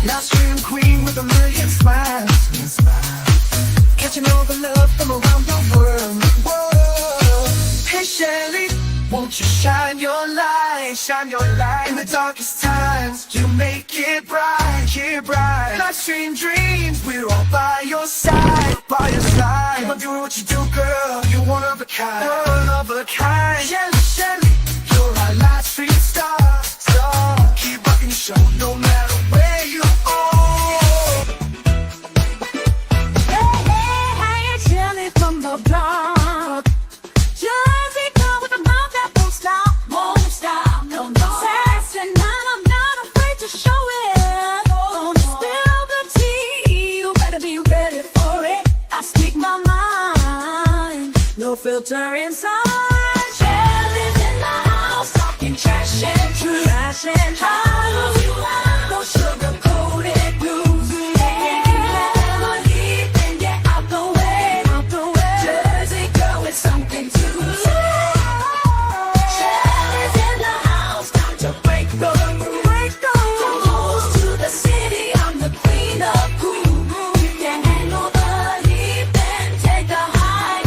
Now scream queen with a million smiles. Catching all the love from around the world. Whoa. Hey Shelly, won't you shine your light? Shine your light in the darkest times. You make it bright, bright. Live stream dreams, we're all by your side, by your side. Keep on doing what you do, girl. You're one of a kind, one of a kind. Shelly, Shelly, you're our live stream star. Keep rocking your show, no matter where you are. Hey, Shelly from the block. Jersey girl with a mouth that won't stop, no, no. Sassy and I'm not afraid to show it. Don't spill the tea, you better be ready for it. I speak my mind, no filter inside. Shelly's in the house, talking trash and truth. No sugar-coated blues. Never leave and get out the way. Jersey girl with something to say. Shelly's in the house, time to break the rules. From hoes to the city, I'm the queen of cool. You can handle the heat, then take a hike.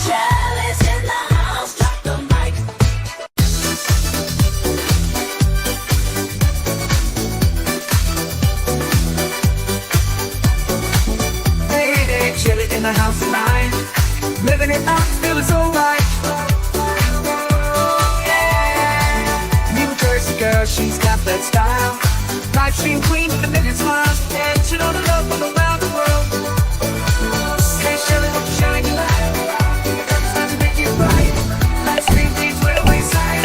Shelly's in the house, drop the mic. Hey, Shelly in the house tonight. Living it up, feeling so right. Yeah. New Jersey girl, she's got that style. Live stream queen with a million smiles. And she know the love from around the world. Hey Shelly, won't you shine your light? It's time to make it right. Live stream queens with a wayside.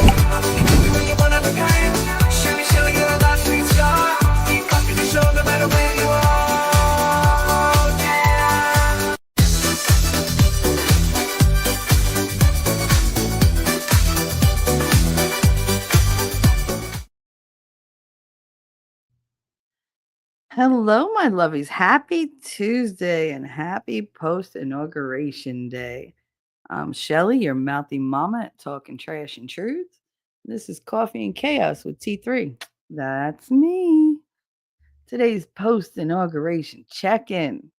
You're one of a kind. Shelly, Shelly, you're a live stream star. Keep rocking the show no matter where you are. Yeah. Hello, my lovies. Happy Tuesday and happy post-inauguration day. I'm Shelly, your mouthy mama at Talking Trash and Truth. This is Coffee and Chaos with T3. That's me. Today's post-inauguration check-in.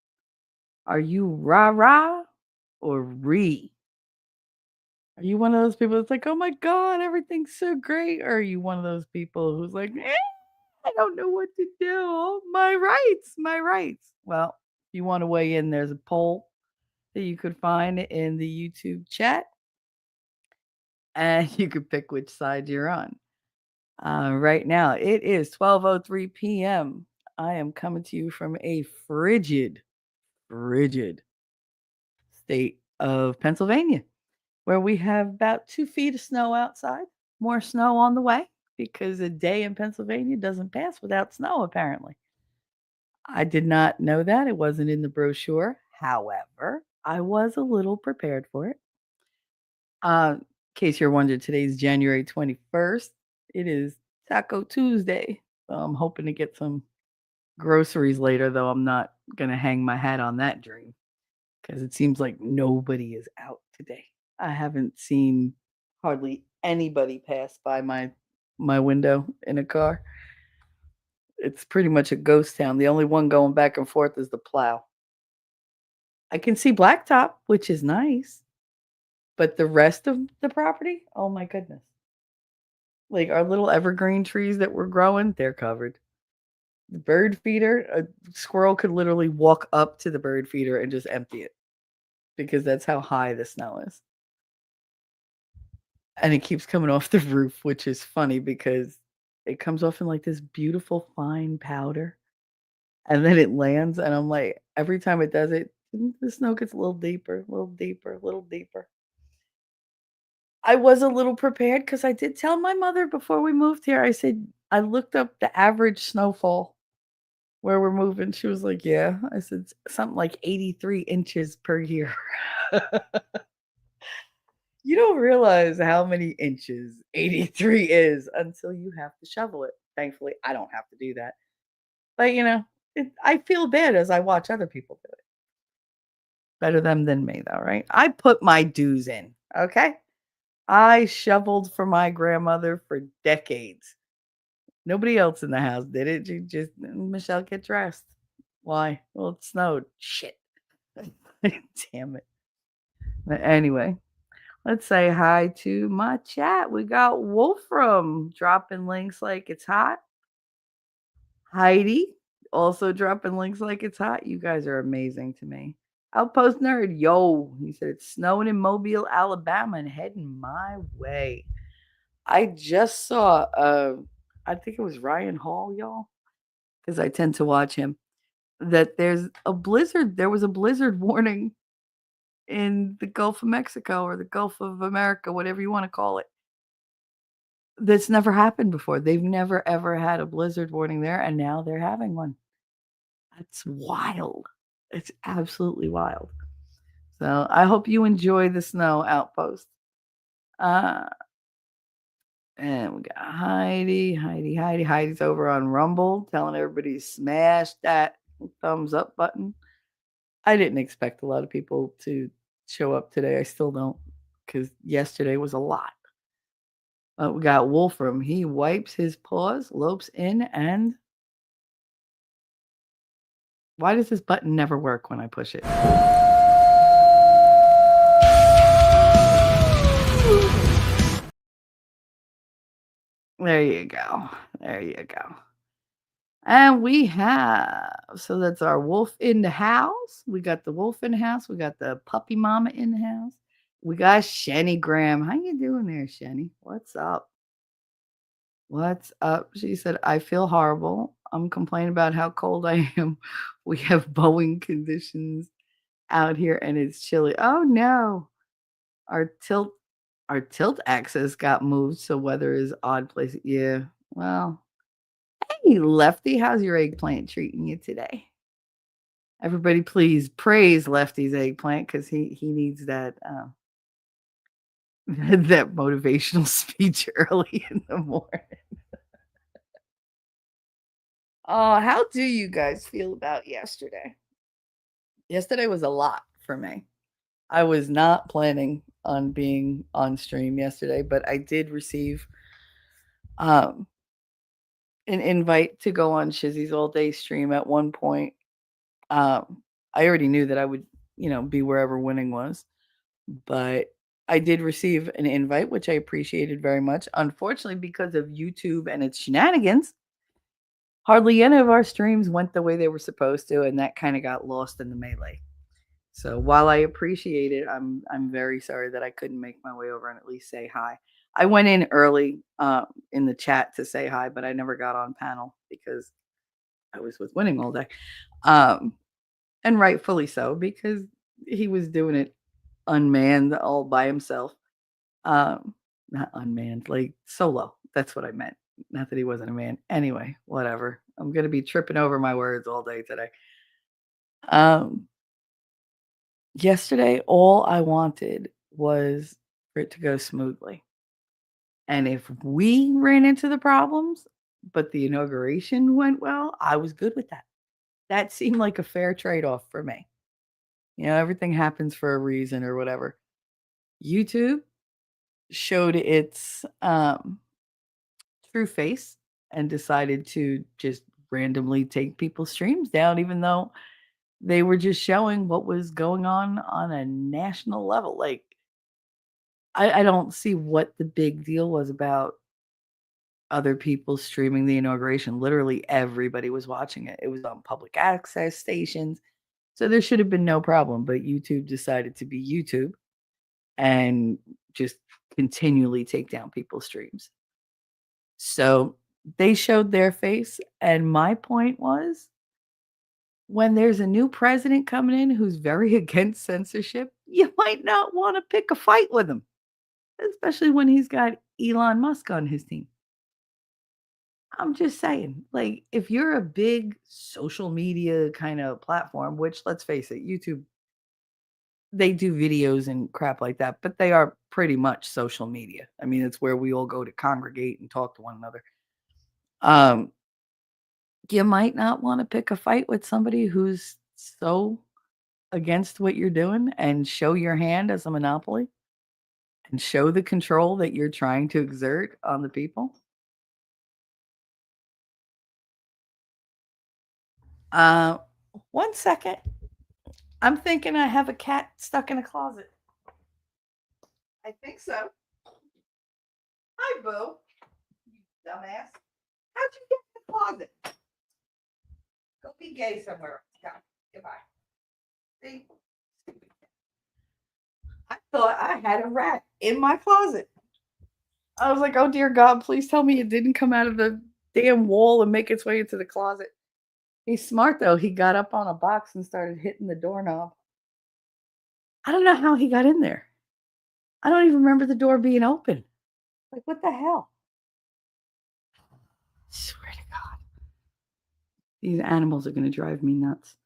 Are you rah-rah or re? Are you one of those people that's like, oh my God, everything's so great? Or are you one of those people who's like, I don't know what to do. Oh, my rights, my rights. Well, if you want to weigh in, there's a poll that you could find in the YouTube chat, and you could pick which side you're on. Right now, it is 12:03 p.m. I am coming to you from a frigid state of Pennsylvania, where we have about 2 feet of snow outside, more snow on the way, because a day in Pennsylvania doesn't pass without snow, apparently. I did not know that. It wasn't in the brochure. However, I was a little prepared for it. In case you're wondering, today's January 21st. It is Taco Tuesday. So I'm hoping to get some groceries later, though I'm not going to hang my hat on that dream because it seems like nobody is out today. I haven't seen hardly anybody pass by my window in a car. It's pretty much a ghost town. The only one going back and forth is the plow. I can see blacktop, which is nice, but the rest of the property, oh my goodness. Like our little evergreen trees that were growing, they're covered. The bird feeder, a squirrel could literally walk up to the bird feeder and just empty it because that's how high the snow is. And it keeps coming off the roof, which is funny because it comes off in like this beautiful fine powder. And then it lands, and I'm like, every time it does it, the snow gets a little deeper, a little deeper, a little deeper. I was a little prepared because I did tell my mother before we moved here, I said, I looked up the average snowfall where we're moving. She was like, yeah. I said, something like 83 inches per year. You don't realize how many inches 83 is until you have to shovel it. Thankfully, I don't have to do that. But, I feel bad as I watch other people do it. Better them than me, though, right? I put my dues in, okay? I shoveled for my grandmother for decades. Nobody else in the house did it. You just Michelle, get dressed. Why? Well, it snowed. Shit. Damn it. But anyway, let's say hi to my chat. We got Wolfram dropping links like it's hot. Heidi also dropping links like it's hot. You guys are amazing to me. Outpost Nerd, yo, he said it's snowing in Mobile, Alabama, and heading my way. I just saw, I think it was Ryan Hall, y'all, because I tend to watch him. That there's a blizzard. There was a blizzard warning in the Gulf of Mexico or the Gulf of America, whatever you want to call it. That's never happened before. They've never ever had a blizzard warning there, and now they're having one. That's wild. It's absolutely wild. So I hope you enjoy the snow, Outpost. Uh, and we got Heidi. Heidi's over on Rumble telling everybody to smash that thumbs up button. I didn't expect a lot of people to show up today. I still don't, because yesterday was a lot. We got Wolfram. He wipes his paws, lopes in, and why does this button never work when I push it? There you go. There you go. And we have, so that's our wolf in the house. We got the wolf in the house. We got the puppy mama in the house. We got Shenny Graham. How you doing there, Shenny? What's up? What's up? She said, I feel horrible. I'm complaining about how cold I am. We have Boeing conditions out here and it's chilly. Oh no. Our tilt axis got moved, so weather is odd place. Yeah. Well, hey Lefty, how's your eggplant treating you today? Everybody please praise Lefty's eggplant because he needs that that motivational speech early in the morning. How do you guys feel about yesterday? Yesterday was a lot for me. I was not planning on being on stream yesterday, but I did receive an invite to go on Shizzy's all day stream at one point. I already knew that I would, be wherever winning was, but I did receive an invite, which I appreciated very much. Unfortunately, because of YouTube and its shenanigans, hardly any of our streams went the way they were supposed to, and that kind of got lost in the melee. So while I appreciate it, I'm very sorry that I couldn't make my way over and at least say hi. I went in early in the chat to say hi, but I never got on panel because I was with winning all day. And rightfully so, because he was doing it unmanned all by himself. Not unmanned, like solo. That's what I meant. Not that he wasn't a man. Anyway, whatever. I'm gonna be tripping over my words all day today. Yesterday, all I wanted was for it to go smoothly. And if we ran into the problems, but the inauguration went well, I was good with that. That seemed like a fair trade-off for me. Everything happens for a reason or whatever. YouTube showed its true face and decided to just randomly take people's streams down, even though they were just showing what was going on a national level. Like, I don't see what the big deal was about other people streaming the inauguration. Literally everybody was watching it. It was on public access stations. So there should have been no problem, but YouTube decided to be YouTube and just continually take down people's streams. So they showed their face, and my point was, when there's a new president coming in who's very against censorship, you might not want to pick a fight with him, especially when he's got Elon Musk on his team. I'm just saying, like, if you're a big social media kind of platform, which let's face it, YouTube, they do videos and crap like that, but they are pretty much social media. I mean, it's where we all go to congregate and talk to one another. You might not want to pick a fight with somebody who's so against what you're doing and show your hand as a monopoly and show the control that you're trying to exert on the people. Uh, 1 second. I'm thinking I have a cat stuck in a closet. I think so. Hi, Boo. You dumbass. How'd you get in the closet? Go be gay somewhere. Go. Goodbye. See? I thought I had a rat in my closet. I was like, oh dear God, please tell me it didn't come out of the damn wall and make its way into the closet. He's smart though. He got up on a box and started hitting the doorknob. I don't know how he got in there. I don't even remember the door being open. Like, what the hell? Swear to God. These animals are going to drive me nuts.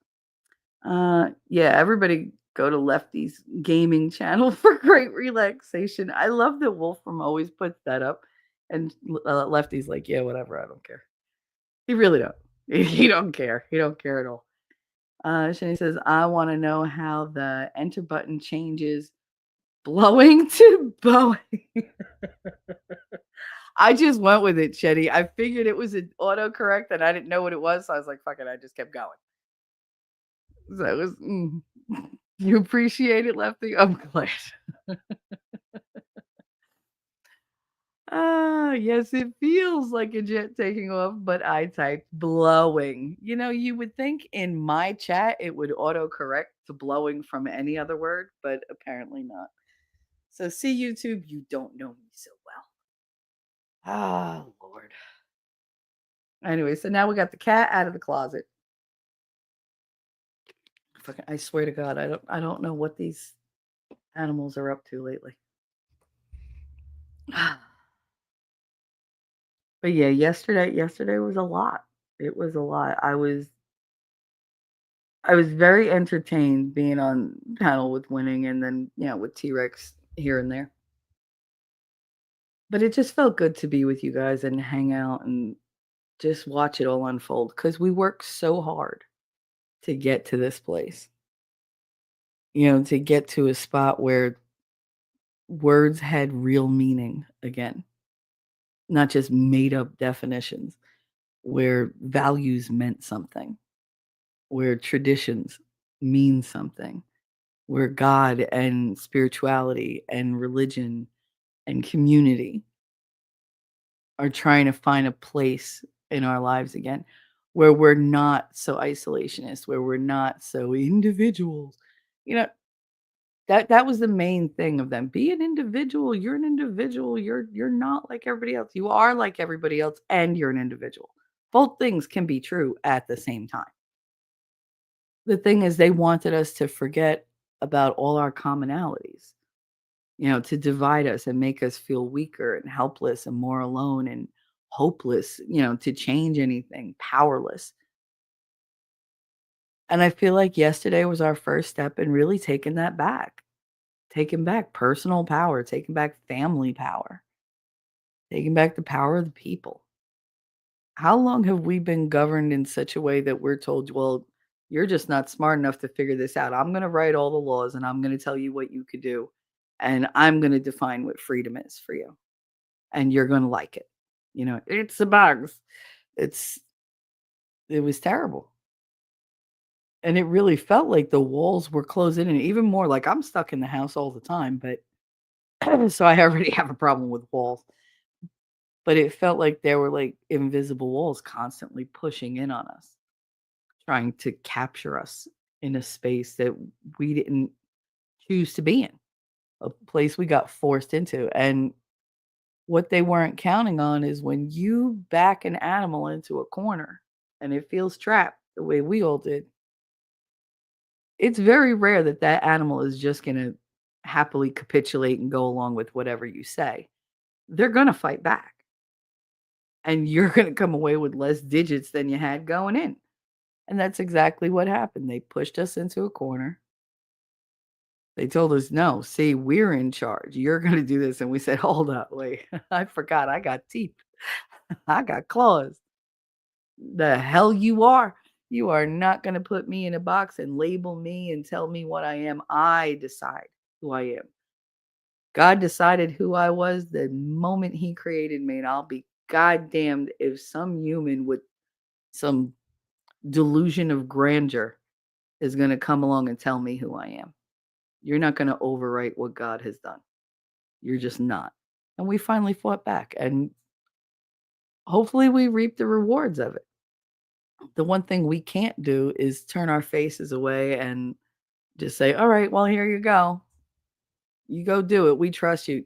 Yeah, everybody go to Lefty's gaming channel for great relaxation. I love that Wolfram always puts that up, and Lefty's like, yeah, whatever, I don't care. He really don't. He don't care. He don't care at all. Shani says, I want to know how the enter button changes blowing to bowing. I just went with it, Shetty. I figured it was an autocorrect and I didn't know what it was. So I was like, fuck it. I just kept going. So it was, you appreciate it, Lefty? I'm glad. Yes, it feels like a jet taking off, but I typed blowing. You know, you would think in my chat it would autocorrect to blowing from any other word, but apparently not. So, see, YouTube, you don't know me so well. Ah, Lord. Anyway, so now we got the cat out of the closet. I swear to God, I don't know what these animals are up to lately. But yeah, yesterday was a lot. It was a lot. I was very entertained being on panel with Winning and then, with T-Rex here and there. But it just felt good to be with you guys and hang out and just watch it all unfold because we worked so hard to get to this place. To get to a spot where words had real meaning again, not just made up definitions, where values meant something, where traditions mean something, where God and spirituality and religion and community are trying to find a place in our lives again, where we're not so isolationist, where we're not so individuals. You know, that was the main thing of them. Be an individual. You're an individual. You're not like everybody else. You are like everybody else, and you're an individual. Both things can be true at the same time. The thing is, they wanted us to forget about all our commonalities, to divide us and make us feel weaker and helpless and more alone and hopeless, to change anything, powerless. And I feel like yesterday was our first step in really taking that back, taking back personal power, taking back family power, taking back the power of the people. How long have we been governed in such a way that we're told, well, you're just not smart enough to figure this out. I'm going to write all the laws and I'm going to tell you what you could do. And I'm going to define what freedom is for you. And you're going to like it. It's the bugs. It was terrible. And it really felt like the walls were closing in even more. Like I'm stuck in the house all the time, but so I already have a problem with walls. But it felt like there were like invisible walls constantly pushing in on us, trying to capture us in a space that we didn't choose to be in, a place we got forced into. And what they weren't counting on is when you back an animal into a corner and it feels trapped the way we all did, it's very rare that that animal is just going to happily capitulate and go along with whatever you say. They're going to fight back. And you're going to come away with less digits than you had going in. And that's exactly what happened. They pushed us into a corner. They told us, no, see, we're in charge. You're going to do this. And we said, hold up, wait, I forgot I got teeth. I got claws. The hell you are. You are not going to put me in a box and label me and tell me what I am. I decide who I am. God decided who I was the moment he created me. And I'll be goddamned if some human with some delusion of grandeur is going to come along and tell me who I am. You're not going to overwrite what God has done. You're just not. And we finally fought back, and hopefully we reap the rewards of it. The one thing we can't do is turn our faces away and just say, all right, well, here you go. You go do it. We trust you.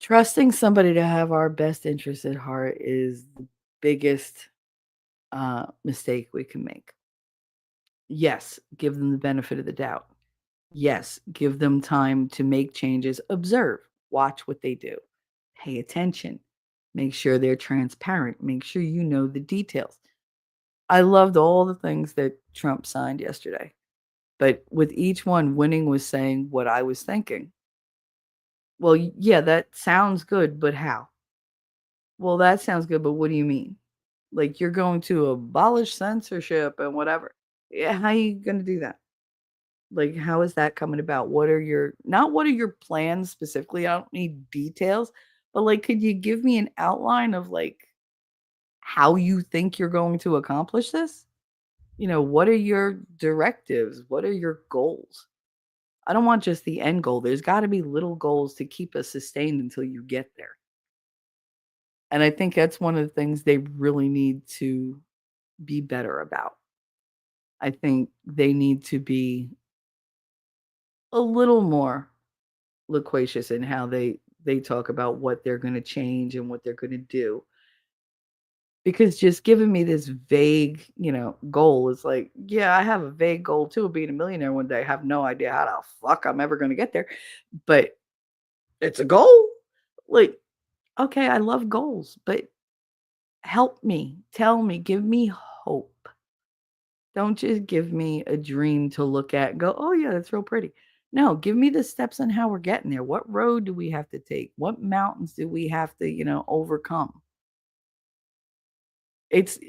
Trusting somebody to have our best interests at heart is the biggest mistake we can make. Yes, give them the benefit of the doubt. Yes, give them time to make changes. Observe, watch what they do, pay attention, make sure they're transparent, make sure you know the details. I loved all the things that Trump signed yesterday, but with each one, winning was saying what I was thinking. Well, yeah, that sounds good, but how? Well, that sounds good, but what do you mean? Like you're going to abolish censorship and whatever. Yeah, how are you going to do that? Like, how is that coming about? What are your not what are your plans specifically? I don't need details, but like, could you give me an outline of like how you think you're going to accomplish this? What are your directives? What are your goals? I don't want just the end goal. There's got to be little goals to keep us sustained until you get there. And I think that's one of the things they really need to be better about. I think they need to be a little more loquacious in how they talk about what they're going to change and what they're going to do, because just giving me this vague goal is like, yeah, I have a vague goal too of being a millionaire one day. I have no idea how the fuck I'm ever going to get there, but it's a goal. Like, okay, I love goals, but help me, tell me, give me hope. Don't just give me a dream to look at and go, oh yeah, that's real pretty. No, give me the steps on how we're getting there. What road do we have to take? What mountains do we have to, overcome?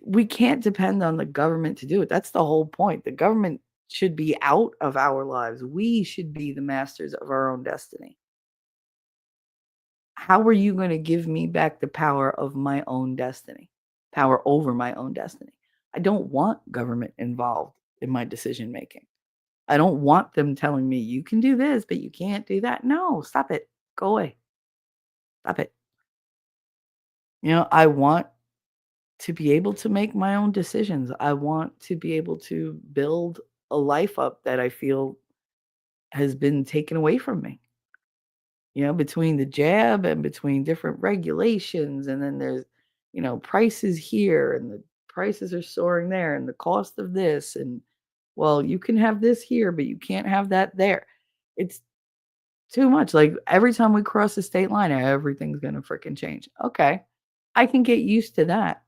We can't depend on the government to do it. That's the whole point. The government should be out of our lives. We should be the masters of our own destiny. How are you going to give me back the power of my own destiny? Power over my own destiny. I don't want government involved in my decision making. I don't want them telling me you can do this, but you can't do that. No, stop it. Go away. Stop it. I want to be able to make my own decisions. I want to be able to build a life up that I feel has been taken away from me. Between the jab and between different regulations, and then there's, prices here and the prices are soaring there and the cost of this, and well, you can have this here, but you can't have that there. It's too much. Like every time we cross the state line, everything's gonna freaking change. Okay. I can get used to that.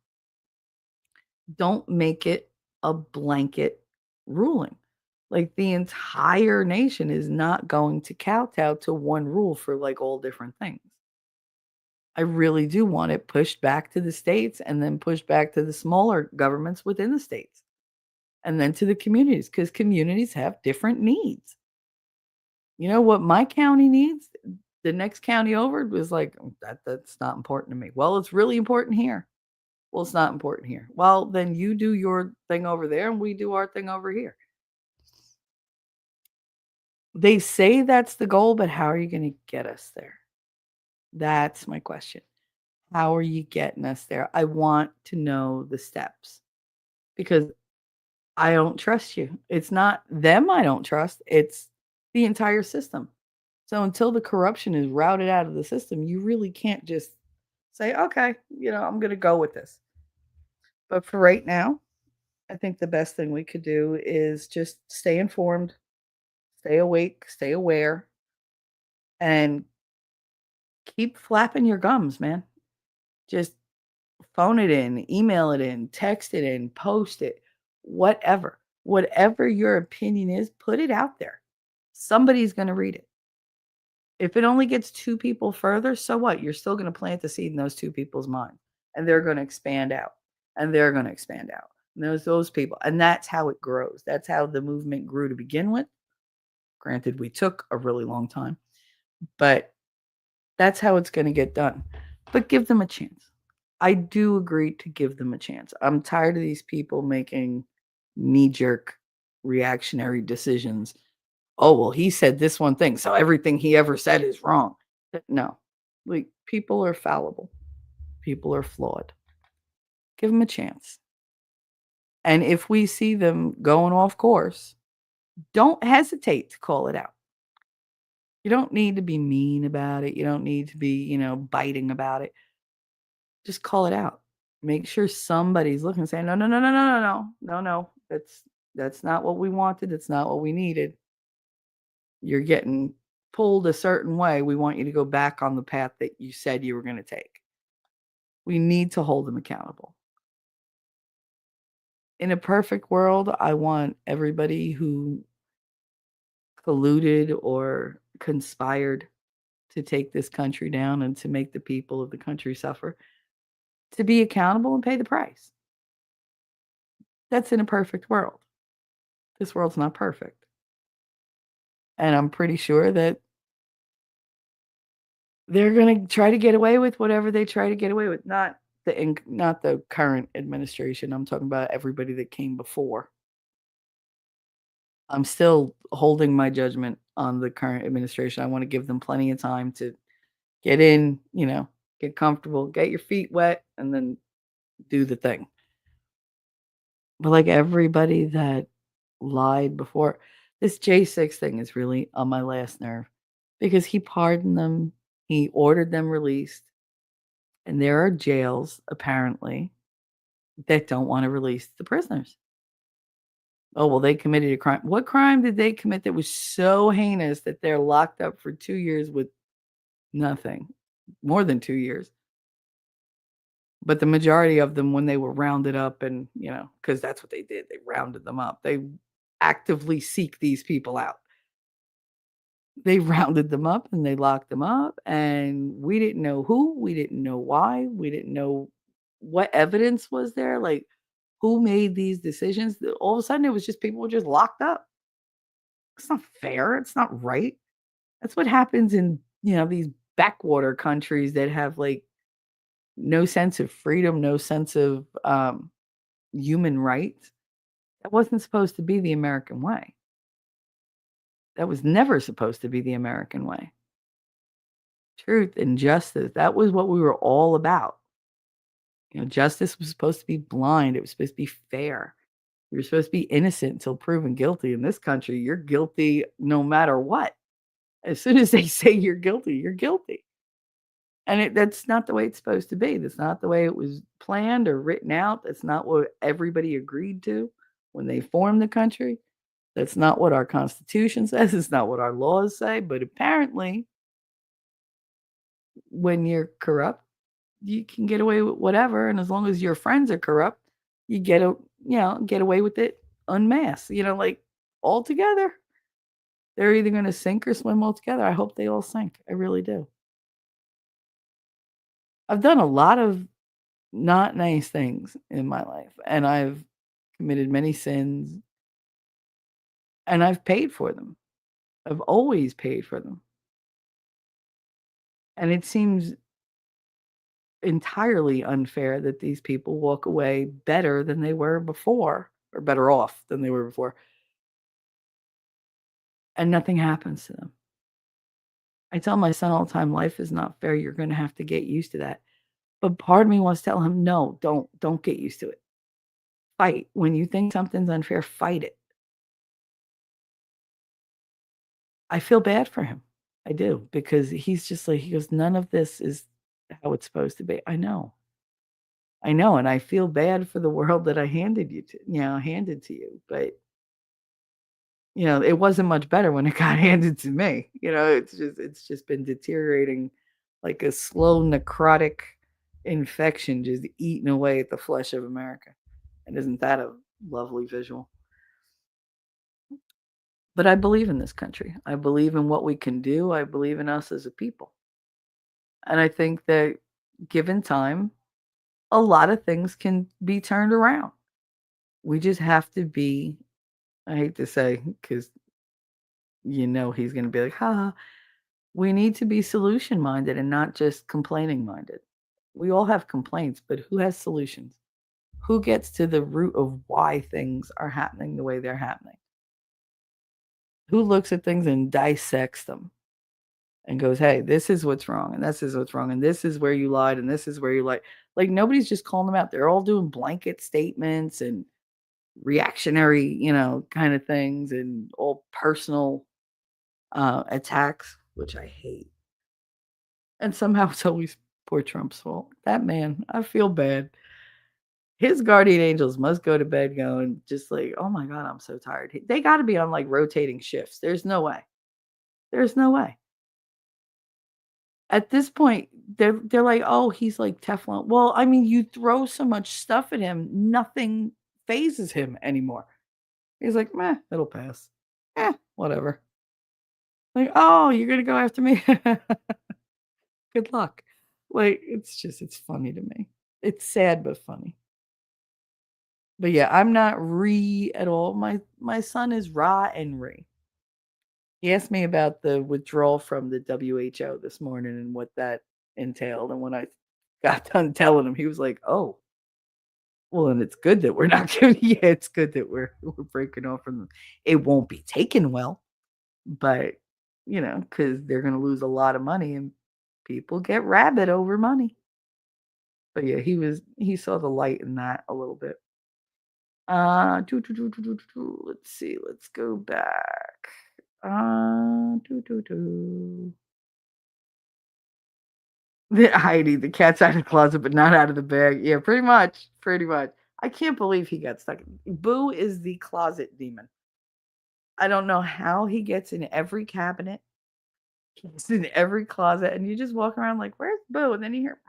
Don't make it a blanket ruling. Like the entire nation is not going to kowtow to one rule for like all different things. I really do want it pushed back to the states and then pushed back to the smaller governments within the states and then to the communities, because communities have different needs. You know what my county needs? The next county over was like, That's not important to me." Well, it's really important here. Well, it's not important here. Well, then you do your thing over there and we do our thing over here. They say that's the goal, but how are you going to get us there? That's my question. How are you getting us there? I want to know the steps, because I don't trust you. It's not them I don't trust, it's the entire system. So until the corruption is routed out of the system, you really can't just say, okay, I'm going to go with this. But for right now, I think the best thing we could do is just stay informed, stay awake, stay aware, and keep flapping your gums, man. Just phone it in, email it in, text it in, post it, whatever. Whatever your opinion is, put it out there. Somebody's going to read it. If it only gets two people further, so what? You're still going to plant the seed in those two people's minds, and they're going to expand out, and they're going to expand out. And there's those people, and that's how it grows. That's how the movement grew to begin with. Granted, we took a really long time, but that's how it's going to get done. But give them a chance. I do agree to give them a chance. I'm tired of these people making knee-jerk reactionary decisions. "Oh, well, he said this one thing, so everything he ever said is wrong." No. Like, people are fallible. People are flawed. Give them a chance. And if we see them going off course, don't hesitate to call it out. You don't need to be mean about it. You don't need to be, biting about it. Just call it out. Make sure somebody's looking and saying, "No, no, no, no, no, no, no. No, no. That's not what we wanted. That's not what we needed. You're getting pulled a certain way. We want you to go back on the path that you said you were going to take." We need to hold them accountable. In a perfect world, I want everybody who colluded or conspired to take this country down and to make the people of the country suffer to be accountable and pay the price. That's in a perfect world. This world's not perfect. And I'm pretty sure that they're going to try to get away with whatever they try to get away with. Not the current administration. I'm talking about everybody that came before. I'm still holding my judgment on the current administration. I want to give them plenty of time to get in, get comfortable, get your feet wet, and then do the thing. But like everybody that lied before, this J6 thing is really on my last nerve because he pardoned them, he ordered them released, and there are jails apparently that don't want to release the prisoners. Oh, well, they committed a crime. What crime did they commit that was so heinous that they're locked up for 2 years with nothing? More than 2 years. But the majority of them, when they were rounded up and, because that's what they did, they rounded them up. They actively seek these people out. They rounded them up and they locked them up, and we didn't know who, we didn't know why, we didn't know what evidence was there, like, who made these decisions. All of a sudden, it was just people were just locked up. It's not fair, it's not right. That's what happens in, these backwater countries that have, like, no sense of freedom, no sense of, human rights. That wasn't supposed to be the American way. That was never supposed to be the American way. Truth and justice, that was what we were all about. Justice was supposed to be blind, it was supposed to be fair. You're supposed to be innocent until proven guilty. In this country, you're guilty no matter what. As soon as they say you're guilty, you're guilty. And that's not the way it's supposed to be. That's not the way it was planned or written out. That's not what everybody agreed to when they formed the country. That's not what our Constitution says. It's not what our laws say. But apparently, when you're corrupt, you can get away with whatever. And as long as your friends are corrupt, you get away with it unmasked, like all together. They're either going to sink or swim all together. I hope they all sink. I really do. I've done a lot of not nice things in my life, and I've committed many sins, and I've paid for them. I've always paid for them. And it seems entirely unfair that these people walk away better than they were before, or better off than they were before, and nothing happens to them. I tell my son all the time, life is not fair. You're going to have to get used to that. But part of me wants to tell him, no, don't get used to it. Fight. When you think something's unfair, fight it. I feel bad for him. I do, because he's just like, he goes, none of this is how it's supposed to be. I know. And I feel bad for the world that I handed to you. But it wasn't much better when it got handed to me. It's just been deteriorating like a slow necrotic infection, just eating away at the flesh of America. And isn't that a lovely visual? But I believe in this country. I believe in what we can do. I believe in us as a people. And I think that given time, a lot of things can be turned around. We just have to be, I hate to say, because he's going to be like, ha. We need to be solution minded and not just complaining minded. We all have complaints, but who has solutions? Who gets to the root of why things are happening the way they're happening? Who looks at things and dissects them and goes, hey, this is what's wrong, and this is what's wrong, and this is where you lied, and this is where you lied. Like, nobody's just calling them out. They're all doing blanket statements and reactionary, kind of things, and all personal attacks, which I hate. And somehow it's always poor Trump's fault. That man, I feel bad. His guardian angels must go to bed going just like, oh my God, I'm so tired. They got to be on like rotating shifts. There's no way. There's no way. At this point, they're like, oh, he's like Teflon. Well, I mean, you throw so much stuff at him, nothing phases him anymore. He's like, meh, it'll pass. Whatever. Like, oh, you're gonna go after me? Good luck. Like, it's funny to me. It's sad but funny. But yeah, I'm not Ree at all. My son is Ra and Ree. He asked me about the withdrawal from the WHO this morning and what that entailed. And when I got done telling him, he was like, "Oh, well, and it's good that we're not giving. Yeah, it's good that we're breaking off from them. It won't be taken well, but because they're going to lose a lot of money and people get rabid over money." But yeah, he saw the light in that a little bit. Let's see. Let's go back. Heidi, the cat's out of the closet, but not out of the bag. Yeah, pretty much. Pretty much. I can't believe he got stuck. Boo is the closet demon. I don't know how he gets in every cabinet. He's in every closet, and you just walk around like, "Where's Boo?" And then you hear,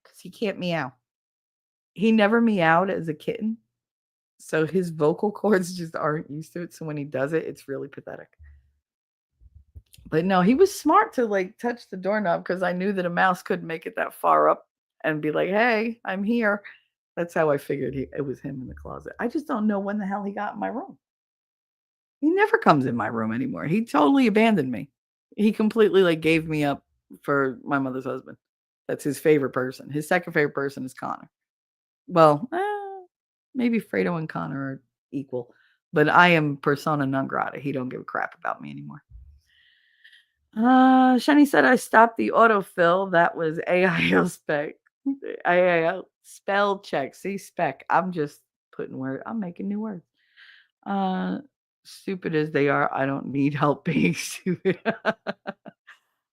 because he can't meow. He never meowed as a kitten, so his vocal cords just aren't used to it. So when he does it, it's really pathetic. But no, he was smart to like touch the doorknob because I knew that a mouse couldn't make it that far up and be like, "Hey, I'm here." That's how I figured it was him in the closet. I just don't know when the hell he got in my room. He never comes in my room anymore. He totally abandoned me. He completely like gave me up for my mother's husband. That's his favorite person. His second favorite person is Connor. Well, maybe Fredo and Connor are equal, but I am persona non grata. He don't give a crap about me anymore. Shani said I stopped the autofill. That was AIO spec. AIO spell check. See spec. I'm just putting words. I'm making new words. Stupid as they are, I don't need help being stupid. I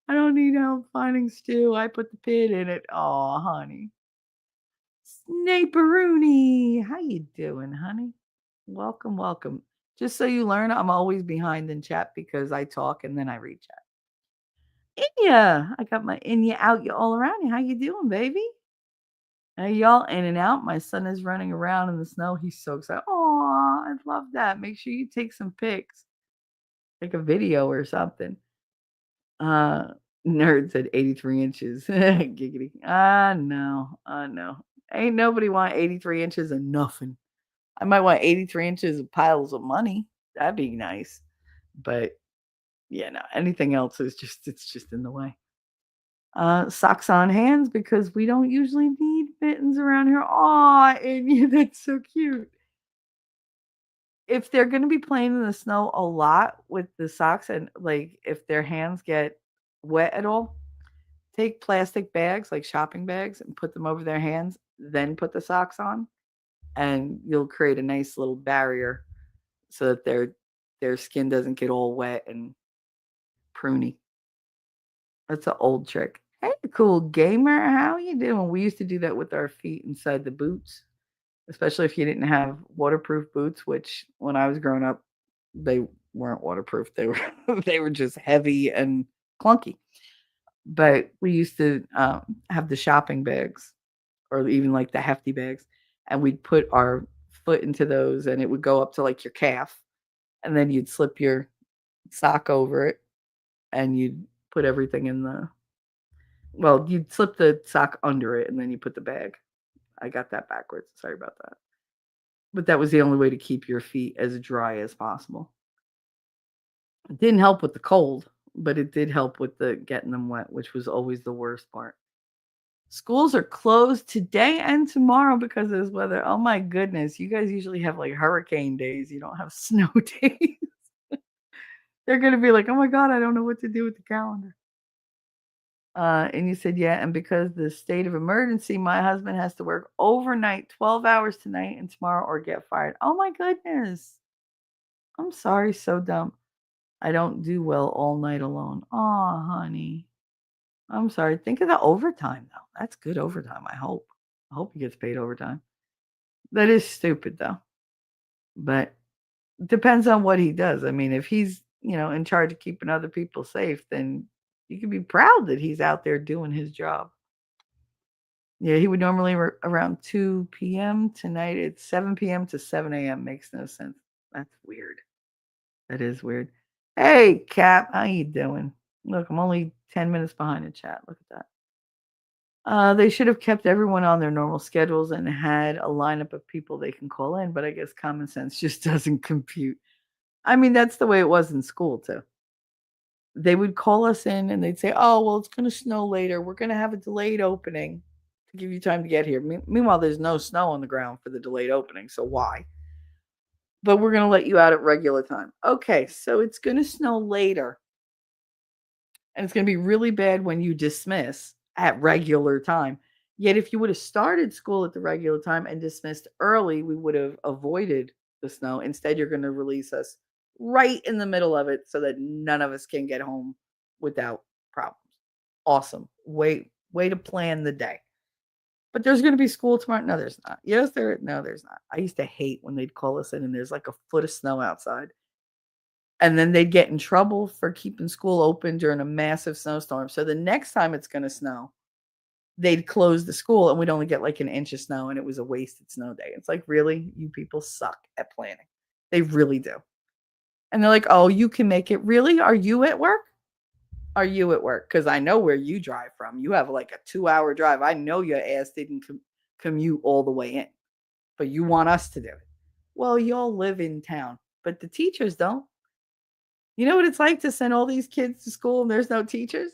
don't need help finding stew. I put the pin in it. Oh, honey. Snaperoony. How you doing, honey? Welcome, welcome. Just so you learn, I'm always behind in chat because I talk and then I read chat. Inya, I got my Inya out you all around you. How you doing, baby? Hey, y'all in and out. My son is running around in the snow. He's so excited. Oh, I love that. Make sure you take some pics, take a video or something. Nerd said 83 inches. Giggity. I know. Ain't nobody want 83 inches of nothing. I might want 83 inches of piles of money. That'd be nice. But yeah, no, anything else is it's just in the way. Socks on hands because we don't usually need mittens around here. Aw, and that's so cute. If they're gonna be playing in the snow a lot with the socks and like if their hands get wet at all, take plastic bags, like shopping bags, and put them over their hands, then put the socks on, and you'll create a nice little barrier so that their skin doesn't get all wet and pruny. That's an old trick. Hey, cool gamer, how you doing? We used to do that with our feet inside the boots, especially if you didn't have waterproof boots, which when I was growing up, they weren't waterproof. They were they were just heavy and clunky. But we used to have the shopping bags or even like the hefty bags, and we'd put our foot into those and it would go up to like your calf, and then you'd slip your sock over it and you'd put everything in the well, you'd slip the sock under it and then you put the bag. I got that backwards. Sorry about that. But that was the only way to keep your feet as dry as possible. It didn't help with the cold, but it did help with the getting them wet, which was always the worst part. Schools are closed today and tomorrow because of this weather. Oh my goodness. You guys usually have like hurricane days. You don't have snow days. They're going to be like, oh my God, I don't know what to do with the calendar. And you said, yeah. And because the state of emergency, my husband has to work overnight, 12 hours tonight and tomorrow, or get fired. Oh my goodness. I'm sorry. So dumb. I don't do well all night alone. Oh, honey. I'm sorry. Think of the overtime, though. That's good overtime, I hope. I hope he gets paid overtime. That is stupid, though. But depends on what he does. I mean, if he's, in charge of keeping other people safe, then you can be proud that he's out there doing his job. Yeah, he would normally around 2 p.m. Tonight it's 7 p.m. to 7 a.m. Makes no sense. That's weird. That is weird. Hey, Cap, how you doing? Look, I'm only 10 minutes behind the chat. Look at that. They should have kept everyone on their normal schedules and had a lineup of people they can call in, but I guess common sense just doesn't compute. I mean, that's the way it was in school, too. They would call us in and they'd say, oh, well, it's going to snow later. We're going to have a delayed opening to give you time to get here. Meanwhile, there's no snow on the ground for the delayed opening, so why? But we're going to let you out at regular time. Okay, so it's going to snow later. And it's going to be really bad when you dismiss at regular time. Yet, if you would have started school at the regular time and dismissed early, we would have avoided the snow. Instead, you're going to release us right in the middle of it so that none of us can get home without problems. Awesome. Way to plan the day. But there's going to be school tomorrow. No, there's not. Yes, no, there's not. I used to hate when they'd call us in and there's like a foot of snow outside. And then they'd get in trouble for keeping school open during a massive snowstorm. So the next time it's going to snow, they'd close the school and we'd only get like an inch of snow and it was a wasted snow day. It's like, really? You people suck at planning. They really do. And they're like, oh, you can make it. Really? Are you at work? Are you at work? Because I know where you drive from. You have like a 2-hour drive. I know your ass didn't commute all the way in, but you want us to do it. Well, y'all live in town, but the teachers don't. You know what it's like to send all these kids to school and there's no teachers?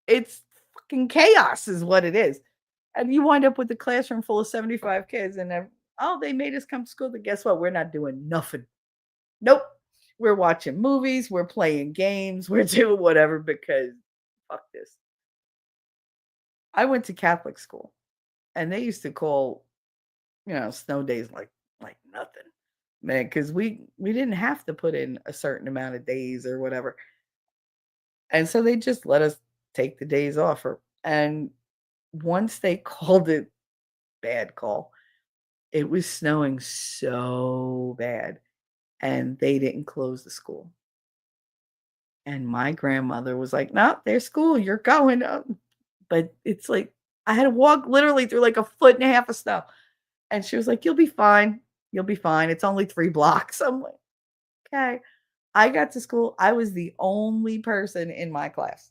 It's fucking chaos is what it is. And you wind up with a classroom full of 75 kids and they made us come to school, but guess what? We're not doing nothing. Nope. We're watching movies, we're playing games, we're doing whatever because fuck this. I went to Catholic school and they used to call, snow days like nothing. Man, because we didn't have to put in a certain amount of days or whatever. And so they just let us take the days off. And once they called it bad call, it was snowing so bad. And they didn't close the school. And my grandmother was like, no, there's school. You're going up. But it's like, I had to walk literally through like a foot and a half of snow. And she was like, you'll be fine. You'll be fine. It's only 3 blocks. I'm like, okay. I got to school. I was the only person in my class.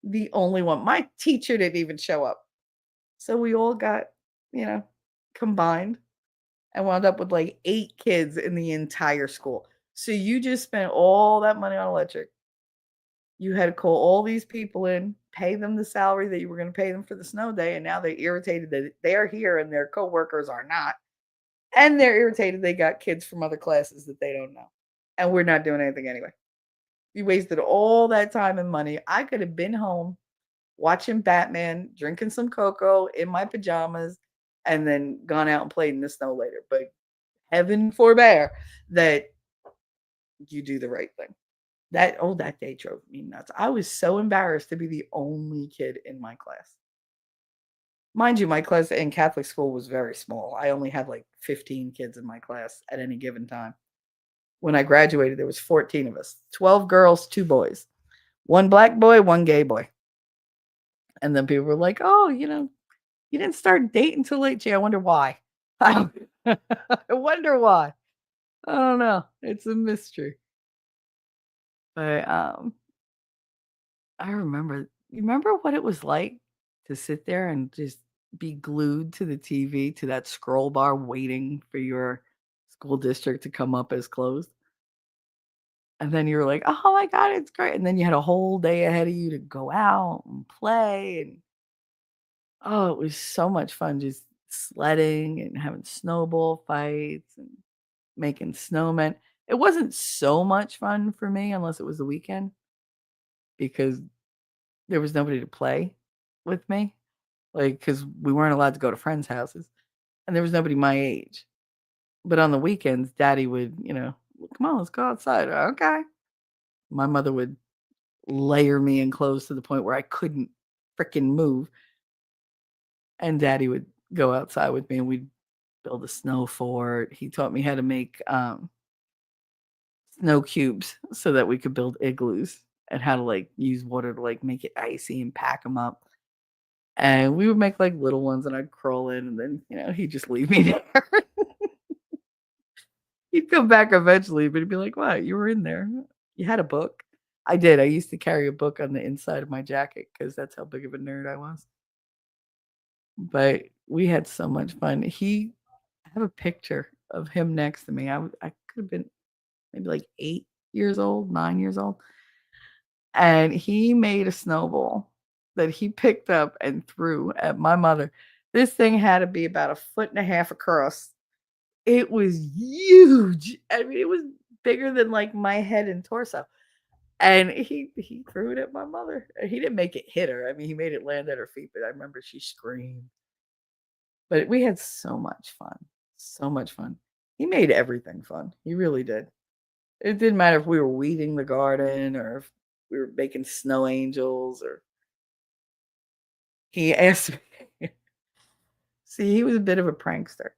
The only one. My teacher didn't even show up. So we all got, combined and wound up with like 8 kids in the entire school. So you just spent all that money on electric. You had to call all these people in, pay them the salary that you were going to pay them for the snow day. And now they're irritated that they're here and their coworkers are not. And they're irritated they got kids from other classes that they don't know. And we're not doing anything anyway. You wasted all that time and money. I could have been home watching Batman, drinking some cocoa in my pajamas, and then gone out and played in the snow later. But heaven forbear that you do the right thing. That day drove me nuts. I was so embarrassed to be the only kid in my class. Mind you, my class in Catholic school was very small. I only had like 15 kids in my class at any given time. When I graduated, there was 14 of us, 12 girls, 2 boys, 1 black boy, 1 gay boy. And then people were like, oh, you didn't start dating until late. Gee, I wonder why. I wonder why. I don't know. It's a mystery. But I remember, you remember what it was like to sit there and just be glued to the TV, to that scroll bar waiting for your school district to come up as closed? And then you were like, oh my God, it's great. And then you had a whole day ahead of you to go out and play. And Oh, it was so much fun just sledding and having snowball fights and making snowmen. It wasn't so much fun for me unless it was the weekend because there was nobody to play with me. Like, because we weren't allowed to go to friends' houses and there was nobody my age. But on the weekends, daddy would, come on, let's go outside. Okay. My mother would layer me in clothes to the point where I couldn't freaking move. And daddy would go outside with me and we'd build a snow fort. He taught me how to make snow cubes so that we could build igloos and how to like use water to like make it icy and pack them up. And we would make like little ones and I'd crawl in and then, he'd just leave me there. He'd come back eventually, but he'd be like, "What? You were in there. You had a book." I did. I used to carry a book on the inside of my jacket because that's how big of a nerd I was. But we had so much fun. I have a picture of him next to me. I could have been maybe like 8 years old, 9 years old, and he made a snowball that he picked up and threw at my mother. This thing had to be about a foot and a half across. It was huge. I mean, it was bigger than, like, my head and torso, and he threw it at my mother. He didn't make it hit her. I mean, he made it land at her feet, but I remember she screamed. But we had so much fun, so much fun. He made everything fun. He really did. It didn't matter if we were weeding the garden or if we were making snow angels or he asked me. See, he was a bit of a prankster.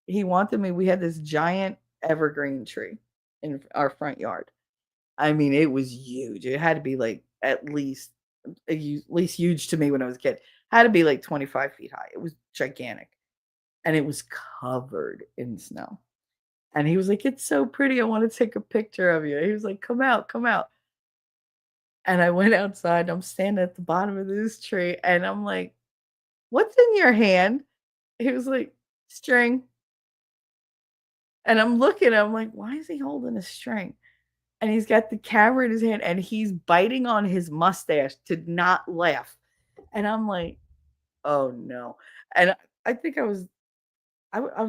He wanted me We had this giant evergreen tree in our front yard. I mean, it was huge. It had to be like at least huge to me when I was a kid. Had to be like 25 feet high. It was gigantic. And it was covered in snow. And he was like, "It's so pretty. I want to take a picture of you." He was like, "Come out, come out." And I went outside. I'm standing at the bottom of this tree and I'm like, "What's in your hand?" He was like, "String." And I'm looking, I'm like, "Why is he holding a string?" And he's got the camera in his hand and he's biting on his mustache to not laugh. And I'm like, "Oh no." And I think I was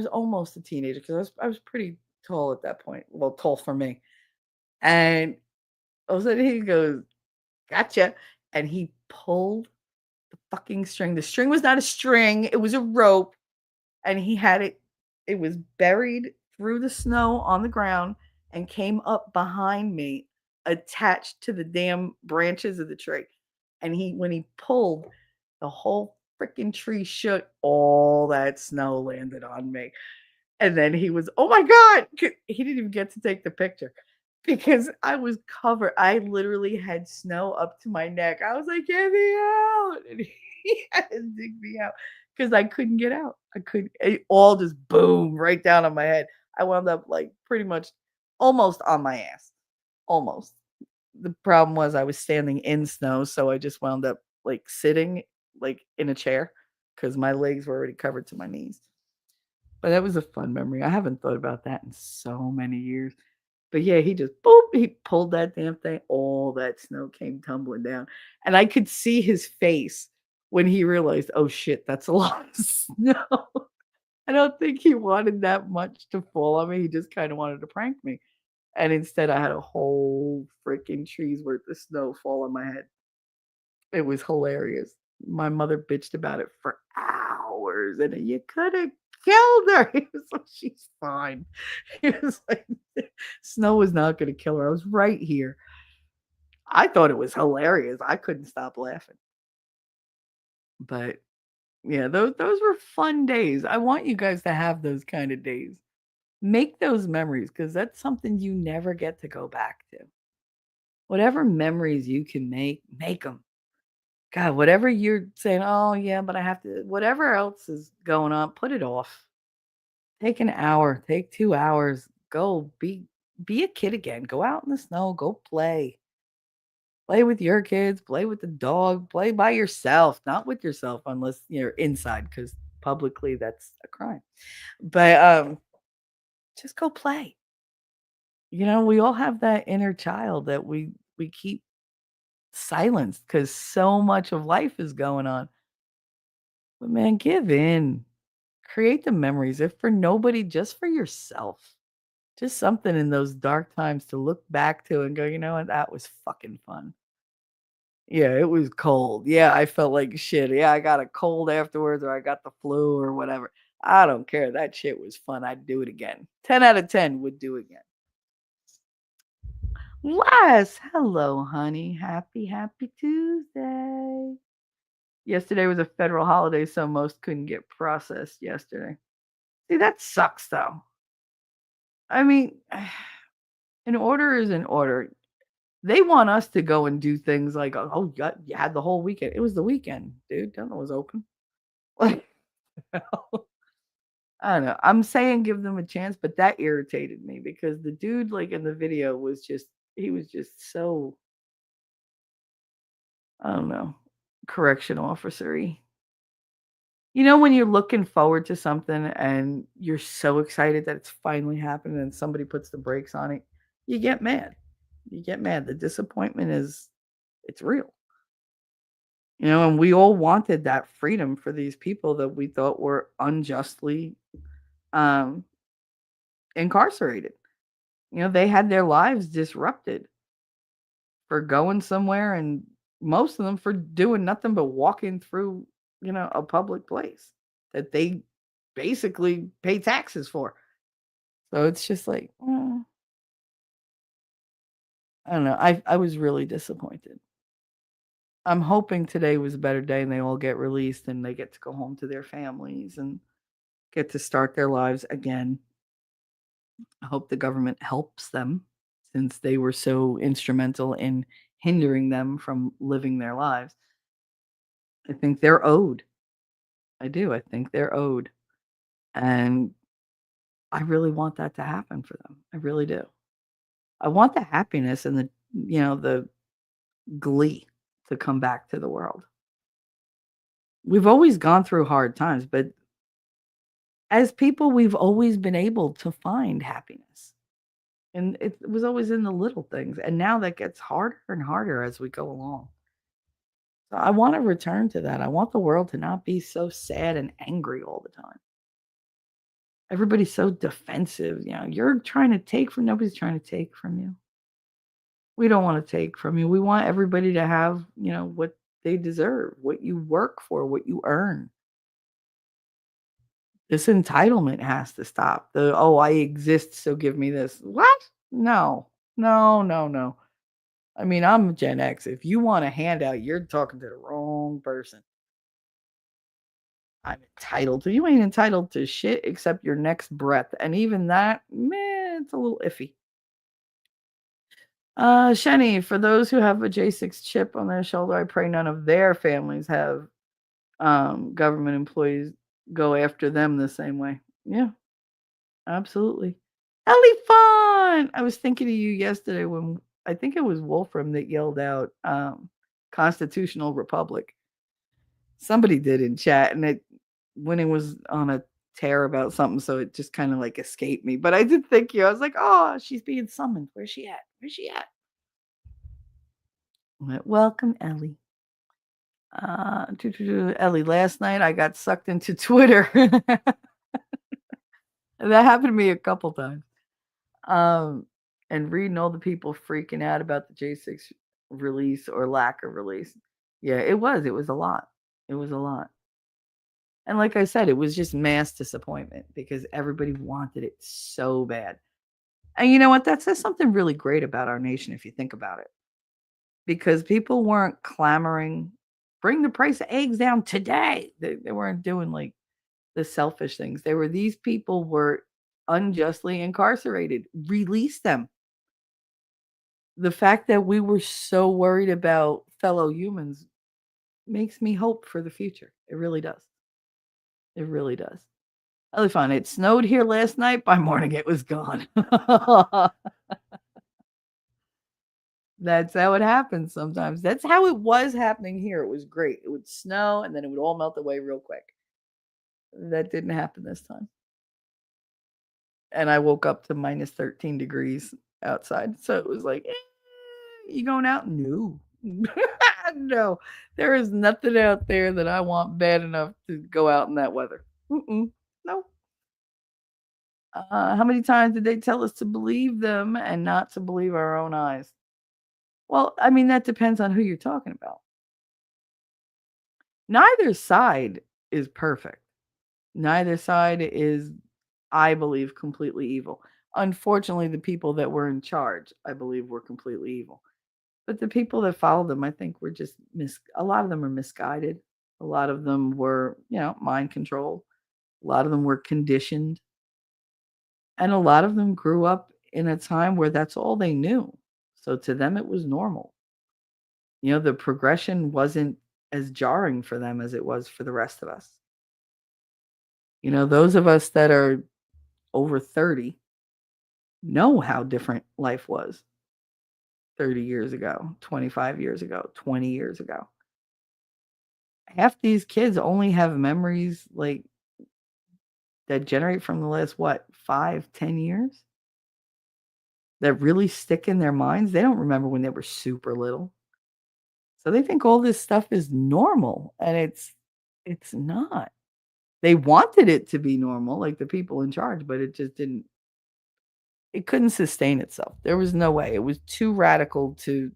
almost a teenager because I was pretty tall at that point. Well, tall for me. And all of a sudden he goes, "Gotcha." And he pulled the fucking string. The string was not a string, it was a rope. And he had it was buried through the snow on the ground and came up behind me attached to the damn branches of the tree. And when he pulled, the whole freaking tree shook, all that snow landed on me. And then he was, "Oh my god." He didn't even get to take the picture because I was covered. I literally had snow up to my neck. I was like, "Get me out." And he had to dig me out because I couldn't get out. I couldn't it all just boom right down on my head. I wound up like pretty much almost on my ass. Almost. The problem was I was standing in snow, so I just wound up like sitting like in a chair because my legs were already covered to my knees. But that was a fun memory. I haven't thought about that in so many years. But yeah, he just boop, he pulled that damn thing, all that snow came tumbling down. And I could see his face when he realized, "Oh shit, that's a lot of snow." I don't think he wanted that much to fall on me. He just kind of wanted to prank me. And instead I had a whole freaking tree's worth of snow fall on my head. It was hilarious. My mother bitched about it for hours, and "You coulda killed her." He was like, "She's fine." He was like, "Snow was not gonna kill her. I was right here." I thought it was hilarious. I couldn't stop laughing. But, yeah, those were fun days. I want you guys to have those kind of days. Make those memories because that's something you never get to go back to. Whatever memories you can make them. God, whatever you're saying, "Oh, yeah, but I have to," whatever else is going on, put it off. Take an hour, take 2 hours, go be a kid again. Go out in the snow, go play. Play with your kids, play with the dog, play by yourself, not with yourself unless you're inside, because publicly that's a crime. But, just go play. We all have that inner child that we keep silenced because so much of life is going on. But man, give in. Create the memories, if for nobody, just for yourself. Just something in those dark times to look back to and go, you know what, that was fucking fun. Yeah, it was cold. Yeah, I felt like shit. Yeah, I got a cold afterwards, or I got the flu or whatever. I don't care. That shit was fun. I'd do it again. 10 out of 10 would do again. Les, hello, honey. Happy Tuesday. Yesterday was a federal holiday, so most couldn't get processed yesterday. See, that sucks though. I mean, an order is an order. They want us to go and do things like, oh, you had the whole weekend. It was the weekend, dude. Dental was open. Like, I don't know. I'm saying give them a chance, but that irritated me because the dude, like in the video, he was just so, I don't know, correction officery. You know, when you're looking forward to something and you're so excited that it's finally happened and somebody puts the brakes on it, you get mad. You get mad. The disappointment it's real. You know, and we all wanted that freedom for these people that we thought were unjustly um, incarcerated. You know, they had their lives disrupted for going somewhere, and most of them for doing nothing but walking through, a public place that they basically pay taxes for. So it's just like, I don't know. I was really disappointed. I'm hoping today was a better day and they all get released and they get to go home to their families and get to start their lives again. I hope the government helps them since they were so instrumental in hindering them from living their lives. I think they're owed. I do. I think they're owed. And I really want that to happen for them. I really do. I want the happiness and the glee to come back to the world. We've always gone through hard times, but as people, we've always been able to find happiness. And it was always in the little things. And now that gets harder and harder as we go along. So I want to return to that. I want the world to not be so sad and angry all the time. Everybody's so defensive. You're trying to take from nobody's trying to take from you. We don't want to take from you. We want everybody to have, what they deserve, what you work for, what you earn. This entitlement has to stop. Oh, I exist, so give me this. What? No. No, no, no. I mean, I'm Gen X. If you want a handout, you're talking to the wrong person. I'm entitled to. You ain't entitled to shit except your next breath. And even that, man, it's a little iffy. Shenny, for those who have a J6 chip on their shoulder, I pray none of their families have government employees go after them the same way. Yeah, absolutely. Ellie Fun! I was thinking of you yesterday when I think it was Wolfram that yelled out Constitutional Republic. Somebody did in chat, and when it was on a tear about something, so it just kind of like escaped me. But I did think you. I was like, oh, she's being summoned. Where's she at? Where's she at? Welcome, Ellie. Ellie, last night I got sucked into Twitter. That happened to me a couple times. And reading all the people freaking out about the J6 release or lack of release. Yeah, it was. It was a lot. It was a lot. And like I said, it was just mass disappointment because everybody wanted it so bad. And you know what? That says something really great about our nation if you think about it. Because people weren't clamoring, bring the price of eggs down today. They weren't doing like the selfish things. These people were unjustly incarcerated. Release them. The fact that we were so worried about fellow humans makes me hope for the future. It really does. It really does. Really fun. It snowed here last night. By morning, it was gone. That's how it happens sometimes. That's how it was happening here. It was great. It would snow and then it would all melt away real quick. That didn't happen this time. And I woke up to minus 13 degrees outside. So it was like, you going out? No, No, there is nothing out there that I want bad enough to go out in that weather. Mm-mm. No. How many times did they tell us to believe them and not to believe our own eyes? Well, I mean, that depends on who you're talking about. Neither side is perfect. Neither side is, I believe, completely evil. Unfortunately, the people that were in charge, I believe, were completely evil. But the people that followed them, I think, were just a lot of them are misguided. A lot of them were, mind controlled. A lot of them were conditioned. And a lot of them grew up in a time where that's all they knew. So to them, it was normal. The progression wasn't as jarring for them as it was for the rest of us. Those of us that are over 30 know how different life was 30 years ago, 25 years ago, 20 years ago. Half these kids only have memories like that generate from the last, what, 5, 10 years, that really stick in their minds. They don't remember when they were super little. So they think all this stuff is normal, and it's not. They wanted it to be normal, like the people in charge, but it just didn't. It couldn't sustain itself. There was no way. It was too radical to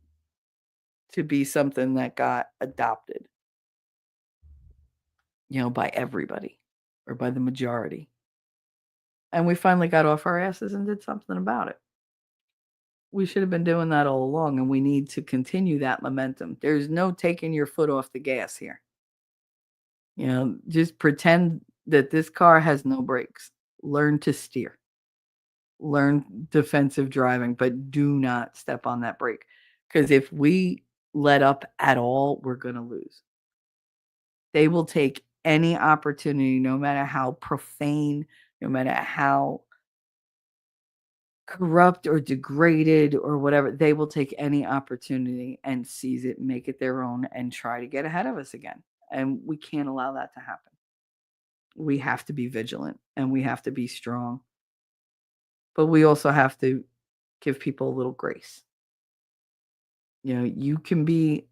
be something that got adopted, by everybody or by the majority. And we finally got off our asses and did something about it. We should have been doing that all along, and we need to continue that momentum. There's no taking your foot off the gas here. Just pretend that this car has no brakes. Learn to steer. Learn defensive driving, but do not step on that brake. Because if we let up at all, we're going to lose. They will take any opportunity, no matter how profane, no matter how corrupt or degraded or whatever. They will take any opportunity and seize it, make it their own, and try to get ahead of us again. And we can't allow that to happen. We have to be vigilant and we have to be strong. But we also have to give people a little grace. You can be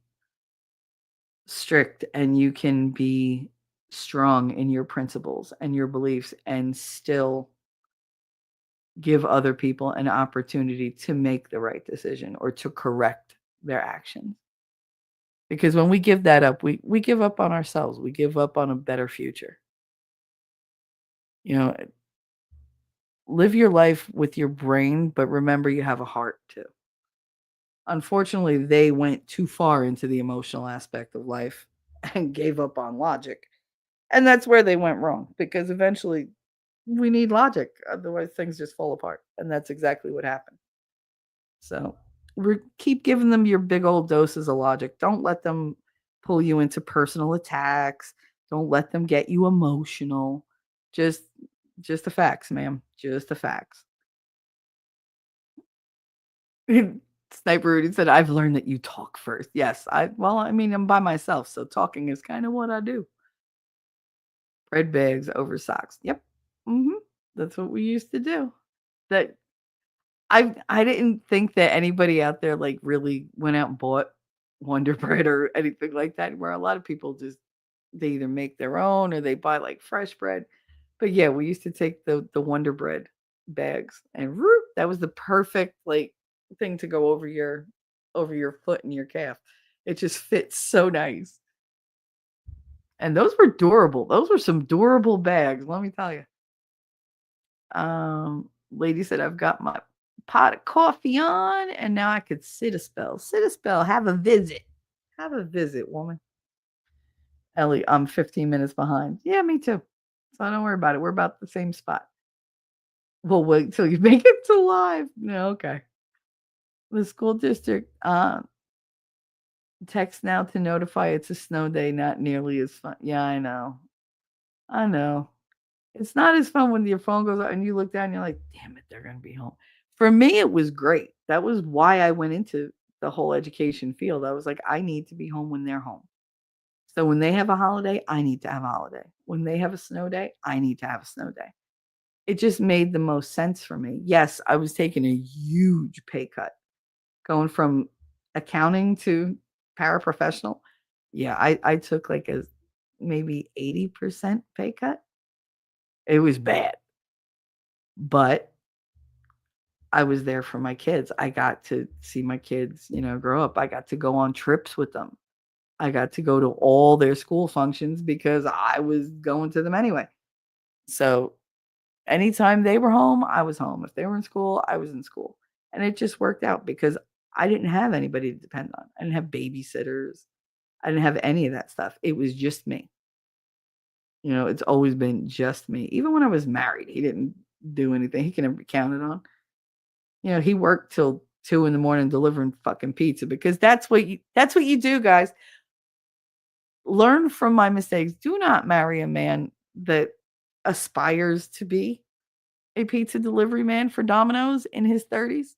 strict and you can be strong in your principles and your beliefs and still give other people an opportunity to make the right decision or to correct their actions. Because when we give that up, we give up on ourselves. We give up on a better future. Live your life with your brain, but remember you have a heart too. Unfortunately, they went too far into the emotional aspect of life and gave up on logic. And that's where they went wrong, because eventually we need logic. Otherwise, things just fall apart. And that's exactly what happened. So keep giving them your big old doses of logic. Don't let them pull you into personal attacks. Don't let them get you emotional. Just the facts, ma'am. Just the facts. Sniper Rudy said, I've learned that you talk first. Yes, I'm by myself, so talking is kind of what I do. Bread bags over socks. Yep. That's what we used to do. That I didn't think that anybody out there like really went out and bought Wonder Bread or anything like that. Where a lot of people they either make their own or they buy like fresh bread. But yeah, we used to take the Wonder Bread bags and that was the perfect like thing to go over your foot and your calf. It just fits so nice. And those were durable. Those were some durable bags, let me tell you. Lady said, I've got my pot of coffee on, and now I could sit a spell. Sit a spell. Have a visit. Have a visit, woman. Ellie, I'm 15 minutes behind. Yeah, me too. So don't worry about it. We're about the same spot. We'll wait till you make it to live. No, okay. The school district text now to notify it's a snow day, not nearly as fun. Yeah, I know. I know. It's not as fun when your phone goes out and you look down and you're like, damn it, they're going to be home. For me, it was great. That was why I went into the whole education field. I was like, I need to be home when they're home. So when they have a holiday, I need to have a holiday. When they have a snow day, I need to have a snow day. It just made the most sense for me. Yes, I was taking a huge pay cut going from accounting to paraprofessional. Yeah, I took like a maybe 80% pay cut. It was bad, but I was there for my kids. I got to see my kids, grow up. I got to go on trips with them. I got to go to all their school functions because I was going to them anyway. So anytime they were home, I was home. If they were in school, I was in school. And it just worked out because I didn't have anybody to depend on. I didn't have babysitters. I didn't have any of that stuff. It was just me. It's always been just me. Even when I was married, he didn't do anything. He can never be counted on. He worked till 2 in the morning delivering fucking pizza because that's what you do, guys. Learn from my mistakes. Do not marry a man that aspires to be a pizza delivery man for Domino's in his 30s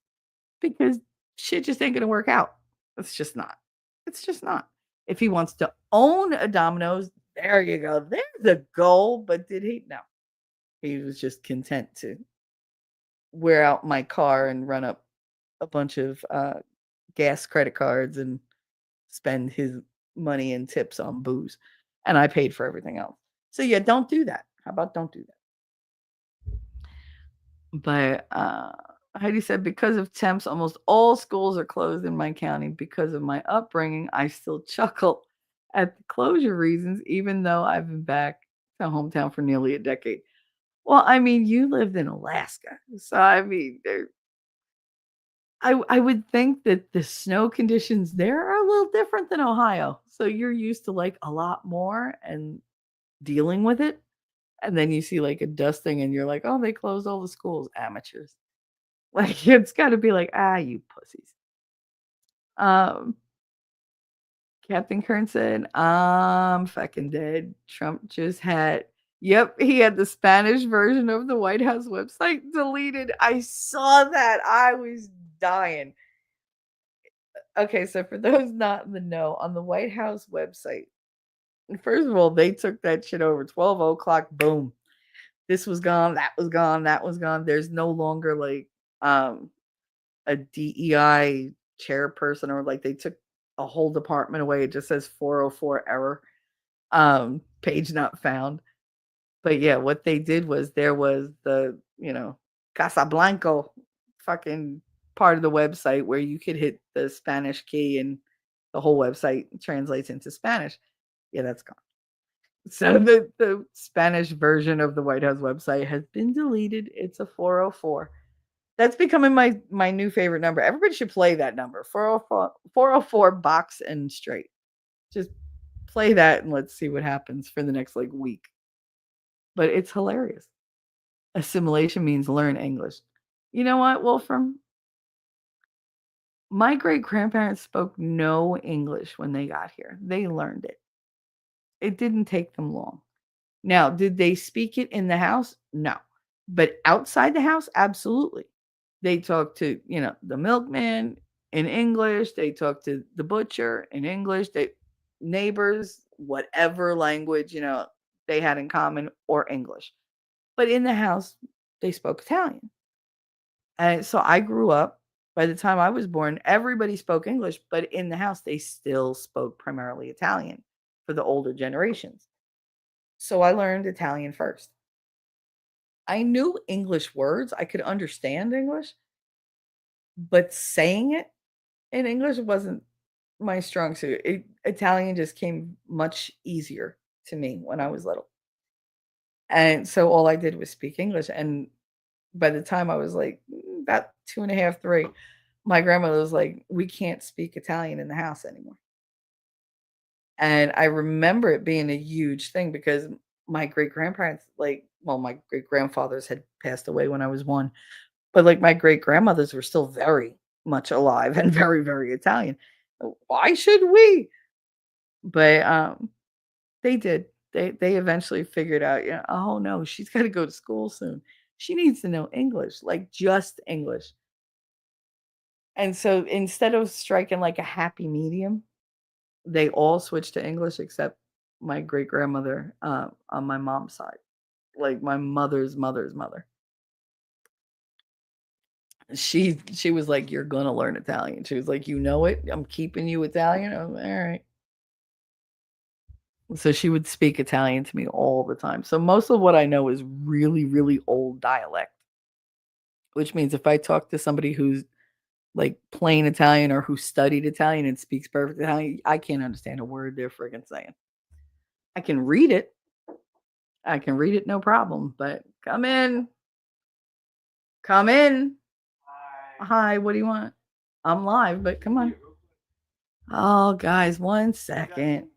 because shit just ain't gonna work out. It's just not. It's just not. If he wants to own a Domino's, there you go. There's a goal. But did he? No. He was just content to wear out my car and run up a bunch of gas credit cards and spend his money and tips on booze. And I paid for everything else. So yeah, don't do that. How about don't do that? But Heidi said, because of temps, almost all schools are closed in my county. Because of my upbringing, I still chuckle at the closure reasons, even though I've been back to hometown for nearly a decade. Well, I mean, you lived in Alaska. So, I mean, I would think that the snow conditions there are a little different than Ohio. So you're used to like a lot more and dealing with it. And then you see like a dusting and you're like, oh, they closed all the schools. Amateurs. Like it's gotta be like, you pussies. Um, Captain Kern said, I'm fucking dead. Trump just had he had the Spanish version of the White House website deleted. I saw that. I was dying. Okay, so for those not in the know, on the White House website, first of all, they took that shit over 12 o'clock. Boom. This was gone. That was gone. That was gone. There's no longer like a DEI chairperson, or like they took a whole department away. It just says 404 error. Page not found. But yeah, what they did was there was the, Casablanca fucking part of the website where you could hit the Spanish key and the whole website translates into Spanish. Yeah, that's gone. So the Spanish version of the White House website has been deleted. It's a 404. That's becoming my new favorite number. Everybody should play that number. 404 box and straight. Just play that and let's see what happens for the next like week. But it's hilarious. Assimilation means learn English. You know what, Wolfram? My great grandparents spoke no English when they got here. They learned it. It didn't take them long. Now, did they speak it in the house? No. But outside the house, absolutely. They talked to, the milkman in English. They talked to the butcher in English. They neighbors, whatever language, they had in common or English. But in the house, they spoke Italian. And so I grew up, by the time I was born, everybody spoke English, but in the house, they still spoke primarily Italian for the older generations. So I learned Italian first. I knew English words. I could understand English, but saying it in English wasn't my strong suit. Italian just came much easier to me when I was little. And so all I did was speak English. And by the time I was like about 2.5, 3, my grandmother was like, we can't speak Italian in the house anymore. And I remember it being a huge thing because my great grandparents, my great grandfathers had passed away when I was 1, but like my great grandmothers were still very much alive and very, very Italian. Why should we? But they did. They eventually figured out, oh no, she's got to go to school soon. She needs to know English, like just English. And so instead of striking like a happy medium, they all switched to English except my great grandmother on my mom's side, like my mother's mother's mother. She was like, "You're gonna learn Italian." She was like, "You know it. I'm keeping you Italian." I was like, all right. So she would speak Italian to me all the time. So most of what I know is really, really old dialect, which means if I talk to somebody who's like plain Italian or who studied Italian and speaks perfect Italian, I can't understand a word they're friggin' saying. I can read it. I can read it no problem. But come in. Come in. Hi, what do you want? I'm live, but come on. Oh, guys, 1 second.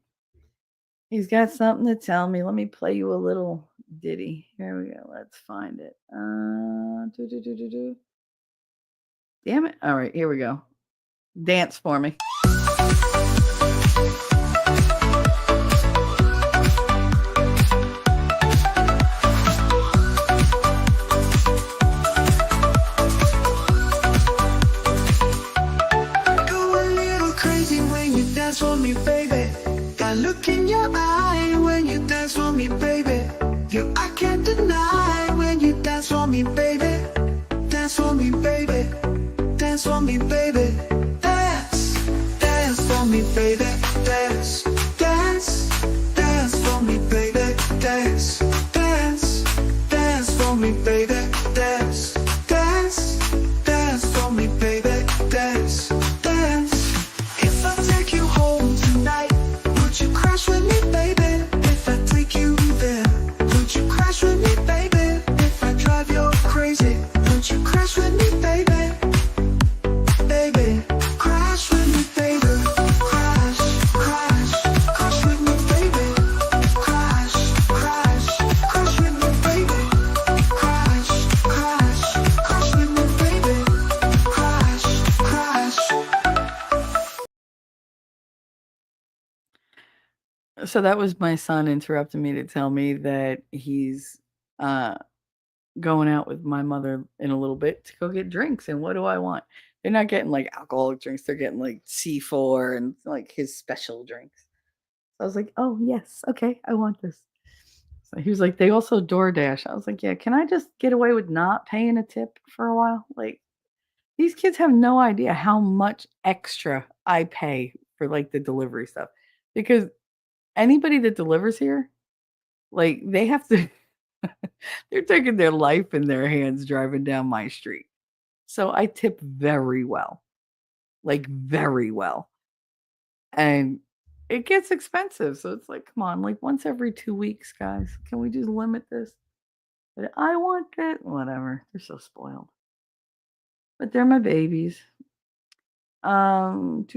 He's got something to tell me. Let me play you a little ditty. Here we go. Let's find it. Do. Damn it. All right, here we go. Dance for me. Go a little crazy when you dance for me, baby. Got look in your eye when you dance for me, baby. You I can't deny when you dance for me, baby. Dance for me, baby. Dance for me, baby. Dance, dance for me, baby. Dance, dance, dance for me, baby. Dance, dance, dance for me, baby. Dance, dance, dance for me, baby. Dance, dance. If I take you home tonight, would you crash with me, baby? If I take you there, would you crash with me, baby? If I drive you crazy, would you crash with me, baby? Baby, crash with me, baby. Crash, crash, crash with me, baby. Crash, crash, crash with me, baby. Crash, crash, crash with me, baby. Crash, crash. So that was my son interrupting me to tell me that he's uh going out with my mother in a little bit to go get drinks. And what do I want? They're not getting like alcoholic drinks, they're getting like C4 and like his special drinks. So I was like, "Oh, yes. Okay, I want this." So he was like, "They also DoorDash." I was like, "Yeah, can I just get away with not paying a tip for a while?" Like, these kids have no idea how much extra I pay for like the delivery stuff. Because anybody that delivers here, like they have to they're taking their life in their hands driving down my street. So I tip very well, like very well. And it gets expensive. So it's like, come on, like once every 2 weeks, guys. Can we just limit this? But I want that. Whatever. They're so spoiled. But they're my babies. But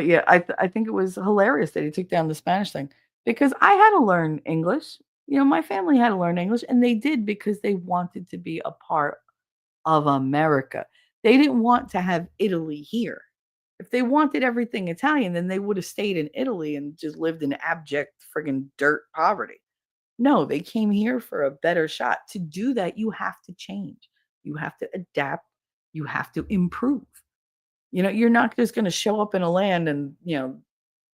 yeah, I think it was hilarious that he took down the Spanish thing because I had to learn English. You know, my family had to learn English, and they did because they wanted to be a part of America. They didn't want to have Italy here. If they wanted everything Italian, then they would have stayed in Italy and just lived in abject friggin' dirt poverty. No, they came here for a better shot. To do that, you have to change. You have to adapt. You have to improve. You know, you're not just going to show up in a land and, you know,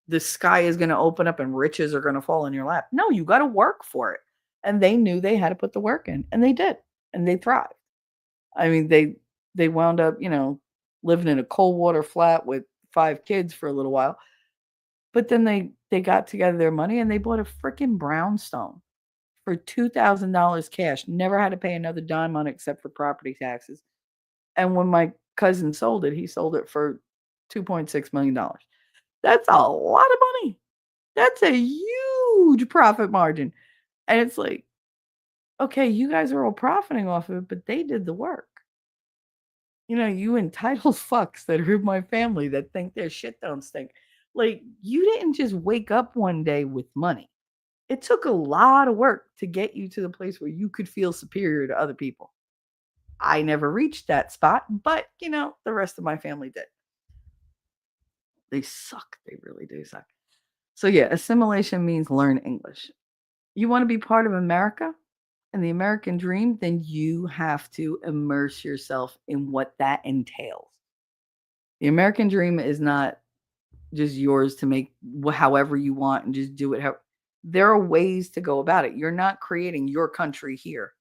the sky is going to open up and riches are going to fall in your lap. No, you got to work for it. And they knew they had to put the work in, and they did. And they thrived. I mean, they wound up, you know, living in a cold water flat with 5 kids for a little while. But then they got together their money and they bought a freaking brownstone for $2,000 cash. Never had to pay another dime on it except for property taxes. And when my cousin sold it, he sold it for $2.6 million. That's a lot of money. That's a huge profit margin. And it's like, okay, you guys are all profiting off of it, but they did the work. You know, you entitled fucks that are in my family that think their shit don't stink. Like, you didn't just wake up one day with money. It took a lot of work to get you to the place where you could feel superior to other people. I never reached that spot, but you know, the rest of my family did. They suck. They really do suck. So yeah, assimilation means learn English. You want to be part of America and the American dream, then you have to immerse yourself in what that entails. The American dream is not just yours to make however you want and just do it. There are ways to go about it. You're not creating your country here.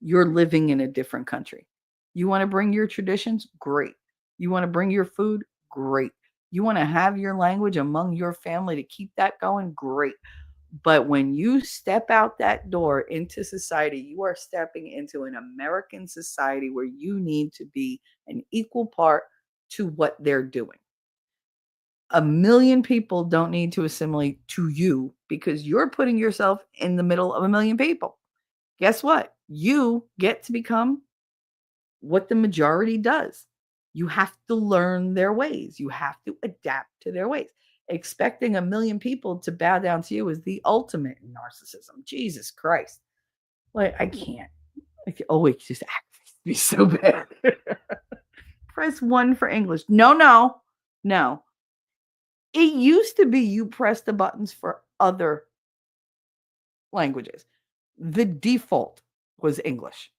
You're living in a different country. You want to bring your traditions? Great. You want to bring your food? Great. You want to have your language among your family to keep that going? Great. But when you step out that door into society, you are stepping into an American society where you need to be an equal part to what they're doing. 1,000,000 people don't need to assimilate to you because you're putting yourself in the middle of 1,000,000 people. Guess what? You get to become what the majority does. You have to learn their ways. You have to adapt to their ways. Expecting 1,000,000 people to bow down to you is the ultimate narcissism. Jesus Christ. Like, I can't. It just aggravates me so bad. Press 1 for English. No. It used to be you press the buttons for other languages. The default was English.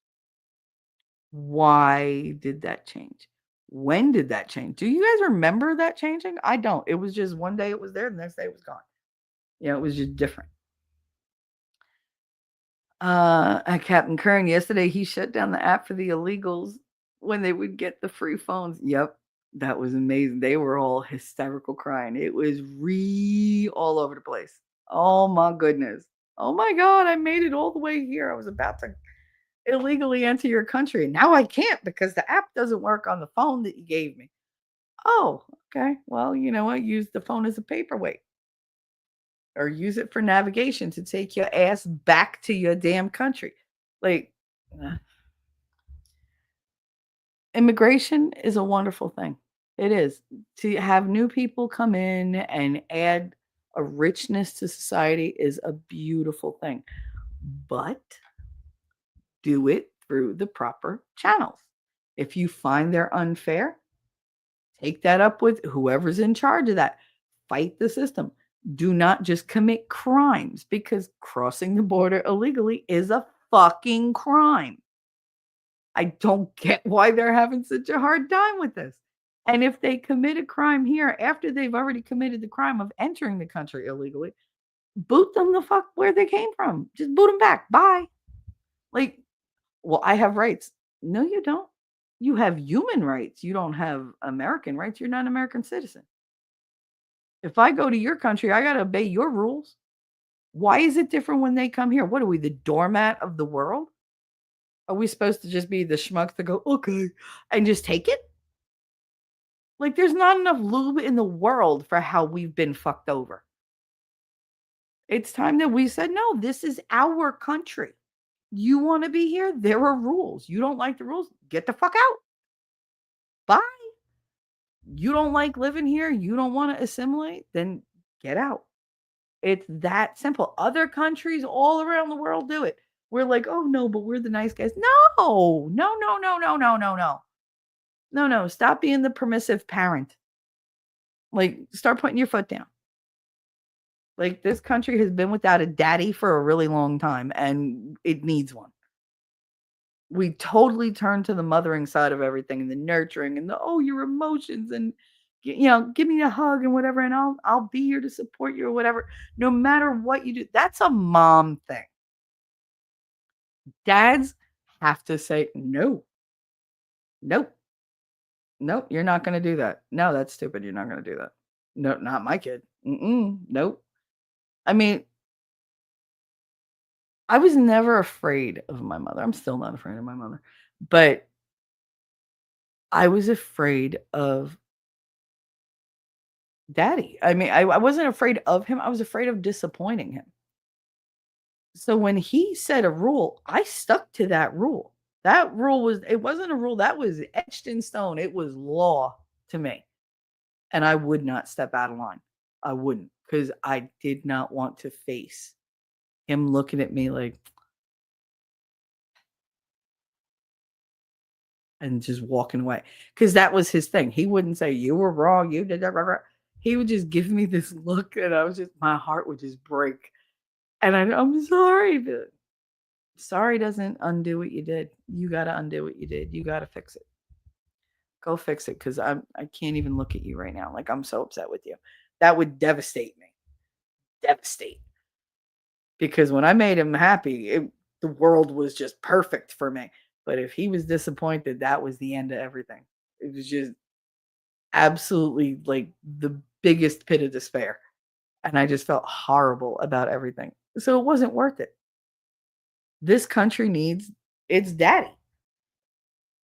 Why did that change? When did that change? Do you guys remember that changing? I don't. It was just one day it was there, the next day it was gone. It was just different. Captain Kern, yesterday he shut down the app for the illegals when they would get the free phones. Yep, that was amazing. They were all hysterical crying. It was all over the place. Oh my goodness. Oh my God, I made it all the way here. I was about to illegally enter your country. Now I can't because the app doesn't work on the phone that you gave me. Oh, okay. Well, you know what? Use the phone as a paperweight or use it for navigation to take your ass back to your damn country. Like, immigration is a wonderful thing. It is. To have new people come in and add a richness to society is a beautiful thing. But do it through the proper channels. If you find they're unfair, take that up with whoever's in charge of that. Fight the system. Do not just commit crimes because crossing the border illegally is a fucking crime. I don't get why they're having such a hard time with this. And if they commit a crime here after they've already committed the crime of entering the country illegally, boot them the fuck where they came from. Just boot them back. Bye. Like, well, I have rights. No, you don't. You have human rights. You don't have American rights. You're not an American citizen. If I go to your country, I got to obey your rules. Why is it different when they come here? What are we, the doormat of the world? Are we supposed to just be the schmuck to go, okay, and just take it? Like, there's not enough lube in the world for how we've been fucked over. It's time that we said, no, this is our country. You want to be here? There are rules. You don't like the rules? Get the fuck out. Bye. You don't like living here? You don't want to assimilate? Then get out. It's that simple. Other countries all around the world do it. We're like, oh no, but we're the nice guys. No. No. Stop being the permissive parent. Like, start putting your foot down. Like, this country has been without a daddy for a really long time, and it needs one. We totally turn to the mothering side of everything and the nurturing and the, your emotions and, give me a hug and whatever, and I'll be here to support you or whatever, no matter what you do. That's a mom thing. Dads have to say, no. Nope. Nope, you're not going to do that. No, that's stupid. You're not going to do that. No, not my kid. Nope. I mean, I was never afraid of my mother. I'm still not afraid of my mother. But I was afraid of daddy. I mean, I wasn't afraid of him. I was afraid of disappointing him. So when he said a rule, I stuck to that rule. That rule it wasn't a rule, that was etched in stone. It was law to me. And I would not step out of line. I wouldn't, because I did not want to face him looking at me like, and just walking away. Because that was his thing. He wouldn't say, you were wrong, you did that. Blah, blah. He would just give me this look, and my heart would just break. And I'm sorry, but sorry doesn't undo what you did. You got to undo what you did. You got to fix it. Go fix it, because I can't even look at you right now. Like, I'm so upset with you. That would devastate me. Devastate. Because when I made him happy, the world was just perfect for me. But if he was disappointed, that was the end of everything. It was just absolutely like the biggest pit of despair. And I just felt horrible about everything. So it wasn't worth it. This country needs its daddy.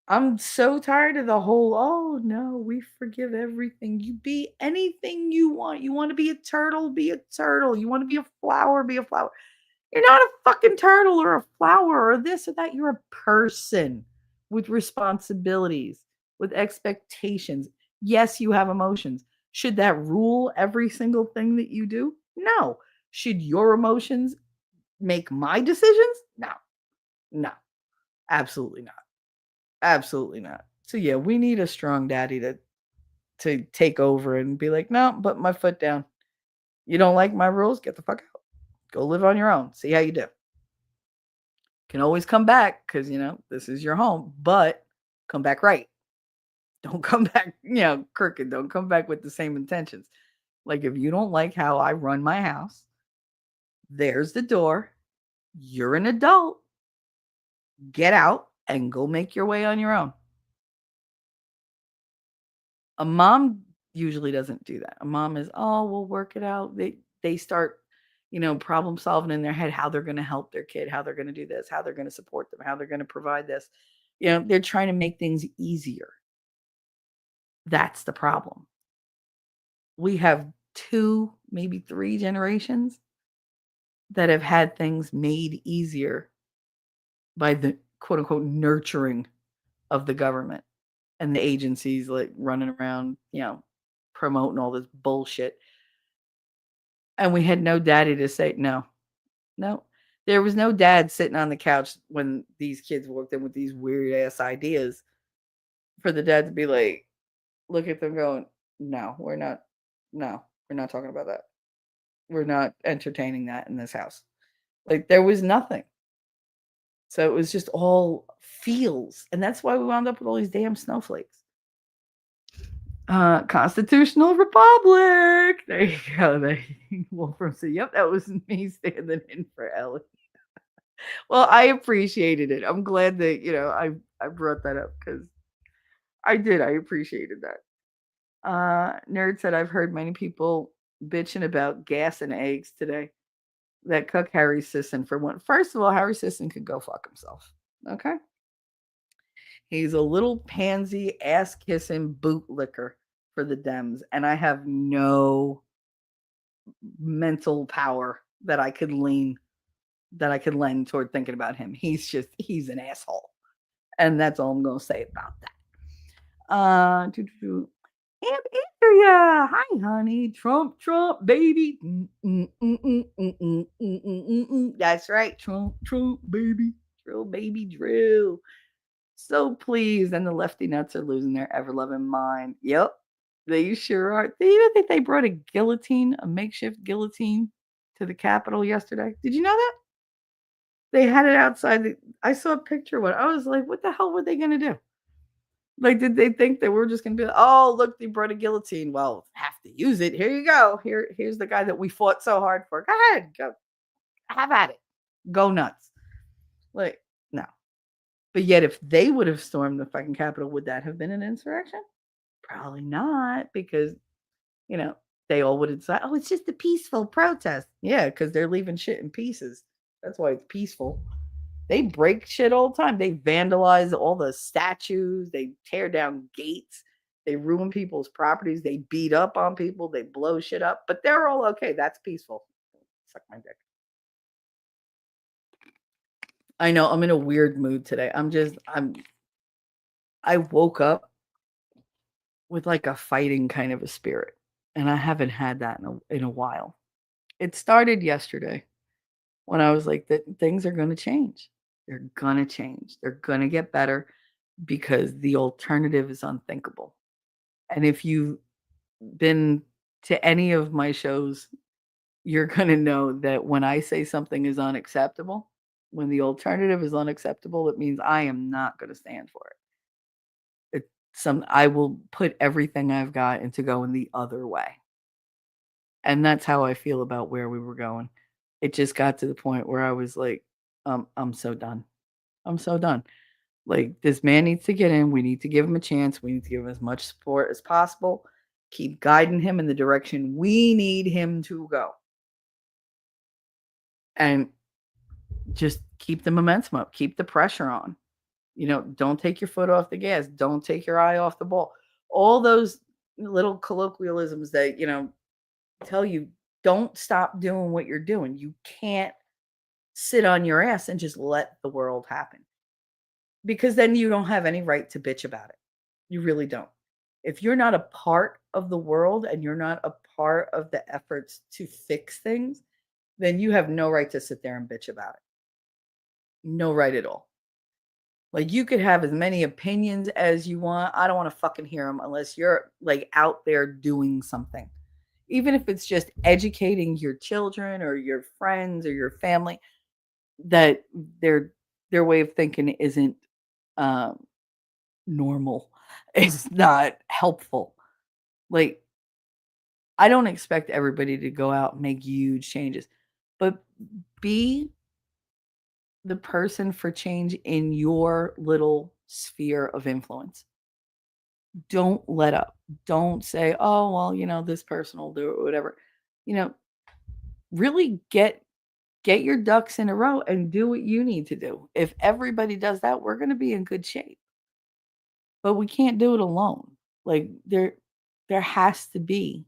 I'm so tired of the whole, oh no, we forgive everything. You be anything you want. You want to be a turtle, be a turtle. You want to be a flower, be a flower. You're not a fucking turtle or a flower or this or that. You're a person with responsibilities, with expectations. Yes, you have emotions. Should that rule every single thing that you do? No. Should your emotions make my decisions? No. No. Absolutely not. Absolutely not. So yeah, we need a strong daddy to take over and be like, "No, put my foot down. You don't like my rules? Get the fuck out. Go live on your own. See how you do. Can always come back because this is your home, but come back right. Don't come back, crooked. Don't come back with the same intentions. Like if you don't like how I run my house, there's the door. You're an adult. Get out and go make your way on your own." A mom usually doesn't do that. A mom is, "Oh, we'll work it out." They start, problem solving in their head how they're going to help their kid, how they're going to do this, how they're going to support them, how they're going to provide this. They're trying to make things easier. That's the problem. We have 2, maybe 3 generations that have had things made easier by the quote unquote nurturing of the government and the agencies like running around, promoting all this bullshit. And we had no daddy to say, no, no. There was no dad sitting on the couch when these kids walked in with these weird ass ideas for the dad to be like, look at them going, no, we're not talking about that. We're not entertaining that in this house. Like there was nothing. So it was just all feels. And that's why we wound up with all these damn snowflakes. Constitutional Republic. There you go. Wolfram said, yep, that was me standing in for Ellie. Well, I appreciated it. I'm glad that, I brought that up because I did. I appreciated that. Nerd said, I've heard many people bitching about gas and eggs today that cook Harry Sisson for one. First of all, Harry Sisson could go fuck himself. Okay. He's a little pansy, ass kissing bootlicker for the Dems. And I have no mental power that I could lend toward thinking about him. He's an asshole. And that's all I'm going to say about that. Aunt Andrea, hi, honey. Trump, baby. That's right. Trump, baby. Drill, baby, drill. So pleased. And the lefty nuts are losing their ever loving mind. Yep. They sure are. Do you think they brought a makeshift guillotine to the Capitol yesterday? Did you know that? They had it outside. I saw a picture of it. I was like, what the hell were they going to do? Like, did they think that we're just going to be like, oh, look, they brought a guillotine. Well, have to use it. Here you go. Here's the guy that we fought so hard for. Go ahead. Go. Have at it. Go nuts. Like, no. But yet, if they would have stormed the fucking Capitol, would that have been an insurrection? Probably not, because, they all would have said, oh, it's just a peaceful protest. Yeah, because they're leaving shit in pieces. That's why it's peaceful. They break shit all the time. They vandalize all the statues. They tear down gates. They ruin people's properties. They beat up on people. They blow shit up. But they're all okay. That's peaceful. Suck my dick. I know I'm in a weird mood today. I woke up with like a fighting kind of a spirit. And I haven't had that in a while. It started yesterday when I was like, that things are going to change. They're going to change. They're going to get better because the alternative is unthinkable. And if you've been to any of my shows, you're going to know that when I say something is unacceptable, when the alternative is unacceptable, it means I am not going to stand for it. I will put everything I've got into going the other way. And that's how I feel about where we were going. It just got to the point where I was like, I'm so done. I'm so done. Like, this man needs to get in. We need to give him a chance. We need to give him as much support as possible. Keep guiding him in the direction we need him to go. And just keep the momentum up. Keep the pressure on. Don't take your foot off the gas. Don't take your eye off the ball. All those little colloquialisms that, tell you don't stop doing what you're doing. You can't sit on your ass and just let the world happen, because then you don't have any right to bitch about it. You really don't. If you're not a part of the world and you're not a part of the efforts to fix things, then you have no right to sit there and bitch about it. No right at all. Like, you could have as many opinions as you want. I don't want to fucking hear them unless you're like out there doing something. Even if it's just educating your children or your friends or your family that their way of thinking isn't um, normal. It's not helpful. Like, I don't expect everybody to go out and make huge changes, but be the person for change in your little sphere of influence. Don't let up. Don't say, "Oh, well, this person will do it," or whatever. You know, really get your ducks in a row and do what you need to do. If everybody does that, we're going to be in good shape. But we can't do it alone. Like, there has to be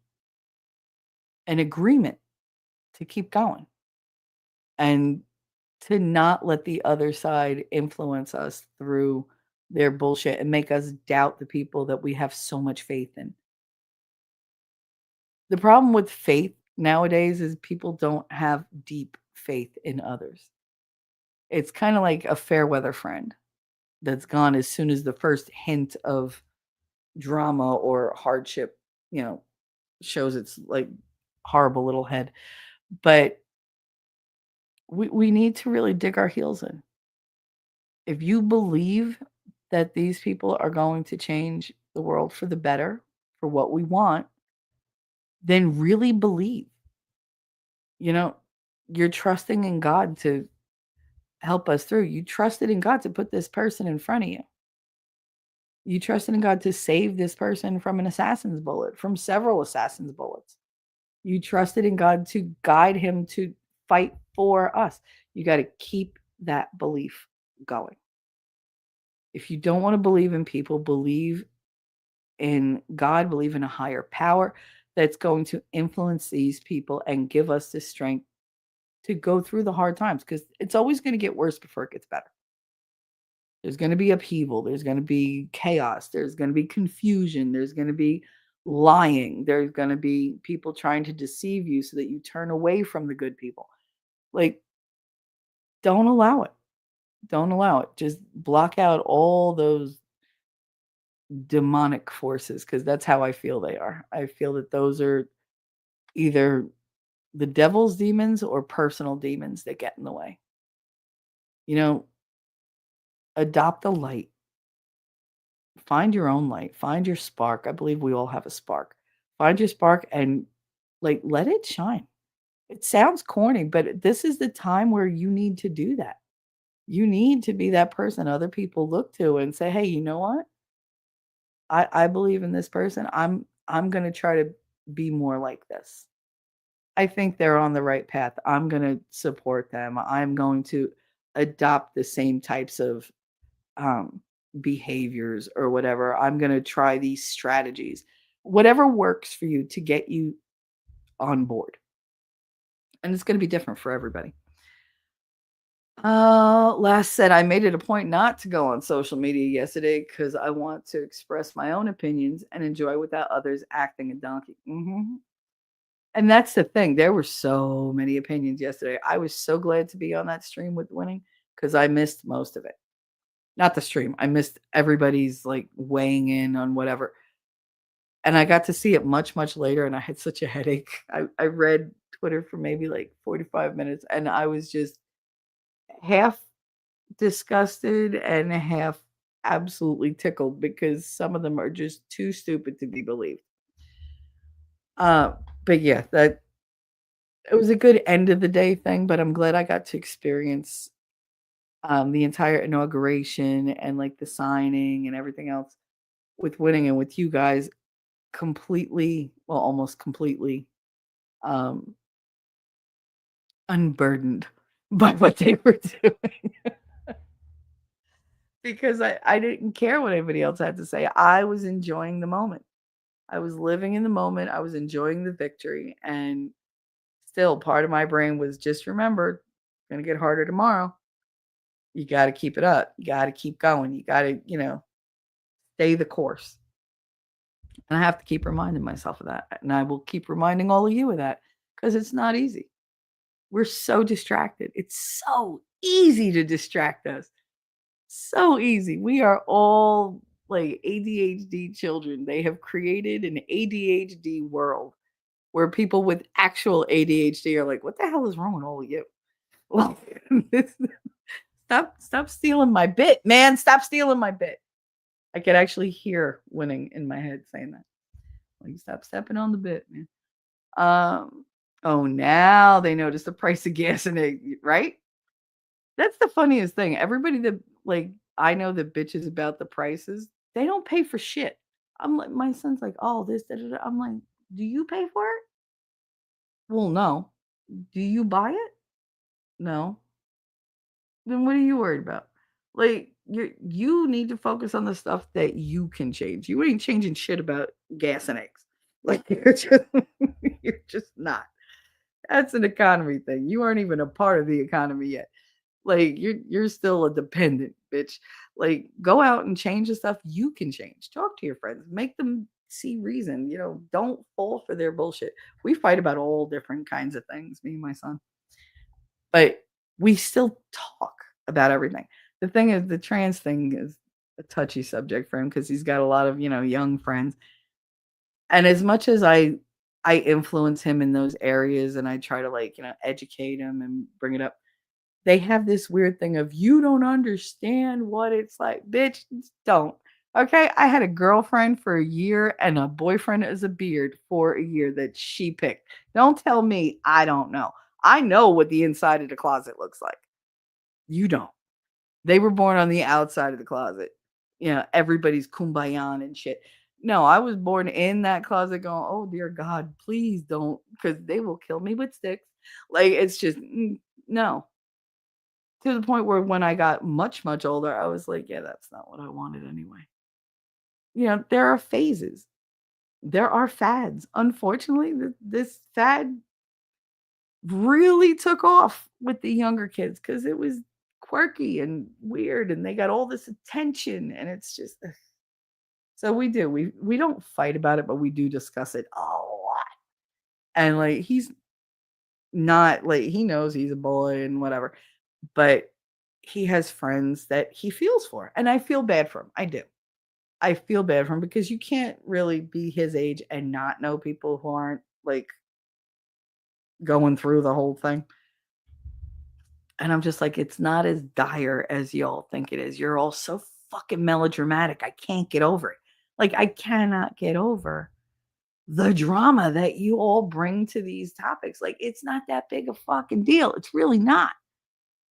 an agreement to keep going and to not let the other side influence us through their bullshit and make us doubt the people that we have so much faith in. The problem with faith nowadays is people don't have deep faith in others. It's kind of like a fair weather friend that's gone as soon as the first hint of drama or hardship, you know, shows its like horrible little head. But we need to really dig our heels in. If you believe that these people are going to change the world for the better, for what we want, then really believe. You know, you're trusting in God to help us through. You trusted in God to put this person in front of you. You trusted in God to save this person from an assassin's bullet, from several assassin's bullets. You trusted in God to guide him to fight for us. You got to keep that belief going. If you don't want to believe in people, believe in God, believe in a higher power that's going to influence these people and give us the strength to go through the hard times, because it's always going to get worse before it gets better. There's going to be upheaval. There's going to be chaos. There's going to be confusion. There's going to be lying. There's going to be people trying to deceive you so that you turn away from the good people. Like, don't allow it. Don't allow it. Just block out all those demonic forces, because that's how I feel they are. I feel that those are either the devil's demons or personal demons that get in the way. You know, adopt the light. Find your own light. Find your spark. I believe we all have a spark. Find your spark and like let it shine. It sounds corny, but this is the time where you need to do that. You need to be that person other people look to and say, "Hey, you know what? I believe in this person. I'm going to try to be more like this. I think they're on the right path. I'm going to support them. I'm going to adopt the same types of um, behaviors or whatever. I'm going to try these strategies. Whatever works for you to get you on board." And it's going to be different for everybody. Last said, I made it a point not to go on social media yesterday because I want to express my own opinions and enjoy without others acting a donkey. And that's the thing. There were so many opinions yesterday. I was so glad to be on that stream with Winning because I missed most of it. Not the stream. I missed everybody's like weighing in on whatever. And I got to see it much, much later, and I had such a headache. I read Twitter for maybe like 45 minutes, and I was just half disgusted and half absolutely tickled because some of them are just too stupid to be believed. Uh, but yeah, that it was a good end of the day thing, but I'm glad I got to experience the entire inauguration and like the signing and everything else with winning and with you guys completely, well, almost completely um, unburdened by what they were doing because I didn't care what anybody else had to say. I was enjoying the moment. I was living in the moment. I was enjoying the victory. And still, part of my brain was just remember, it's going to get harder tomorrow. You got to keep it up. You got to keep going. You got to, stay the course. And I have to keep reminding myself of that. And I will keep reminding all of you of that because it's not easy. We're so distracted. It's so easy to distract us. So easy. We are all like ADHD children. They have created an ADHD world where people with actual ADHD are like, what the hell is wrong with all of you? Like, stop stealing my bit, man. Stop stealing my bit. I could actually hear winning in my head saying that. Like, stop stepping on the bit, man. Oh, now they notice the price of gas and egg, right? That's the funniest thing. Everybody that like I know that bitches about the prices, they don't pay for shit. I'm like, my son's like, oh, this, da, da, da. I'm like, do you pay for it? Well, no. Do you buy it? No. Then what are you worried about? Like, you need to focus on the stuff that you can change. You ain't changing shit about gas and eggs. Like you're just not. That's an economy thing. You aren't even a part of the economy yet. Like you're still a dependent, bitch. Like go out and change the stuff you can change. Talk to your friends. Make them see reason. Don't fall for their bullshit. We fight about all different kinds of things, me and my son. But we still talk about everything. The thing is the trans thing is a touchy subject for him because he's got a lot of, young friends. And as much as I influence him in those areas and I try to like, educate him and bring it up, they have this weird thing of you don't understand what it's like. Bitch, don't. Okay. I had a girlfriend for a year and a boyfriend as a beard for a year that she picked. Don't tell me I don't know. I know what the inside of the closet looks like. You don't. They were born on the outside of the closet. Everybody's kumbayan and shit. No, I was born in that closet going, oh, dear God, please don't, because they will kill me with sticks. Like, it's just, no. To the point where when I got much, much older, I was like, yeah, that's not what I wanted anyway. There are phases. There are fads. Unfortunately, this fad really took off with the younger kids because it was quirky and weird and they got all this attention and it's just so we don't fight about it, but we do discuss it a lot. And like he's not like he knows he's a boy and whatever, but he has friends that he feels for. And I feel bad for him. I do. I feel bad for him because you can't really be his age and not know people who aren't like going through the whole thing. And I'm just like, it's not as dire as y'all think it is. You're all so fucking melodramatic. I can't get over it. Like, I cannot get over the drama that you all bring to these topics. Like, it's not that big a fucking deal. It's really not.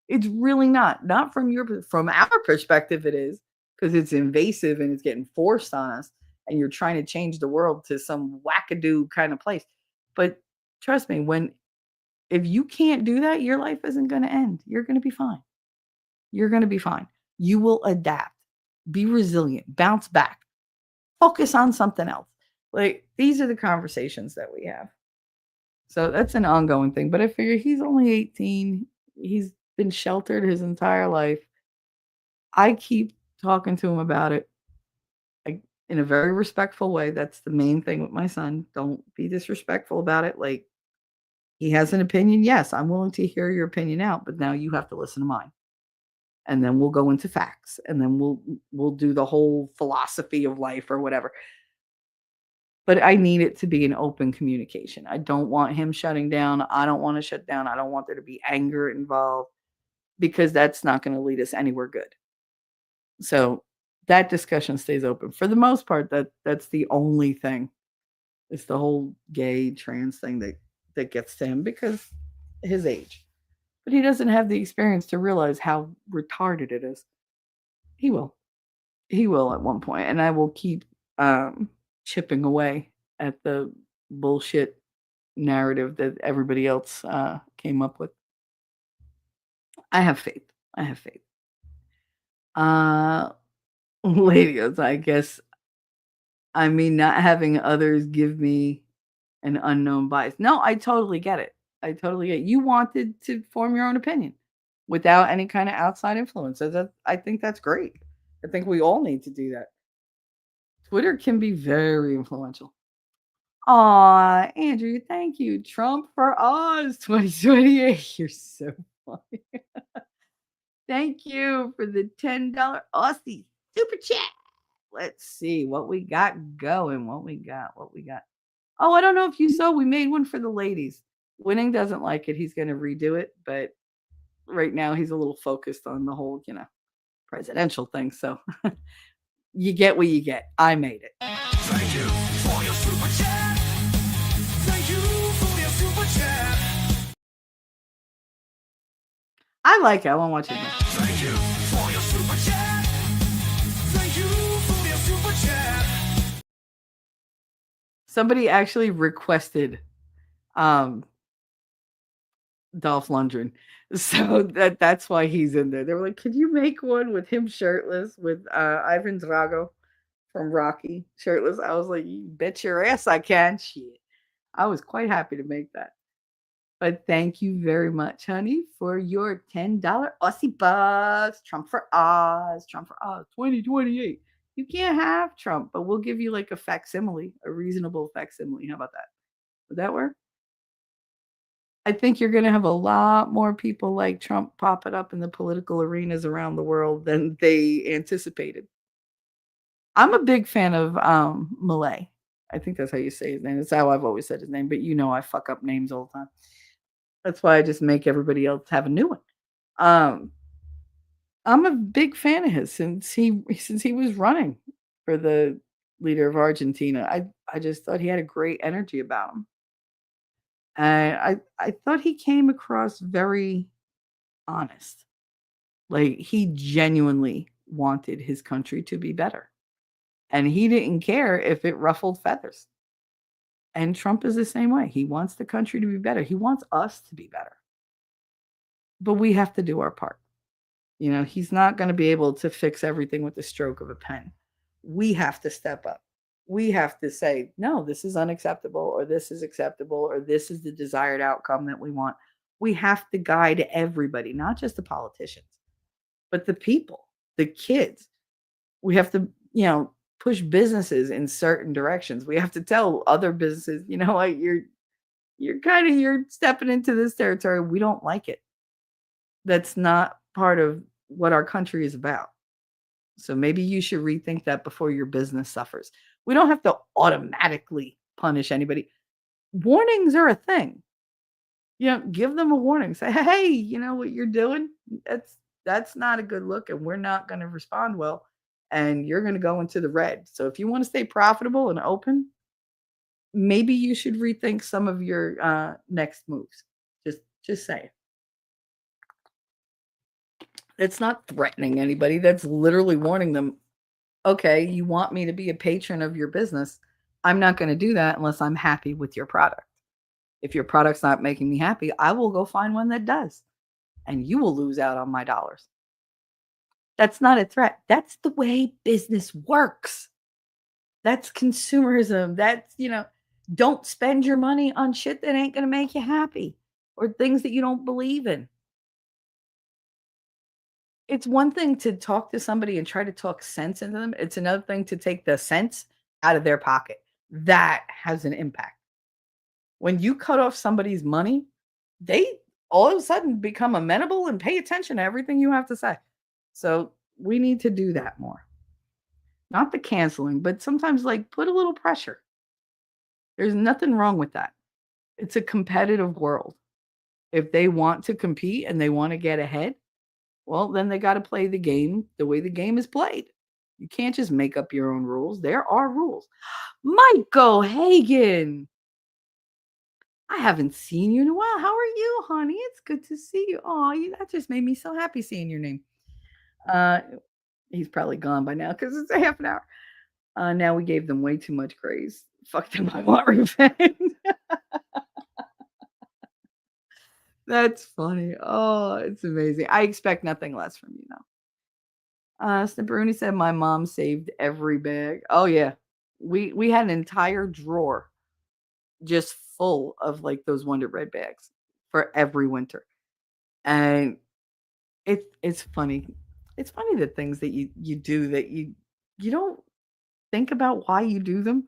It's really not. Not from our perspective, it is because it's invasive and it's getting forced on us. And you're trying to change the world to some wackadoo kind of place. But trust me, if you can't do that, your life isn't going to end. You're going to be fine. You're going to be fine. You will adapt, be resilient, bounce back, focus on something else. Like these are the conversations that we have. So that's an ongoing thing. But I figure he's only 18. He's been sheltered his entire life. I keep talking to him about it in a very respectful way. That's the main thing with my son. Don't be disrespectful about it. Like, he has an opinion. Yes, I'm willing to hear your opinion out, but now you have to listen to mine. And then we'll go into facts and then we'll do the whole philosophy of life or whatever. But I need it to be an open communication. I don't want him shutting down. I don't want to shut down. I don't want there to be anger involved because that's not going to lead us anywhere good. So that discussion stays open. For the most part, that's the only thing. It's the whole gay trans thing that gets to him because his age. but he doesn't have the experience to realize how retarded it is. He will. He will at one point, and I will keep chipping away at the bullshit narrative that everybody else came up with. I have faith. I have faith. Uh, ladies, I guess I mean not having others give me an unknown bias. No, I totally get it. I totally get it. You wanted to form your own opinion without any kind of outside influence. So that I think that's great. I think we all need to do that. Twitter can be very influential. Aw, Andrew, thank you. Trump for Oz 2028. You're so funny. Thank you for the $10 Aussie super chat. Let's see what we got going. What we got. Oh, I don't know if you saw, we made one for the ladies. Winning doesn't like it. He's going to redo it. But right now, he's a little focused on the whole, presidential thing. So you get what you get. I made it. Thank you for your super chat. Thank you for your super chat. I like it. I want to watch it again. Thank you for your super chat. Thank you for your super chat. Somebody actually requested Dolph Lundgren. So that's why he's in there. They were like, could you make one with him shirtless, with Ivan Drago from Rocky shirtless? I was like, you bet your ass I can. Shit. I was quite happy to make that. But thank you very much, honey, for your $10 Aussie bucks. Trump for Oz. Trump for Oz 2028. You can't have Trump, but we'll give you like a facsimile, a reasonable facsimile. How about that? Would that work? I think you're going to have a lot more people like Trump popping up in the political arenas around the world than they anticipated. I'm a big fan of Malay. I think that's how you say his name. That's how I've always said his name, but I fuck up names all the time. That's why I just make everybody else have a new one. I'm a big fan of his since he was running for the leader of Argentina. I just thought he had a great energy about him. And I thought he came across very honest. Like he genuinely wanted his country to be better. And he didn't care if it ruffled feathers. And Trump is the same way. He wants the country to be better. He wants us to be better. But we have to do our part. He's not going to be able to fix everything with the stroke of a pen. We have to step up. We have to say, no, this is unacceptable, or this is acceptable, or this is the desired outcome that we want. We have to guide everybody, not just the politicians, but the people, the kids. We have to, push businesses in certain directions. We have to tell other businesses, what you're stepping into this territory. We don't like it. That's not part of what our country is about. So maybe you should rethink that before your business suffers. We don't have to automatically punish anybody. Warnings are a thing. Give them a warning. Say, hey, you know what you're doing? That's not a good look, and we're not going to respond well, and you're going to go into the red. So if you want to stay profitable and open, maybe you should rethink some of your next moves. Just say it. It's not threatening anybody. That's literally warning them, okay, you want me to be a patron of your business. I'm not going to do that unless I'm happy with your product. If your product's not making me happy, I will go find one that does. And you will lose out on my dollars. That's not a threat. That's the way business works. That's consumerism. That's, don't spend your money on shit that ain't going to make you happy or things that you don't believe in. It's one thing to talk to somebody and try to talk sense into them. It's another thing to take the sense out of their pocket. That has an impact. When you cut off somebody's money, they all of a sudden become amenable and pay attention to everything you have to say. So we need to do that more. Not the canceling, but sometimes put a little pressure. There's nothing wrong with that. It's a competitive world. If they want to compete and they want to get ahead, well, then they got to play the game the way the game is played. You can't just make up your own rules. There are rules. Michael Hagan. I haven't seen you in a while. How are you, honey? It's good to see you. Oh, that just made me so happy seeing your name. Uh, he's probably gone by now because it's a half an hour. Now we gave them way too much grace. Fuck them, I want revenge. That's funny. Oh, it's amazing. I expect nothing less from you now. Snipperoonie said my mom saved every bag. Oh yeah. We had an entire drawer just full of like those Wonder Bread bags for every winter. And it's funny. It's funny the things that you do that you don't think about why you do them.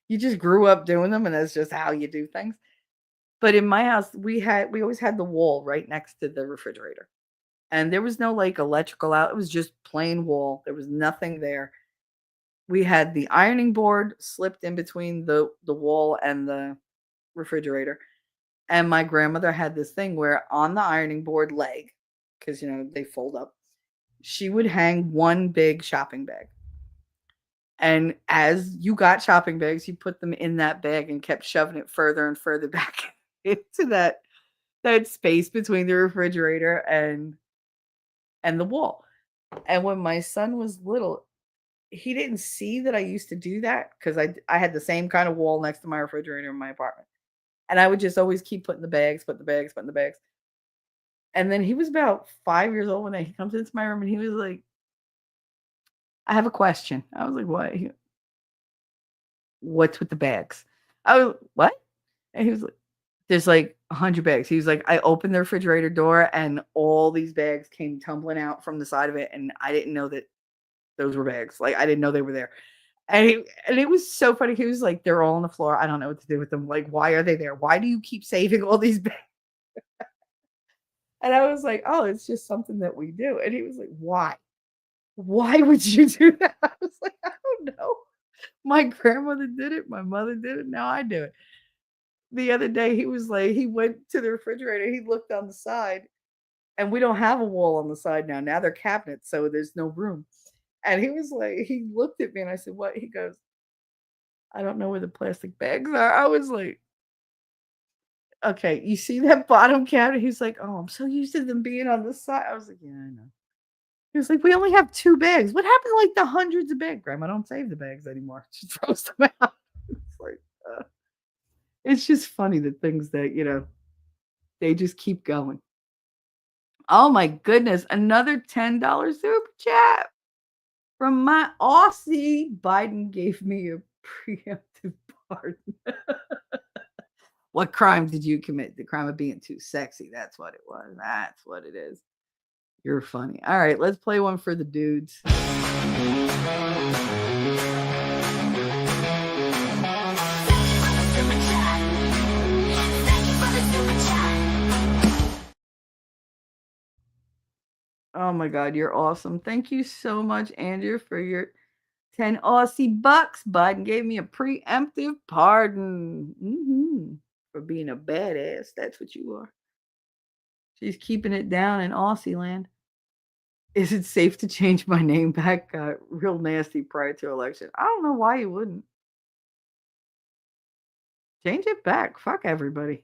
You just grew up doing them and that's just how you do things. But in my house, we always had the wall right next to the refrigerator. And there was no like electrical out. It was just plain wall. There was nothing there. We had the ironing board slipped in between the wall and the refrigerator. And my grandmother had this thing where on the ironing board leg, because they fold up, she would hang one big shopping bag. And as you got shopping bags, you put them in that bag and kept shoving it further and further back into that space between the refrigerator and the wall. And when my son was little, he didn't see that I used to do that because I had the same kind of wall next to my refrigerator in my apartment. And I would just always keep putting the bags, putting the bags, putting the bags. And then he was about 5 years old when he comes into my room and he was like, I have a question. I was like, what? What's with the bags? I was, what? And he was like, there's like 100 bags. He was like, I opened the refrigerator door and all these bags came tumbling out from the side of it. And I didn't know that those were bags. Like, I didn't know they were there. And it was so funny. He was like, they're all on the floor. I don't know what to do with them. Like, why are they there? Why do you keep saving all these bags? And I was like, oh, it's just something that we do. And he was like, why? Why would you do that? I was like, I don't know. My grandmother did it. My mother did it. Now I do it. The other day, he was like, he went to the refrigerator. He looked on the side, and we don't have a wall on the side now. Now they're cabinets, so there's no room. And he was like, he looked at me, and I said, what? He goes, I don't know where the plastic bags are. I was like, okay, you see that bottom cabinet? He's like, oh, I'm so used to them being on the side. I was like, yeah, I know. He was like, we only have 2 bags. What happened to like the hundreds of bags? Grandma don't save the bags anymore. She throws them out. It's like, it's just funny the things that, they just keep going. Oh my goodness. Another $10 super chat from my Aussie. Biden gave me a preemptive pardon. What crime did you commit? The crime of being too sexy. That's what it was. That's what it is. You're funny. All right, let's play one for the dudes. Oh my God, you're awesome. Thank you so much, Andrew, for your 10 Aussie bucks. Biden gave me a preemptive pardon for being a badass. That's what you are. She's keeping it down in Aussie land. Is it safe to change my name back? Real nasty prior to election. I don't know why you wouldn't. Change it back. Fuck everybody.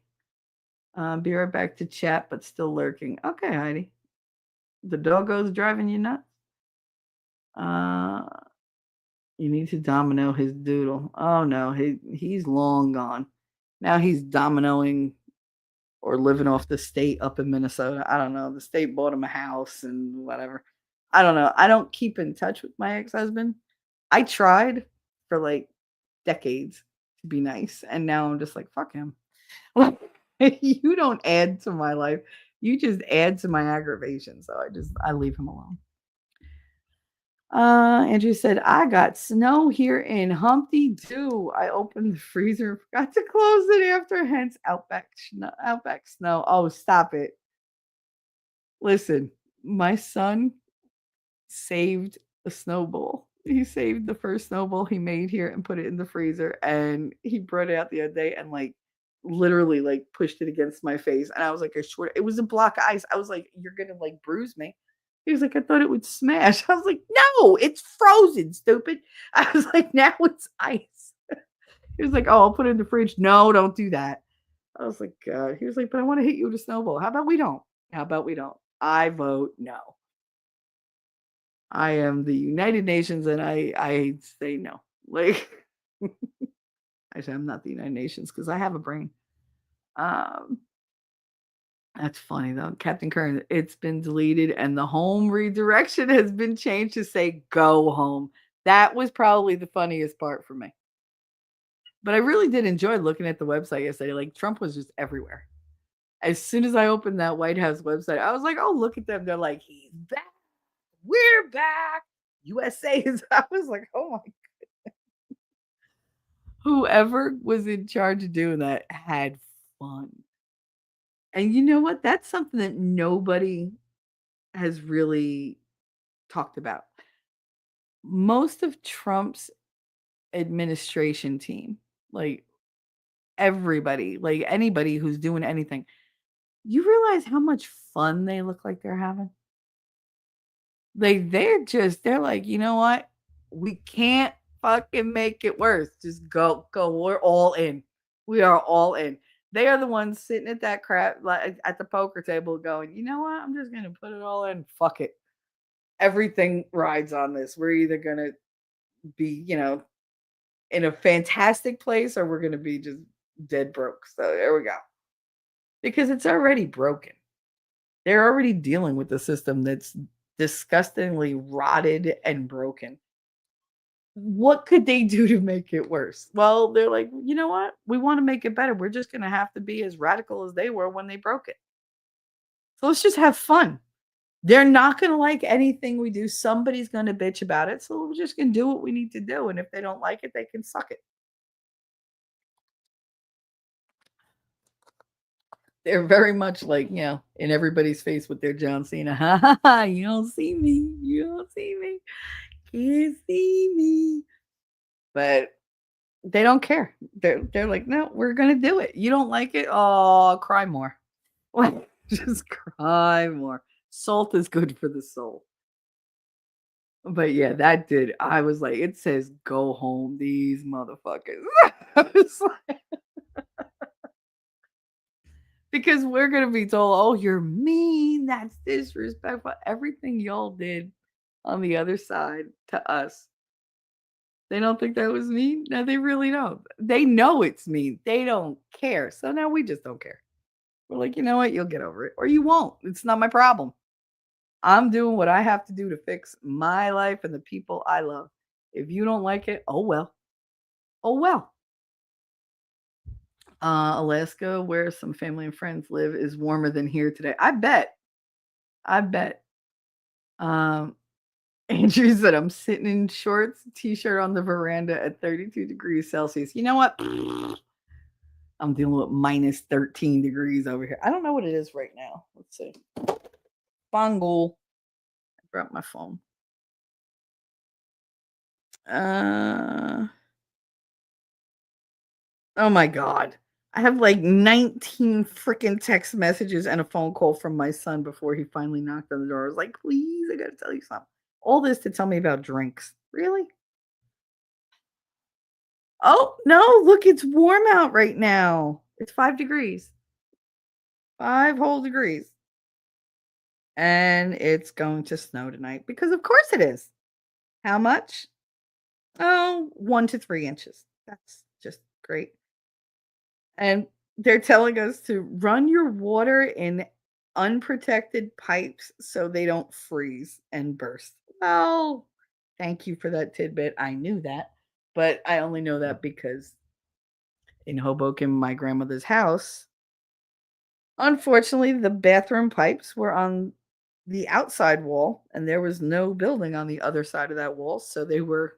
Be right back to chat, but still lurking. Okay, Heidi. The doggo's driving you nuts? You need to domino his doodle. Oh no, he's long gone. Now he's dominoing or living off the state up in Minnesota. I don't know. The state bought him a house and whatever. I don't know. I don't keep in touch with my ex-husband. I tried for like decades to be nice, and now I'm just like, fuck him. You don't add to my life. You just add to my aggravation. So I leave him alone. Andrew said, I got snow here in Humpty Doo. I opened the freezer and forgot to close it after, hence outback snow. Oh, stop it. Listen, my son saved a snowball. He saved the first snowball he made here and put it in the freezer. And he brought it out the other day and like literally like pushed it against my face. And I was like, it was a block of ice. I was like, you're gonna like bruise me. He was like, I thought it would smash. I was like, no, it's frozen, stupid. I was like, now it's ice. He was like, oh, I'll put it in the fridge. No, don't do that. I was like, God. He was like, but I want to hit you with a snowball. How about we don't? How about we don't? I vote no. I am the United Nations and I say no. Like actually I'm not the United Nations because I have a brain. Um that's funny though. Captain Kern, it's been deleted and the home redirection has been changed to say go home. That was probably the funniest part for me. But I really did enjoy looking at the website yesterday. Like Trump was just everywhere. As soon as I opened that White House website, I was like, oh, look at them. They're like, he's back. We're back. USA is. I was like, oh my. Whoever was in charge of doing that had fun. And you know what? That's something that nobody has really talked about. Most of Trump's administration team, like everybody, like anybody who's doing anything, you realize how much fun they look like they're having? Like they're like, you know what? We can't fucking make it worse. Just go. We're all in. We are all in. They are the ones sitting at that crap like at the poker table going, you know what? I'm just gonna put it all in. Fuck it. Everything rides on this. We're either gonna be, in a fantastic place or we're gonna be just dead broke. So there we go. Because it's already broken. They're already dealing with the system that's disgustingly rotted and broken. What could they do to make it worse? Well, they're like, you know what? We want to make it better. We're just going to have to be as radical as they were when they broke it. So let's just have fun. They're not going to like anything we do. Somebody's going to bitch about it. So we're just going to do what we need to do. And if they don't like it, they can suck it. They're very much like, in everybody's face with their John Cena. Ha ha ha. You don't see me. You don't see me. Can't see me. But they don't care. They're like, no, we're gonna do it. You don't like it? Oh, cry more. Like, just cry more. Salt is good for the soul. But yeah, that did. I was like, it says go home, these motherfuckers. I was like, because we're gonna be told, oh, you're mean, that's disrespectful. Everything y'all did on the other side to us. They don't think that was mean? No, they really don't. They know it's mean. They don't care. So now we just don't care. We're like, you know what? You'll get over it. Or you won't. It's not my problem. I'm doing what I have to do to fix my life and the people I love. If you don't like it, oh well. Oh well. Alaska, where some family and friends live, is warmer than here today. I bet. I bet. Um, Andrew said, I'm sitting in shorts, t-shirt on the veranda at 32 degrees Celsius. You know what? I'm dealing with minus 13 degrees over here. I don't know what it is right now. Let's see. Bungle. I dropped my phone. Oh my God. I have like 19 freaking text messages and a phone call from my son before he finally knocked on the door. I was like, please, I gotta tell you something. All this to tell me about drinks. Really? Oh, no, look, it's warm out right now. It's 5 degrees. 5 whole degrees. And it's going to snow tonight because of course it is. How much? Oh, 1 to 3 inches. That's just great. And they're telling us to run your water in unprotected pipes so they don't freeze and burst. Well, thank you for that tidbit. I knew that, but I only know that because in Hoboken, my grandmother's house, unfortunately, the bathroom pipes were on the outside wall and there was no building on the other side of that wall. So they were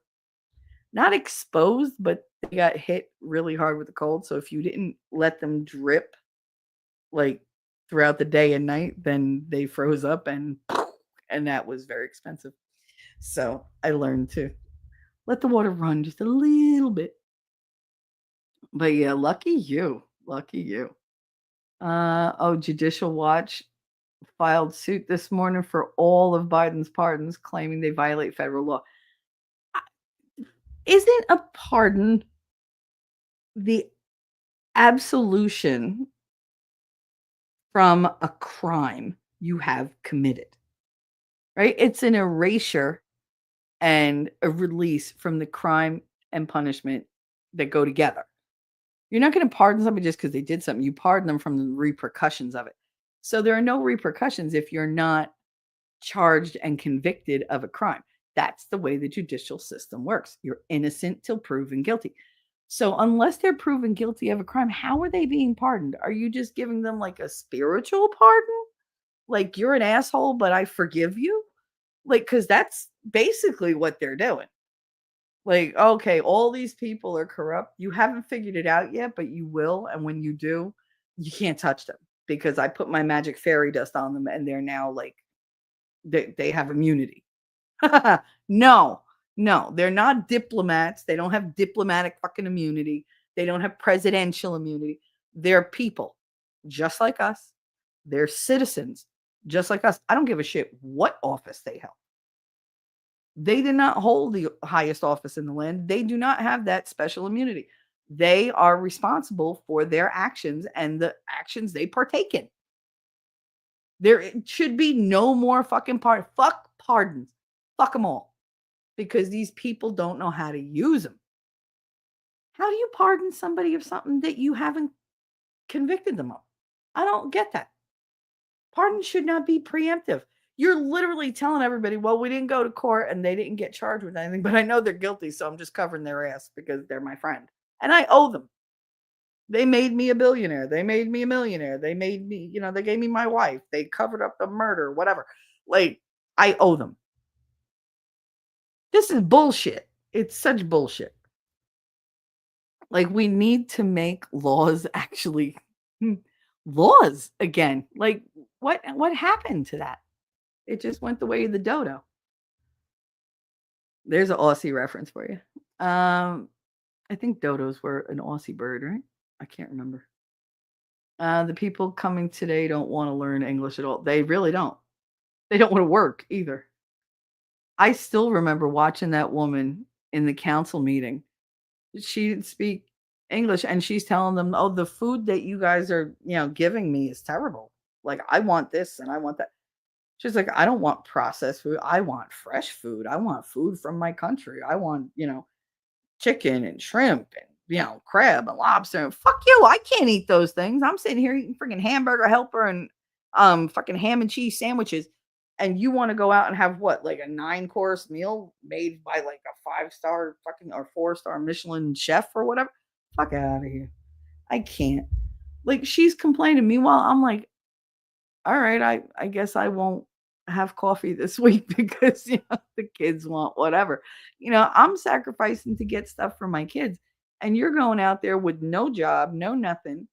not exposed, but they got hit really hard with the cold. So if you didn't let them drip like throughout the day and night, then they froze up and that was very expensive. So I learned to let the water run just a little bit. But yeah, lucky you. Lucky you. Judicial Watch filed suit this morning for all of Biden's pardons, claiming they violate federal law. Isn't a pardon the absolution from a crime you have committed, right? It's an erasure and a release from the crime and punishment that go together. You're not going to pardon somebody just because they did something. You pardon them from the repercussions of it. So there are no repercussions if you're not charged and convicted of a crime. That's the way the judicial system works. You're innocent till proven guilty. So unless they're proven guilty of a crime, how are they being pardoned? Are you just giving them like a spiritual pardon? Like you're an asshole, but I forgive you? Like, because that's basically what they're doing. Like, okay, all these people are corrupt. You haven't figured it out yet, but you will. And when you do, you can't touch them because I put my magic fairy dust on them and they're now like, they have immunity. No, no, they're not diplomats. They don't have diplomatic fucking immunity. They don't have presidential immunity. They're people just like us. They're citizens just like us. I don't give a shit what office they held. They did not hold the highest office in the land. They do not have that special immunity. They are responsible for their actions and the actions they partake in. There should be no more fucking fuck pardons. Fuck them all. Because these people don't know how to use them. How do you pardon somebody of something that you haven't convicted them of? I don't get that. Pardon should not be preemptive. You're literally telling everybody, well, we didn't go to court and they didn't get charged with anything, but I know they're guilty, so I'm just covering their ass because they're my friend. And I owe them. They made me a billionaire. They made me a millionaire. They made me, they gave me my wife. They covered up the murder, whatever. Like, I owe them. This is bullshit. It's such bullshit. Like, we need to make laws actually laws again. Like, what happened to that? It just went the way of the dodo. There's an Aussie reference for you. I think dodos were an Aussie bird, right? I can't remember. The people coming today don't want to learn English at all. They really don't. They don't want to work either. I still remember watching that woman in the council meeting. She didn't speak English and she's telling them, oh, the food that you guys are, giving me is terrible. Like, I want this and I want that. She's like, I don't want processed food. I want fresh food. I want food from my country. I want, chicken and shrimp and, crab and lobster. And fuck you. I can't eat those things. I'm sitting here eating freaking hamburger helper and fucking ham and cheese sandwiches. And you want to go out and have what, like a 9-course meal made by like a 5-star fucking or 4-star Michelin chef or whatever? Fuck out of here. I can't. Like, she's complaining. Meanwhile, I'm like, all right, I guess I won't have coffee this week because the kids want whatever. I'm sacrificing to get stuff for my kids. And you're going out there with no job, no nothing,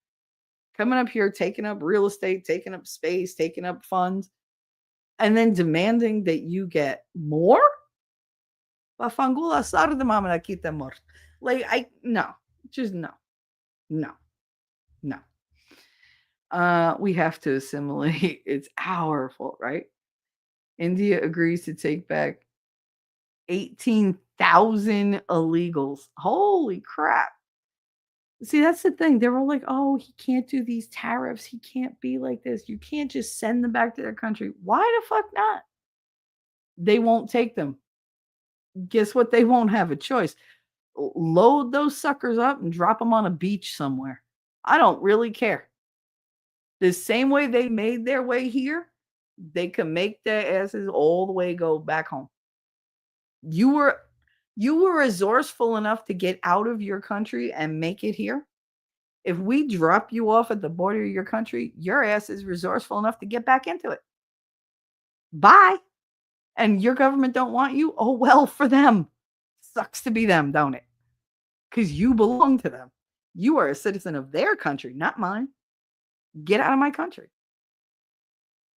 coming up here, taking up real estate, taking up space, taking up funds, and then demanding that you get more? Pafangula sar de mama kita more. Like, no, just no. We have to assimilate. It's our fault, right? India agrees to take back 18,000 illegals. Holy crap. See, that's the thing. They're all like, oh, he can't do these tariffs. He can't be like this. You can't just send them back to their country. Why the fuck not? They won't take them. Guess what? They won't have a choice. Load those suckers up and drop them on a beach somewhere. I don't really care. The same way they made their way here, they can make their asses all the way go back home. You were resourceful enough to get out of your country and make it here. If we drop you off at the border of your country, your ass is resourceful enough to get back into it. Bye. And your government don't want you? Oh, well, for them. Sucks to be them, don't it? Because you belong to them. You are a citizen of their country, not mine. Get out of my country.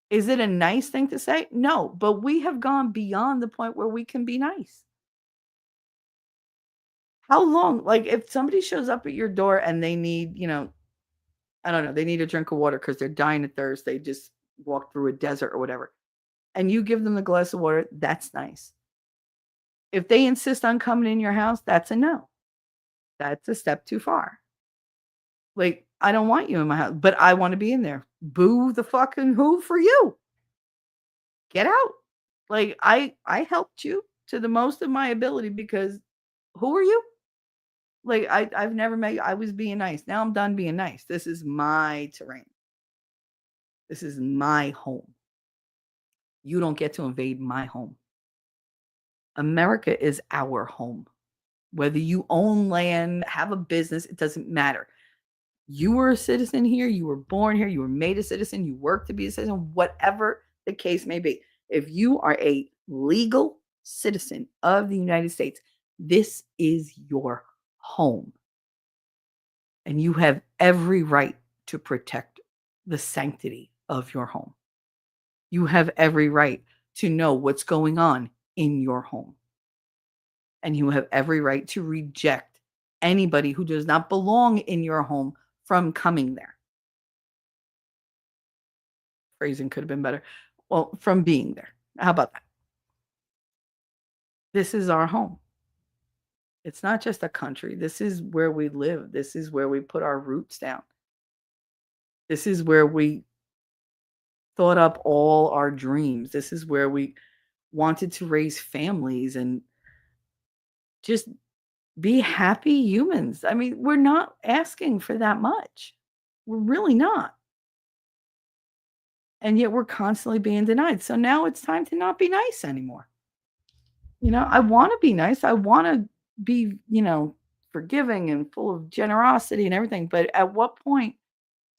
Is it a nice thing to say? No, but we have gone beyond the point where we can be nice. How long? Like, if somebody shows up at your door and they need, I don't know, they need a drink of water because they're dying of thirst. They just walked through a desert or whatever. And you give them the glass of water, that's nice. If they insist on coming in your house, that's a no. That's a step too far. Like, I don't want you in my house, but I want to be in there. boo the fucking who for you. Get out. Like I helped you to the most of my ability because who are you? Like I've never met you. I was being nice. Now I'm done being nice. This is my terrain. This is my home. You don't get to invade my home. America is our home. Whether you own land, have a business, it doesn't matter. You were a citizen here, you were born here, you were made a citizen, you work to be a citizen, whatever the case may be. If you are a legal citizen of the United States, this is your home. And you have every right to protect the sanctity of your home. You have every right to know what's going on in your home. And you have every right to reject anybody who does not belong in your home from coming there. Phrasing could have been better. Well, from being there. How about that? This is our home. It's not just a country. This is where we live. This is where we put our roots down. This is where we thought up all our dreams. This is where we wanted to raise families and just be happy humans. I mean, we're not asking for that much. We're really not. And yet we're constantly being denied. So now it's time to not be nice anymore. I want to be nice. I want to be, forgiving and full of generosity and everything. But at what point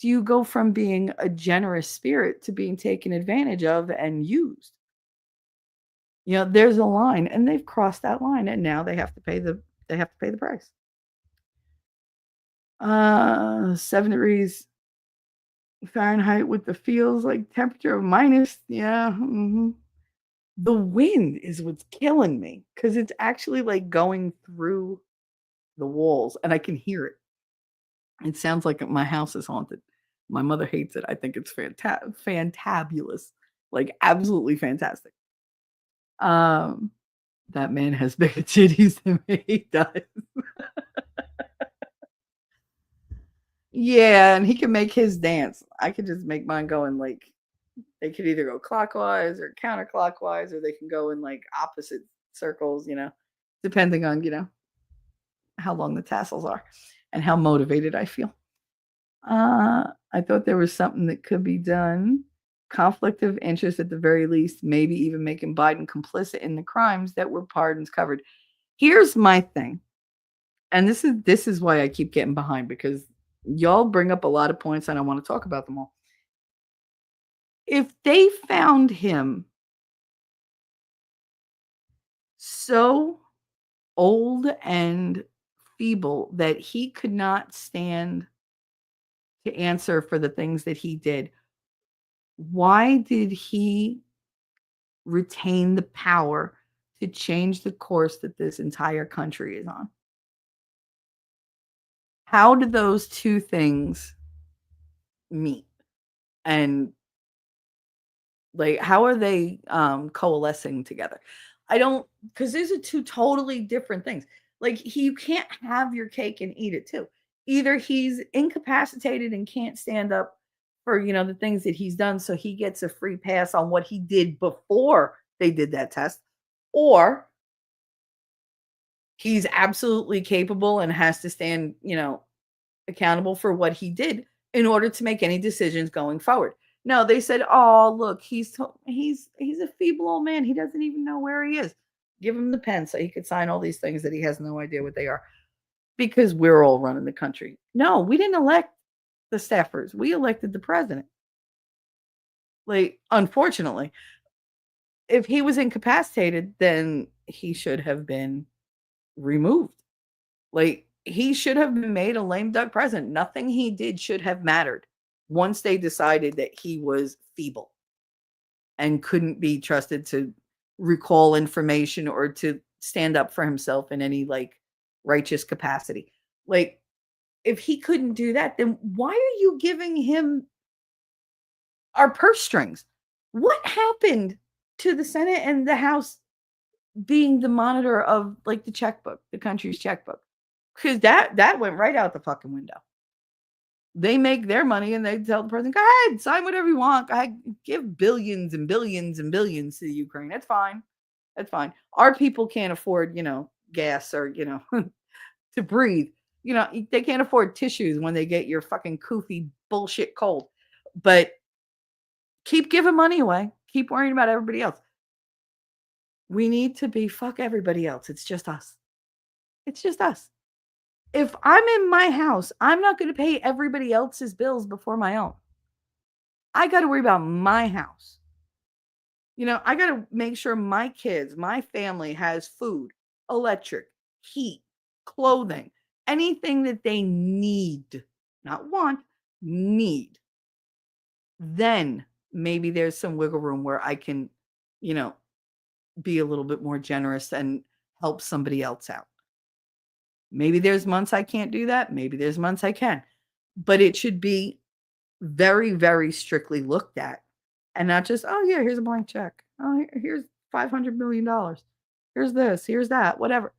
do you go from being a generous spirit to being taken advantage of and used? There's a line, and they've crossed that line, and now they have to pay the price. 7 degrees Fahrenheit with the feels like temperature of minus. Yeah. The wind is what's killing me because it's actually like going through the walls and I can hear it. It sounds like my house is haunted. My mother hates it. I think it's fantabulous, like absolutely fantastic. That man has bigger titties than me. He does. Yeah, and he can make his dance. I could just make mine go in like they could either go clockwise or counterclockwise, or they can go in like opposite circles, depending on, how long the tassels are and how motivated I feel. I thought there was something that could be done. Conflict of interest at the very least, maybe even making Biden complicit in the crimes that were pardons covered. Here's my thing. And this is why I keep getting behind because y'all bring up a lot of points and I want to talk about them all. If they found him so old and feeble that he could not stand to answer for the things that he did, why did he retain the power to change the course that this entire country is on? How do those two things meet? And like, how are they coalescing together? I don't, because these are two totally different things. Like, you can't have your cake and eat it too. Either he's incapacitated and can't stand up for, the things that he's done, so he gets a free pass on what he did before they did that test, or he's absolutely capable and has to stand, accountable for what he did in order to make any decisions going forward. No, they said, "Oh, look, he's a feeble old man. He doesn't even know where he is. Give him the pen so he could sign all these things that he has no idea what they are." Because we're all running the country. No, we didn't elect the staffers. We elected the president. Like, unfortunately, if he was incapacitated, then he should have been removed. Like, he should have been made a lame duck president. Nothing he did should have mattered once they decided that he was feeble and couldn't be trusted to recall information or to stand up for himself in any like righteous capacity. Like, if he couldn't do that, then why are you giving him our purse strings? What happened to the Senate and the House being the monitor of like the checkbook, the country's checkbook? Because that went right out the fucking window. They make their money and they tell the person, go ahead, sign whatever you want. Go ahead, give billions and billions and billions to the Ukraine. That's fine. That's fine. Our people can't afford, gas or, to breathe. They can't afford tissues when they get your fucking koofy bullshit cold. But keep giving money away. Keep worrying about everybody else. We need to be fuck everybody else. It's just us. It's just us. If I'm in my house, I'm not going to pay everybody else's bills before my own. I got to worry about my house. I got to make sure my kids, my family has food, electric, heat, clothing, anything that they need, not want, need. Then maybe there's some wiggle room where I can, be a little bit more generous and help somebody else out. Maybe there's months I can't do that. Maybe there's months I can. But it should be very, very strictly looked at and not just, oh, yeah, here's a blank check. Oh, here's $500 million. Here's this, here's that, whatever.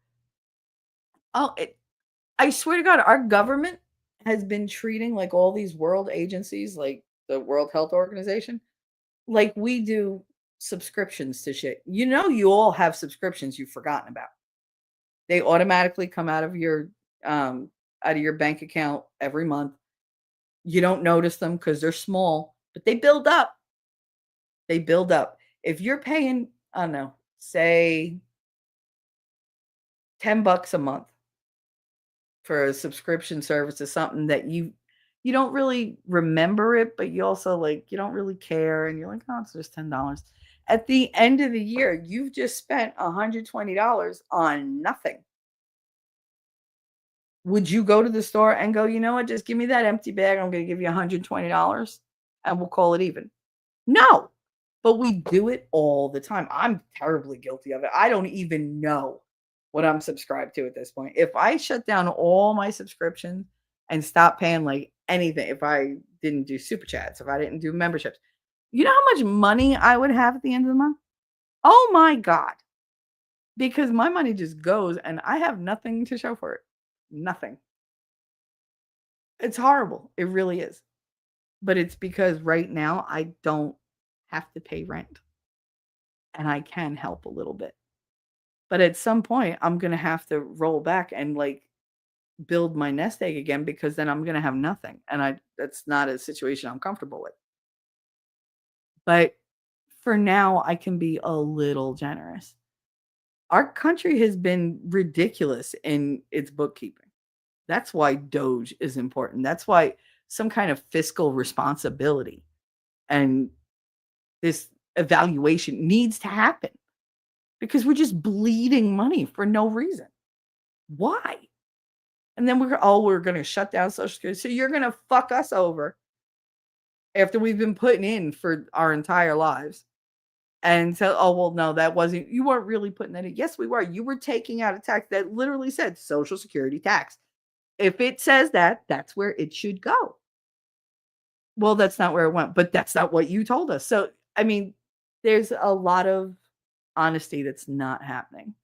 I swear to God, our government has been treating like all these world agencies, like the World Health Organization, like we do subscriptions to shit. You all have subscriptions you've forgotten about. They automatically come out of your bank account every month. You don't notice them because they're small, but they build up. They build up. If you're paying, I don't know, say $10 a month for a subscription service to something that you don't really remember it, but you also you don't really care, and you're like, oh, it's just $10. At the end of the year, you've just spent $120 on nothing. Would you go to the store and go, you know what, just give me that empty bag, I'm going to give you $120 and we'll call it even? No, but we do it all the time. I'm terribly guilty of it. I don't even know what I'm subscribed to at this point. If I shut down all my subscriptions and stop paying anything, if I didn't do super chats, if I didn't do memberships, you know how much money I would have at the end of the month? Oh my God. Because my money just goes and I have nothing to show for it. Nothing. It's horrible. It really is. But it's because right now I don't have to pay rent. And I can help a little bit. But at some point, I'm going to have to roll back and build my nest egg again, because then I'm going to have nothing. And that's not a situation I'm comfortable with. But for now, I can be a little generous. Our country has been ridiculous in its bookkeeping. That's why Doge is important. That's why some kind of fiscal responsibility and this evaluation needs to happen, because we're just bleeding money for no reason. Why? And then we're going to shut down Social Security. So you're going to fuck us over after we've been putting in for our entire lives. And so, oh, well, no, you weren't really putting that in. Yes, we were. You were taking out a tax that literally said Social Security tax. If it says that, that's where it should go. Well, that's not where it went, but that's not what you told us. So, I mean, there's a lot of honesty that's not happening,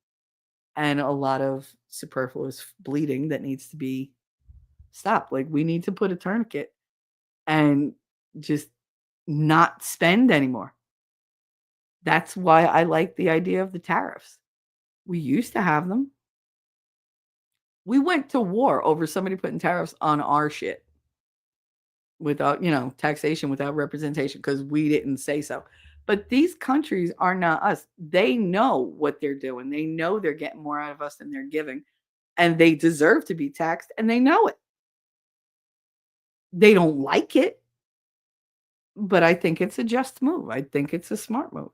and a lot of superfluous bleeding that needs to be stopped. We need to put a tourniquet and just not spend anymore. That's why I like the idea of the tariffs. We used to have them. We went to war over somebody putting tariffs on our shit without, taxation, without representation, because we didn't say so. But these countries are not us. They know what they're doing. They know they're getting more out of us than they're giving, and they deserve to be taxed, and they know it. They don't like it, but I think it's a just move. I think it's a smart move.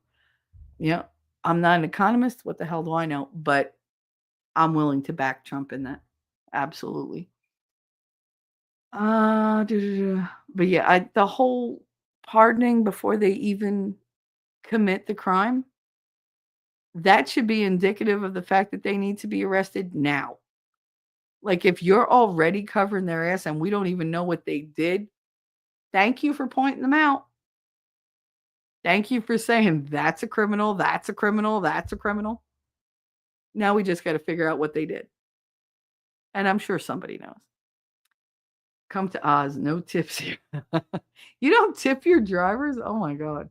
I'm not an economist. What the hell do I know? But I'm willing to back Trump in that. Absolutely. But yeah, the whole pardoning before they even commit the crime, that should be indicative of the fact that they need to be arrested now. If you're already covering their ass and we don't even know what they did, thank you for pointing them out. Thank you for saying that's a criminal, that's a criminal, that's a criminal. Now we just got to figure out what they did. And I'm sure somebody knows. Come to Oz, no tips here. You don't tip your drivers? Oh my god.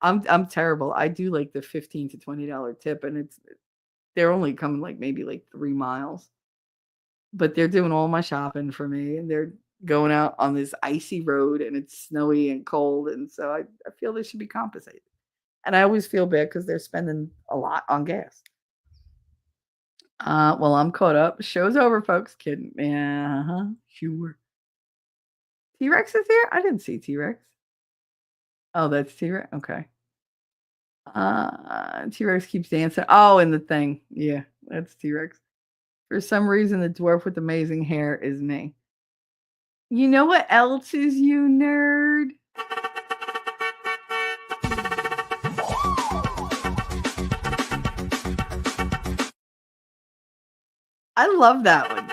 I'm terrible. I do like the $15 to $20 tip, and they're only coming like maybe like 3 miles, but they're doing all my shopping for me, and they're going out on this icy road, and it's snowy and cold, and so I feel they should be compensated. And I always feel bad because they're spending a lot on gas. Well, I'm caught up. Show's over, folks. Kidding. Yeah, sure. T-Rex is here? I didn't see T-Rex. Oh, that's T-Rex? Okay. T-Rex keeps dancing. Oh, in the thing. Yeah, that's T-Rex. For some reason, the dwarf with amazing hair is me. You know what else is you, nerd? I love that one.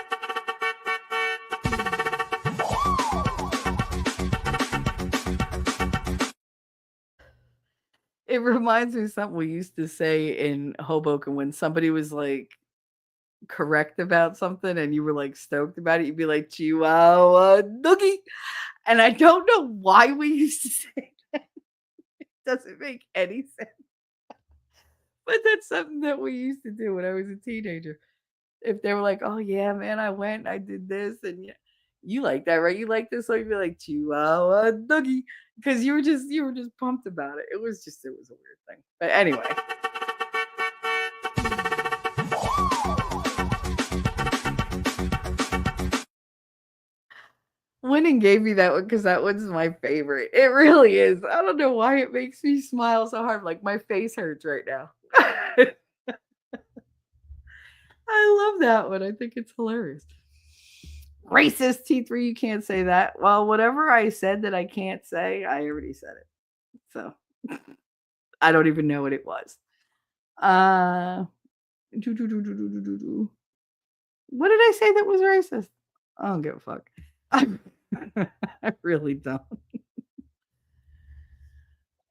It reminds me of something we used to say in Hoboken when somebody was like correct about something and you were like stoked about it. You'd be like, Chihuahua noogie. And I don't know why we used to say that. It doesn't make any sense. But that's something that we used to do when I was a teenager. If they were like, "Oh yeah, man, I went and I did this," and yeah, you like that, right? You like this, so you'd be like, "Chihuahua doggy," because you were just pumped about it. It was a weird thing. But anyway, Winning gave me that one because that one's my favorite. It really is. I don't know why it makes me smile so hard. Like my face hurts right now. I love that one. I think it's hilarious. Racist T3, you can't say that. Well, whatever I said that I can't say, I already said it. So I don't even know what it was. Uh what did I say that was racist? I don't give a fuck. I really don't.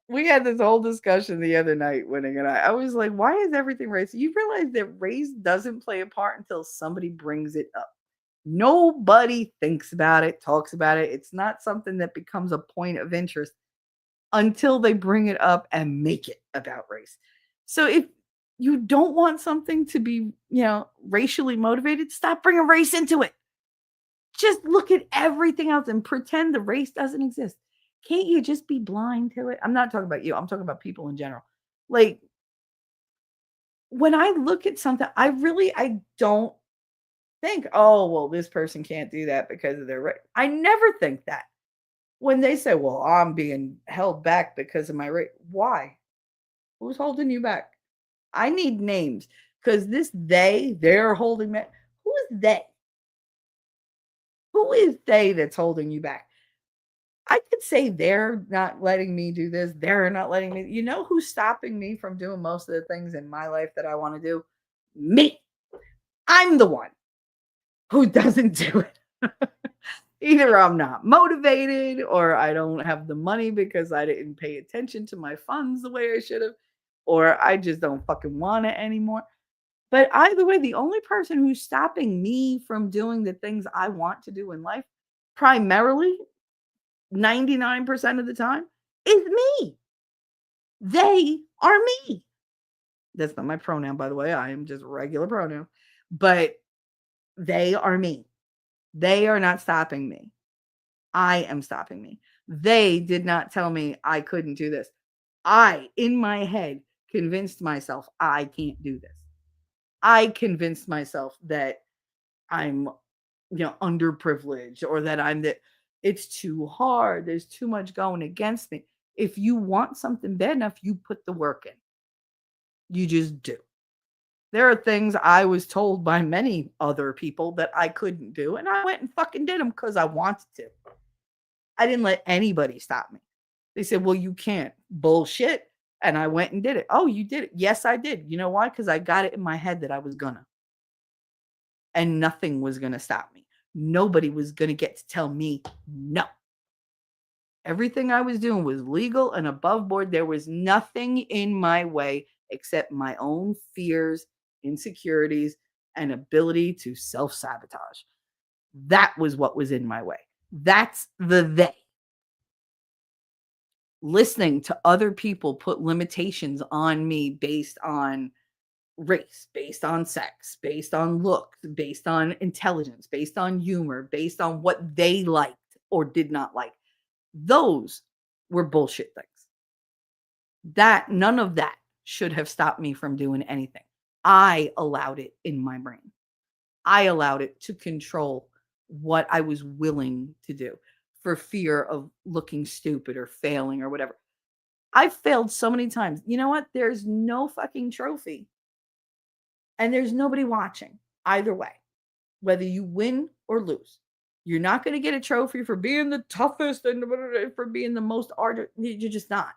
We had this whole discussion the other night, Winning and I was like, why is everything racist? You realize that race doesn't play a part until somebody brings it up. Nobody thinks about it, talks about it. It's not something that becomes a point of interest until they bring it up and make it about race. So if you don't want something to be, racially motivated, stop bringing race into it. Just look at everything else and pretend the race doesn't exist. Can't you just be blind to it? I'm not talking about you. I'm talking about people in general. Like when I look at something, I don't think, oh, well, this person can't do that because of their race. I never think that. When they say, well, I'm being held back because of my race, why? Who's holding you back? I need names because they're holding me. Who is they? Who is they that's holding you back? I could say they're not letting me do this. They're not letting me. You know who's stopping me from doing most of the things in my life that I want to do? Me. I'm the one who doesn't do it. Either I'm not motivated or I don't have the money because I didn't pay attention to my funds the way I should have, or I just don't fucking want it anymore. But either way, the only person who's stopping me from doing the things I want to do in life, primarily 99% of the time, is me. They are me. That's not my pronoun, by the way. I am just regular pronoun. But they are me. They are not stopping me. I am stopping me. They did not tell me I couldn't do this. I, in my head, convinced myself I can't do this. I convinced myself that I'm, underprivileged or that it's too hard. There's too much going against me. If you want something bad enough, you put the work in. You just do. There are things I was told by many other people that I couldn't do, and I went and fucking did them because I wanted to. I didn't let anybody stop me. They said, well, you can't. Bullshit. And I went and did it. Oh, you did it. Yes, I did. You know why? Because I got it in my head that I was gonna. And nothing was gonna stop me. Nobody was gonna get to tell me no. Everything I was doing was legal and above board. There was nothing in my way except my own fears, insecurities, and ability to self-sabotage. That was what was in my way. That's the they. Listening to other people put limitations on me based on race, based on sex, based on looks, based on intelligence, based on humor, based on what they liked or did not like. Those were bullshit things. That none of that should have stopped me from doing anything. I allowed it in my brain. I allowed it to control what I was willing to do for fear of looking stupid or failing or whatever. I've failed so many times. You know what? There's no fucking trophy and there's nobody watching either way, whether you win or lose. You're not going to get a trophy for being the toughest and for being the most ardent. You're just not.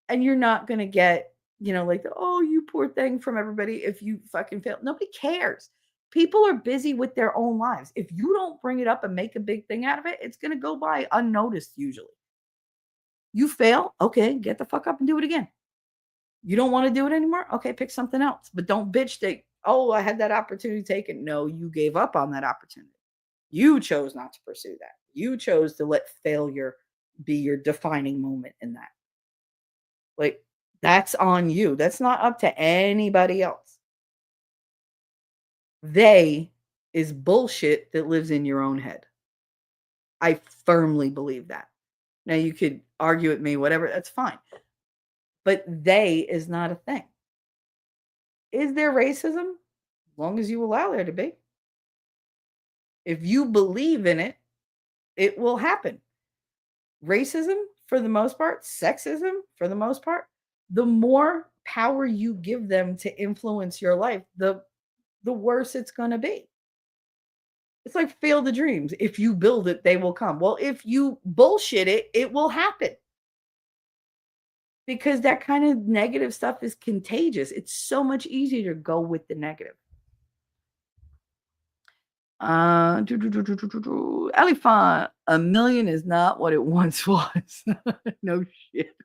And you're not going to get, like, oh, you poor thing from everybody if you fucking fail. Nobody cares. People are busy with their own lives. If you don't bring it up and make a big thing out of it, it's going to go by unnoticed usually. You fail, okay, get the fuck up and do it again. You don't want to do it anymore? Okay, pick something else. But don't bitch that, oh, I had that opportunity taken. No, you gave up on that opportunity. You chose not to pursue that. You chose to let failure be your defining moment in that. Like, that's on you. That's not up to anybody else. They is bullshit that lives in your own head. I firmly believe that. Now, you could argue with me, whatever, that's fine. But they is not a thing. Is there racism? As long as you allow there to be. If you believe in it, it will happen. Racism, for the most part, sexism, for the most part, the more power you give them to influence your life, the worse it's going to be. It's like Field of Dreams. If you build it, they will come. Well, if you bullshit it, it will happen. Because that kind of negative stuff is contagious. It's so much easier to go with the negative. Elephant, a million is not what it once was. No shit.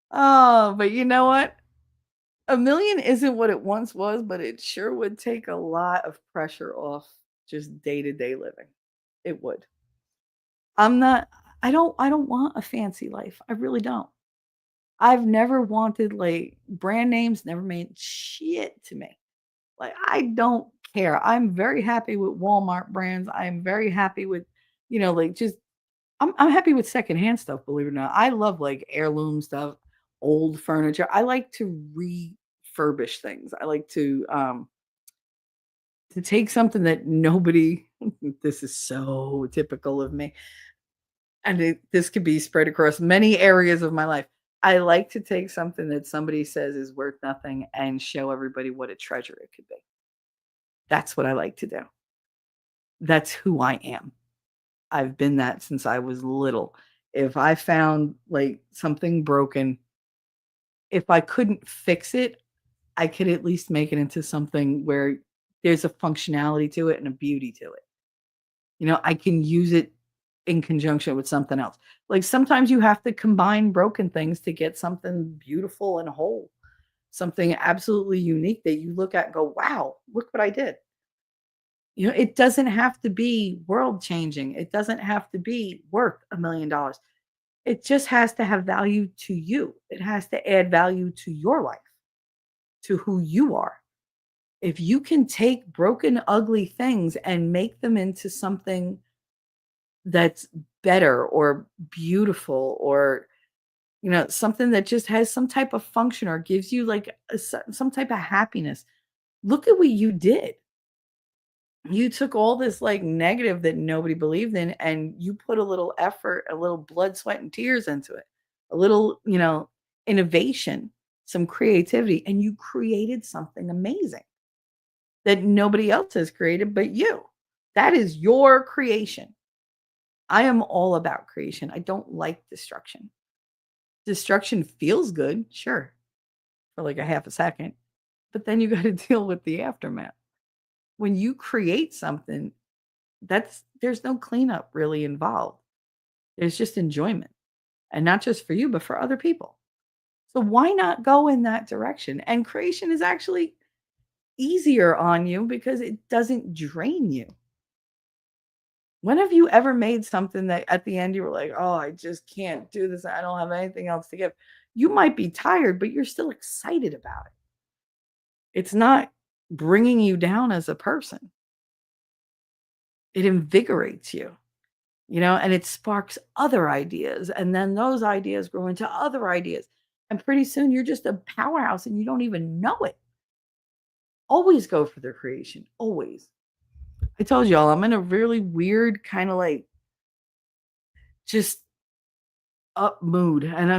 Oh, but you know what? A million isn't what it once was, but it sure would take a lot of pressure off just day-to-day living. It would. I don't want a fancy life. I really don't. I've never wanted, like, brand names never meant shit to me. Like, I don't care. I'm very happy with Walmart brands. I'm very happy with, like, just I'm happy with secondhand stuff, believe it or not. I love, like, heirloom stuff, old furniture. I like to refurbish things. I like to take something that nobody this is so typical of me. And this could be spread across many areas of my life. I like to take something that somebody says is worth nothing and show everybody what a treasure it could be. That's what I like to do. That's who I am. I've been that since I was little. If I found, like, something broken, if I couldn't fix it, I could at least make it into something where there's a functionality to it and a beauty to it. I can use it in conjunction with something else. Like, sometimes you have to combine broken things to get something beautiful and whole, something absolutely unique that you look at and go, wow, look what I did. It doesn't have to be world changing. It doesn't have to be worth $1 million. It just has to have value to you. It has to add value to your life, to who you are. If you can take broken, ugly things and make them into something that's better or beautiful, or something that just has some type of function or gives you, like, some type of happiness. Look at what you did. You took all this, like, negative that nobody believed in, and you put a little effort, a little blood, sweat, and tears into it, a little, innovation, some creativity, and you created something amazing that nobody else has created but you. That is your creation. I am all about creation. I don't like destruction. Destruction feels good, sure, for like a half a second, but then you got to deal with the aftermath. When you create something, there's no cleanup really involved. There's just enjoyment, and not just for you, but for other people. So why not go in that direction? And creation is actually, easier on you because it doesn't drain you. When have you ever made something that at the end you were like, oh, I just can't do this. I don't have anything else to give. You might be tired, but you're still excited about it. It's not bringing you down as a person. It invigorates you, and it sparks other ideas. And then those ideas grow into other ideas. And pretty soon you're just a powerhouse and you don't even know it. Always go for the creation. Always. I told y'all I'm in a really weird kind of like just up mood. And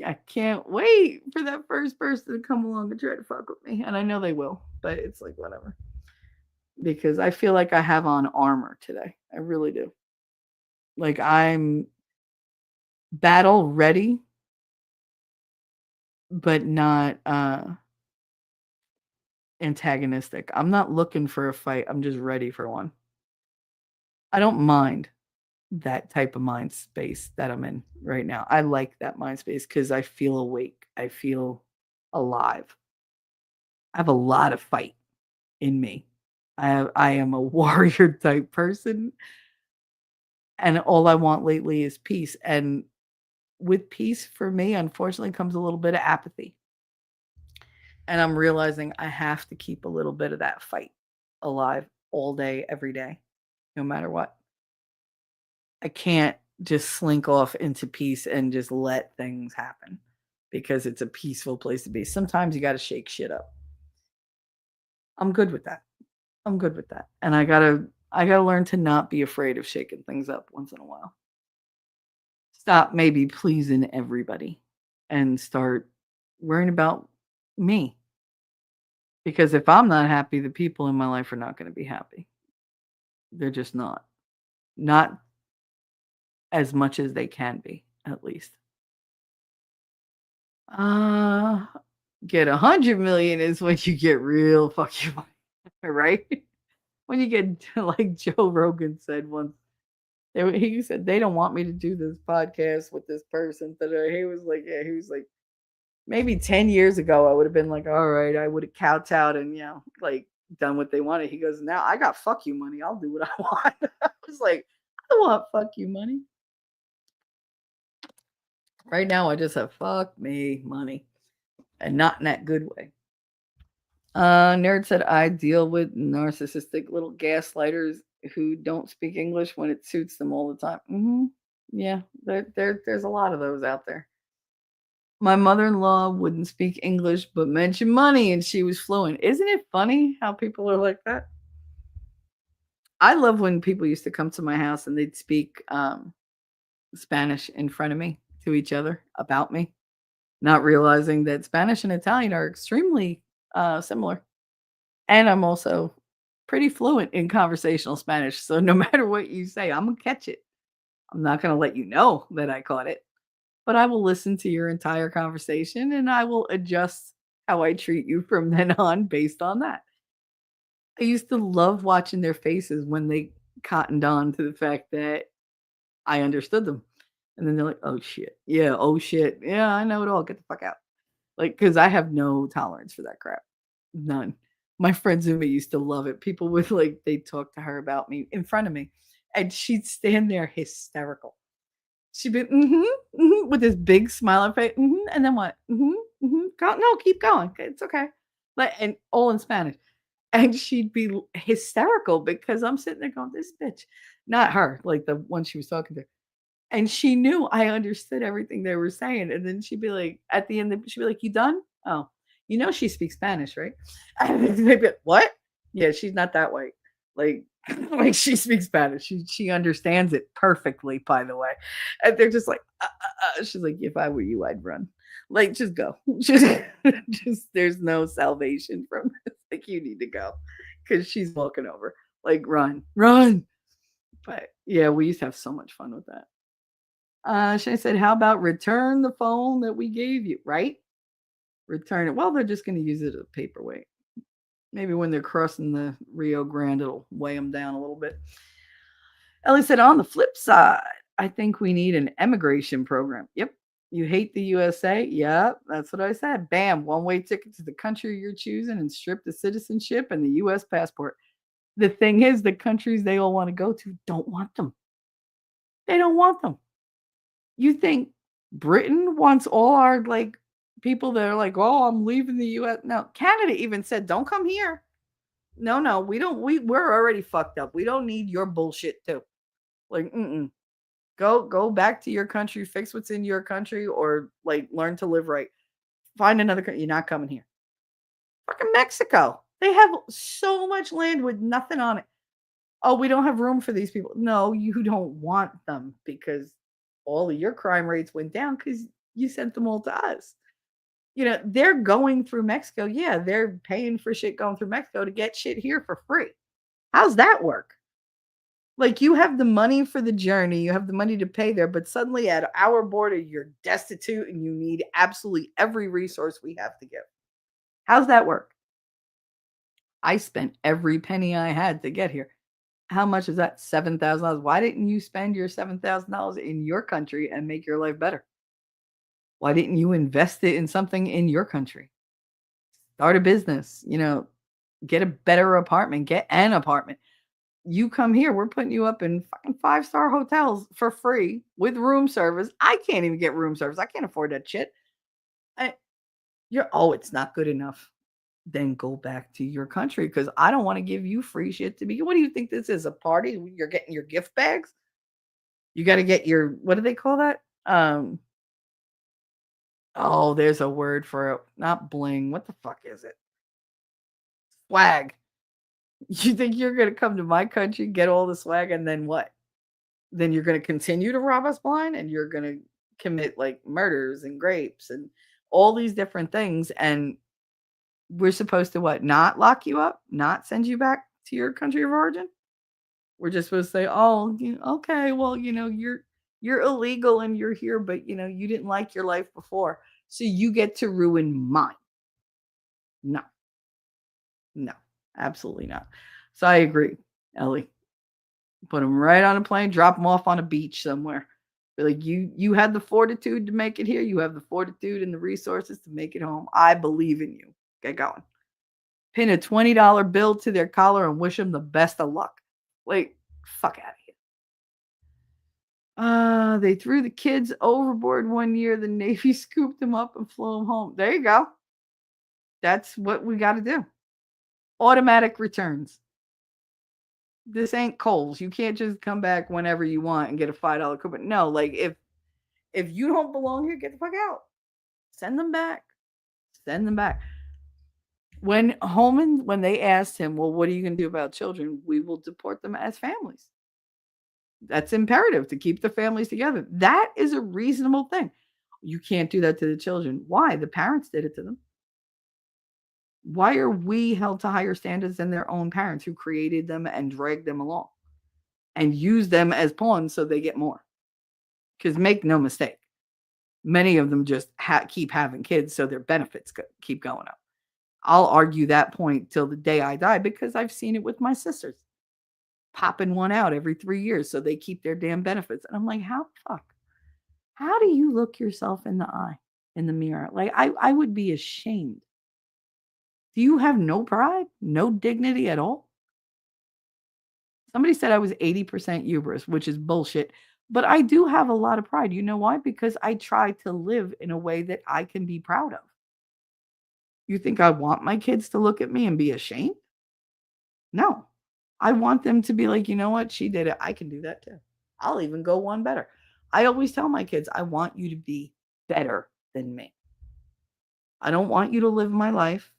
I can't wait for that first person to come along and try to fuck with me. And I know they will, but it's like whatever. Because I feel like I have on armor today. I really do. Like I'm battle ready, but not antagonistic. I'm not looking for a fight. I'm just ready for one. I don't mind that type of mind space that I'm in right now. I like that mind space because I feel awake. I feel alive. I have a lot of fight in me. I am a warrior type person. And all I want lately is peace. And with peace for me, unfortunately, comes a little bit of apathy. And I'm realizing I have to keep a little bit of that fight alive all day, every day, no matter what. I can't just slink off into peace and just let things happen because it's a peaceful place to be. Sometimes you got to shake shit up. I'm good with that. I'm good with that. And I got to learn to not be afraid of shaking things up once in a while. Stop maybe pleasing everybody and start worrying about me. Because if I'm not happy, the people in my life are not going to be happy. They're just not. Not as much as they can be, at least. Get 100 million is when you get real fucking money, right? When you get like Joe Rogan said once, he said they don't want me to do this podcast with this person. He was like, yeah, he was like, maybe 10 years ago I would have been like, all right, I would have kowtowed and like done what they wanted. He goes, now I got fuck you money. I'll do what I want. I was like, I want fuck you money. Right now, I just have fuck me money, and not in that good way. Nerd said, I deal with narcissistic little gaslighters who don't speak English when it suits them all the time. Yeah, there's a lot of those out there. My mother-in-law wouldn't speak English, but mentioned money, and she was fluent. Isn't it funny how people are like that? I love when people used to come to my house and they'd speak Spanish in front of me to each other about me, not realizing that Spanish and Italian are extremely similar. And I'm also pretty fluent in conversational Spanish. So no matter what you say, I'm going to catch it. I'm not going to let you know that I caught it, but I will listen to your entire conversation and I will adjust how I treat you from then on based on that. I used to love watching their faces when they cottoned on to the fact that I understood them. And then they're like, oh shit. Yeah, oh shit. Yeah, I know it all. Get the fuck out. Like, because I have no tolerance for that crap. None. My friend Zuma used to love it. People would like, they'd talk to her about me in front of me. And she'd stand there hysterical. She'd be, with this big smile on her face. And then what? No, keep going. It's okay. Like, and all in Spanish. And she'd be hysterical because I'm sitting there going, this bitch. Not her, like the one she was talking to. And she knew I understood everything they were saying. And then she'd be like, at the end, she'd be like, you done? Oh, she speaks Spanish, right? And they'd be like, what? Yeah, she's not that white. Like, like she speaks Spanish. She understands it perfectly, by the way. And they're just like, she's like, if I were you, I'd run. Like, just go. Just there's no salvation from this. Like, you need to go. Because she's walking over. Like, run. But yeah, we used to have so much fun with that. Shay said, how about return the phone that we gave you, right? Return it. Well, they're just going to use it as a paperweight. Maybe when they're crossing the Rio Grande, it'll weigh them down a little bit. Ellie said, on the flip side, I think we need an emigration program. Yep. You hate the USA? Yep, that's what I said. Bam, one-way ticket to the country you're choosing and strip the citizenship and the US passport. The thing is, the countries they all want to go to don't want them. They don't want them. You think Britain wants all our like people that are like, "Oh, I'm leaving the US." No, Canada even said, "Don't come here." No, no, we don't we're already fucked up. We don't need your bullshit too. Like, mm-mm. Go back to your country, fix what's in your country, or like learn to live right. Find another country. You're not coming here. Fucking Mexico. They have so much land with nothing on it. Oh, we don't have room for these people. No, you don't want them because all of your crime rates went down because you sent them all to us. They're going through Mexico. Yeah, they're paying for shit going through Mexico to get shit here for free. How's that work? Like you have the money for the journey, you have the money to pay there, but suddenly at our border, you're destitute and you need absolutely every resource we have to give. How's that work? I spent every penny I had to get here. How much is that? $7,000. Why didn't you spend your $7,000 in your country and make your life better? Why didn't you invest it in something in your country? Start a business, get a better apartment, get an apartment. You come here, we're putting you up in fucking five-star hotels for free with room service. I can't even get room service. I can't afford that shit. It's not good enough. Then go back to your country because I don't want to give you free shit to be. What do you think this is? A party? You're getting your gift bags? You got to get your, what do they call that? Oh, there's a word for it. Not bling. What the fuck is it? Swag. You think you're going to come to my country, get all the swag, and then what? Then you're going to continue to rob us blind and you're going to commit like murders and grapes and all these different things. And we're supposed to what? Not lock you up? Not send you back to your country of origin? We're just supposed to say, "Oh, okay, well, you're illegal and you're here, but you didn't like your life before, so you get to ruin mine." No, no, absolutely not. So I agree, Ellie. Put them right on a plane, drop them off on a beach somewhere. Be like, you had the fortitude to make it here. You have the fortitude and the resources to make it home. I believe in you. Get going. Pin a $20 bill to their collar and wish them the best of luck. Like, fuck out of here. They threw the kids overboard one year. The Navy scooped them up and flew them home. There you go. That's what we got to do. Automatic returns. This ain't Kohl's. You can't just come back whenever you want and get a $5 coupon. No, like if you don't belong here, get the fuck out. Send them back. Send them back. When they asked him, well, what are you going to do about children? We will deport them as families. That's imperative to keep the families together. That is a reasonable thing. You can't do that to the children. Why? The parents did it to them. Why are we held to higher standards than their own parents who created them and dragged them along and use them as pawns so they get more? Because make no mistake, many of them just keep having kids so their benefits keep going up. I'll argue that point till the day I die because I've seen it with my sisters. Popping one out every 3 years so they keep their damn benefits. And I'm like, how the fuck? How do you look yourself in the eye, in the mirror? Like, I would be ashamed. Do you have no pride, no dignity at all? Somebody said I was 80% hubris, which is bullshit. But I do have a lot of pride. You know why? Because I try to live in a way that I can be proud of. You think I want my kids to look at me and be ashamed? No. I want them to be like, you know what? She did it. I can do that too. I'll even go one better. I always tell my kids, I want you to be better than me. I don't want you to live my life.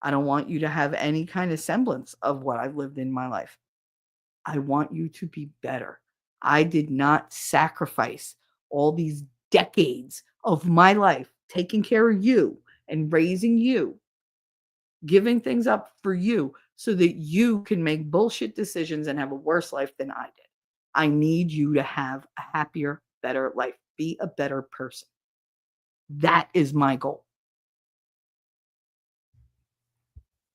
I don't want you to have any kind of semblance of what I've lived in my life. I want you to be better. I did not sacrifice all these decades of my life taking care of you and raising you, giving things up for you so that you can make bullshit decisions and have a worse life than I did. I need you to have a happier, better life. Be a better person. That is my goal.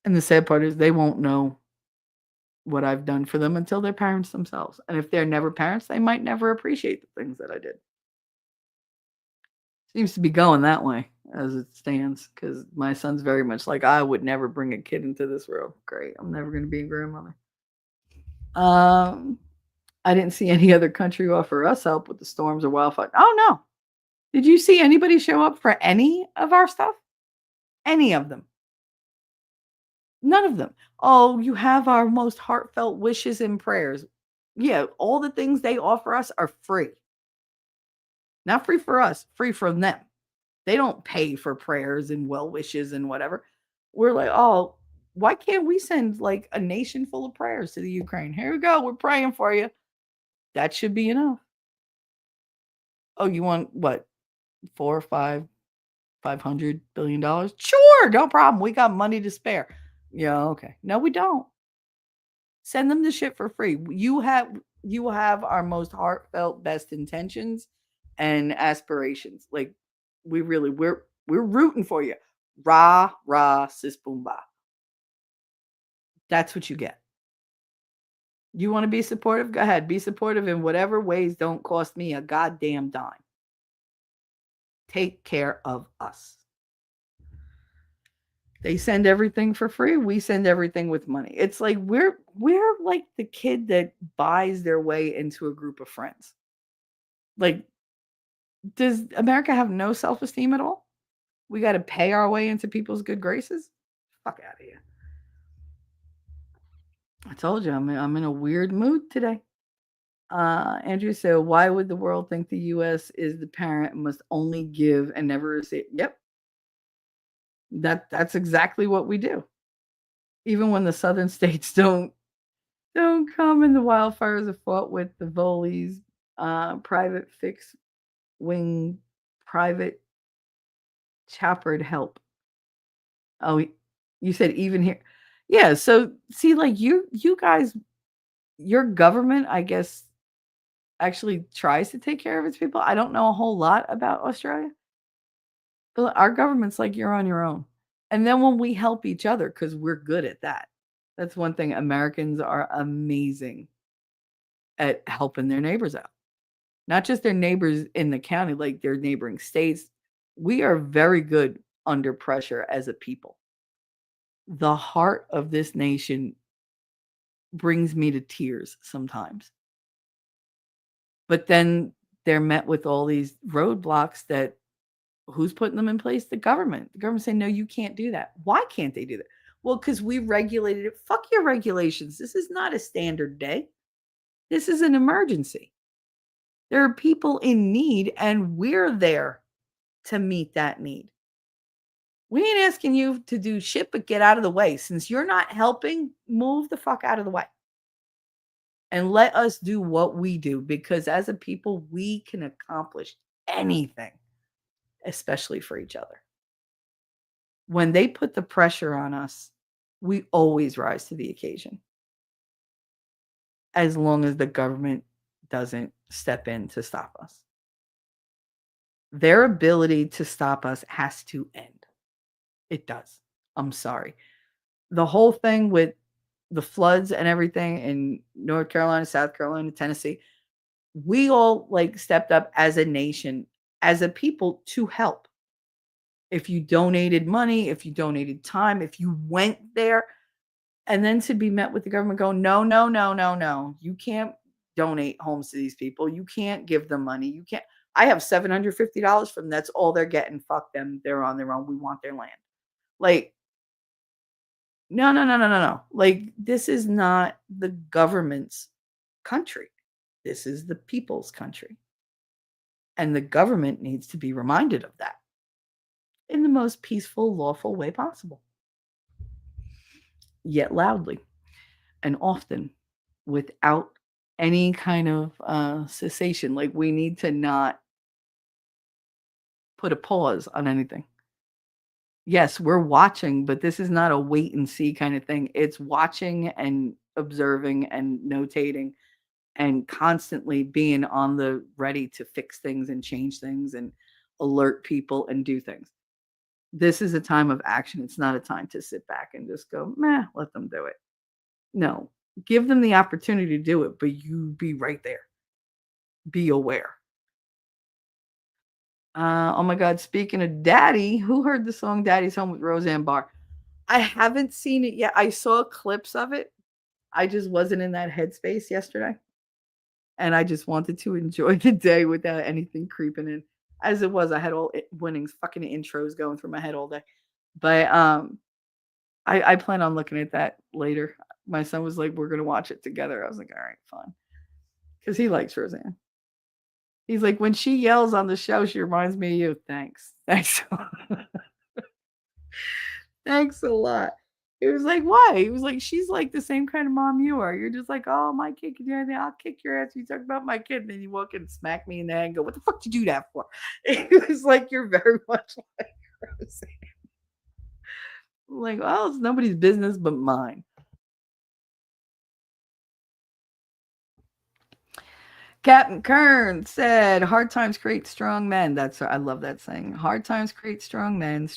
And the sad part is they won't know what I've done for them until they're parents themselves. And if they're never parents, they might never appreciate the things that I did. Seems to be going that way as it stands, because my son's very much like, I would never bring a kid into this world. Great. I'm never going to be a grandmother. I didn't see any other country offer us help with the storms or wildfire. Oh, no. Did you see anybody show up for any of our stuff? Any of them? None of them. Oh, you have our most heartfelt wishes and prayers. Yeah, all the things they offer us are free. Not free for us, free from them. They don't pay for prayers and well wishes and whatever. We're like, oh, why can't we send like a nation full of prayers to the Ukraine? Here we go. We're praying for you. That should be enough. Oh, you want what? 4 or 5, $500 billion? Sure, no problem. We got money to spare. Yeah, okay. No, we don't. Send them the shit for free. You have our most heartfelt best intentions and aspirations. Like we're rooting for you. Rah rah sis boom ba. That's what you get. You want to be supportive? Go ahead. Be supportive in whatever ways don't cost me a goddamn dime. Take care of us. They send everything for free. We send everything with money. It's like we're like the kid that buys their way into a group of friends. Like, does America have no self-esteem at all? We got to pay our way into people's good graces? Fuck out of here. I told you I'm in a weird mood today. Andrew said, why would the world think the US is the parent and must only give and never receive? Yep. That's exactly what we do. Even when the southern states don't come and the wildfires are fought with the volleys, private fixed wing, private choppered help. Oh, you said even here. Yeah, so see, like you guys, your government, I guess, actually tries to take care of its people. I don't know a whole lot about Australia, but our government's like you're on your own. And then when we help each other, because we're good at that. That's one thing. Americans are amazing at helping their neighbors out. Not just their neighbors in the county, like their neighboring states. We are very good under pressure as a people. The heart of this nation brings me to tears sometimes. But then they're met with all these roadblocks that who's putting them in place? The government. The government saying, no, you can't do that. Why can't they do that? Well, because we regulated it. Fuck your regulations. This is not a standard day. This is an emergency. There are people in need, and we're there to meet that need. We ain't asking you to do shit, but get out of the way. Since you're not helping, move the fuck out of the way. And let us do what we do, because as a people, we can accomplish anything, especially for each other. When they put the pressure on us, we always rise to the occasion. As long as the government doesn't step in to stop us. Their ability to stop us has to end. It does. I'm sorry. The whole thing with the floods and everything in North Carolina, South Carolina, Tennessee, we all like stepped up as a nation, as a people to help. If you donated money, if you donated time, if you went there, and then to be met with the government going, no, no, no, no, no. You can't donate homes to these people. You can't give them money. You can't. I have $750 from them. That's all they're getting. Fuck them. They're on their own. We want their land. Like, no, no, no, no, no, no. Like, this is not the government's country. This is the people's country. And the government needs to be reminded of that in the most peaceful, lawful way possible. Yet loudly and often without any kind of cessation. Like, we need to not put a pause on anything. Yes, we're watching, but this is not a wait and see kind of thing. It's watching and observing and notating and constantly being on the ready to fix things and change things and alert people and do things. This is a time of action. It's not a time to sit back and just go, meh, let them do it. No, give them the opportunity to do it, but you be right there. Be aware. Oh my God. Speaking of Daddy, who heard the song Daddy's Home with Roseanne Barr? I haven't seen it yet. I saw clips of it. I just wasn't in that headspace yesterday. And I just wanted to enjoy the day without anything creeping in. As it was, I had all Winning's fucking intros going through my head all day. But I plan on looking at that later. My son was like, "We're gonna watch it together." I was like, "All right, fine," because he likes Roseanne. He's like, "When she yells on the show, she reminds me of you." Thanks, thanks, thanks a lot. He was like, "Why?" He was like, "She's like the same kind of mom you are. You're just like, oh, my kid can do anything. I'll kick your ass. You talk about my kid, and then you walk in and smack me in the head and go, 'What the fuck did you do that for?'" It was like, "You're very much like Roseanne." I'm like, well, it's nobody's business but mine. Captain Kern said, "Hard times create strong men." I love that saying. Hard times create strong men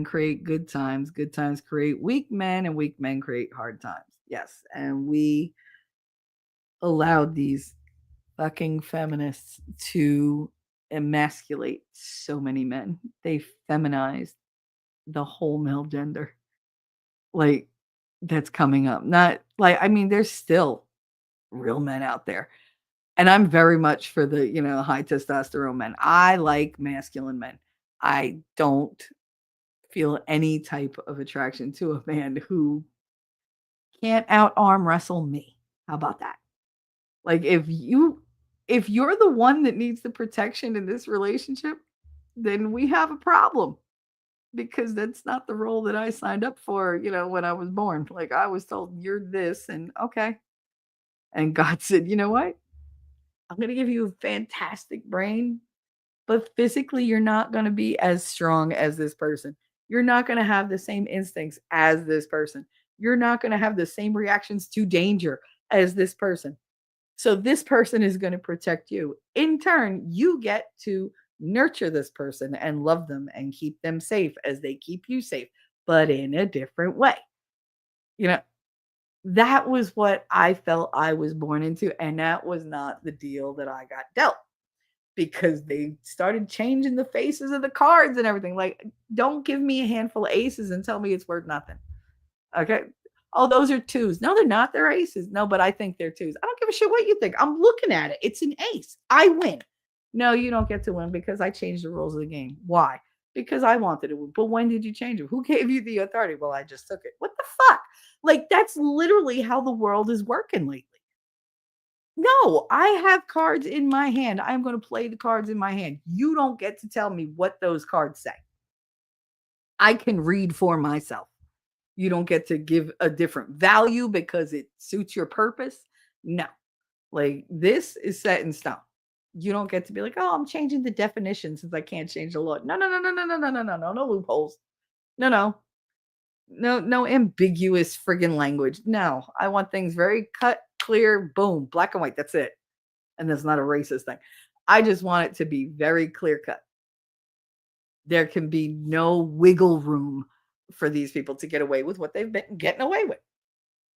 create good times create weak men, and weak men create hard times. Yes, and we allowed these fucking feminists to emasculate so many men. They feminized the whole male gender. Like, that's coming up. Not like, I mean, there's still real men out there. And I'm very much for the, high testosterone men. I like masculine men. I don't feel any type of attraction to a man who can't out arm wrestle me. How about that? Like, if you're the one that needs the protection in this relationship, then we have a problem, because that's not the role that I signed up for, when I was born. Like, I was told you're this, and okay. And God said, "You know what? I'm going to give you a fantastic brain, but physically you're not going to be as strong as this person. You're not going to have the same instincts as this person. You're not going to have the same reactions to danger as this person. So this person is going to protect you. In turn, you get to nurture this person and love them and keep them safe as they keep you safe, but in a different way." You know, that was what I felt I was born into, and that was not the deal that I got dealt, because they started changing the faces of the cards and everything. Like, don't give me a handful of aces and tell me it's worth nothing. Okay. Oh, those are twos. No, they're not. They're aces. No, but I think they're twos. I don't give a shit what you think. I'm looking at it. It's an ace. I win. No, you don't get to win, because I changed the rules of the game. Why? Because I wanted to win. But when did you change it? Who gave you the authority? Well, I just took it. What the fuck? Like, that's literally how the world is working lately. No, I have cards in my hand. I'm going to play the cards in my hand. You don't get to tell me what those cards say. I can read for myself. You don't get to give a different value because it suits your purpose. No, like, this is set in stone. You don't get to be like, "Oh, I'm changing the definition since I can't change the law." No, no, no, no, no, no, no, no, no, no, no loopholes. No, no, no, no ambiguous friggin' language. No, I want things very cut, clear, boom, black and white. That's it. And that's not a racist thing. I just want it to be very clear cut. There can be no wiggle room for these people to get away with what they've been getting away with.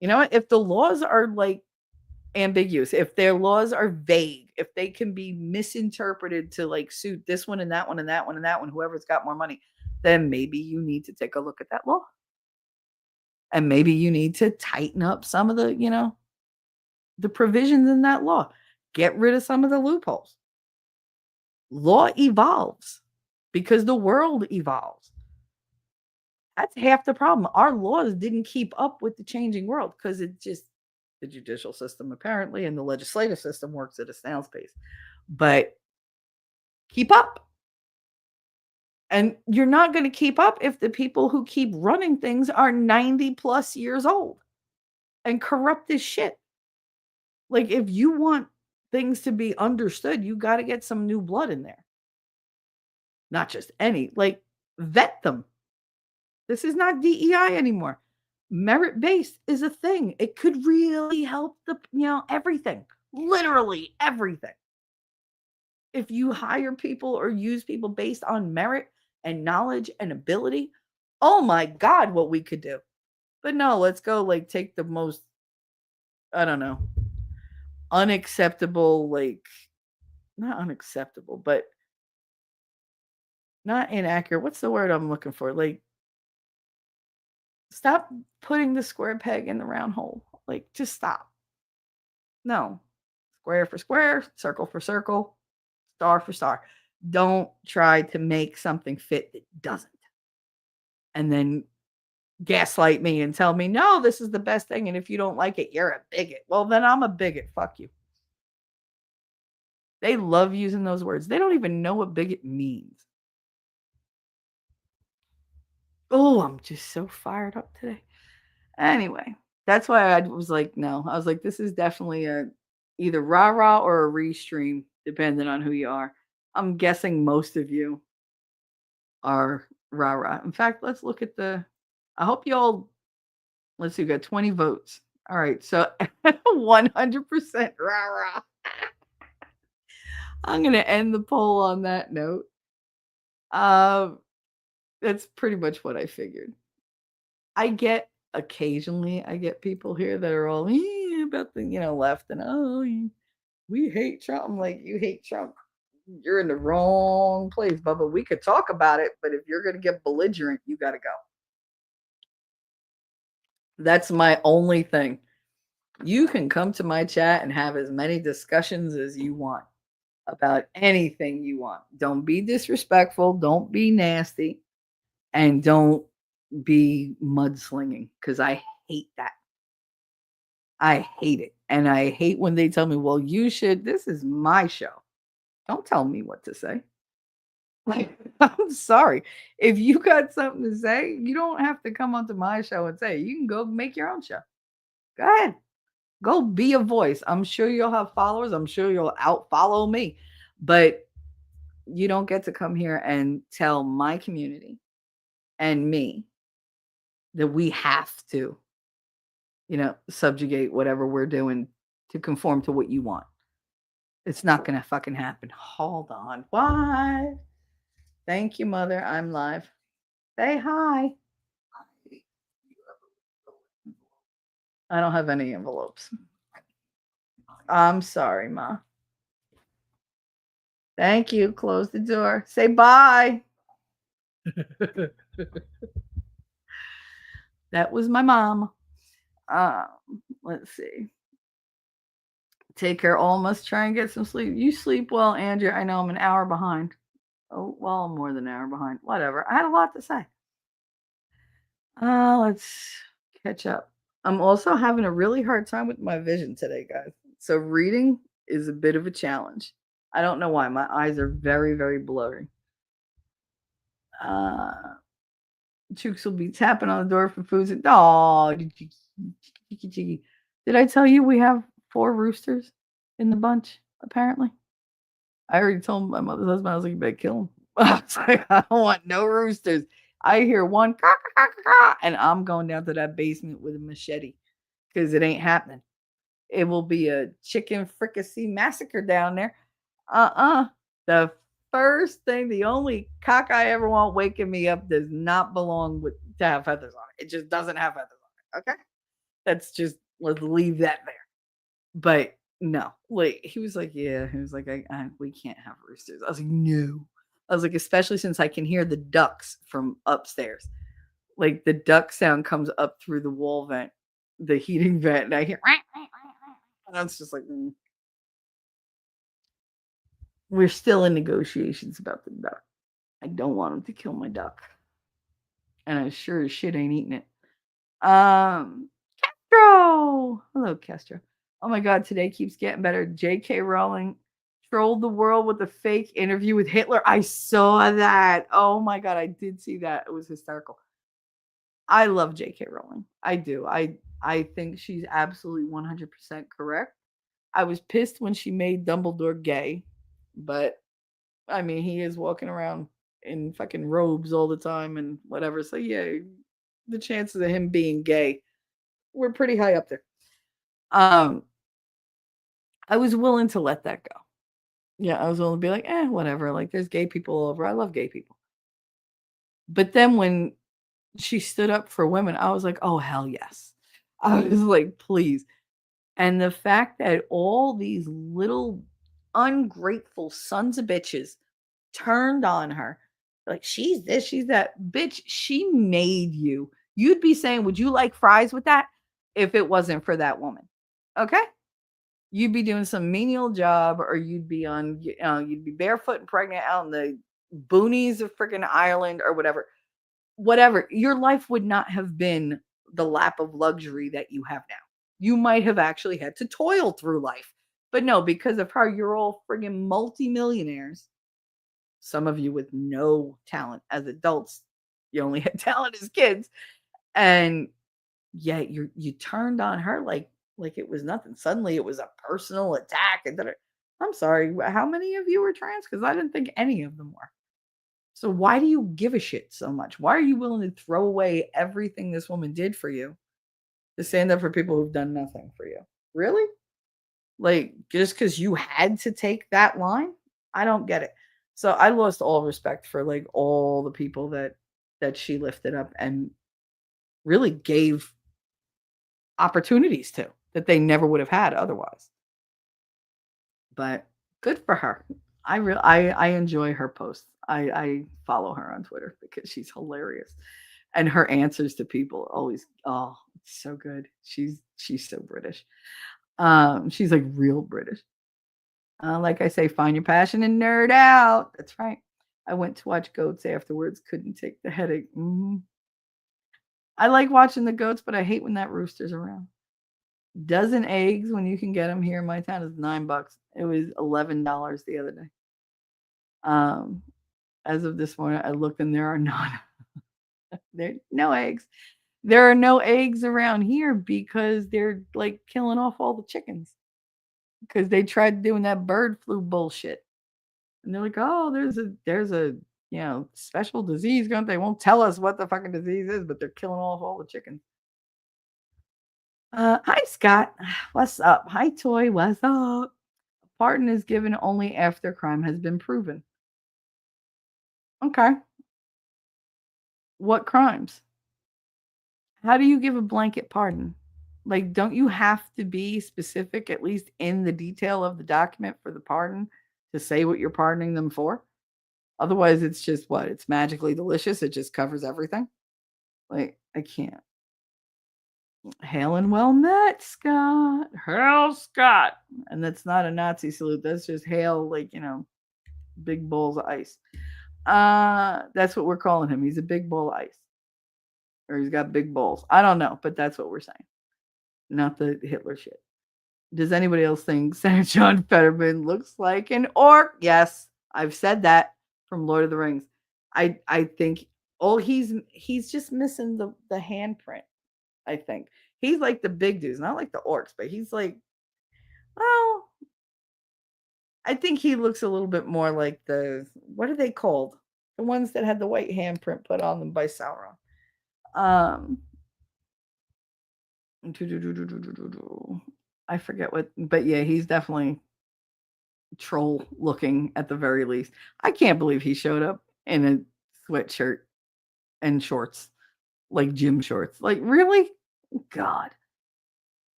You know what? If the laws are like ambiguous, if their laws are vague, if they can be misinterpreted to like suit this one and that one and that one and that one, whoever's got more money, then maybe you need to take a look at that law. And maybe you need to tighten up some of the provisions in that law. Get rid of some of the loopholes. Law evolves because the world evolves. That's half the problem. Our laws didn't keep up with the changing world, because the judicial system apparently and the legislative system works at a snail's pace. But keep up. And you're not going to keep up if the people who keep running things are 90 plus years old and corrupt as shit. Like, if you want things to be understood, you got to get some new blood in there. Not just any, like, vet them. This is not DEI anymore. Merit based is a thing. It could really help everything, literally everything. If you hire people or use people based on merit and knowledge and ability, oh my God, what we could do. But no, let's go like take the most, I don't know, unacceptable, like, not unacceptable, but not inaccurate. What's the word I'm looking for? Like, stop putting the square peg in the round hole. Like, just stop. No. Square for square, circle for circle, star for star. Don't try to make something fit that doesn't. And then gaslight me and tell me, no, this is the best thing. And if you don't like it, you're a bigot. Well, then I'm a bigot. Fuck you. They love using those words. They don't even know what bigot means. Oh, I'm just so fired up today. Anyway, that's why I was like, no. I was like, this is definitely a either rah-rah or a restream, depending on who you are. I'm guessing most of you are rah-rah. In fact, let's look at the I hope you all let's see, we got 20 votes. All right, so 100% rah-rah. I'm gonna end the poll on that note. That's pretty much what I figured. Occasionally I get people here that are all about the left and we hate Trump. I'm like, you hate Trump. You're in the wrong place, Bubba. We could talk about it, but if you're gonna get belligerent, you gotta go. That's my only thing. You can come to my chat and have as many discussions as you want about anything you want. Don't be disrespectful, don't be nasty, and don't be mudslinging because I hate that. I hate it. And I hate when they tell me, well, this is my show. Don't tell me what to say. Like, I'm sorry. If you got something to say, you don't have to come onto my show and say it. You can go make your own show. Go ahead. Go be a voice. I'm sure you'll have followers. I'm sure you'll out-follow me. But you don't get to come here and tell my community and me that we have to, subjugate whatever we're doing to conform to what you want. It's not going to fucking happen. Hold on. What? Thank you, Mother. I'm live. Say hi. I don't have any envelopes. I'm sorry, Ma. Thank you. Close the door. Say bye. That was my mom. Let's see. Take care. All must try and get some sleep. You sleep well, Andrew. I know I'm an hour behind. Oh, well, I'm more than an hour behind. Whatever. I had a lot to say. Let's catch up. I'm also having a really hard time with my vision today, guys. So reading is a bit of a challenge. I don't know why. My eyes are very, very blurry. Chooks will be tapping on the door for foods. Oh, did I tell you we have 4 roosters in the bunch, apparently? I already told my mother's husband, I was like, you better kill him. I was like, I don't want no roosters. I hear one, and I'm going down to that basement with a machete because it ain't happening. It will be a chicken fricassee massacre down there. The first thing, the only cock I ever want waking me up does not belong to have feathers on it. It just doesn't have feathers on it. Okay? Let's leave that there. But no, like he was like, yeah, he was like, we can't have roosters. I was like, no. I was like, especially since I can hear the ducks from upstairs. Like the duck sound comes up through the wall vent, the heating vent, and I hear, and I was just like, we're still in negotiations about the duck. I don't want him to kill my duck, and I sure as shit ain't eating it. Castro, hello, Castro. Oh my God, today keeps getting better. J.K. Rowling trolled the world with a fake interview with Hitler. I saw that. Oh my God, I did see that. It was hysterical. I love J.K. Rowling. I do. I think she's absolutely 100% correct. I was pissed when she made Dumbledore gay, but I mean, he is walking around in fucking robes all the time and whatever. So yeah, the chances of him being gay were pretty high up there. I was willing to let that go. Yeah, I was willing to be like, whatever. Like, there's gay people all over. I love gay people. But then when she stood up for women, I was like, oh, hell yes. I was like, please. And the fact that all these little ungrateful sons of bitches turned on her, Like, she's this, she's that. Bitch, she made you. You'd be saying, would you like fries with that if it wasn't for that woman? Okay? You'd be doing some menial job, or you'd be you'd be barefoot and pregnant out in the boonies of freaking Ireland or whatever. Whatever. Your life would not have been the lap of luxury that you have now. You might have actually had to toil through life. But no, because of her, you're all friggin' multimillionaires. Some of you with no talent as adults. You only had talent as kids. And yet you turned on her like it was nothing. Suddenly it was a personal attack. And I'm sorry, how many of you were trans? Because I didn't think any of them were. So why do you give a shit so much? Why are you willing to throw away everything this woman did for you to stand up for people who've done nothing for you? Really? Like, just because you had to take that line? I don't get it. So I lost all respect for like all the people that she lifted up and really gave opportunities to that they never would have had otherwise. But good for her. I enjoy her posts. I follow her on Twitter because she's hilarious. And her answers to people always, oh, it's so good. She's so British. She's like real British. Like I say, find your passion and nerd out. That's right. I went to watch goats afterwards. Couldn't take the headache. I like watching the goats, but I hate when that rooster's around. Dozen eggs when you can get them here in my town is $9. It was $11 the other day. As of this morning, I looked and there are no eggs. There are no eggs around here because they're like killing off all the chickens because they tried doing that bird flu bullshit. And they're like, oh, there's a special disease going. They won't tell us what the fucking disease is, but they're killing off all the chickens. Hi Scott, what's up? Hi Toy, what's up? Pardon is given only after crime has been proven. Okay. What crimes? How do you give a blanket pardon? Like, don't you have to be specific, at least in the detail of the document for the pardon, to say what you're pardoning them for? Otherwise, it's just what? It's magically delicious. It just covers everything. Like, I can't. Hail and well met, Scott. Hail, Scott. And that's not a Nazi salute. That's just hail, like, big bowls of ice. That's what we're calling him. He's a big bowl of ice. Or he's got big bowls. I don't know, but that's what we're saying. Not the Hitler shit. Does anybody else think Senator John Fetterman looks like an orc? Yes, I've said that from Lord of the Rings. I think he's just missing the handprint. I think he's like the big dudes, not like the orcs, but he's like, well, I think he looks a little bit more like what are they called? The ones that had the white handprint put on them by Sauron. I forget what, but yeah, he's definitely troll looking at the very least. I can't believe he showed up in a sweatshirt and shorts, like gym shorts. Like, really? God.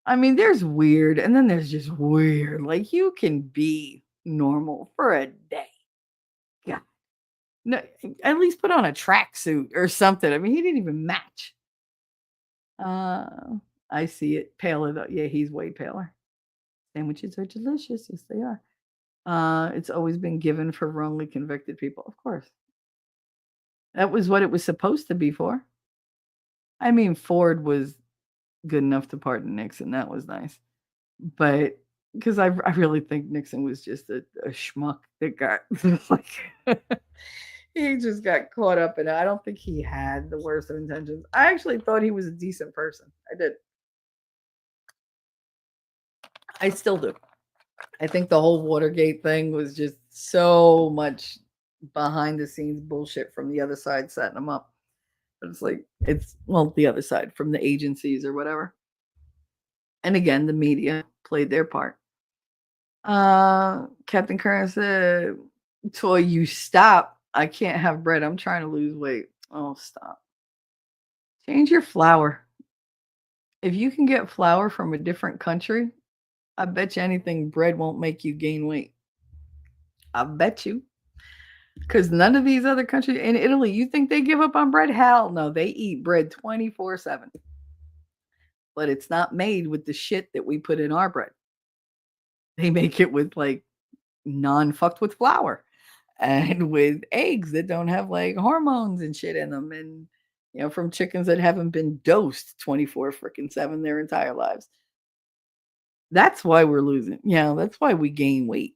I mean, there's weird, and then there's just weird. Like, you can be normal for a day. Yeah. No, at least put on a tracksuit or something. I mean, he didn't even match. I see it. Paler though. Yeah, he's way paler. Sandwiches are delicious. Yes, they are. It's always been given for wrongly convicted people. Of course. That was what it was supposed to be for. I mean, Ford was good enough to pardon Nixon. That was nice. But because I really think Nixon was just a schmuck that got like he just got caught up in it. I don't think he had the worst of intentions. I actually thought he was a decent person. I did. I still do. I think the whole Watergate thing was just so much behind the scenes bullshit from the other side setting them up. But it's like, the other side from the agencies or whatever. And again, the media played their part. Captain Curran said, Toy, you stop. I can't have bread. I'm trying to lose weight. Oh, stop. Change your flour. If you can get flour from a different country, I bet you anything bread won't make you gain weight. I bet you. Because none of these other countries in Italy, you think they give up on bread? Hell no, they eat bread 24/7. But it's not made with the shit that we put in our bread. They make it with like non fucked with flour and with eggs that don't have like hormones and shit in them, and from chickens that haven't been dosed 24 freaking 7 their entire lives. That's why we're losing. That's why we gain weight.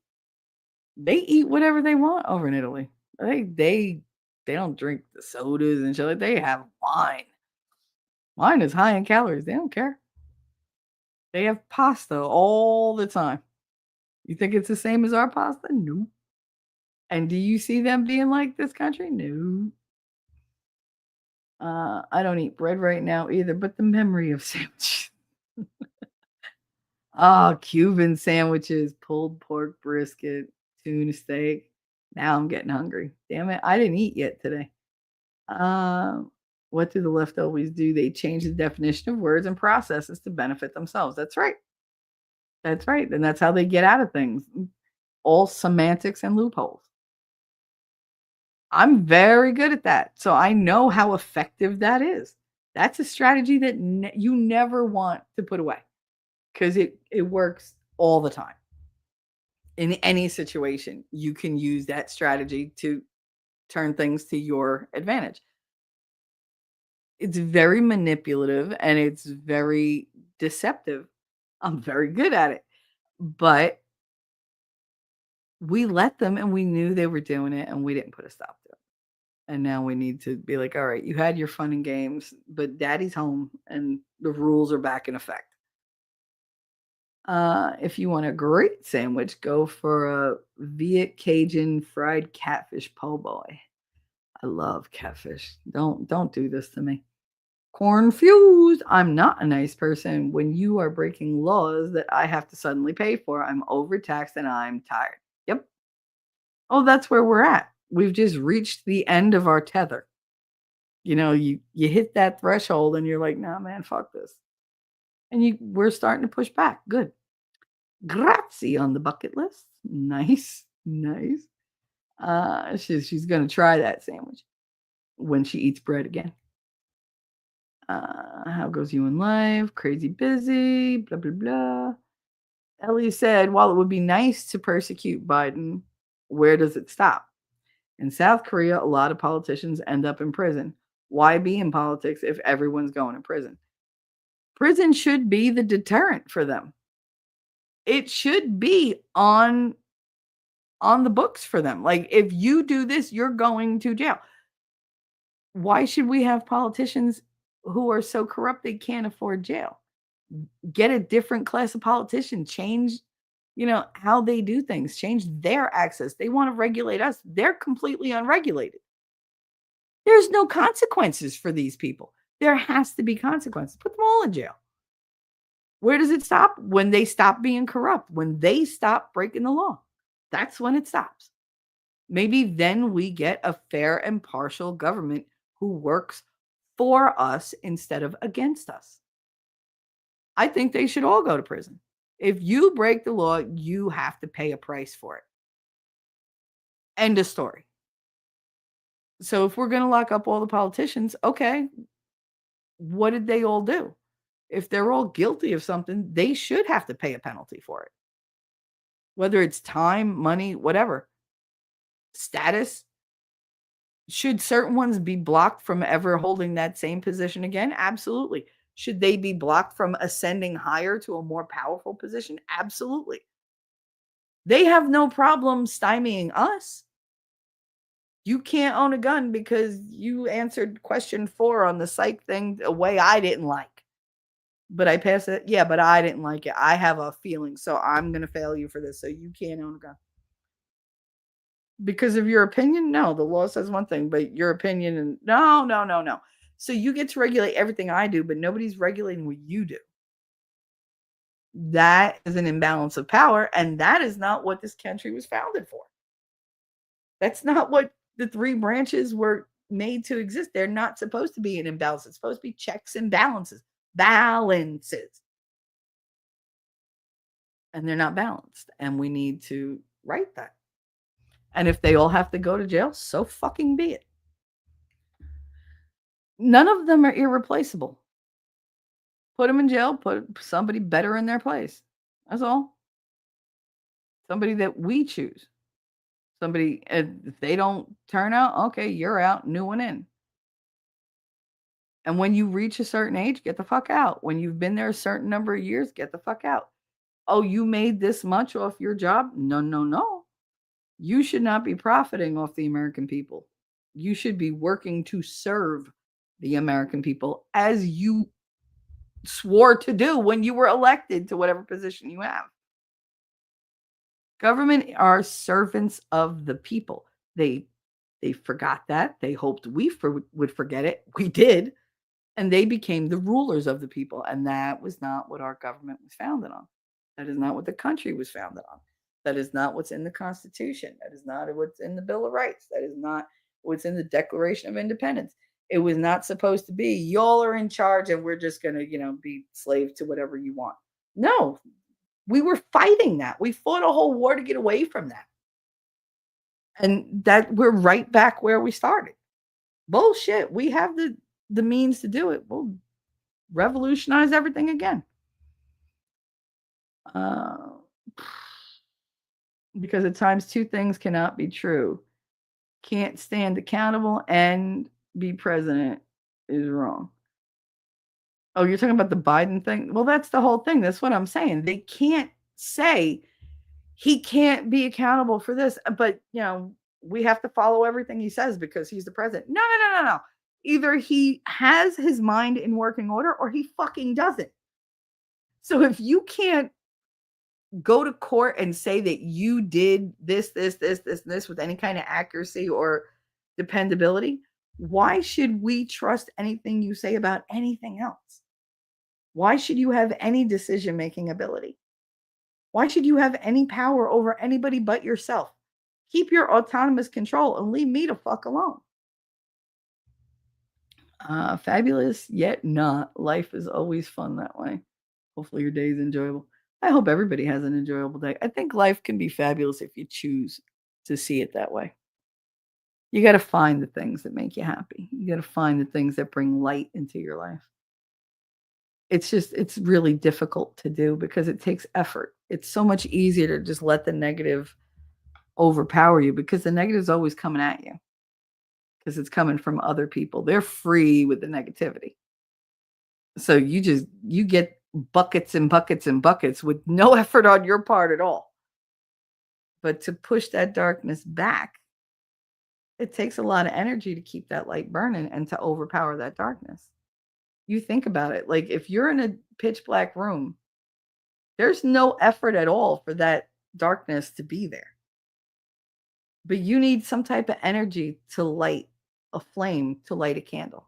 They eat whatever they want over in Italy. They don't drink the sodas and shit. Like, they have wine. Wine is high in calories. They don't care. They have pasta all the time. You think it's the same as our pasta? No. And do you see them being like this country? No. I don't eat bread right now either, but the memory of sandwiches. Cuban sandwiches, pulled pork brisket, tuna steak. Now I'm getting hungry. Damn it. I didn't eat yet today. What do the leftovers do? They change the definition of words and processes to benefit themselves. That's right. That's right. And that's how they get out of things. All semantics and loopholes. I'm very good at that. So I know how effective that is. That's a strategy that you never want to put away because it works all the time. In any situation, you can use that strategy to turn things to your advantage. It's very manipulative and it's very deceptive. I'm very good at it. But we let them and we knew they were doing it and we didn't put a stop to it. And now we need to be like, all right, you had your fun and games, but daddy's home and the rules are back in effect. If you want a great sandwich, go for a Viet Cajun fried catfish po' boy. I love catfish. Don't do this to me. Confused. I'm not a nice person when you are breaking laws that I have to suddenly pay for. I'm overtaxed and I'm tired. Yep. Oh, that's where we're at. We've just reached the end of our tether. You hit that threshold and you're like, nah, man, fuck this. And we're starting to push back. Good. Grazie on the bucket list. Nice. Nice. She's gonna try that sandwich when she eats bread again. How goes you in life? Crazy busy, blah blah blah. Ellie said, while it would be nice to persecute Biden, where does it stop? In South Korea, a lot of politicians end up in prison. Why be in politics if everyone's going to prison? Prison should be the deterrent for them. It should be on the books for them. Like, if you do this, you're going to jail. Why should we have politicians who are so corrupt they can't afford jail? Get a different class of politician. Change, how they do things. Change their access. They want to regulate us. They're completely unregulated. There's no consequences for these people. There has to be consequences. Put them all in jail. Where does it stop? When they stop being corrupt, when they stop breaking the law. That's when it stops. Maybe then we get a fair and partial government who works for us instead of against us. I think they should all go to prison. If you break the law, you have to pay a price for it. End of story. So if we're going to lock up all the politicians, okay, what did they all do? If they're all guilty of something, they should have to pay a penalty for it. Whether it's time, money, whatever. Status. Should certain ones be blocked from ever holding that same position again? Absolutely. Should they be blocked from ascending higher to a more powerful position? Absolutely. They have no problem stymieing us. You can't own a gun because you answered question 4 on the psych thing a way I didn't like. But I passed it. Yeah, but I didn't like it. I have a feeling, so I'm going to fail you for this. So you can't own a gun. Because of your opinion? No, the law says one thing, but your opinion and no. So you get to regulate everything I do, but nobody's regulating what you do. That is an imbalance of power, and that is not what this country was founded for. That's not what the 3 branches were made to exist. They're not supposed to be an imbalance. It's supposed to be checks and balances. Balances. And they're not balanced, and we need to right that. And if they all have to go to jail, so fucking be it. None of them are irreplaceable. Put them in jail, put somebody better in their place. That's all. Somebody that we choose. Somebody, if they don't turn out, okay, you're out, new one in. And when you reach a certain age, get the fuck out. When you've been there a certain number of years, get the fuck out. Oh, you made this much off your job? No, no, no. You should not be profiting off the American people. You should be working to serve the American people as you swore to do when you were elected to whatever position you have. Government are servants of the people. They forgot that. They hoped we would forget it. We did. And they became the rulers of the people. And that was not what our government was founded on. That is not what the country was founded on. That is not what's in the Constitution. That is not what's in the Bill of Rights. That is not what's in the Declaration of Independence. It was not supposed to be, y'all are in charge and we're just going to, be slave to whatever you want. No, we were fighting that. We fought a whole war to get away from that. And that we're right back where we started. Bullshit. We have the means to do it. We'll revolutionize everything again. Because at times two things cannot be true. Can't stand accountable and be president is wrong. Oh, you're talking about the Biden thing? Well, that's the whole thing. That's what I'm saying. They can't say he can't be accountable for this, but we have to follow everything he says because he's the president. No. Either he has his mind in working order or he fucking doesn't. So if you can't go to court and say that you did this, with any kind of accuracy or dependability, why should we trust anything you say about anything else? Why should you have any decision-making ability? Why should you have any power over anybody but yourself? Keep your autonomous control and leave me the fuck alone. Fabulous, yet not. Life is always fun that way. Hopefully your day is enjoyable. I hope everybody has an enjoyable day. I think life can be fabulous if you choose to see it that way. You got to find the things that make you happy. You got to find the things that bring light into your life. It's really difficult to do because it takes effort. It's so much easier to just let the negative overpower you because the negative is always coming at you because it's coming from other people. They're free with the negativity. So you get buckets and buckets and buckets with no effort on your part at all. But to push that darkness back, it takes a lot of energy to keep that light burning and to overpower that darkness. You think about it. Like if you're in a pitch black room, there's no effort at all for that darkness to be there. But you need some type of energy to light a flame, to light a candle.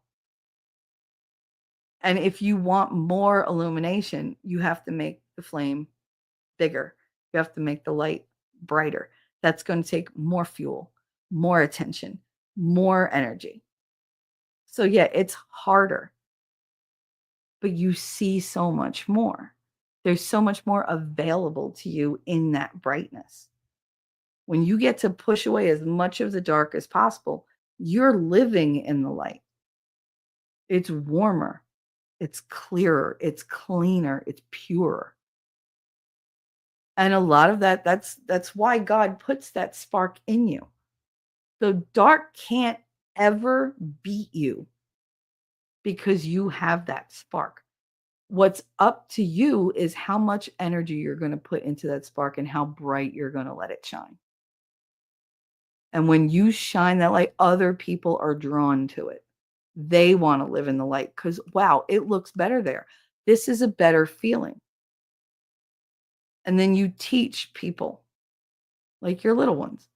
And if you want more illumination, you have to make the flame bigger. You have to make the light brighter. That's going to take more fuel, more attention, more energy. So yeah, it's harder. But you see so much more. There's so much more available to you in that brightness. When you get to push away as much of the dark as possible, you're living in the light. It's warmer. It's clearer. It's cleaner. It's purer. And a lot of that's why God puts that spark in you. The dark can't ever beat you because you have that spark. What's up to you is how much energy you're going to put into that spark and how bright you're going to let it shine. And when you shine that light, other people are drawn to it. They want to live in the light because, wow, it looks better there. This is a better feeling. And then you teach people, like your little ones,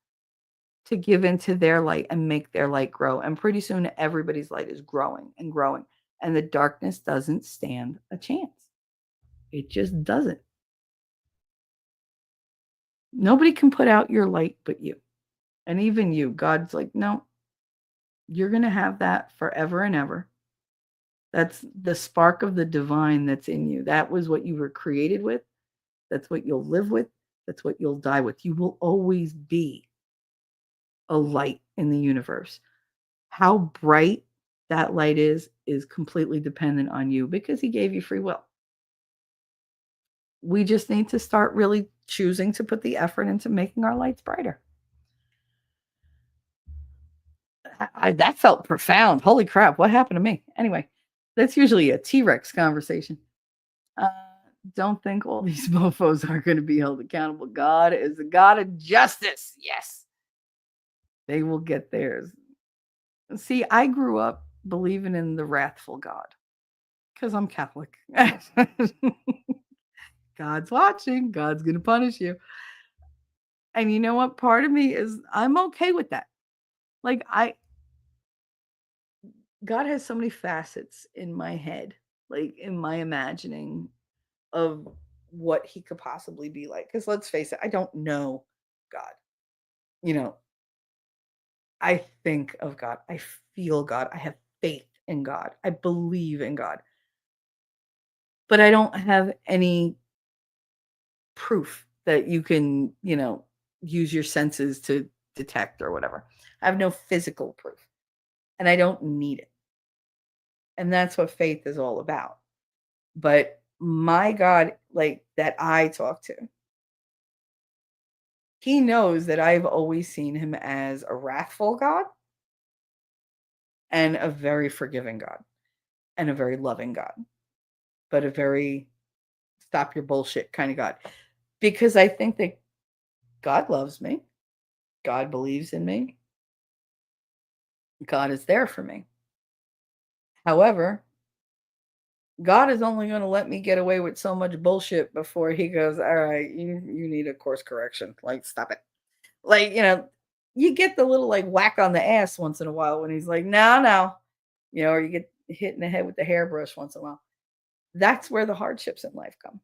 to give into their light and make their light grow. And pretty soon, everybody's light is growing and growing. And the darkness doesn't stand a chance. It just doesn't. Nobody can put out your light but you. And even you, God's like, no, you're going to have that forever and ever. That's the spark of the divine that's in you. That was what you were created with. That's what you'll live with. That's what you'll die with. You will always be a light in the universe. How bright that light is completely dependent on you because he gave you free will. We just need to start really choosing to put the effort into making our lights brighter. That felt profound. Holy crap, what happened to me? Anyway, that's usually a T-Rex conversation. Uh, don't think all these mofos are going to be held accountable. God is a God of justice. Yes. They will get theirs. See, I grew up believing in the wrathful God because I'm Catholic. God's watching. God's going to punish you. And you know what? Part of me is I'm okay with that. Like God has so many facets in my head, like in my imagining of what he could possibly be like. Because let's face it, I don't know God. You know, I think of God. I feel God. I have faith in God. I believe in God. But I don't have any proof that you can, use your senses to detect or whatever. I have no physical proof and I don't need it. And that's what faith is all about. But my God, like that I talk to, he knows that I've always seen him as a wrathful God and a very forgiving God and a very loving God, but a very stop your bullshit kind of God. Because I think that God loves me. God believes in me. God is there for me. However, God is only going to let me get away with so much bullshit before he goes, all right, you need a course correction. Like, stop it. Like, you get the little like whack on the ass once in a while when he's like, no, or you get hit in the head with the hairbrush once in a while. That's where the hardships in life come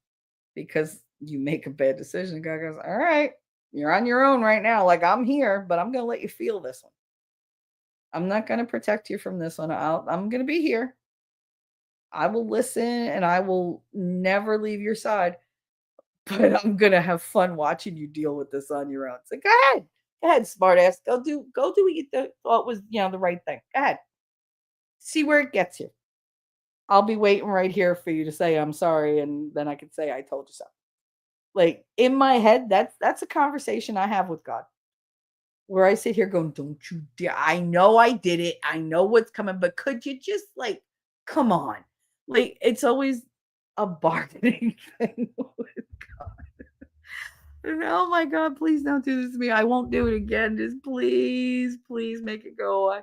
because you make a bad decision. God goes, all right, you're on your own right now. Like, I'm here, but I'm going to let you feel this one. I'm not going to protect you from this one. I'm going to be here. I will listen and I will never leave your side, but I'm going to have fun watching you deal with this on your own. So go ahead, smart ass. Go do what you thought was, the right thing. Go ahead. See where it gets you. I'll be waiting right here for you to say I'm sorry, and then I can say I told you so. Like in my head, that's a conversation I have with God. Where I sit here going, don't you dare. I know I did it. I know what's coming, but could you just like, come on. Like it's always a bargaining thing with God. And, oh my God, please don't do this to me. I won't do it again. Just please make it go away.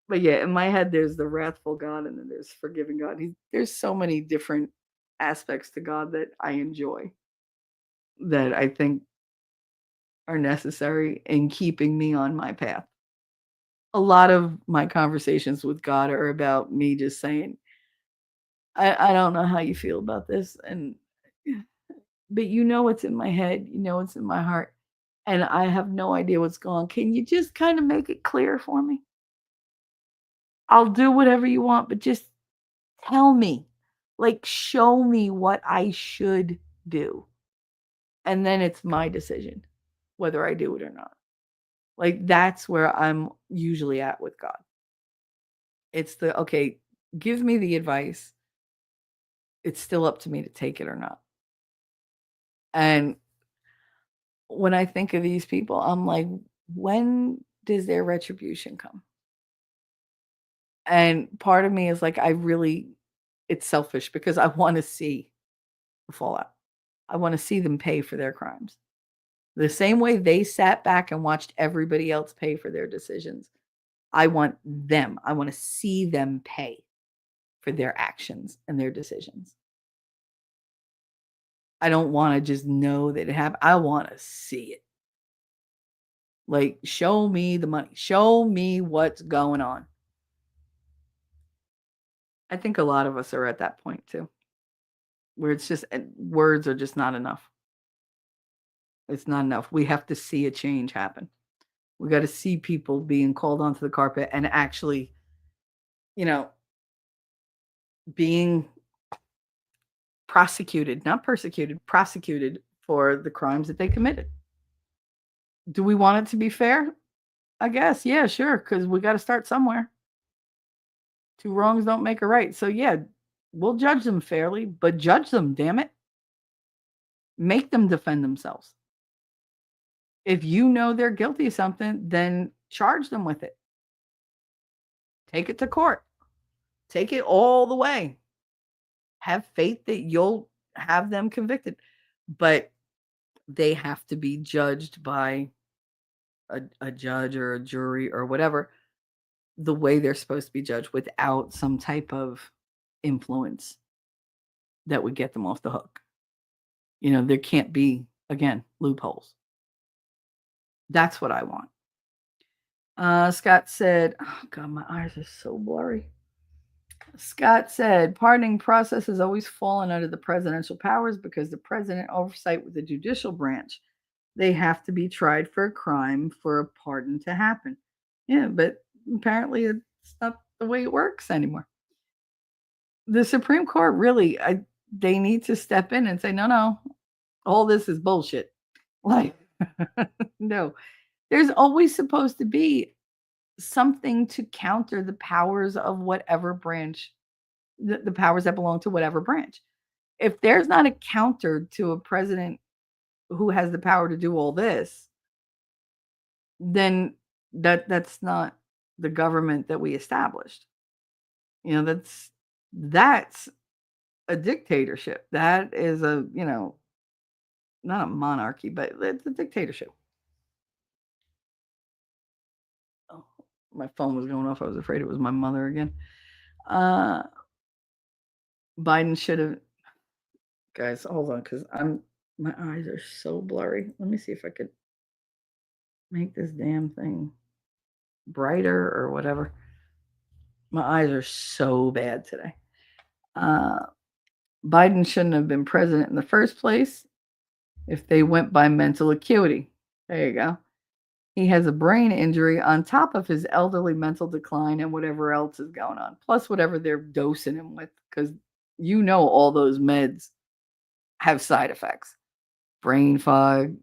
But yeah, in my head, there's the wrathful God and then there's forgiving God. There's so many different aspects to God that I enjoy that I think are necessary in keeping me on my path. A lot of my conversations with God are about me just saying, I don't know how you feel about this. But what's in my head, what's in my heart. And I have no idea what's going on. Can you just kind of make it clear for me? I'll do whatever you want, but just tell me, like, show me what I should do. And then it's my decision whether I do it or not. Like, that's where I'm usually at with God. It's okay, give me the advice. It's still up to me to take it or not. And when I think of these people, I'm like, when does their retribution come? And part of me is like, it's selfish because I want to see the fallout. I want to see them pay for their crimes. The same way they sat back and watched everybody else pay for their decisions. I want to see them pay for their actions and their decisions. I don't want to just know that it happened. I want to see it. Like, show me the money. Show me what's going on. I think a lot of us are at that point too, where it's just words are just not enough. It's not enough. We have to see a change happen. We got to see people being called onto the carpet and actually, being prosecuted, not persecuted, prosecuted for the crimes that they committed. Do we want it to be fair? I guess, yeah, sure, because we got to start somewhere. Two wrongs don't make a right. So yeah, we'll judge them fairly, but judge them, damn it. Make them defend themselves. If you know they're guilty of something, then charge them with it. Take it to court. Take it all the way. Have faith that you'll have them convicted. But they have to be judged by a judge or a jury or whatever the way they're supposed to be judged without some type of influence that would get them off the hook. There can't be, again, loopholes. That's what I want. Scott said, oh God, my eyes are so blurry. Scott said, pardoning process has always fallen under the presidential powers because the president oversight with the judicial branch. They have to be tried for a crime for a pardon to happen. Yeah, but apparently it's not the way it works anymore. The Supreme Court really, they need to step in and say, no, all this is bullshit. Like, no, there's always supposed to be something to counter the powers of whatever branch, the powers that belong to whatever branch. If there's not a counter to a president who has the power to do all this, then that's not the government that we established. That's a dictatorship. That is not a monarchy, but it's a dictatorship. Oh, my phone was going off. I was afraid it was my mother again. Biden should have. Guys, hold on, because my eyes are so blurry. Let me see if I could make this damn thing brighter or whatever. My eyes are so bad today. Biden shouldn't have been president in the first place if they went by mental acuity. There you go. He has a brain injury on top of his elderly mental decline and whatever else is going on, plus whatever they're dosing him with, because all those meds have side effects. Brain fog,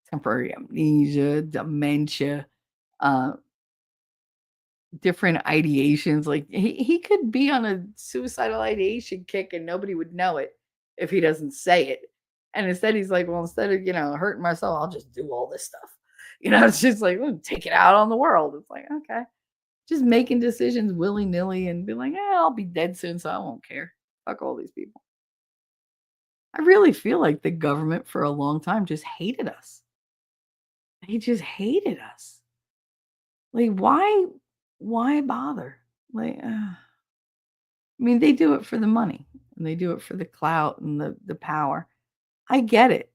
temporary amnesia, dementia, different ideations. Like he could be on a suicidal ideation kick and nobody would know it if he doesn't say it. And instead he's like, well, instead of, hurting myself, I'll just do all this stuff. It's just like, take it out on the world. It's like, okay. Just making decisions willy-nilly and be like, I'll be dead soon, so I won't care. Fuck all these people. I really feel like the government for a long time just hated us. They just hated us. Like, why bother? Like, they do it for the money and they do it for the clout and the power. I get it.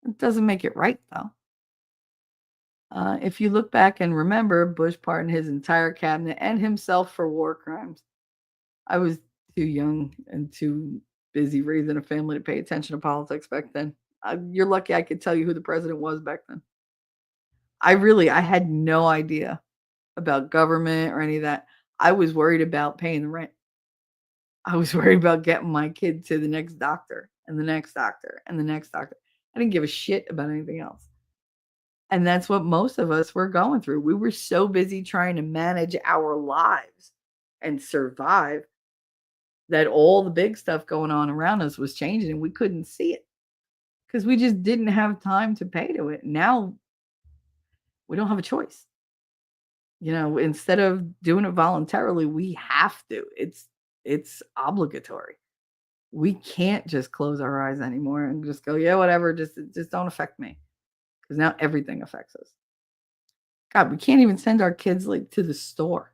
It doesn't make it right, though. If you look back and remember, Bush pardoned his entire cabinet and himself for war crimes. I was too young and too busy raising a family to pay attention to politics back then. You're lucky I could tell you who the president was back then. I had no idea about government or any of that. I was worried about paying the rent. I was worried about getting my kid to the next doctor and the next doctor and the next doctor. I didn't give a shit about anything else. And that's what most of us were going through. We were so busy trying to manage our lives and survive that all the big stuff going on around us was changing and we couldn't see it because we just didn't have time to pay to it. Now we don't have a choice. Instead of doing it voluntarily, we have to. It's obligatory. We can't just close our eyes anymore and just go, yeah, whatever, just don't affect me. Because now everything affects us. God, we can't even send our kids to the store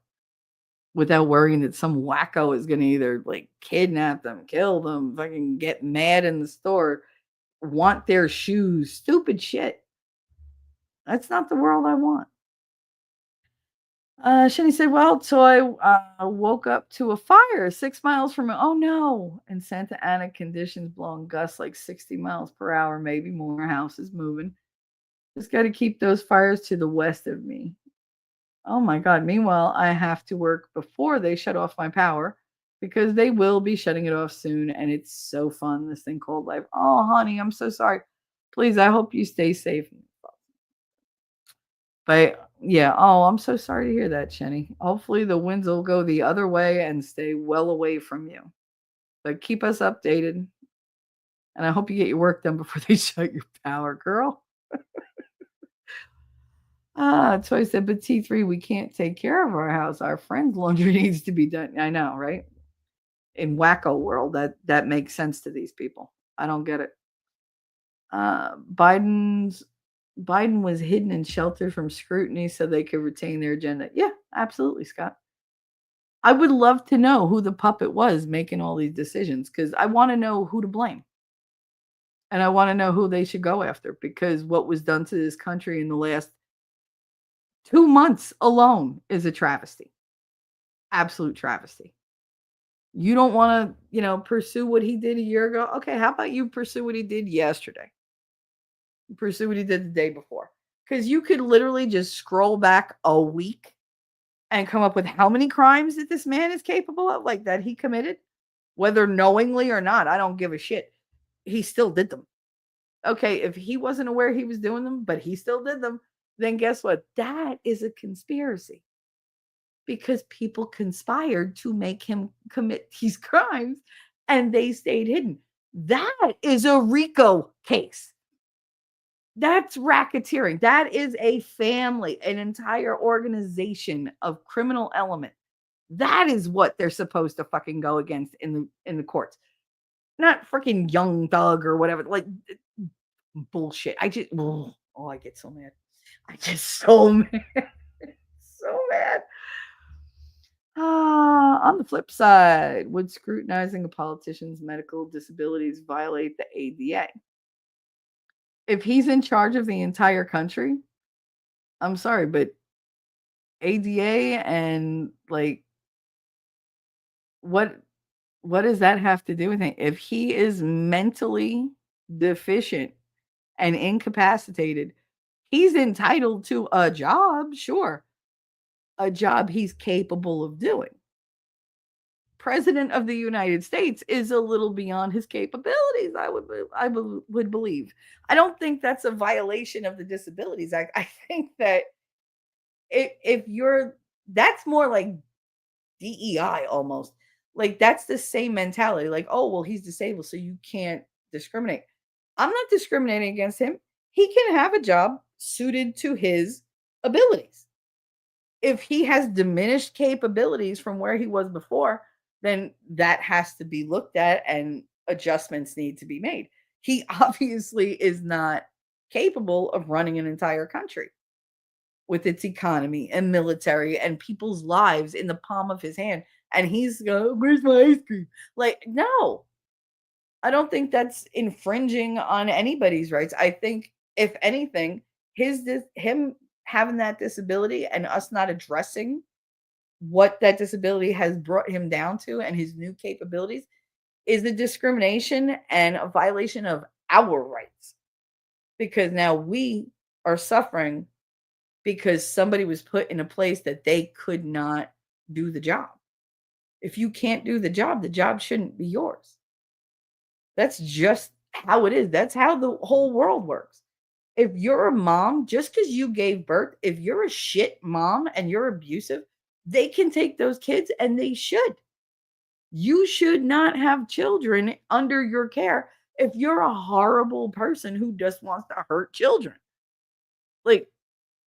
without worrying that some wacko is going to either kidnap them, kill them, fucking get mad in the store, want their shoes, stupid shit. That's not the world I want. Shinny said, well, so I woke up to a fire 6 miles from it. Oh no. In Santa Ana, conditions blowing gusts 60 miles per hour, maybe more, houses moving. Just got to keep those fires to the west of me. Oh my God. Meanwhile, I have to work before they shut off my power because they will be shutting it off soon. And it's so fun, this thing called life. Oh, honey, I'm so sorry. Please, I hope you stay safe. But Yeah. Oh, I'm so sorry to hear that, Shenny. Hopefully the winds will go the other way and stay well away from you. But keep us updated. And I hope you get your work done before they shut your power, girl. Toy said, but T3, we can't take care of our house. Our friend's laundry needs to be done. I know, right? In wacko world, that makes sense to these people. I don't get it. Uh, Biden's Biden was hidden and sheltered from scrutiny so they could retain their agenda. Yeah, absolutely, Scott. I would love to know who the puppet was making all these decisions because I want to know who to blame. And I want to know who they should go after because what was done to this country in the last 2 months alone is a travesty. Absolute travesty. You don't want to, pursue what he did a year ago. Okay, how about you pursue what he did yesterday? Pursue what he did the day before. Because you could literally just scroll back a week and come up with how many crimes that this man is capable of, like that he committed, whether knowingly or not. I don't give a shit. He still did them. Okay, if he wasn't aware he was doing them, but he still did them, then guess what? That is a conspiracy because people conspired to make him commit these crimes and they stayed hidden. That is a RICO case. That's racketeering. That is a family, an entire organization of criminal element. That is what they're supposed to fucking go against in the courts. Not freaking Young Thug or whatever. Like bullshit. I get so mad. I get so mad. So mad. On the flip side, would scrutinizing a politician's medical disabilities violate the ADA? If he's in charge of the entire country, I'm sorry, but ADA and like what what does that have to do with it? If he is mentally deficient and incapacitated, he's entitled to a job, sure. A job he's capable of doing. President of the United States is a little beyond his capabilities. I would believe. I don't think that's a violation of the Disabilities Act. I think that if you're that's more like DEI almost. Like that's the same mentality. Like, oh well, he's disabled, so you can't discriminate. I'm not discriminating against him. He can have a job suited to his abilities. If he has diminished capabilities from where he was before, then that has to be looked at and adjustments need to be made. He obviously is not capable of running an entire country with its economy and military and people's lives in the palm of his hand. And he's going, where's my ice cream? Like, no, I don't think that's infringing on anybody's rights. I think, if anything, him having that disability and us not addressing what that disability has brought him down to and his new capabilities is a discrimination and a violation of our rights because now we are suffering because somebody was put in a place that they could not do the job. If you can't do the job shouldn't be yours. That's just how it is. That's how the whole world works. If you're a mom, just because you gave birth, if you're a shit mom and you're abusive, they can take those kids and they should. You should not have children under your care if you're a horrible person who just wants to hurt children. Like,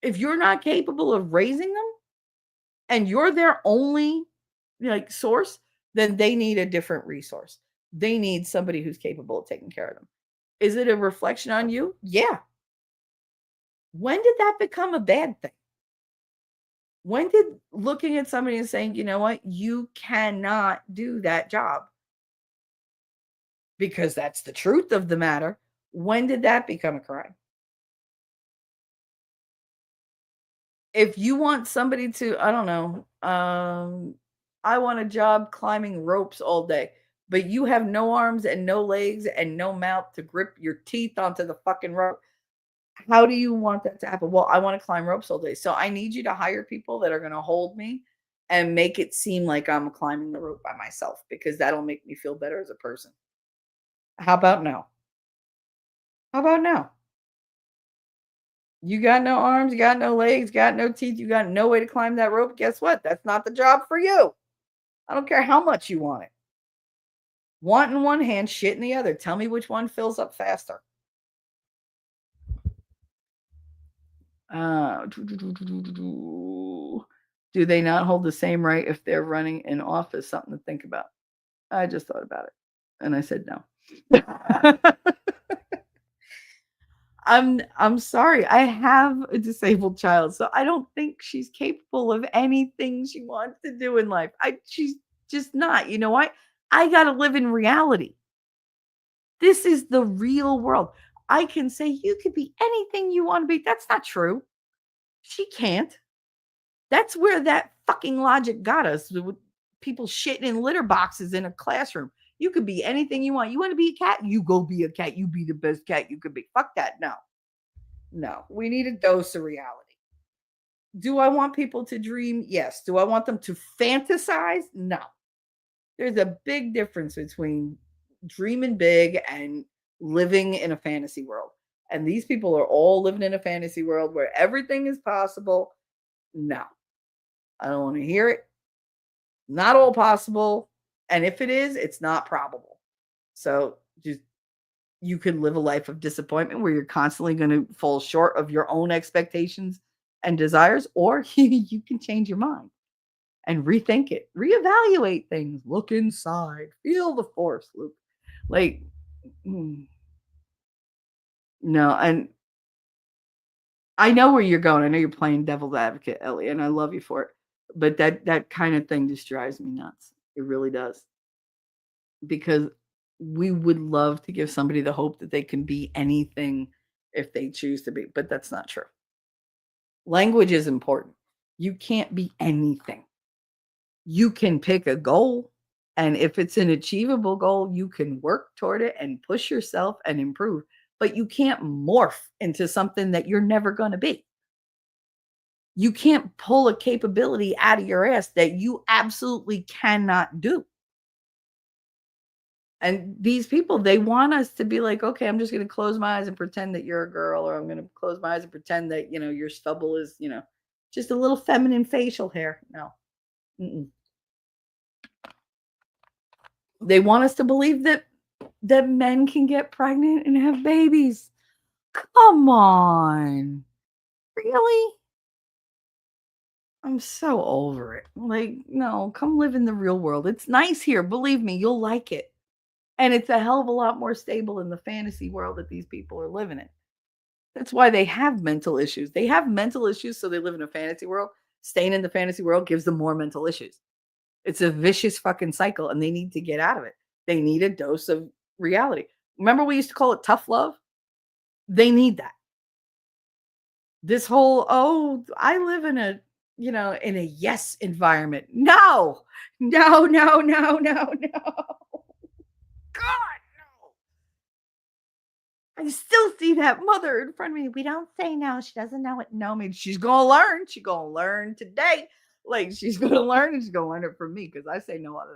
if you're not capable of raising them and you're their only like source, then they need a different resource. They need somebody who's capable of taking care of them. Is it a reflection on you? Yeah. When did that become a bad thing? When did looking at somebody and saying, you know what, you cannot do that job because that's the truth of the matter, when did that become a crime? If you want somebody to, I don't know, I want a job climbing ropes all day, but you have no arms and no legs and no mouth to grip your teeth onto the fucking rope. How do you want that to happen? Well, I want to climb ropes all day. So I need you to hire people that are going to hold me and make it seem like I'm climbing the rope by myself because that'll make me feel better as a person. How about now? How about now? You got no arms, you got no legs, got no teeth, you got no way to climb that rope. Guess what? That's not the job for you. I don't care how much you want it. Want in one hand, shit in the other. Tell me which one fills up faster. Do they not hold the same right if they're running in office? Something to think about. I just thought about it and I said no. I'm sorry. I have a disabled child, so I don't think she's capable of anything she wants to do in life. She's just not. You know what? I got to live in reality. This is the real world. I can say you could be anything you want to be. That's not true. She can't. That's where that fucking logic got us with people shitting in litter boxes in a classroom. You could be anything you want. You want to be a cat? You go be a cat. You be the best cat you could be. Fuck that. No. No. We need a dose of reality. Do I want people to dream? Yes. Do I want them to fantasize? No. There's a big difference between dreaming big and living in a fantasy world. And these people are all living in a fantasy world where everything is possible. No. I don't want to hear it. Not all possible. And if it is, it's not probable. So just you can live a life of disappointment where you're constantly going to fall short of your own expectations and desires, or you can change your mind and rethink it, reevaluate things, look inside, feel the force, Luke. Like, no, and I know where you're going. I know you're playing devil's advocate, Ellie, and I love you for it. But that kind of thing just drives me nuts. It really does. Because we would love to give somebody the hope that they can be anything if they choose to be, but that's not true. Language is important. You can't be anything. You can pick a goal, and if it's an achievable goal, you can work toward it and push yourself and improve, but you can't morph into something that you're never going to be. You can't pull a capability out of your ass that you absolutely cannot do. And these people, they want us to be like, okay, I'm just going to close my eyes and pretend that you're a girl, or I'm going to close my eyes and pretend that, your stubble is, just a little feminine facial hair. No. Mm-mm. They want us to believe that men can get pregnant and have babies. Come on. Really? I'm so over it. Like, no, come live in the real world. It's nice here. Believe me, you'll like it. And it's a hell of a lot more stable than the fantasy world that these people are living in. That's why they have mental issues. They have mental issues, so they live in a fantasy world. Staying in the fantasy world gives them more mental issues. It's a vicious fucking cycle, and they need to get out of it. They need a dose of reality. Remember we used to call it tough love? They need that. This whole, oh, I live in a, in a yes environment. No, no, no, no, no, no. God, no. I still see that mother in front of me. We don't say no. She doesn't know what no means. She's going to learn. She's going to learn today. Like, she's going to learn, and she's going to learn it from me, because I say no a lot.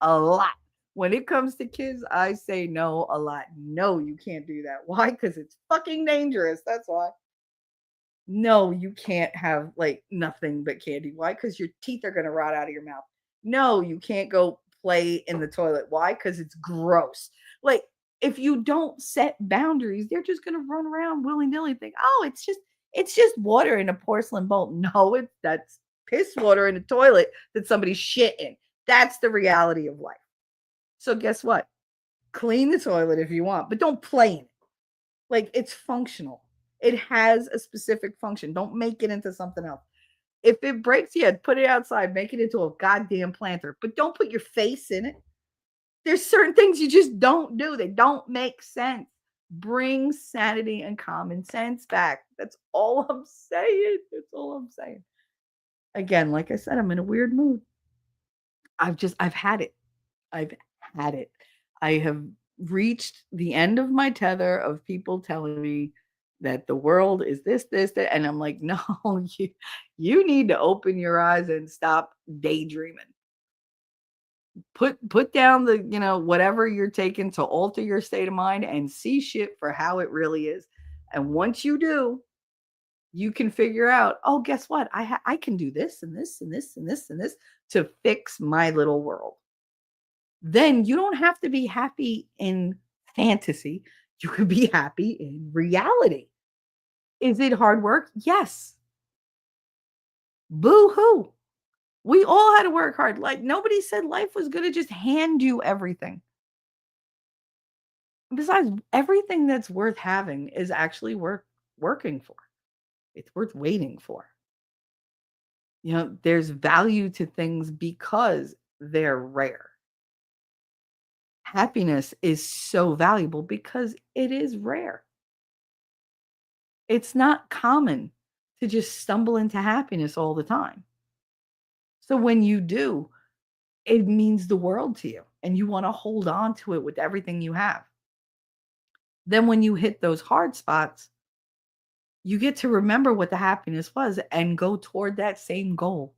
A lot. When it comes to kids, I say no a lot. No, you can't do that. Why? Because it's fucking dangerous. That's why. No, you can't have like nothing but candy. Why? Because your teeth are going to rot out of your mouth. No, you can't go play in the toilet. Why? Because it's gross. Like, if you don't set boundaries, they're just going to run around willy-nilly, think, oh, it's just water in a porcelain bowl. No, that's piss water in a toilet that somebody shit in. That's the reality of life. So guess what? Clean the toilet if you want, but don't play in it. Like, it's functional. It has a specific function. Don't make it into something else. If it breaks, yeah, put it outside, make it into a goddamn planter, but don't put your face in it. There's certain things you just don't do. They don't make sense. Bring sanity and common sense back. That's all I'm saying. That's all I'm saying. Again, like I said, I'm in a weird mood. I've had it. I've had it. I have reached the end of my tether of people telling me that the world is this, that, and I'm like, no, you need to open your eyes and stop daydreaming. Put down the, whatever you're taking to alter your state of mind and see shit for how it really is. And once you do, you can figure out, oh, guess what? I can do this and this and this and this and this to fix my little world. Then you don't have to be happy in fantasy. You can be happy in reality. Is it hard work? Yes. Boo hoo. We all had to work hard. Like nobody said life was going to just hand you everything. Besides, everything that's worth having is actually worth working for. It's worth waiting for. There's value to things because they're rare. Happiness is so valuable because it is rare. It's not common to just stumble into happiness all the time. So when you do, it means the world to you and you want to hold on to it with everything you have. Then when you hit those hard spots, you get to remember what the happiness was and go toward that same goal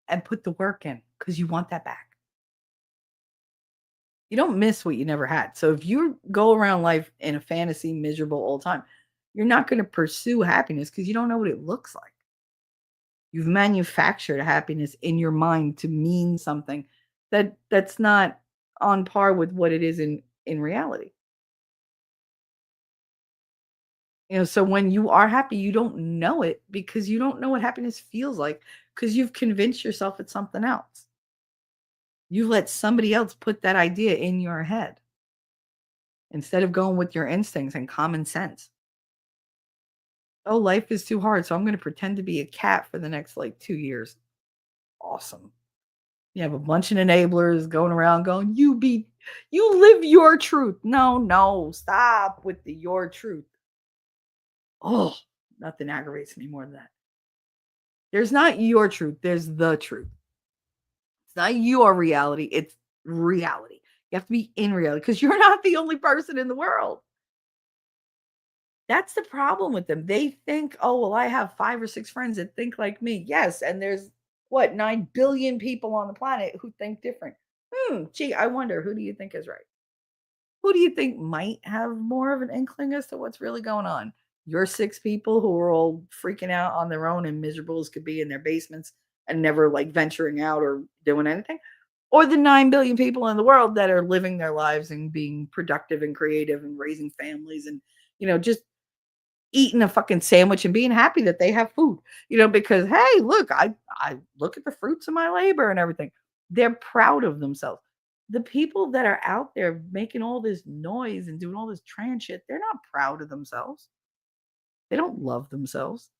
and put the work in because you want that back. You don't miss what you never had. So if you go around life in a fantasy, miserable all the time, you're not going to pursue happiness because you don't know what it looks like. You've manufactured happiness in your mind to mean something that's not on par with what it is in reality. So when you are happy, you don't know it because you don't know what happiness feels like because you've convinced yourself it's something else. You let somebody else put that idea in your head instead of going with your instincts and common sense. Oh, life is too hard, so I'm going to pretend to be a cat for the next like 2 years. Awesome. You have a bunch of enablers going around going, you live your truth. No, stop with the your truth. Oh, nothing aggravates me more than that. There's not your truth, there's the truth. It's not your reality, it's reality. You have to be in reality because you're not the only person in the world. That's the problem with them. They think, oh, well, I have 5 or 6 friends that think like me. Yes, and there's what, 9 billion people on the planet who think different. Gee, I wonder, who do you think is right? Who do you think might have more of an inkling as to what's really going on? Your 6 people who are all freaking out on their own and miserable as could be in their basements and never like venturing out or doing anything? Or the 9 billion people in the world that are living their lives and being productive and creative and raising families and, just eating a fucking sandwich and being happy that they have food, because, hey, look, I look at the fruits of my labor and everything. They're proud of themselves. The people that are out there making all this noise and doing all this trans shit, they're not proud of themselves. They don't love themselves.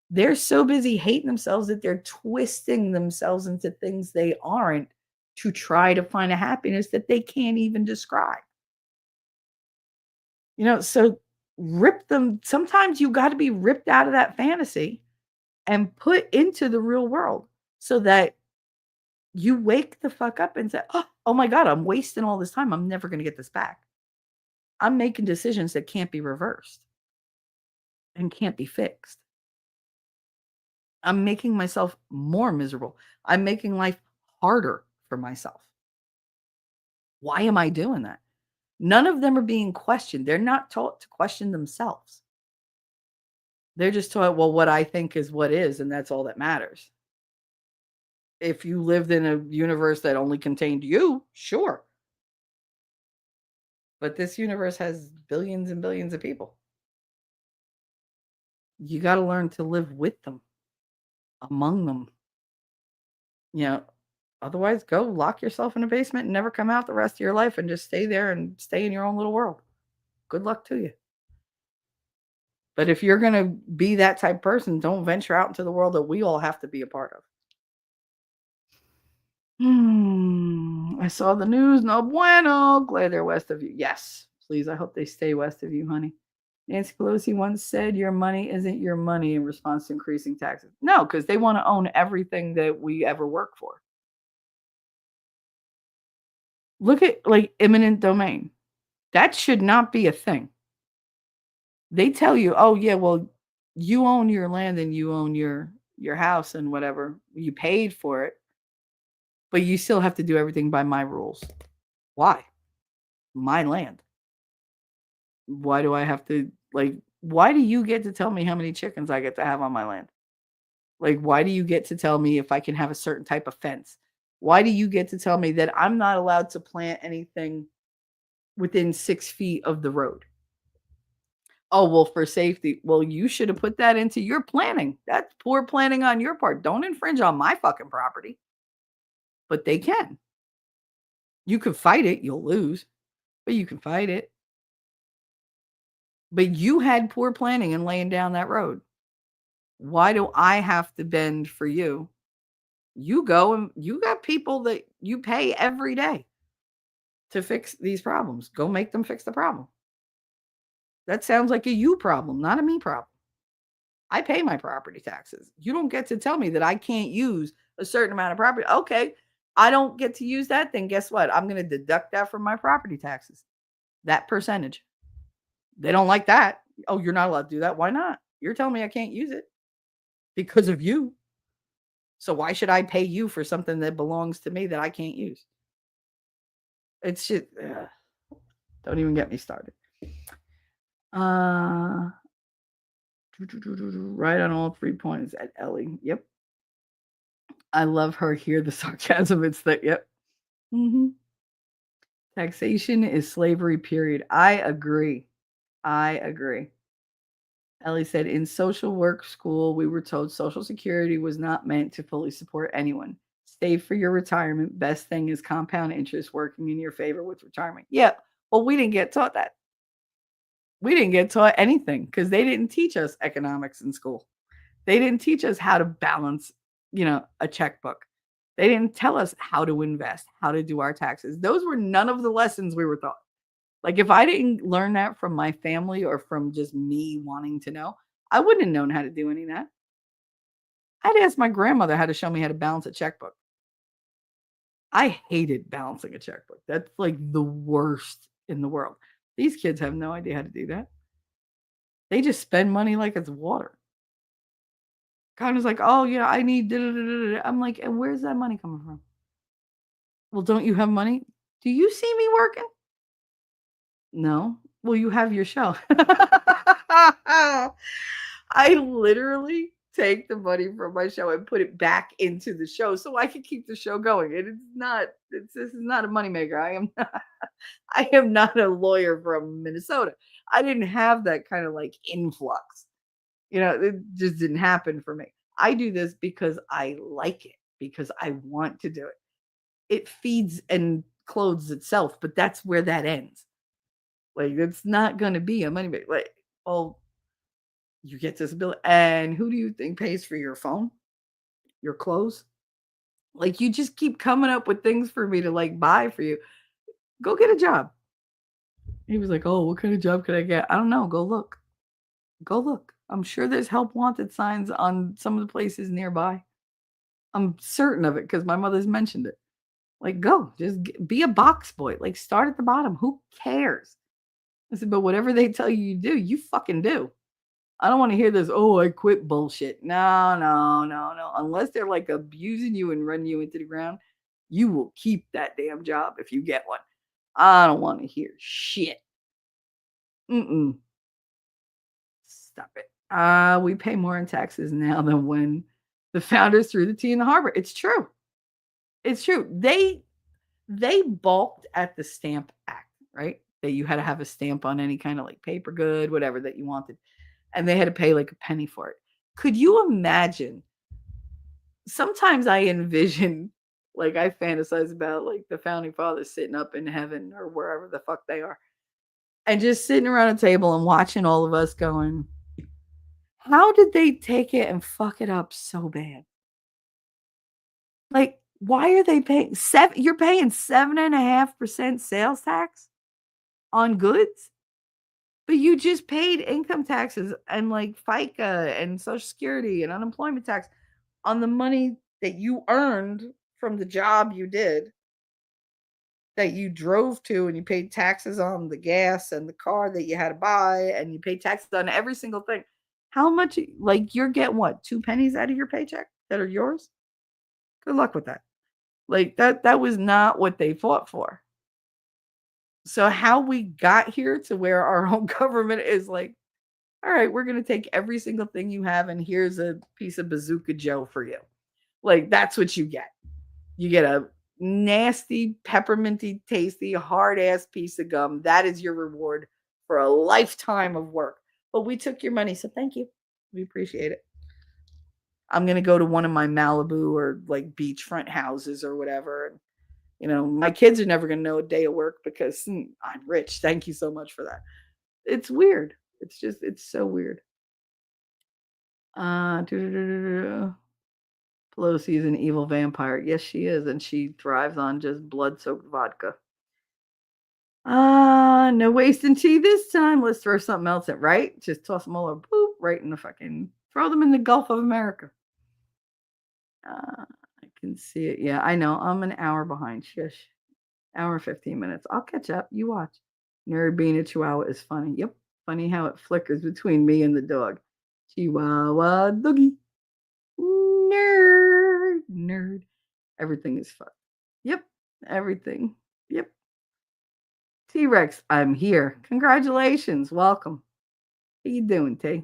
They're so busy hating themselves that they're twisting themselves into things they aren't to try to find a happiness that they can't even describe. So rip them. Sometimes you got to be ripped out of that fantasy and put into the real world so that you wake the fuck up and say, oh my God, I'm wasting all this time. I'm never going to get this back. I'm making decisions that can't be reversed and can't be fixed. I'm making myself more miserable. I'm making life harder for myself. Why am I doing that? None of them are being questioned. They're not taught to question themselves. They're just taught, well, what I think is what is, and that's all that matters. If you lived in a universe that only contained you, sure. But this universe has billions and billions of people. You got to learn to live with them, among them. Otherwise go lock yourself in a basement and never come out the rest of your life and just stay there and stay in your own little world. Good luck to you. But if you're going to be that type of person, don't venture out into the world that we all have to be a part of. I saw the news. No bueno. Glad they're west of you. Yes, please. I hope they stay west of you, honey. Nancy Pelosi once said, your money isn't your money in response to increasing taxes. No, because they want to own everything that we ever work for. Look at like eminent domain. That should not be a thing. They tell you, oh yeah, well, you own your land and you own your house and whatever. You paid for it, but you still have to do everything by my rules. Why? My land. Why do I have to like Why do you get to tell me how many chickens I get to have on my land? Like, why do you get to tell me if I can have a certain type of fence? Why do you get to tell me that I'm not allowed to plant anything within 6 feet of the road? Oh, well, for safety. Well, you should have put that into your planning. That's poor planning on your part. Don't infringe on my fucking property. But they can. You can fight it. You'll lose, but you can fight it. But you had poor planning in laying down that road. Why do I have to bend for you? You go and you got people that you pay every day to fix these problems. Go make them fix the problem. That sounds like a you problem, not a me problem. I pay my property taxes. You don't get to tell me that I can't use a certain amount of property. Okay, I don't get to use that. Then guess what? I'm going to deduct that from my property taxes. That percentage. They don't like that. Oh, you're not allowed to do that. Why not? You're telling me I can't use it because of you. So why should I pay you for something that belongs to me that I can't use? It's just, don't even get me started. Right on all 3 points at Ellie. Yep. I love her here. The sarcasm. It's that. Yep. Taxation is slavery, period. I agree. Ellie said, in social work school, we were told Social Security was not meant to fully support anyone. Save for your retirement. Best thing is compound interest working in your favor with retirement. Yeah. Well, we didn't get taught that. We didn't get taught anything because they didn't teach us economics in school. They didn't teach us how to balance, a checkbook. They didn't tell us how to invest, how to do our taxes. Those were none of the lessons we were taught. Like, if I didn't learn that from my family or from just me wanting to know, I wouldn't have known how to do any of that. I'd ask my grandmother how to show me how to balance a checkbook. I hated balancing a checkbook. That's like the worst in the world. These kids have no idea how to do that. They just spend money like it's water. Kind of like, oh, yeah, I need. Da-da-da-da-da. I'm like, and where's that money coming from? Well, don't you have money? Do you see me working? No. Well, you have your show. I literally take the money from my show and put it back into the show so I can keep the show going. And this is not a moneymaker. I am not a lawyer from Minnesota. I didn't have that kind of like influx. It just didn't happen for me. I do this because I like it, because I want to do it. It feeds and clothes itself, but that's where that ends. Like, it's not going to be a money maker. Like, oh, you get this bill, and who do you think pays for your phone, your clothes? Like, you just keep coming up with things for me to like buy for you. Go get a job. He was like, oh, what kind of job could I get? I don't know. Go look. I'm sure there's help wanted signs on some of the places nearby. I'm certain of it because my mother's mentioned it. Like, go, just be a box boy. Like, start at the bottom. Who cares? I said, but whatever they tell you do, you fucking do. I don't want to hear this, oh, I quit bullshit. No. Unless they're like abusing you and running you into the ground, you will keep that damn job if you get one. I don't want to hear shit. Stop it. We pay more in taxes now than when the founders threw the tea in the harbor. It's true. They balked at the Stamp Act, right? That you had to have a stamp on any kind of like paper good, whatever that you wanted. And they had to pay like a penny for it. Could you imagine? Sometimes I envision, like I fantasize about like the founding fathers sitting up in heaven or wherever the fuck they are. And just sitting around a table and watching all of us going, how did they take it and fuck it up so bad? Like, why are they paying you're paying 7.5% sales tax on goods? But you just paid income taxes and like FICA and Social Security and unemployment tax on the money that you earned from the job you did, that you drove to, and you paid taxes on the gas and the car that you had to buy, and you paid taxes on every single thing. How much, like, you're getting what, 2 pennies out of your paycheck that are yours? Good luck with that. Like, that was not what they fought for. So how we got here to where our own government is like All right, we're going to take every single thing you have, and here's a piece of Bazooka Joe for you. Like, that's what you get. You get a nasty, pepperminty, tasty, hard ass piece of gum. That is your reward for a lifetime of work. But we took your money, so thank you. We appreciate it. I'm going to go to one of my Malibu or like beachfront houses or whatever. My kids are never going to know a day of work because I'm rich. Thank you so much for that. It's weird. It's so weird. Pelosi is an evil vampire. Yes, she is, and she thrives on just blood-soaked vodka. No wasting tea this time. Let's throw something else in, right? Just toss them all over, boop, right in the throw them in the Gulf of America. I can see it. Yeah, I know. I'm an hour behind. Shush. Hour and 15 minutes. I'll catch up. You watch. Nerd being a chihuahua is funny. Yep. Funny how it flickers between me and the dog. Chihuahua doggy. Nerd. Everything is fun. Yep. Everything. Yep. T-Rex, I'm here. Congratulations. Welcome. How you doing, Tay?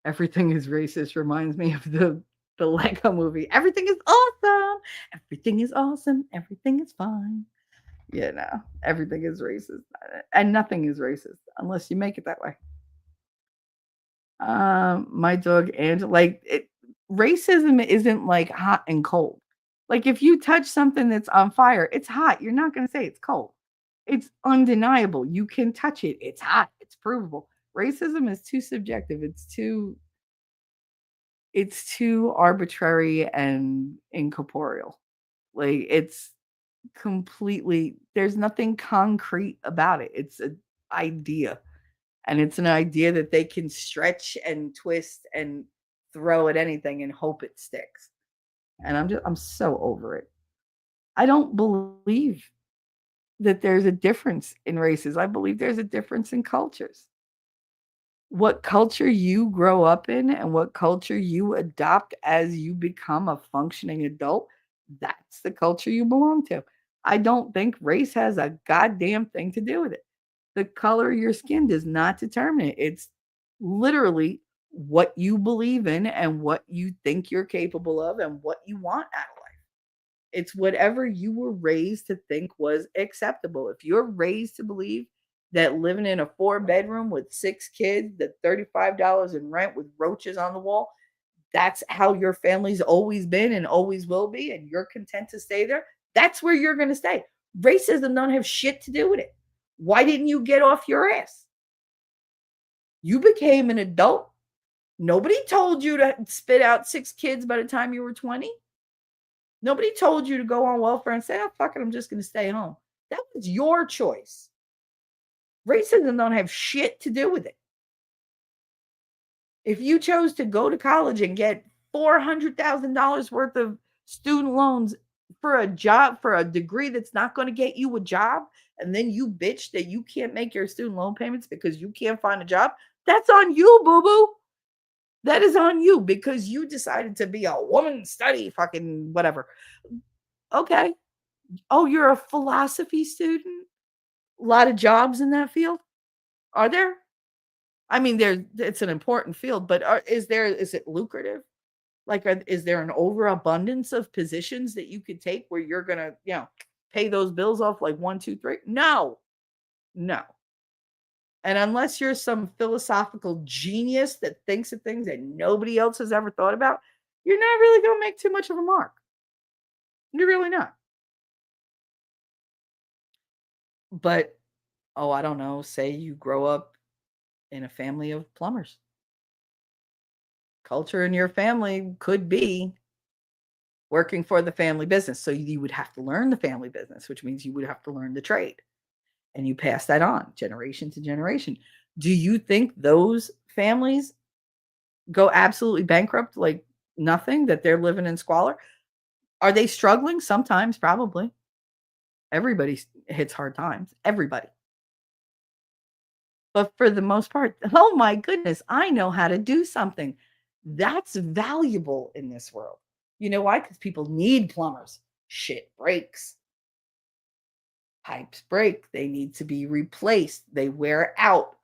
Everything is racist reminds me of the Lego movie. Everything is awesome. Everything is awesome. Everything is fine. Yeah, no. Everything is racist. And nothing is racist unless you make it that way. My dog Angela, racism isn't like hot and cold. Like if you touch something that's on fire, it's hot. You're not going to say it's cold. It's undeniable. You can touch it. It's hot. It's provable. Racism is too subjective. It's too arbitrary and incorporeal. Like it's completely there's nothing concrete about it. It's an idea. And it's an idea that they can stretch and twist and throw at anything and hope it sticks. And I'm so over it. I don't believe that there's a difference in races. I believe there's a difference in cultures. What culture you grow up in and what culture you adopt as you become a functioning adult, that's the culture you belong to. I don't think race has a goddamn thing to do with it. The color of your skin does not determine it. It's literally what you believe in and what you think you're capable of and what you want out of life. It's whatever you were raised to think was acceptable. If you're raised to believe that living in a 4-bedroom with 6 kids, that $35 in rent with roaches on the wall, that's how your family's always been and always will be, and you're content to stay there, that's where you're going to stay. Racism don't have shit to do with it. Why didn't you get off your ass? You became an adult. Nobody told you to spit out 6 kids by the time you were 20. Nobody told you to go on welfare and say, oh, fuck it, I'm just going to stay home. That was your choice. Racism don't have shit to do with it. If you chose to go to college and get $400,000 worth of student loans for a job, for a degree that's not going to get you a job, and then you bitch that you can't make your student loan payments because you can't find a job, that's on you, boo-boo. That is on you because you decided to be a woman study fucking whatever. Okay. Oh, you're a philosophy student? A lot of jobs in that field? Are there? I mean, it's an important field, but is it lucrative? Like, is there an overabundance of positions that you could take where you're going to, pay those bills off like 1, 2, 3? No. And unless you're some philosophical genius that thinks of things that nobody else has ever thought about, you're not really going to make too much of a mark. You're really not. But, I don't know, say you grow up in a family of plumbers. Culture in your family could be working for the family business. So you would have to learn the family business, which means you would have to learn the trade. And you pass that on generation to generation. Do you think those families go absolutely bankrupt like nothing, that they're living in squalor? Are they struggling? Sometimes, probably. Everybody hits hard times. Everybody. But for the most part, oh my goodness, I know how to do something. That's valuable in this world. You know why? Because people need plumbers. Shit breaks. Pipes break. They need to be replaced. They wear out.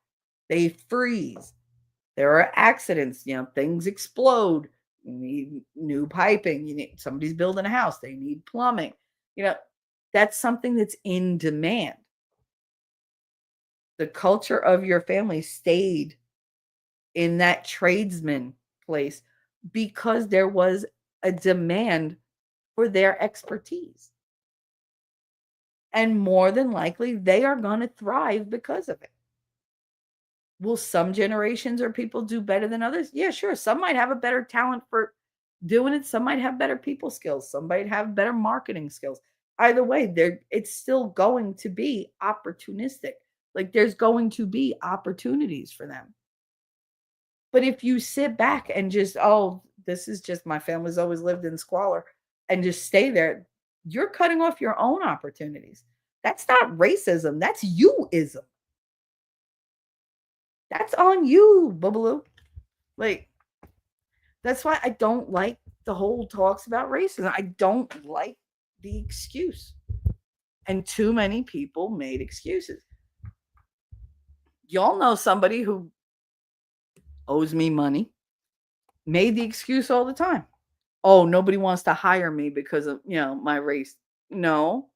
They freeze. There are accidents, things explode. You need new piping. You need somebody's building a house. They need plumbing. You know, that's something that's in demand. The culture of your family stayed in that tradesman place because there was a demand for their expertise. And more than likely, they are going to thrive because of it. Will some generations or people do better than others? Yeah, sure. Some might have a better talent for doing it. Some might have better people skills. Some might have better marketing skills. Either way, it's still going to be opportunistic. Like there's going to be opportunities for them. But if you sit back and just, oh, this is just my family's always lived in squalor and just stay there, you're cutting off your own opportunities. That's not racism. That's youism. That's on you, Boobaloo. Like, that's why I don't like the whole talks about racism. I don't like the excuse. And too many people made excuses. Y'all know somebody who owes me money, made the excuse all the time. Oh, nobody wants to hire me because of, my race. No,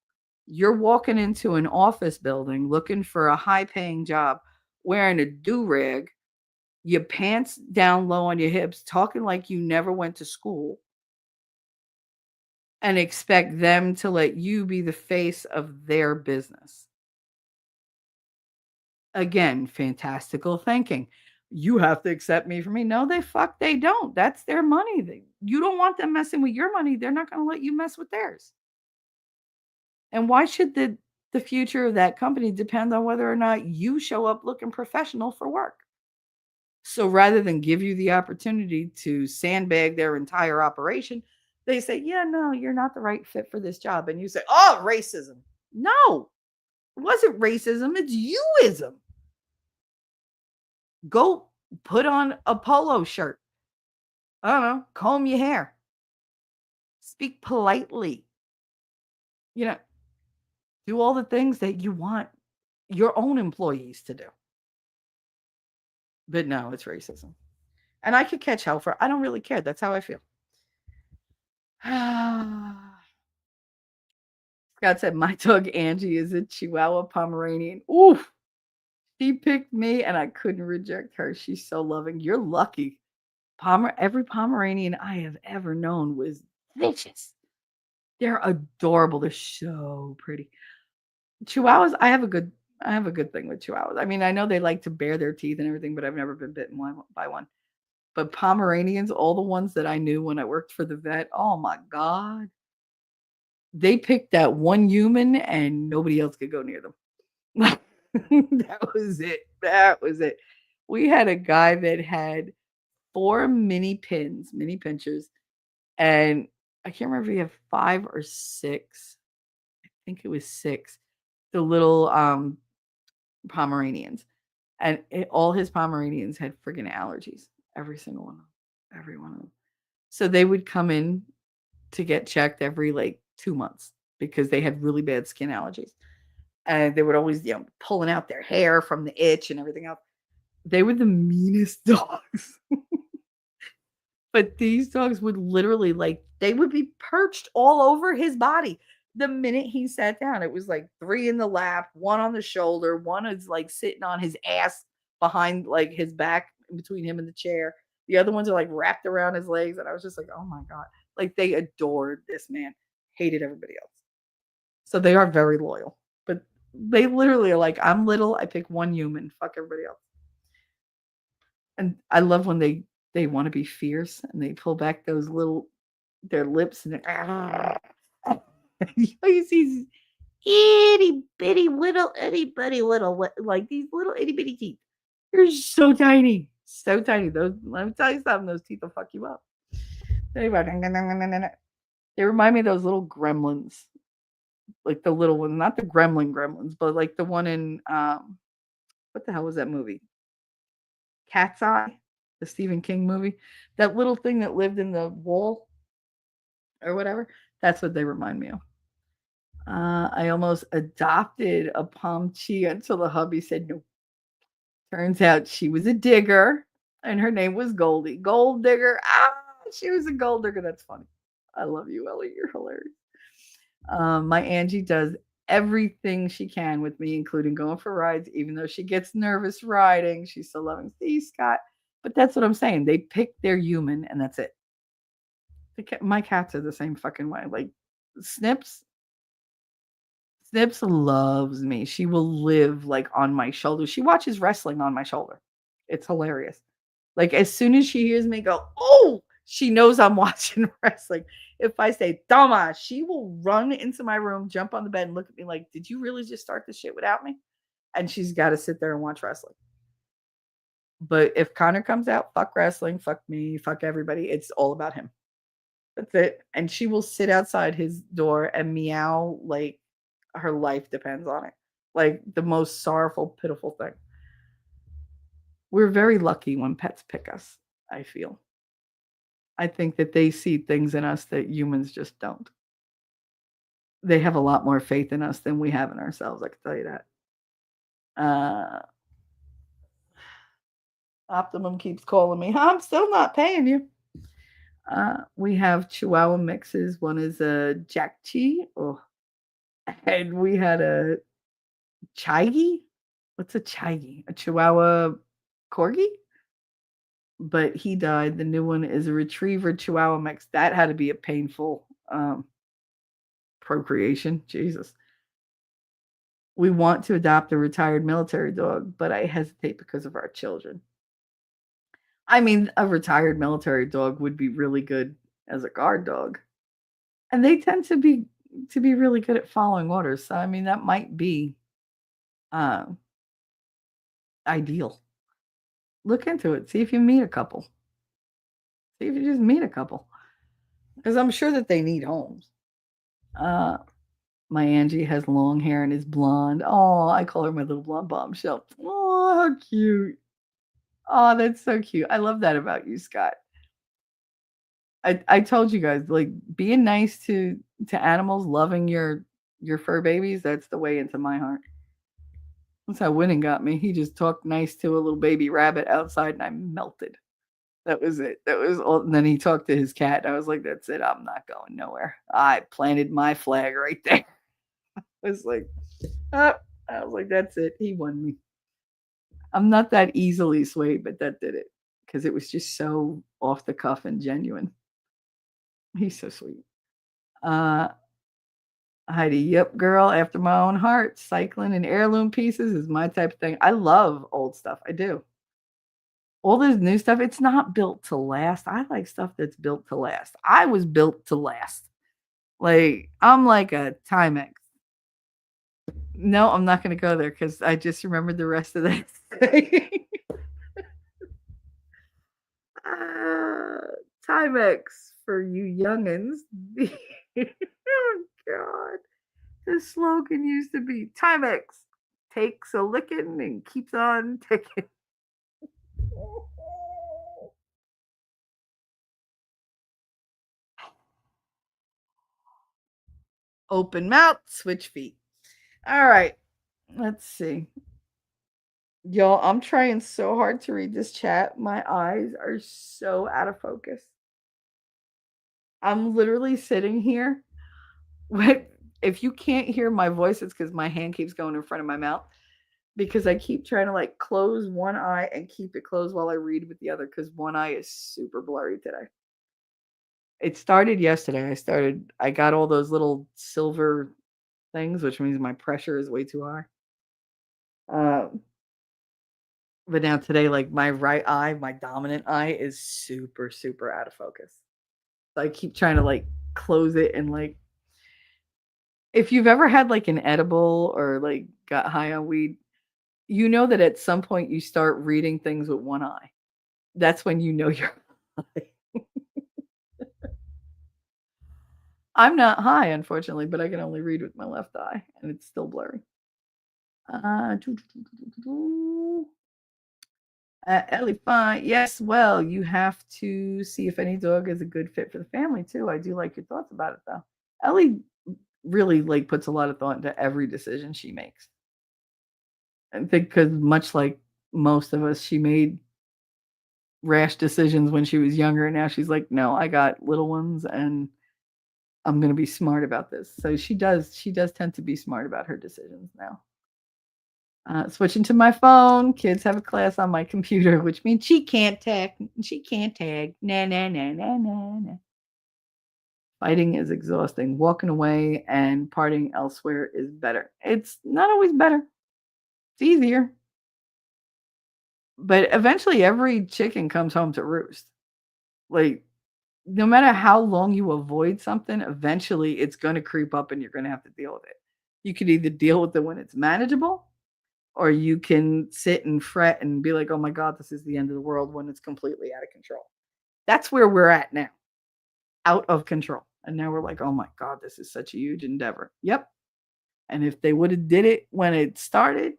you're walking into an office building looking for a high paying job, wearing a do-rag, your pants down low on your hips, talking like you never went to school, and expect them to let you be the face of their business. Again, fantastical thinking. You have to accept me for me. No, they don't. That's their money. You don't want them messing with your money. They're not going to let you mess with theirs. And why should the future of that company depend on whether or not you show up looking professional for work? So rather than give you the opportunity to sandbag their entire operation, they say, yeah, no, you're not the right fit for this job. And you say, oh, racism. No, it wasn't racism. It's youism. Go put on a polo shirt. I don't know, comb your hair. Speak politely. Do all the things that you want your own employees to do. But no, it's racism. And I could catch hell for it. I don't really care. That's how I feel. Scott said, my dog Angie is a Chihuahua Pomeranian. Oof. She picked me and I couldn't reject her. She's so loving. You're lucky. Every Pomeranian I have ever known was vicious. They're adorable. They're so pretty. Chihuahuas, I have a good thing with Chihuahuas. I mean, I know they like to bare their teeth and everything, but I've never been bitten by one. But Pomeranians, all the ones that I knew when I worked for the vet, oh my God. They picked that one human and nobody else could go near them. That was it. That was it. We had a guy that had 4 mini pinchers, and I can't remember if he had 5 or 6. I think it was 6. The little Pomeranians, and all his Pomeranians had friggin' allergies. Every single one of them. Every one of them. So they would come in to get checked every like 2 months because they had really bad skin allergies. And they would always, pulling out their hair from the itch and everything else. They were the meanest dogs. But these dogs would literally, they would be perched all over his body. The minute he sat down, it was like 3 in the lap, 1 on the shoulder, 1 is like sitting on his ass behind like his back between him and the chair. The other ones are like wrapped around his legs. And I was just like, oh my God. Like they adored this man, hated everybody else. So they are very loyal. But they literally are like, I'm little, I pick one human, fuck everybody else. And I love when they want to be fierce and they pull back their lips and you see itty bitty little like these little itty bitty teeth. They're so tiny, so tiny. Those, let me tell you something, those teeth will fuck you up. Anyway, they remind me of those little gremlins, like the little one, not the gremlins, but like the one in what the hell was that movie? Cat's Eye, the Stephen King movie. That little thing that lived in the wall or whatever. That's what they remind me of. I almost adopted a Palm Chia until the hubby said no. Turns out she was a digger. and her name was Goldie. Gold digger. Ah, she was a gold digger. That's funny. I love you, Ellie. You're hilarious. My Angie does everything she can with me, including going for rides, even though she gets nervous riding. She's so loving. See, Scott. But that's what I'm saying. They pick their human, and that's it. My cats are the same fucking way. Like Snips, Snips loves me. She will live like on my shoulder. She watches wrestling on my shoulder. It's hilarious. Like as soon as she hears me go, oh, she knows I'm watching wrestling. If I say Dama, she will run into my room, jump on the bed, and look at me like, did you really just start this shit without me? And she's got to sit there and watch wrestling. But if Connor comes out, fuck wrestling, fuck me, fuck everybody. It's all about him. That's it. And she will sit outside his door and meow like her life depends on it. Like the most sorrowful, pitiful thing. We're very lucky when pets pick us, I feel. I think that they see things in us that humans just don't. They have a lot more faith in us than we have in ourselves, I can tell you that. Optimum keeps calling me. I'm still not paying you. We have Chihuahua mixes. One is a Jack Chi. Oh, and we had a Chigi. What's a Chigi? A Chihuahua Corgi? But he died. The new one is a Retriever Chihuahua mix. That had to be a painful procreation. Jesus. We want to adopt a retired military dog, but I hesitate because of our children. I mean, a retired military dog would be really good as a guard dog. And they tend to be really good at following orders. So I mean that might be ideal. Look into it. See if you meet a couple. See if you just meet a couple. Because I'm sure that they need homes. My Angie has long hair and is blonde. Oh, I call her my little blonde bombshell. Oh, how cute. Oh, that's so cute. I love that about you, Scott. I told you guys, like being nice to animals, loving your fur babies, that's the way into my heart. That's how Winning got me. He just talked nice to a little baby rabbit outside and I melted. That was it. That was all. And then he talked to his cat. And I was like, that's it. I'm not going nowhere. I planted my flag right there. I was like, I was like, that's it. He won me. I'm not that easily swayed, but that did it because it was just so off the cuff and genuine. He's so sweet. Heidi, yep, girl, after my own heart. Cycling and heirloom pieces is my type of thing. I love old stuff. I do. All this new stuff, it's not built to last. I like stuff that's built to last. I was built to last. Like, I'm like a Timex. No, I'm not going to go there because I just remembered the rest of that. Timex for you youngins. Oh, God. The slogan used to be Timex takes a licking and keeps on ticking. Open mouth, switch feet. All right. Let's see. Y'all, I'm trying so hard to read this chat. My eyes are so out of focus. I'm literally sitting here. If you can't hear my voice, it's because my hand keeps going in front of my mouth. Because I keep trying to like close one eye and keep it closed while I read with the other because one eye is super blurry today. It started yesterday. I got all those little silver things, which means my pressure is way too high. But now today, like my right eye, my dominant eye is super, super out of focus. So I keep trying to like close it and like if you've ever had like an edible or like got high on weed, you know that at some point you start reading things with one eye. That's when you know you're high. I'm not high, unfortunately, but I can only read with my left eye, and it's still blurry. Ellie, fine. Yes, well, you have to see if any dog is a good fit for the family too. I do like your thoughts about it, though. Ellie really like puts a lot of thought into every decision she makes. I think because much like most of us, she made rash decisions when she was younger. And now she's like, no, I got little ones and I'm going to be smart about this. So she does tend to be smart about her decisions now. Switching to my phone. Kids have a class on my computer, which means she can't tag. She can't tag. Nah, nah, nah, nah, nah, nah. Fighting is exhausting. Walking away and partying elsewhere is better. It's not always better. It's easier. But eventually every chicken comes home to roost. Like, no matter how long you avoid something, eventually it's going to creep up and you're going to have to deal with it. You could either deal with it when it's manageable, or you can sit and fret and be like, oh my God, this is the end of the world, when it's completely out of control. That's where we're at now, out of control. And now we're like, oh my God, this is such a huge endeavor. Yep. And if they would have did it when it started,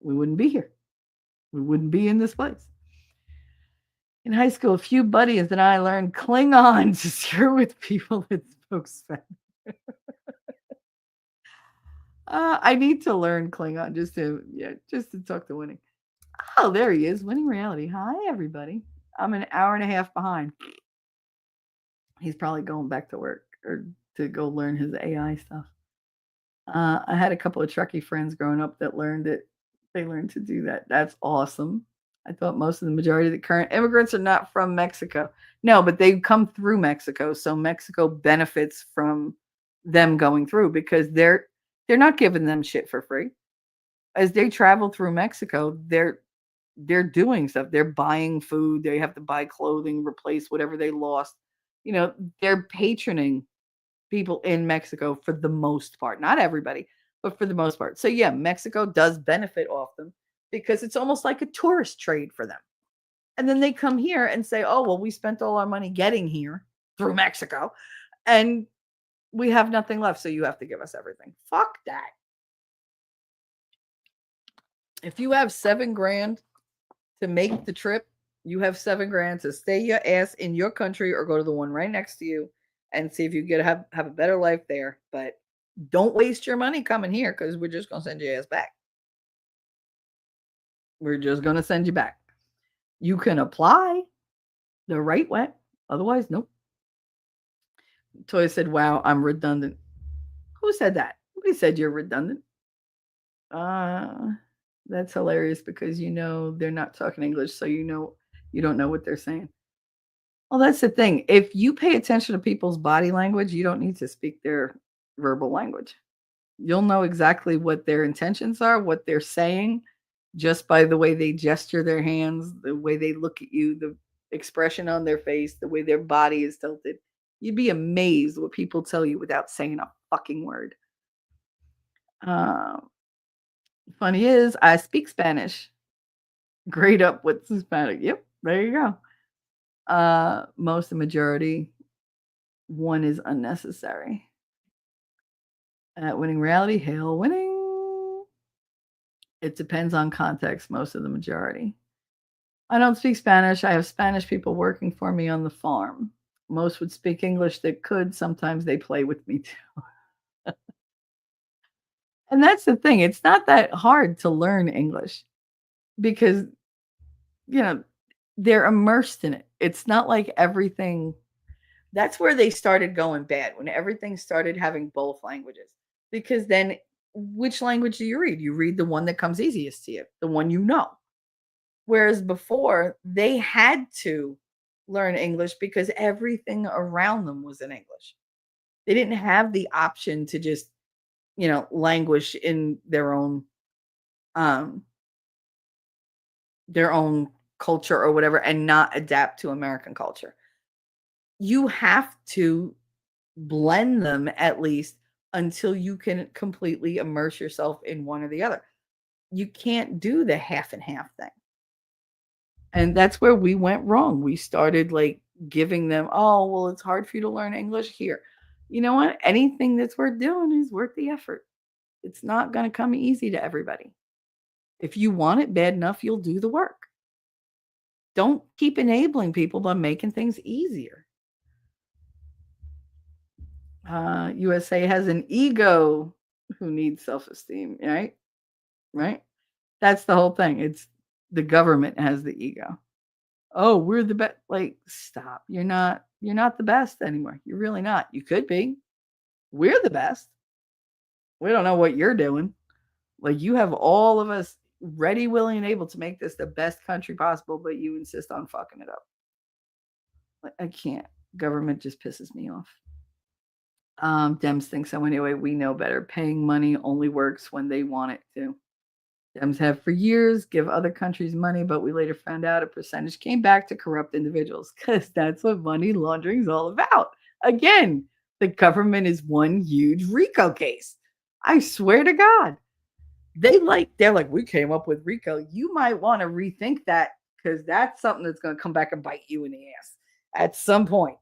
we wouldn't be here. We wouldn't be in this place. In high school, a few buddies and I learned Klingon to share with people that spoke Spanish. I need to learn Klingon just to talk to Winnie. Oh, there he is, Winning Reality. Hi, everybody. I'm an hour and a half behind. He's probably going back to work or to go learn his AI stuff. I had a couple of Trekkie friends growing up that learned it. They learned to do that. That's awesome. I thought most of the majority of the current immigrants are not from Mexico. No, but they come through Mexico, so Mexico benefits from them going through because they're not giving them shit for free. As they travel through Mexico, they're doing stuff. They're buying food. They have to buy clothing, replace whatever they lost. They're patroning people in Mexico for the most part. Not everybody, but for the most part. So yeah, Mexico does benefit off them because it's almost like a tourist trade for them. And then they come here and say, oh, well, we spent all our money getting here through Mexico and we have nothing left. So you have to give us everything. Fuck that. If you have $7,000 to make the trip, you have $7,000 to stay your ass in your country or go to the one right next to you and see if you get have a better life there. But don't waste your money coming here because we're just going to send your ass back. We're just going to send you back. You can apply the right way. Otherwise, nope. Toy said, wow, I'm redundant. Who said that? Nobody said you're redundant. That's hilarious because they're not talking English, so you don't know what they're saying. Well, that's the thing. If you pay attention to people's body language, you don't need to speak their verbal language. You'll know exactly what their intentions are, what they're saying, just by the way they gesture their hands, the way they look at you, the expression on their face, the way their body is tilted. You'd be amazed what people tell you without saying a fucking word. Funny is, I speak Spanish. Grade up with Hispanic. Yep, there you go. Most, the majority, one is unnecessary. Winning Reality, hail winning. It depends on context, most of the majority. I don't speak Spanish. I have Spanish people working for me on the farm. Most would speak English that could. Sometimes they play with me too. And that's the thing. It's not that hard to learn English because, they're immersed in it. It's not like everything. That's where they started going bad, when everything started having both languages. Because then which language do you read? You read the one that comes easiest to you, the one you know. Whereas before, they had to learn English because everything around them was in English. They didn't have the option to just, languish in their own culture or whatever and not adapt to American culture. You have to blend them at least until you can completely immerse yourself in one or the other. You can't do the half and half thing. And that's where we went wrong. We started like giving them, oh, well, it's hard for you to learn English here. You know what? Anything that's worth doing is worth the effort. It's not going to come easy to everybody. If you want it bad enough, you'll do the work. Don't keep enabling people by making things easier. USA has an ego who needs self-esteem, right? Right? That's the whole thing. It's the government has the ego. Oh, we're the best. Like, stop. You're not the best anymore. You're really not. You could be. We're the best. We don't know what you're doing. Like, you have all of us ready, willing, and able to make this the best country possible, but you insist on fucking it up. Like, I can't. Government just pisses me off. Dems think so anyway. We know better. Paying money only works when they want it to. Dems have for years give other countries money, but we later found out a percentage came back to corrupt individuals because that's what money laundering is all about. Again, the government is one huge RICO case. I swear to God. They're like, we came up with RICO. You might want to rethink that because that's something that's going to come back and bite you in the ass at some point.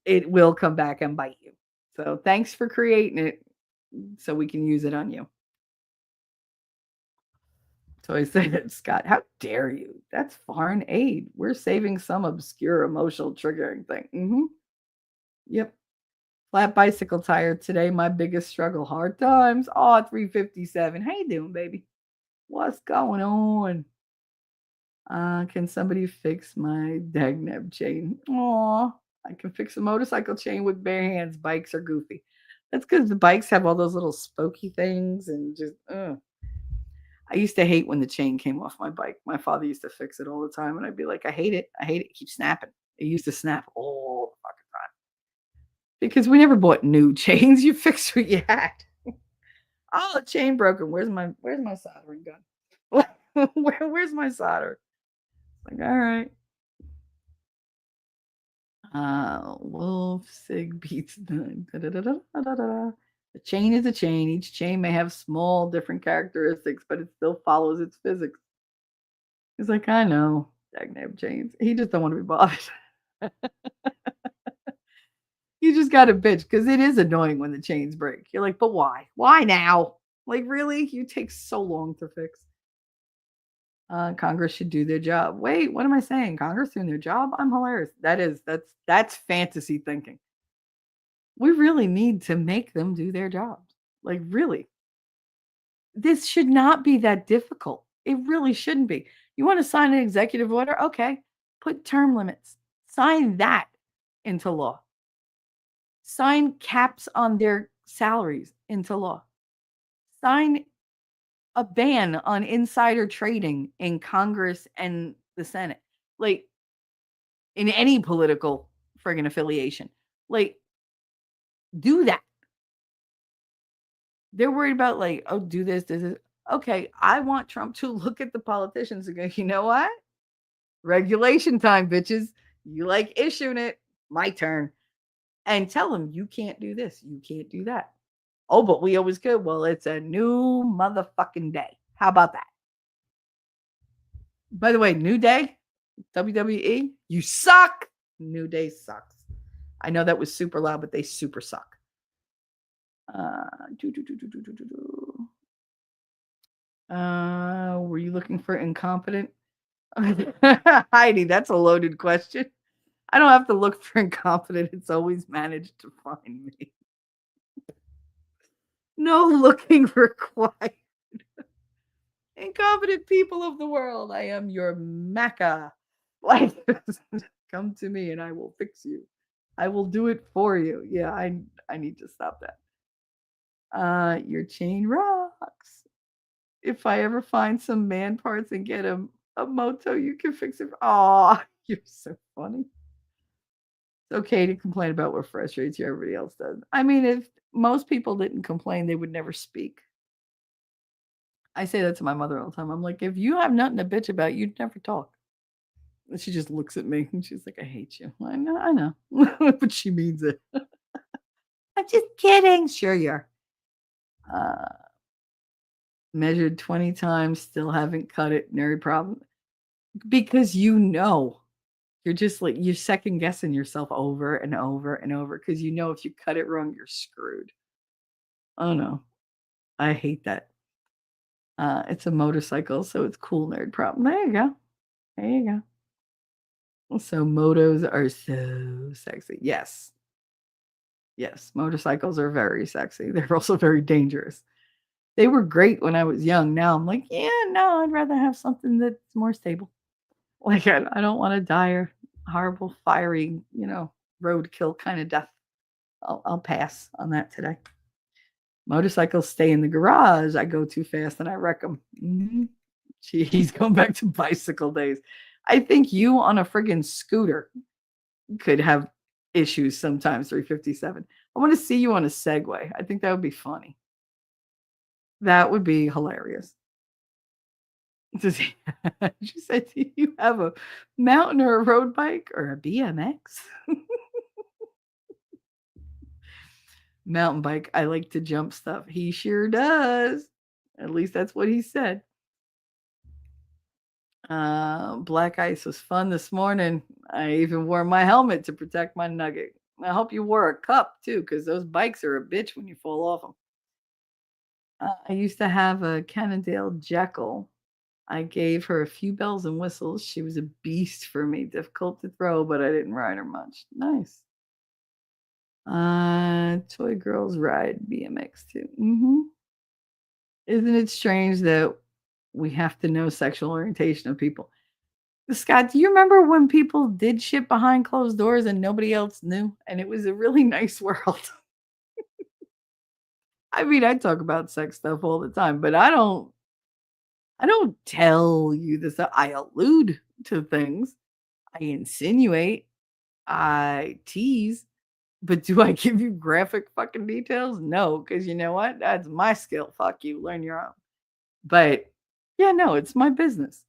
It will come back and bite you. So thanks for creating it so we can use it on you. So I said, Scott, how dare you? That's foreign aid. We're saving some obscure emotional triggering thing. Yep. Flat bicycle tire today. My biggest struggle. Hard times. Oh, 357. How you doing, baby? What's going on? Can somebody fix my dagneb chain? Aw, I can fix a motorcycle chain with bare hands. Bikes are goofy. That's because the bikes have all those little spokey things and just, I used to hate when the chain came off my bike. My father used to fix it all the time, and I'd be like, I hate it. I hate it. It keeps snapping. It used to snap all the fucking time. Because we never bought new chains. You fixed what you had. Oh, the chain broken. Where's my soldering gun? Where's my solder? Like, all right. Wolf Sig beats 9. A chain is a chain. Each chain may have small different characteristics, but it still follows its physics. He's like, I know, dagnab chains. He just don't want to be bothered. You just got to bitch because it is annoying when the chains break. You're like, but why? Why now? Like, really? You take so long to fix. Congress should do their job. Wait, what am I saying? Congress doing their job? I'm hilarious. That's fantasy thinking. We really need to make them do their jobs. Like, really. This should not be that difficult. It really shouldn't be. You want to sign an executive order? Okay. Put term limits. Sign that into law. Sign caps on their salaries into law. Sign a ban on insider trading in Congress and the Senate. Like, in any political friggin' affiliation. Like, do that. They're worried about, like, oh, do this. Okay, I want Trump to look at the politicians and go, you know what? Regulation time, bitches. You like issuing it. My turn. And tell them you can't do this. You can't do that. Oh, but we always could. Well, it's a new motherfucking day. How about that? By the way, New Day, WWE, you suck. New Day sucks. I know that was super loud, but they super suck. Were you looking for incompetent? Heidi, that's a loaded question. I don't have to look for incompetent. It's always managed to find me. No looking required. Incompetent people of the world, I am your Mecca. Like, come to me and I will fix you. I will do it for you. Yeah, I need to stop that. Your chain rocks. If I ever find some man parts and get a moto, you can fix it. Aw, you're so funny. It's okay to complain about what frustrates you. Everybody else does. I mean, if most people didn't complain, they would never speak. I say that to my mother all the time. I'm like, if you have nothing to bitch about, you'd never talk. And she just looks at me and she's like, I hate you. I know. But she means it. I'm just kidding. Sure you are. Measured 20 times, still haven't cut it. Nary problem. Because you're just like, you're second guessing yourself over and over and over because you know if you cut it wrong, you're screwed. Oh no. I hate that. It's a motorcycle, so it's cool nerd problem. There you go. So motos are so sexy. Yes. Yes, motorcycles are very sexy. They're also very dangerous. They were great when I was young. Now I'm like, yeah, no, I'd rather have something that's more stable. Like I don't want to die a horrible, fiery, roadkill kind of death. I'll pass on that today. Motorcycles stay in the garage. I go too fast and I wreck them. He's going back to bicycle days. I think you on a friggin' scooter could have issues sometimes. 357. I want to see you on a Segway. I think that would be funny. That would be hilarious. She said, do you have a mountain or a road bike or a BMX? Mountain bike. I like to jump stuff. He sure does. At least that's what he said. Black ice was fun this morning. I even wore my helmet to protect my nugget. I hope you wore a cup too, because those bikes are a bitch when you fall off them. I used to have a Cannondale Jekyll. I gave her a few bells and whistles. She was a beast for me. Difficult to throw, but I didn't ride her much. Nice. Toy girls ride BMX too. Isn't it strange that we have to know sexual orientation of people? Scott, do you remember when people did shit behind closed doors and nobody else knew? And it was a really nice world. I mean, I talk about sex stuff all the time, but I don't tell you this. I allude to things. I insinuate. I tease. But do I give you graphic fucking details? No, because you know what? That's my skill. Fuck you. Learn your own. But yeah, no, it's my business.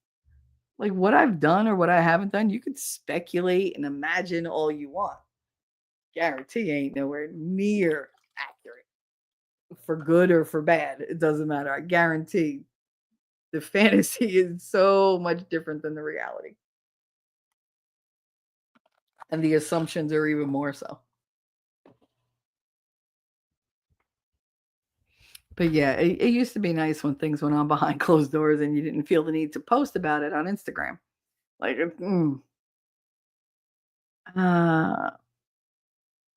Like what I've done or what I haven't done, you could speculate and imagine all you want. Guarantee ain't nowhere near accurate. For good or for bad, it doesn't matter. I guarantee the fantasy is so much different than the reality. And the assumptions are even more so. But yeah, it used to be nice when things went on behind closed doors and you didn't feel the need to post about it on Instagram. Like,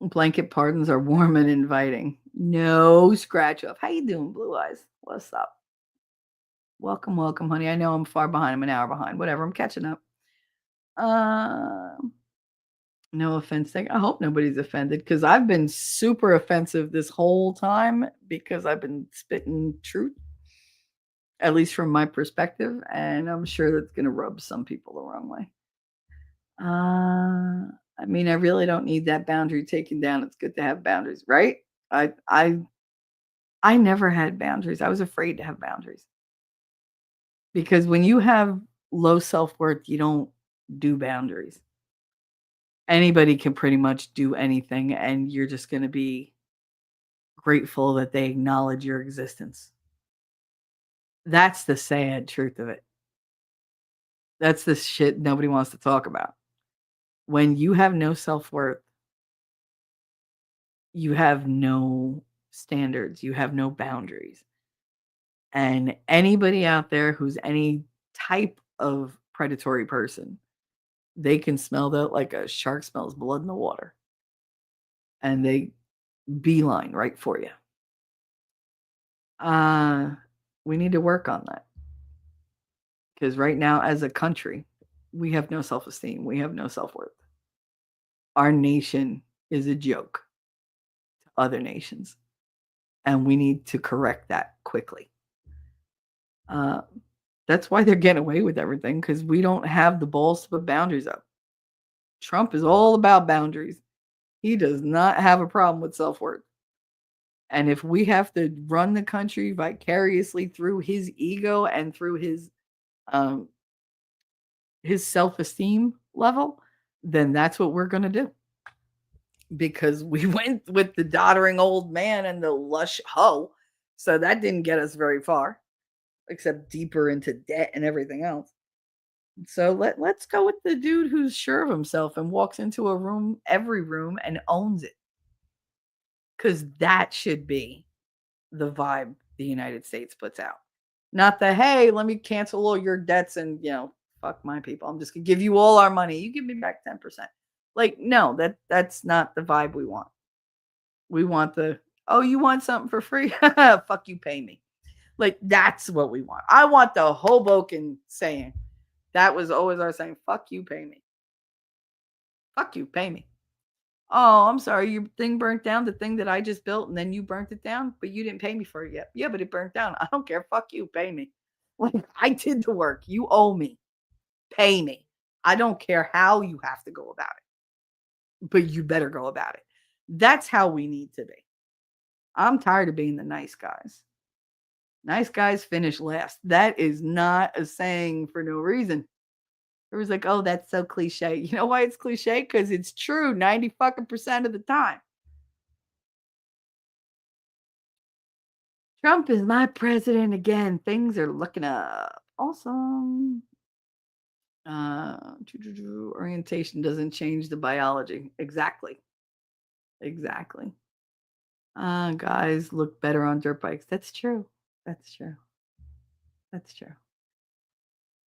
blanket pardons are warm and inviting. No scratch off. How you doing, Blue Eyes? What's up? Welcome, welcome, honey. I know I'm far behind. I'm an hour behind. Whatever. I'm catching up. No offense. I hope nobody's offended because I've been super offensive this whole time because I've been spitting truth, at least from my perspective, and I'm sure that's going to rub some people the wrong way. I mean, I really don't need that boundary taken down. It's good to have boundaries, right? I never had boundaries. I was afraid to have boundaries because when you have low self-worth, you don't do boundaries. Anybody can pretty much do anything, and you're just going to be grateful that they acknowledge your existence. That's the sad truth of it. That's the shit nobody wants to talk about. When you have no self-worth, you have no standards, you have no boundaries. And anybody out there who's any type of predatory person, they can smell that like a shark smells blood in the water. And they beeline right for you. We need to work on that. Because right now, as a country, we have no self-esteem. We have no self-worth. Our nation is a joke to other nations. And we need to correct that quickly. That's why they're getting away with everything, because we don't have the balls to put boundaries up. Trump is all about boundaries. He does not have a problem with self-worth. And if we have to run the country vicariously through his ego and through his self-esteem level, then that's what we're going to do. Because we went with the doddering old man and the lush hoe. So that didn't get us very far, except deeper into debt and everything else. So let's go with the dude who's sure of himself and walks into a room, every room, and owns it. Because that should be the vibe the United States puts out. Not the, hey, let me cancel all your debts and, fuck my people. I'm just going to give you all our money. You give me back 10%. Like, no, that's not the vibe we want. We want the, oh, you want something for free? Fuck you, pay me. Like, that's what we want. I want the Hoboken saying, That was always our saying, fuck you, pay me. Fuck you, pay me. Oh, I'm sorry, your thing burnt down, the thing that I just built, and then you burnt it down, but you didn't pay me for it yet. Yeah, but it burnt down. I don't care. Fuck you, pay me. Like, I did the work. You owe me. Pay me. I don't care how you have to go about it, but you better go about it. That's how we need to be. I'm tired of being the nice guys. Nice guys finish last. That is not a saying for no reason. It was like, oh, that's so cliche. You know why it's cliche? Because it's true 90 fucking percent of the time. Trump is my president again. Things are looking up. Awesome. Orientation doesn't change the biology. Exactly. Exactly. Guys look better on dirt bikes. That's true. That's true. That's true.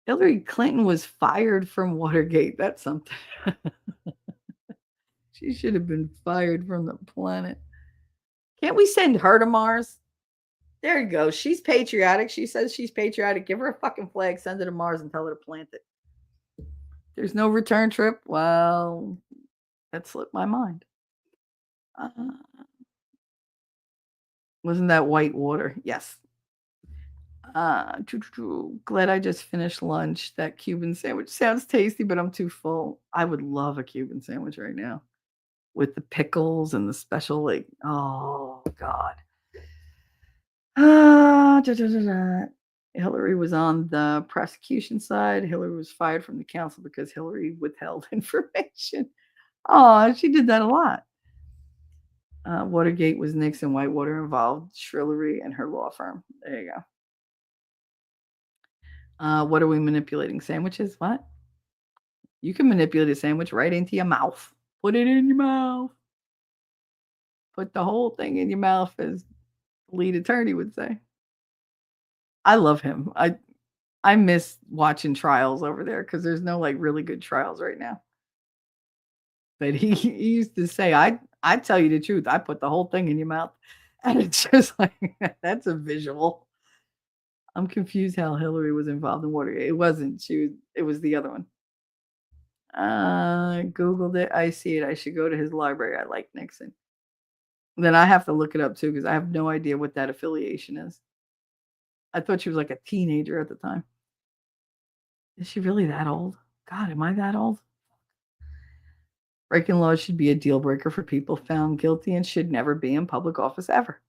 Hillary Clinton was fired from Watergate. That's something. She should have been fired from the planet. Can't we send her to Mars? There you go. She's patriotic. She says she's patriotic. Give her a fucking flag, send her to Mars, and tell her to plant it. There's no return trip. Well, that slipped my mind. Wasn't that white water? Yes. Glad I just finished lunch. That Cuban sandwich sounds tasty, but I'm too full. I would love a Cuban sandwich right now with the pickles and the special, like, oh, God. Hillary was on the prosecution side. Hillary was fired from the council because Hillary withheld information. Oh, she did that a lot. Watergate was Nixon, Whitewater involved, Shrillery and her law firm. There you go. What are we manipulating? Sandwiches? What? You can manipulate a sandwich right into your mouth. Put it in your mouth. Put the whole thing in your mouth, as the lead attorney would say. I love him. I miss watching trials over there because there's no like really good trials right now. But he used to say, I tell you the truth, I put the whole thing in your mouth. And it's just like, that's a visual. I'm confused how Hillary was involved in Watergate. It wasn't. It was the other one. Googled it. I see it. I should go to his library. I like Nixon. Then I have to look it up too because I have no idea what that affiliation is. I thought she was like a teenager at the time. Is she really that old? God, am I that old? Breaking laws should be a deal breaker for people found guilty and should never be in public office ever.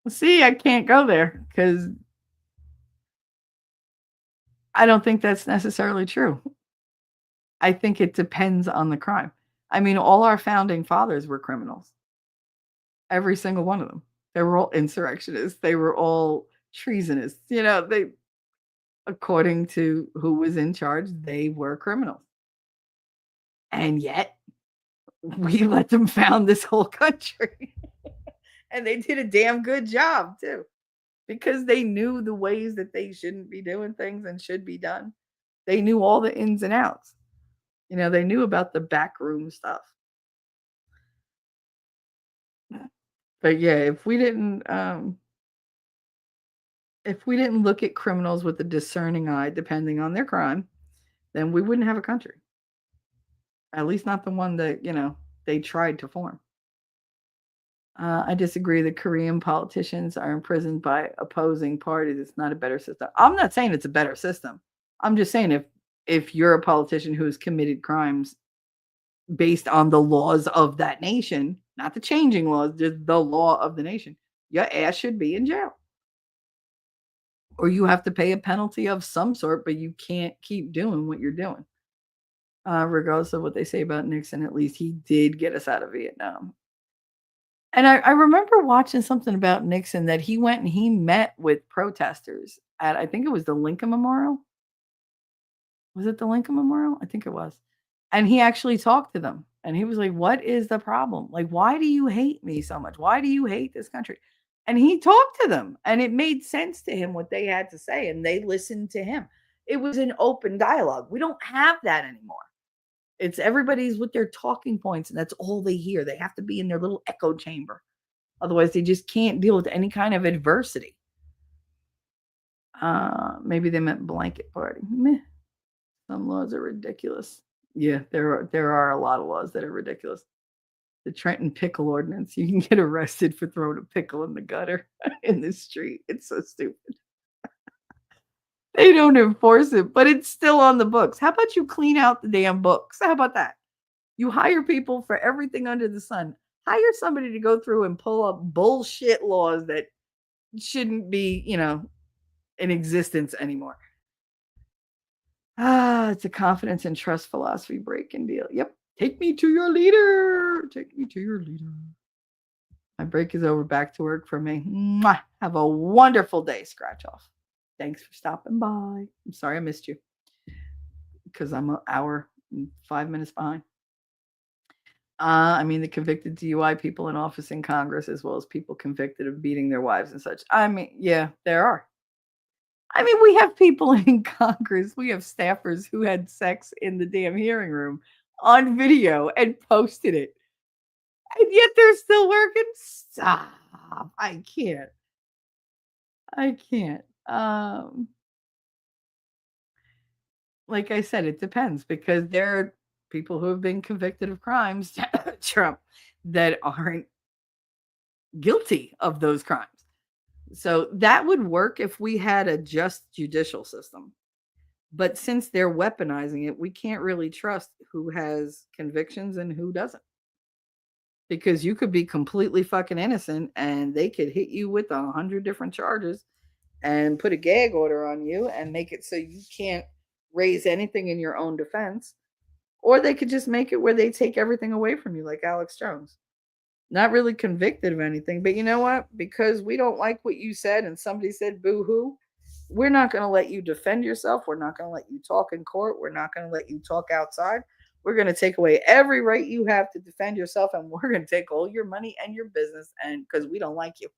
See, I can't go there because I don't think that's necessarily true. I think it depends on the crime. I mean, all our founding fathers were criminals. Every single one of them. They were all insurrectionists. They were all treasonous. They, according to who was in charge, they were criminals. And yet, we let them found this whole country. And they did a damn good job, too. Because they knew the ways that they shouldn't be doing things and should be done. They knew all the ins and outs. They knew about the backroom stuff. But yeah, if we didn't look at criminals with a discerning eye, depending on their crime, then we wouldn't have a country. At least not the one that, they tried to form. I disagree that Korean politicians are imprisoned by opposing parties. It's not a better system. I'm not saying it's a better system. I'm just saying if you're a politician who has committed crimes based on the laws of that nation, not the changing laws, just the law of the nation, your ass should be in jail. Or you have to pay a penalty of some sort, but you can't keep doing what you're doing. Regardless of what they say about Nixon, at least he did get us out of Vietnam. And I remember watching something about Nixon that he went and he met with protesters at, I think it was the Lincoln Memorial. Was it the Lincoln Memorial? I think it was. And he actually talked to them. And he was like, what is the problem? Like, why do you hate me so much? Why do you hate this country? And he talked to them. And it made sense to him what they had to say. And they listened to him. It was an open dialogue. We don't have that anymore. It's everybody's with their talking points, and that's all they hear. They have to be in their little echo chamber. Otherwise, they just can't deal with any kind of adversity. Maybe they meant blanket party. Meh. Some laws are ridiculous. Yeah, there are a lot of laws that are ridiculous. The Trenton pickle ordinance, you can get arrested for throwing a pickle in the gutter in the street. It's so stupid. They don't enforce it, but it's still on the books. How about you clean out the damn books? How about that? You hire people for everything under the sun. Hire somebody to go through and pull up bullshit laws that shouldn't be, in existence anymore. It's a confidence and trust philosophy break and deal. Yep. Take me to your leader. Take me to your leader. My break is over. Back to work for me. Mwah. Have a wonderful day, Scratch Off. Thanks for stopping by. I'm sorry I missed you because I'm an hour and 5 minutes behind. The convicted DUI people in office in Congress, as well as people convicted of beating their wives and such. Yeah, there are. We have people in Congress, we have staffers who had sex in the damn hearing room on video and posted it. And yet they're still working. Stop. I can't. Like I said, it depends because there are people who have been convicted of crimes, Trump, that aren't guilty of those crimes. So that would work if we had a just judicial system. But since they're weaponizing it, we can't really trust who has convictions and who doesn't. Because you could be completely fucking innocent and they could hit you with 100 different charges and put a gag order on you and make it so you can't raise anything in your own defense. Or they could just make it where they take everything away from you, like Alex Jones. Not really convicted of anything, but you know what? Because we don't like what you said and somebody said boo-hoo, we're not going to let you defend yourself. We're not going to let you talk in court. We're not going to let you talk outside. We're going to take away every right you have to defend yourself, and we're going to take all your money and your business, and because we don't like you.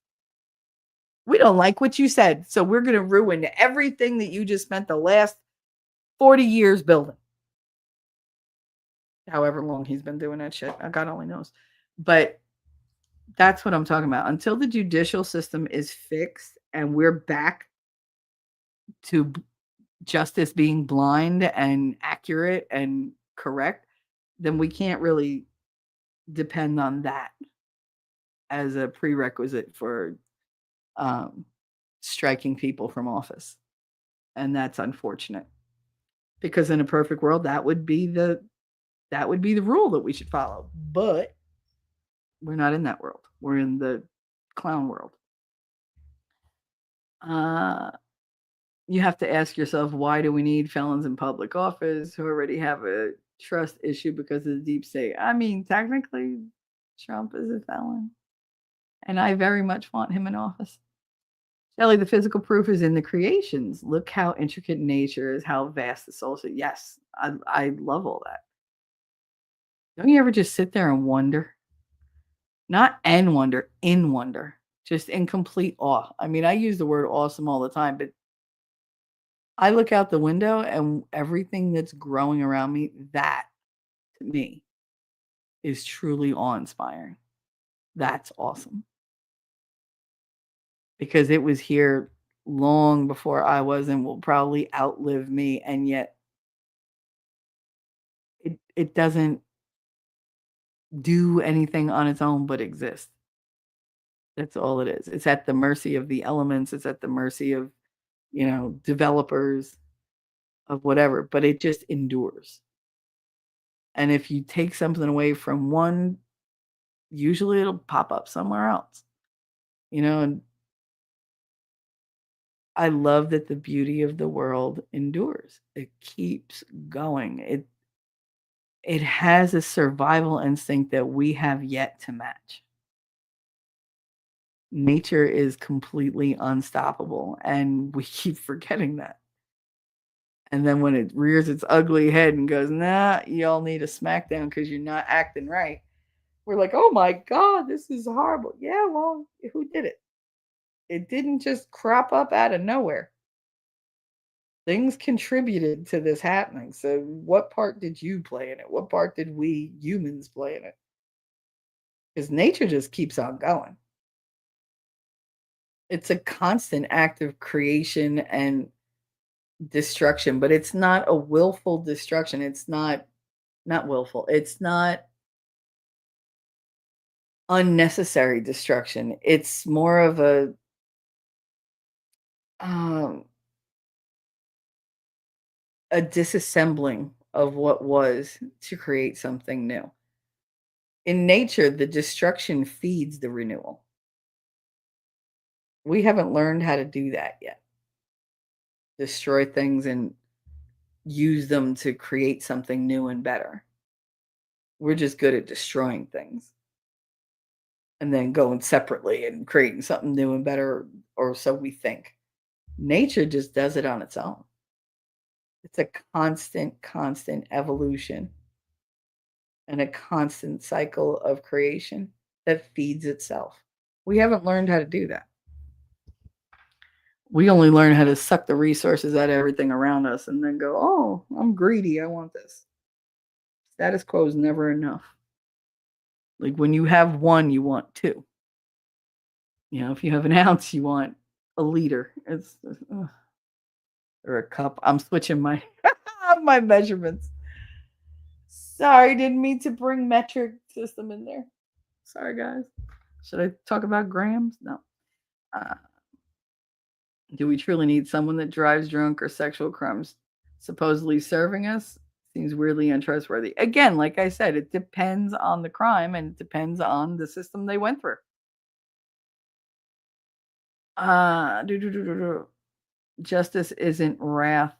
We don't like what you said, so we're going to ruin everything that you just spent the last 40 years building. However long he's been doing that shit. God only knows. But that's what I'm talking about. Until the judicial system is fixed and we're back to justice being blind and accurate and correct, then we can't really depend on that as a prerequisite for striking people from office. And that's unfortunate. Because in a perfect world, that would be the rule that we should follow. But we're not in that world. We're in the clown world. You have to ask yourself, why do we need felons in public office who already have a trust issue because of the deep state? Technically, Trump is a felon. And I very much want him in office. Shelley, the physical proof is in the creations. Look how intricate nature is, how vast the soul is. Yes, I love all that. Don't you ever just sit there and wonder? Not and wonder, in wonder. Just in complete awe. I use the word awesome all the time, but I look out the window and everything that's growing around me, that to me is truly awe-inspiring. That's awesome. Because it was here long before I was and will probably outlive me, and yet it doesn't do anything on its own but exist. That's all it is. It's at the mercy of the elements. It's at the mercy of, developers, of whatever, but it just endures. And if you take something away from one, usually it'll pop up somewhere else. And I love that the beauty of the world endures. It keeps going. It has a survival instinct that we have yet to match. Nature is completely unstoppable, and we keep forgetting that. And then when it rears its ugly head and goes, nah, y'all need a smackdown because you're not acting right, we're like, oh my God, this is horrible. Yeah, well, who did it? It didn't just crop up out of nowhere. Things contributed to this happening. So what part did you play in it? What part did we humans play in it? Because nature just keeps on going. It's a constant act of creation and destruction, but it's not a willful destruction. It's not willful. It's not unnecessary destruction. It's more of um a disassembling of what was to create something new. In nature, the destruction feeds the renewal. We haven't learned how to do that yet. Destroy things and use them to create something new and better. We're just good at destroying things and then going separately and creating something new and better, or so we think. Nature just does it on its own. It's a constant evolution and a constant cycle of creation that feeds itself. We haven't learned how to do that. We only learn how to suck the resources out of everything around us and then go, oh, I'm greedy. I want this. Status quo is never enough. Like when you have one, you want two. If you have an ounce, you want a liter. It's or a cup. I'm switching my my measurements. Sorry, didn't mean to bring metric system in there. Sorry, guys. Should I talk about grams? No. Uh, do we truly need someone that drives drunk or sexual crimes supposedly serving us? Seems weirdly untrustworthy. Again, like I said, it depends on the crime and it depends on the system they went through. Justice isn't wrath,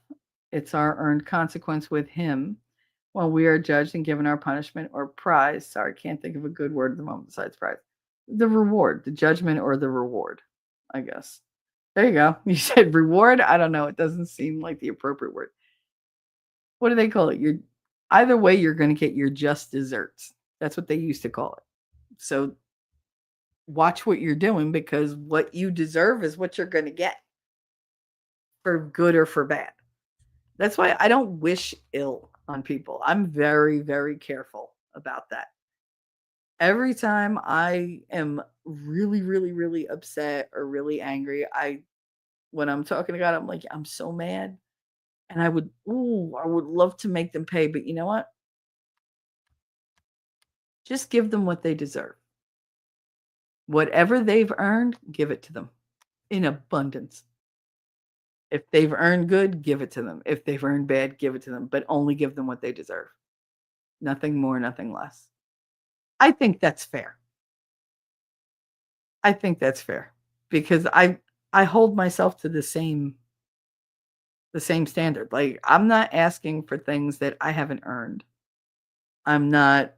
it's our earned consequence with him when we are judged and given our punishment or prize. Sorry, can't think of a good word at the moment besides prize. The reward, the judgment or the reward, I guess. There you go. You said reward? I don't know. It doesn't seem like the appropriate word. What do they call it? Either way, you're going to get your just desserts. That's what they used to call it. So watch what you're doing because what you deserve is what you're going to get for good or for bad. That's why I don't wish ill on people. I'm very, very careful about that. Every time I am really, really, really upset or really angry, when I'm talking to God, I'm like, I'm so mad. And I would love to make them pay, but you know what? Just give them what they deserve. Whatever they've earned, give it to them in abundance. If they've earned good, give it to them. If they've earned bad, give it to them, but only give them what they deserve. Nothing more, nothing less. I think that's fair. I think that's fair because I hold myself to the same standard. Like I'm not asking for things that I haven't earned. I'm not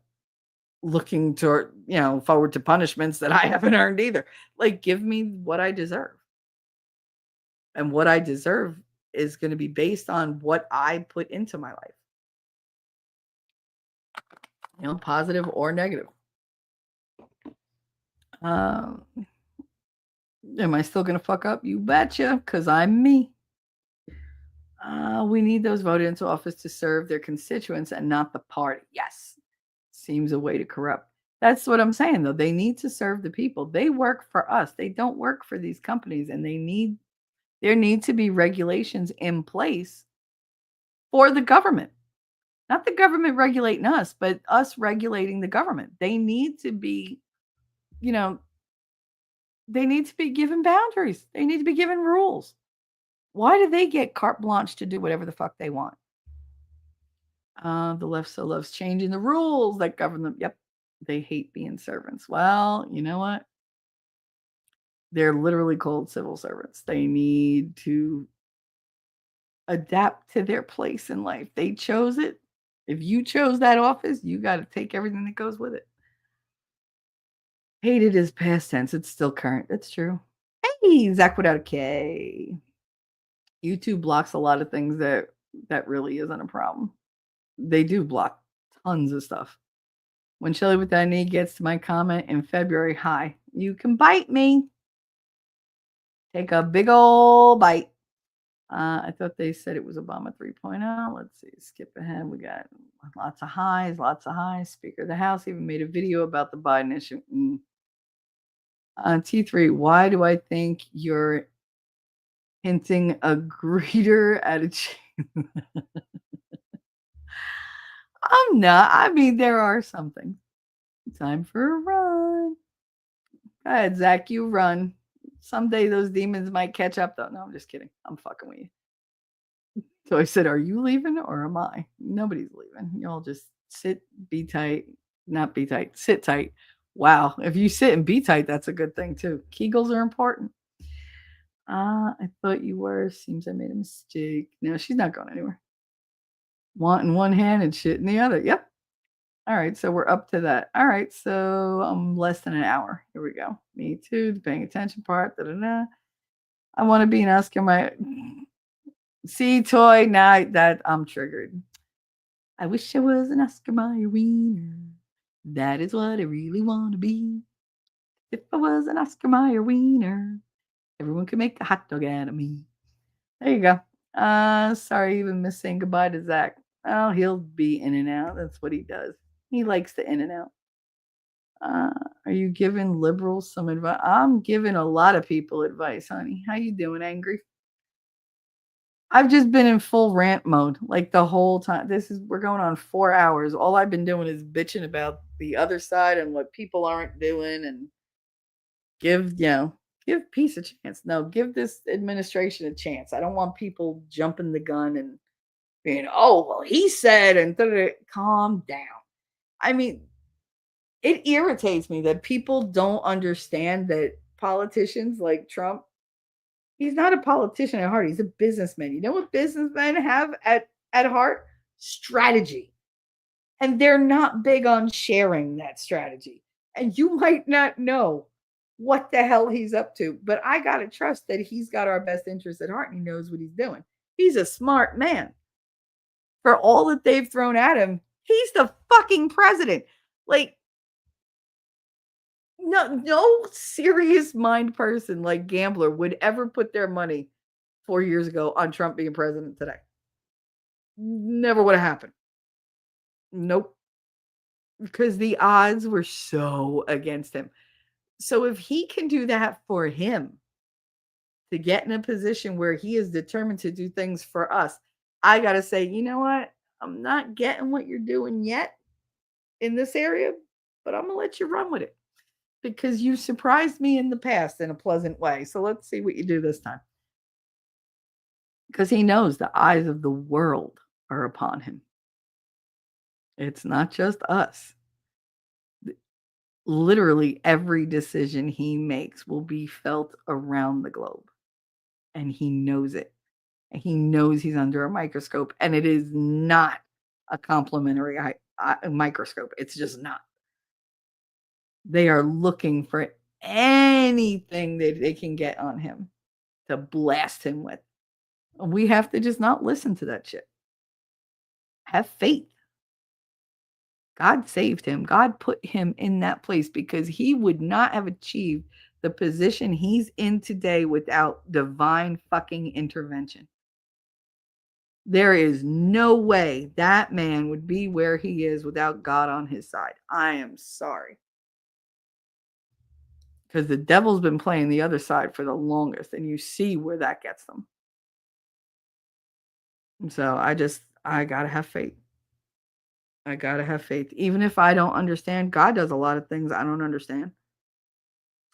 looking forward to punishments that I haven't earned either. Like give me what I deserve. And what I deserve is going to be based on what I put into my life. Positive or negative. Am I still going to fuck up? You betcha, because I'm me. We need those voted into office to serve their constituents and not the party. Yes. Seems a way to corrupt. That's what I'm saying, though. They need to serve the people. They work for us. They don't work for these companies, and there need to be regulations in place for the government. Not the government regulating us, but us regulating the government. They need to be, they need to be given boundaries. They need to be given rules. Why do they get carte blanche to do whatever the fuck they want? The left so loves changing the rules that govern them. Yep. They hate being servants. Well, you know what? They're literally called civil servants. They need to adapt to their place in life. They chose it. If you chose that office, you got to take everything that goes with it. Hated is past tense. It's still current. That's true. Hey, Zach without a K. YouTube blocks a lot of things that really isn't a problem. They do block tons of stuff. When Shelly with that knee gets to my comment in February, hi, you can bite me. Take a big old bite. I thought they said it was Obama 3.0. Let's see. Skip ahead. We got lots of highs. Speaker of the House even made a video about the Biden issue. T3, why do I think you're hinting a greeter at a I'm not. I mean, there are some things. Time for a run. Go ahead, Zach, you run. Someday those demons might catch up, though. No, I'm just kidding. I'm fucking with you. So I said, are you leaving or am I? Nobody's leaving. Y'all just sit, be tight, not be tight, sit tight. Wow. If you sit and be tight, that's a good thing too. Kegels are important. I thought you were. Seems I made a mistake. No, she's not going anywhere. Want in one hand and shit in the other. Yep. All right, so we're up to that. All right, so I'm less than an hour. Here we go. Me too, the paying attention part. Da-da-da. I want to be an Oscar. My see toy. Now that I'm triggered. I wish I was an Oscar Mayer wiener. That is what I really want to be. If I was an Oscar Mayer wiener, everyone could make a hot dog out of me. There you go. Sorry, even miss saying goodbye to Zach. Oh, he'll be in and out. That's what he does. He likes the in and out. Are you giving liberals some advice? I'm giving a lot of people advice, honey. How you doing, angry? I've just been in full rant mode like the whole time. We're going on 4 hours. All I've been doing is bitching about the other side and what people aren't doing and give peace a chance. No, give this administration a chance. I don't want people jumping the gun and being, oh, well, he said, and calm down. I mean, it irritates me that people don't understand that politicians like Trump, he's not a politician at heart. He's a businessman. You know what businessmen have at heart? Strategy. And they're not big on sharing that strategy. And you might not know what the hell he's up to, but I got to trust that he's got our best interest at heart and he knows what he's doing. He's a smart man. For all that they've thrown at him, he's the fucking president. Like, no serious mind person like Gambler would ever put their money 4 years ago on Trump being president today. Never would have happened. Nope. Because the odds were so against him. So if he can do that for him to get in a position where he is determined to do things for us, I got to say, you know what? I'm not getting what you're doing yet in this area, but I'm going to let you run with it because you surprised me in the past in a pleasant way. So let's see what you do this time. Because he knows the eyes of the world are upon him. It's not just us. Literally every decision he makes will be felt around the globe. And he knows it. And he knows he's under a microscope. And it is not a complimentary microscope. It's just not. They are looking for anything that they can get on him to blast him with. We have to just not listen to that shit. Have faith. God saved him. God put him in that place because he would not have achieved the position he's in today without divine fucking intervention. There is no way that man would be where he is without God on his side. I am sorry. Because the devil's been playing the other side for the longest, and you see where that gets them. So I gotta have faith. I gotta have faith. Even if I don't understand, God does a lot of things I don't understand.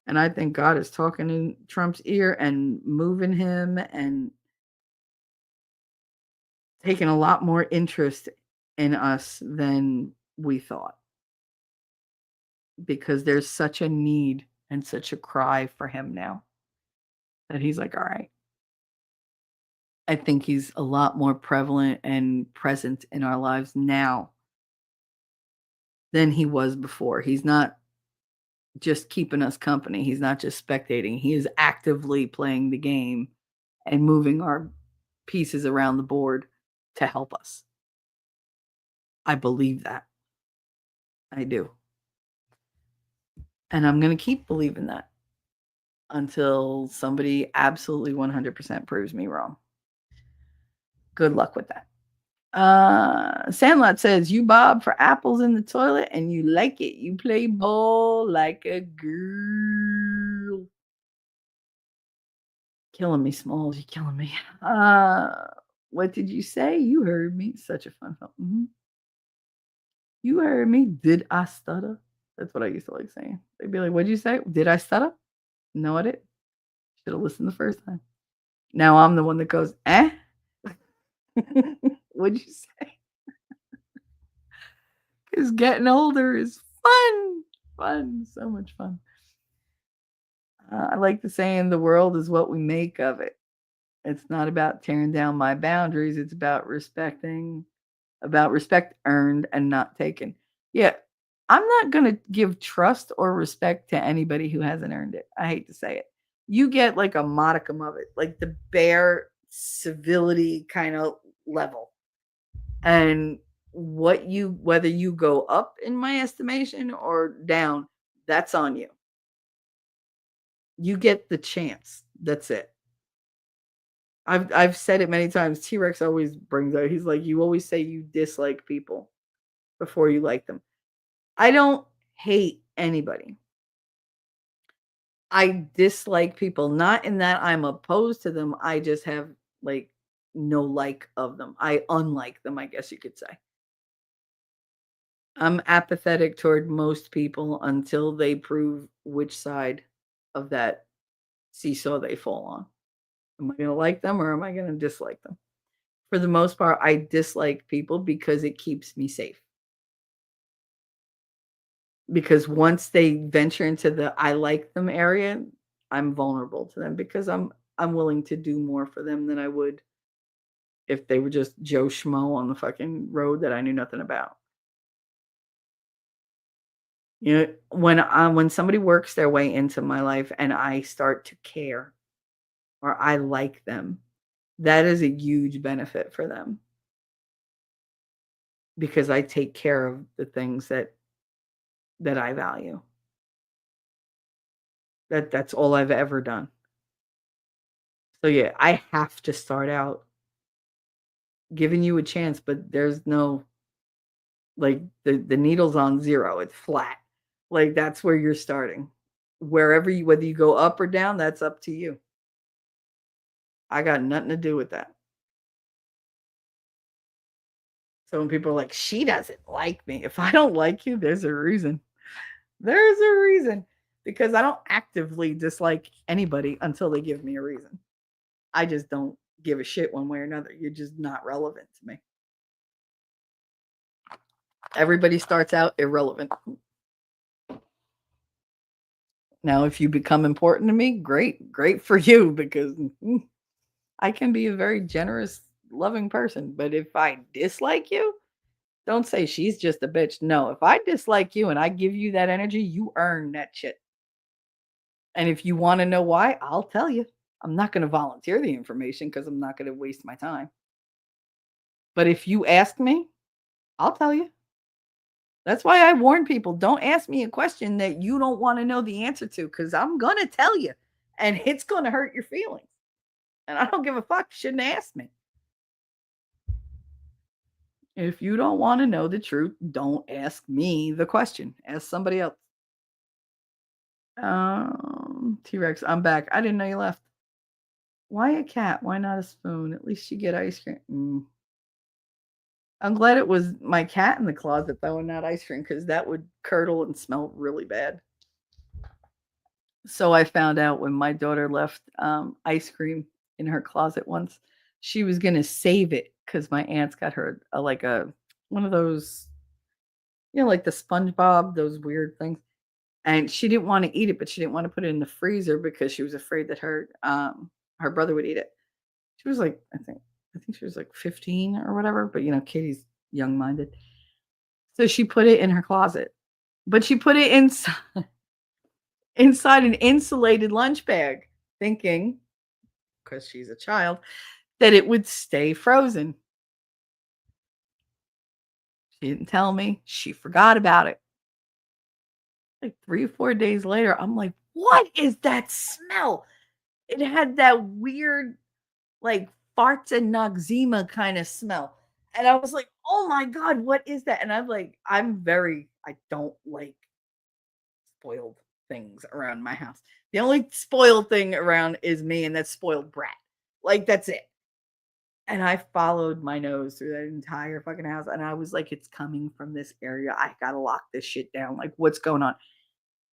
And I think God is talking in Trump's ear and moving him and taking a lot more interest in us than we thought. Because there's such a need and such a cry for him now that he's like, all right. I think he's a lot more prevalent and present in our lives now than he was before. He's not just keeping us company. He's not just spectating. He is actively playing the game and moving our pieces around the board to help us. I believe that. I do. And I'm going to keep believing that until somebody absolutely 100% proves me wrong. Good luck with that. Sandlot says, you bob for apples in the toilet and you like it. You play ball like a girl. Killing me, Smalls. You're killing me. What did you say? You heard me. Such a fun film. You heard me. Did I stutter? That's what I used to like saying. They'd be like, "What'd you say? Did I stutter? No, I didn't. Should have listened the first time." Now I'm the one that goes, "Eh? What'd you say?" Because getting older is fun. Fun. So much fun. I like the saying, the world is what we make of it. It's not about tearing down my boundaries. It's about respect earned and not taken. Yeah, I'm not going to give trust or respect to anybody who hasn't earned it. I hate to say it. You get like a modicum of it, like the bare civility kind of level. And whether you go up in my estimation or down, that's on you. You get the chance. That's it. I've said it many times. T-Rex always brings out, he's like, you always say you dislike people before you like them. I don't hate anybody. I dislike people, not in that I'm opposed to them. I just have like no like of them. I unlike them, I guess you could say. I'm apathetic toward most people until they prove which side of that seesaw they fall on. Am I going to like them or am I going to dislike them? For the most part, I dislike people because it keeps me safe. Because once they venture into the I like them area, I'm vulnerable to them because I'm willing to do more for them than I would if they were just Joe Schmo on the fucking road that I knew nothing about. You know, when somebody works their way into my life and I start to care or I like them, that is a huge benefit for them because I take care of the things that I value. That's all I've ever done. So yeah, I have to start out giving you a chance, but there's no like the needle's on zero. It's flat. Like that's where you're starting. Wherever you whether you go up or down, that's up to you. I got nothing to do with that. So when people are like, she doesn't like me. If I don't like you, there's a reason. There's a reason. Because I don't actively dislike anybody until they give me a reason. I just don't give a shit one way or another. You're just not relevant to me. Everybody starts out irrelevant. Now, if you become important to me, great for you because I can be a very generous, loving person. But if I dislike you, don't say she's just a bitch. No, if I dislike you and I give you that energy, you earn that shit. And if you want to know why, I'll tell you. I'm not going to volunteer the information because I'm not going to waste my time. But if you ask me, I'll tell you. That's why I warn people, don't ask me a question that you don't want to know the answer to because I'm going to tell you and it's going to hurt your feelings. And I don't give a fuck. You shouldn't ask me. If you don't want to know the truth, don't ask me the question. Ask somebody else. T-Rex, I'm back. I didn't know you left. Why a cat? Why not a spoon? At least you get ice cream. I'm glad it was my cat in the closet, though, and not ice cream, because that would curdle and smell really bad. So I found out when my daughter left ice cream in her closet once, she was going to save it because my aunt's got her one of those, like the SpongeBob, those weird things. And she didn't want to eat it, but she didn't want to put it in the freezer because she was afraid that her brother would eat it. She was like, I think she was like 15 or whatever, but Katie's young-minded. So she put it in her closet, but she put it inside an insulated lunch bag, thinking, because she's a child, that it would stay frozen. She didn't tell me. She forgot about it. Like 3 or 4 days later, I'm like, what is that smell? It had that weird, like, farts and Noxzema kind of smell. And I was like, oh my God, what is that? And I don't like spoiled things around my house. The only spoiled thing around is me, and that's spoiled brat. Like, that's it. And I followed my nose through that entire fucking house, and I was like, "It's coming from this area. I gotta lock this shit down. Like, what's going on?"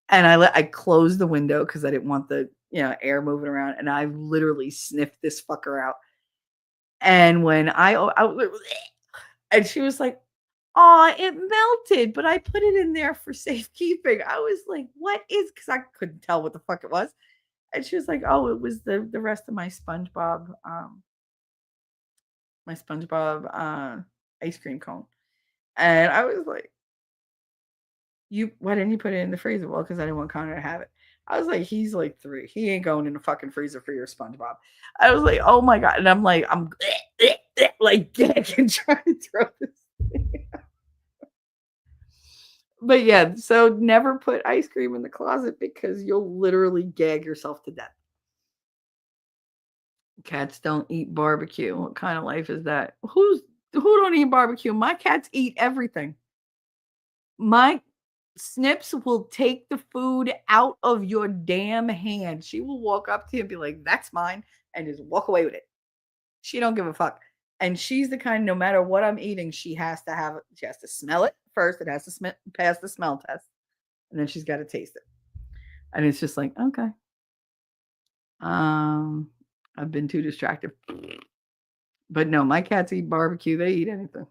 And I closed the window because I didn't want the air moving around, and I literally sniffed this fucker out. And when and she was like, "Oh, it melted, but I put it in there for safekeeping." I was like, "What is?" Because I couldn't tell what the fuck it was. And she was like, "Oh, it was the rest of my SpongeBob ice cream cone." And I was like, why didn't you put it in the freezer?" "Well, because I didn't want Connor to have it." I was like, "He's like 3. He ain't going in the fucking freezer for your SpongeBob." I was like, "Oh my God." And I'm like, I'm like gagging trying to throw this thing. But yeah, so never put ice cream in the closet because you'll literally gag yourself to death. Cats don't eat barbecue. What kind of life is that? Who don't eat barbecue? My cats eat everything. My Snips will take the food out of your damn hand. She will walk up to you and be like, "That's mine," and just walk away with it. She don't give a fuck. And she's the kind, no matter what I'm eating, she has to smell it first. It has to pass the smell test. And then she's got to taste it. And it's just like, okay. Um, I've been too distracted. But no, my cats eat barbecue. They eat anything.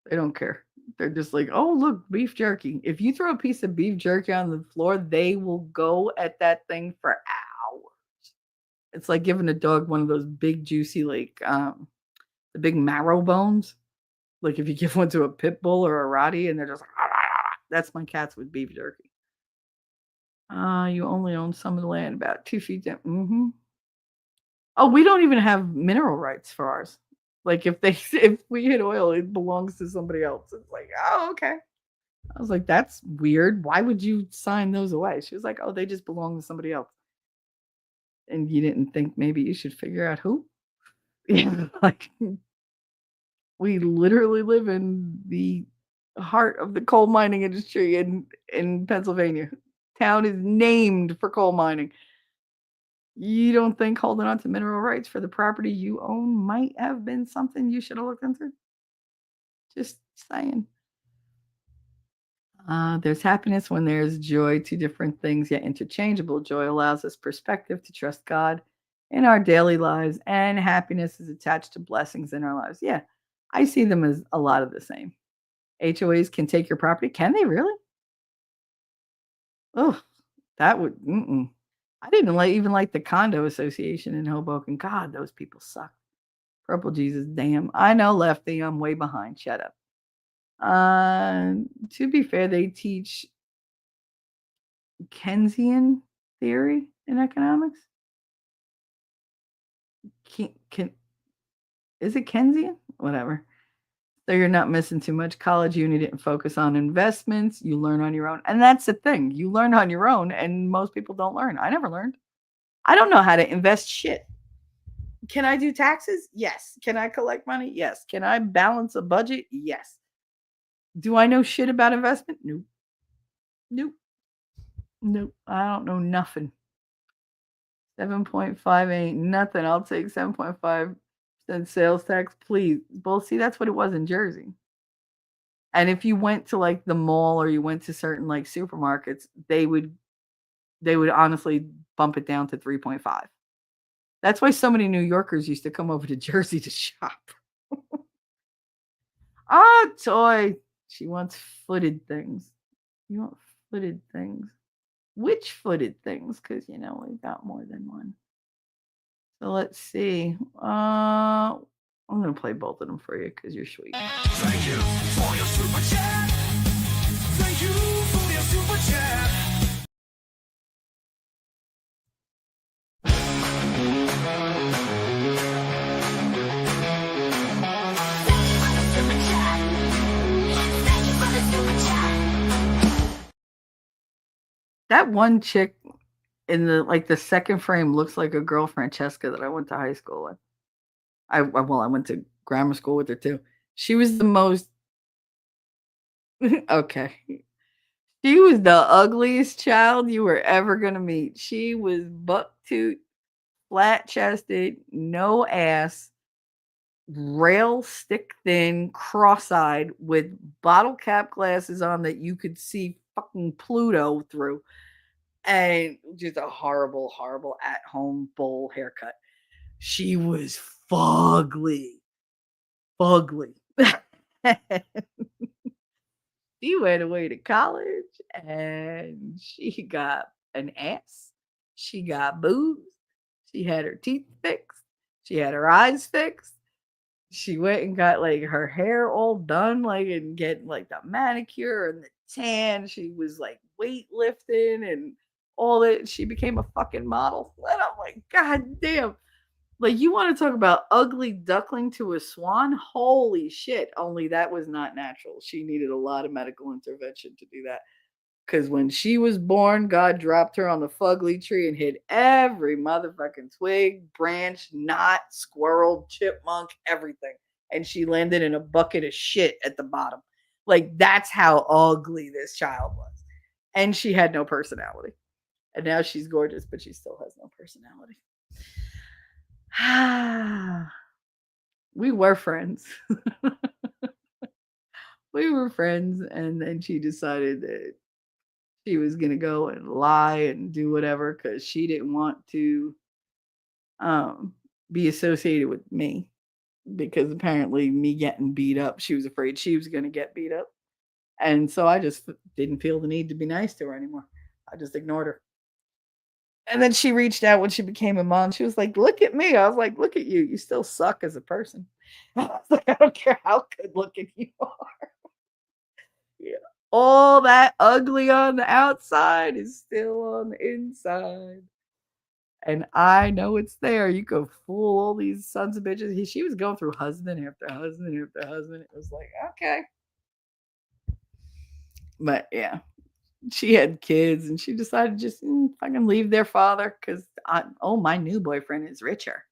They don't care. They're just like, "Oh, look, beef jerky." If you throw a piece of beef jerky on the floor, they will go at that thing for hours. It's like giving a dog one of those big, juicy, like the big marrow bones. Like if you give one to a pit bull or a Rottie, and they're just that's my cats with beef jerky. You only own some of the land, about 2 feet down. Oh, we don't even have mineral rights for ours. Like if if we hit oil, it belongs to somebody else. It's like, oh, okay. I was like, "That's weird. Why would you sign those away?" She was like, "Oh, they just belong to somebody else." And you didn't think maybe you should figure out who? Yeah, like we literally live in the heart of the coal mining industry in Pennsylvania. Town is named for coal mining. You don't think holding on to mineral rights for the property you own might have been something you should have looked into? Just saying. There's happiness when there's joy, two different things yet interchangeable. Joy allows us perspective to trust God in our daily lives, and happiness is attached to blessings in our lives. Yeah, I see them as a lot of the same. HOAs can take your property. Can they really? Oh, that would. I didn't even like the condo association in Hoboken. God, those people suck. Purple Jesus, damn. I know, Lefty. I'm way behind. Shut up. To be fair, they teach Keynesian theory in economics. Can is it Keynesian? Whatever. So you're not missing too much. College uni didn't focus on investments. You learn on your own. And that's the thing. You learn on your own, and most people don't learn. I never learned. I don't know how to invest shit. Can I do taxes? Yes. Can I collect money? Yes. Can I balance a budget? Yes. Do I know shit about investment? Nope. Nope. Nope. I don't know nothing. 7.5 ain't nothing. I'll take 7.5% sales tax, please. Well, see, that's what it was in Jersey. And if you went to like the mall or you went to certain like supermarkets, they would honestly bump it down to 3.5. That's why so many New Yorkers used to come over to Jersey to shop. Ah, Toy. She wants footed things. You want footed things? Which footed things? Because we've got more than one. So let's see. I'm gonna play both of them for you because you're sweet. Thank you for your super chat. Thank you for your super chat. That one chick in the second frame looks like a girl Francesca that I went to high school with. I went to grammar school with her too. She was the most okay. She was the ugliest child you were ever gonna meet. She was buck toot, flat chested, no ass, rail stick thin, cross eyed, with bottle cap glasses on that you could see fucking Pluto through, and just a horrible, horrible at home bowl haircut. She was fugly. Fugly. She went away to college and she got an ass. She got boobs. She had her teeth fixed. She had her eyes fixed. She went and got like her hair all done, like and getting like the manicure and the tan. She was like weightlifting and all that. She became a fucking model. And I'm like, God damn. Like, you want to talk about ugly duckling to a swan? Holy shit. Only that was not natural. She needed a lot of medical intervention to do that. Because when she was born, God dropped her on the fugly tree and hit every motherfucking twig, branch, knot, squirrel, chipmunk, everything. And she landed in a bucket of shit at the bottom. Like, that's how ugly this child was. And she had no personality. And now she's gorgeous, but she still has no personality. We were friends. We were friends, and then she decided that she was gonna go and lie and do whatever because she didn't want to um, be associated with me because apparently me getting beat up, she was afraid she was gonna get beat up, and so I just didn't feel the need to be nice to her anymore. I just ignored her. And then she reached out when she became a mom. She was like, "Look at me." I was like, "Look at you. You still suck as a person." I was like, "I don't care how good looking you are." Yeah. All that ugly on the outside is still on the inside. And I know it's there. You go fool all these sons of bitches. She was going through husband after husband after husband. It was like, okay. But yeah, she had kids and she decided to just fucking leave their father because my new boyfriend is richer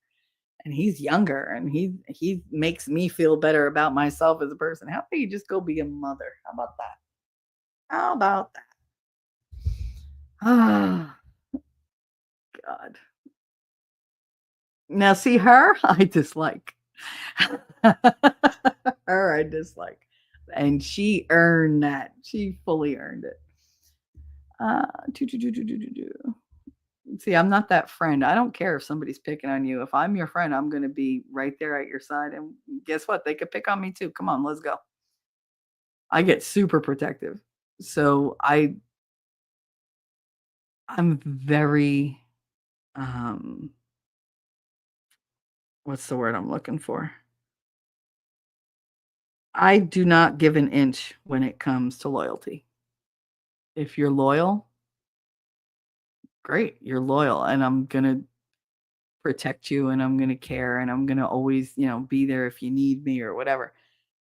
and he's younger and he makes me feel better about myself as a person. How about you just go be a mother? How about that? How about that? Ah, God. Now see her, I dislike. Her, I dislike. And she earned that. She fully earned it. Do, do, do, do, do, do, do. See, I'm not that friend. I don't care if somebody's picking on you. If I'm your friend, I'm going to be right there at your side. And guess what? They could pick on me too. Come on, let's go. I get super protective. So I'm very what's the word I'm looking for? I do not give an inch when it comes to loyalty. If you're loyal, great, you're loyal and I'm going to protect you and I'm going to care and I'm going to always, be there if you need me or whatever.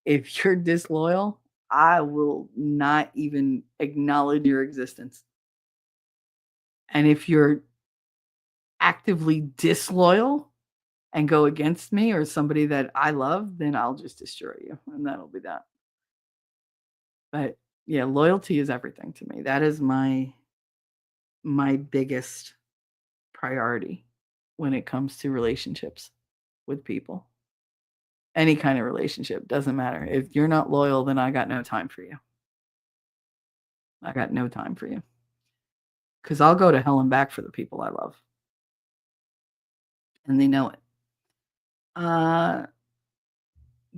If you're disloyal, I will not even acknowledge your existence. And if you're actively disloyal and go against me or somebody that I love, then I'll just destroy you and that'll be that. But yeah, loyalty is everything to me. That is my biggest priority when it comes to relationships with people. Any kind of relationship, doesn't matter. If you're not loyal, then I got no time for you. I got no time for you. Because I'll go to hell and back for the people I love. And they know it.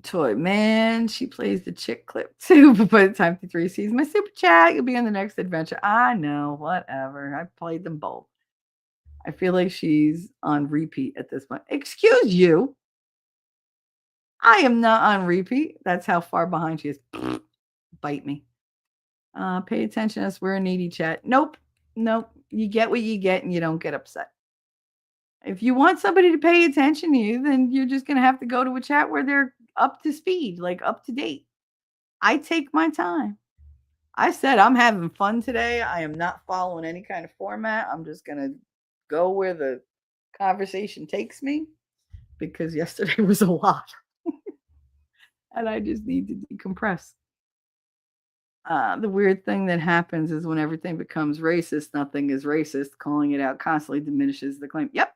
Toy Man, she plays the chick clip too, but by the time T3 sees my super chat, you'll be in the next adventure. I know, whatever. I played them both. I feel like she's on repeat at this point. Excuse you. I am not on repeat. That's how far behind she is. Bite me. Pay attention as we're a needy chat. Nope. Nope. You get what you get and you don't get upset. If you want somebody to pay attention to you, then you're just going to have to go to a chat where they're up to speed, like up to date. I take my time. I said I'm having fun today. I am not following any kind of format. I'm just going to go where the conversation takes me because yesterday was a lot. And I just need to decompress. The weird thing that happens is when everything becomes racist, nothing is racist. Calling it out constantly diminishes the claim. Yep,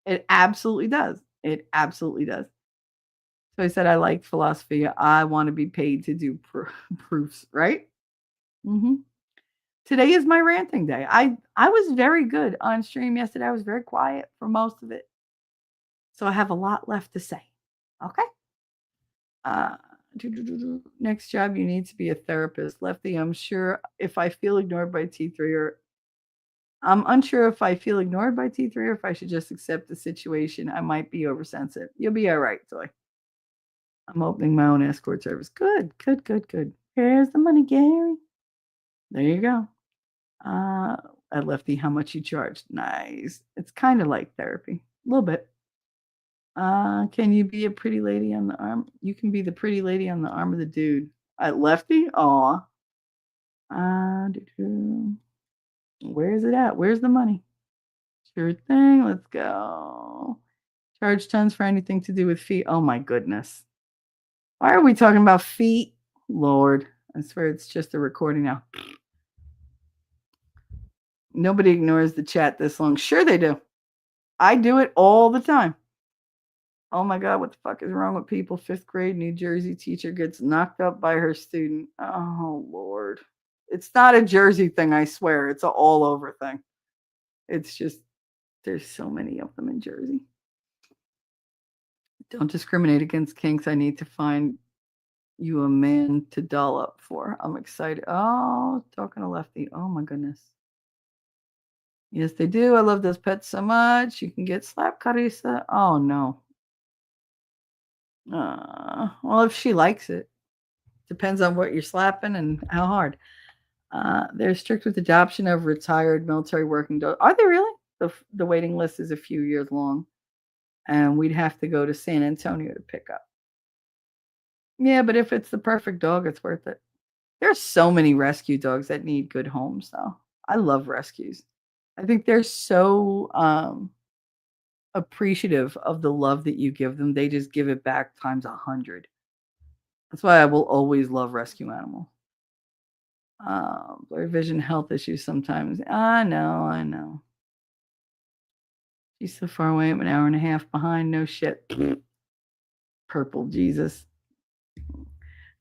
it absolutely does. It absolutely does. So I said, I like philosophy. I want to be paid to do proofs, right? Hmm. Today is my ranting day. I was very good on stream yesterday. I was very quiet for most of it. So I have a lot left to say. Okay. Uh, Next job, you need to be a therapist. Lefty, I'm sure if I feel ignored by T3 or I'm unsure if I feel ignored by T3 or if I should just accept the situation. I might be oversensitive. You'll be all right, Toy. I'm opening my own escort service. Good, good, good, good. Here's the money, Gary. There you go. At Lefty, how much you charge? Nice. It's kind of like therapy, a little bit. Can you be a pretty lady on the arm? You can be the pretty lady on the arm of the dude. At Lefty? Aw. Where is it at? Where's the money? Sure thing. Let's go. Charge tons for anything to do with feet. Oh my goodness. Why are we talking about feet? Lord. I swear it's just a recording now. Nobody ignores the chat this long. Sure they do. I do it all the time. Oh my God, what the fuck is wrong with people? 5th grade New Jersey teacher gets knocked up by her student. Oh Lord. It's not a Jersey thing, I swear. It's an all over thing. It's just, there's so many of them in Jersey. Don't discriminate against kinks. I need to find you a man to doll up for. I'm excited. Oh, talking to Lefty. Oh my goodness. Yes, they do. I love those pets so much. You can get slap Carissa. Oh no. Well, if she likes it, depends on what you're slapping and how hard. They're strict with adoption of retired military working dogs. Are they really? The waiting list is a few years long, and we'd have to go to San Antonio to pick up. Yeah, but if it's the perfect dog, it's worth it. There's so many rescue dogs that need good homes, though. I love rescues. I think they're so appreciative of the love that you give them. They just give it back times 100. That's why I will always love rescue animals. Blurry vision, health issues sometimes. I know. She's so far away. I'm an hour and a half behind. No shit. Purple Jesus.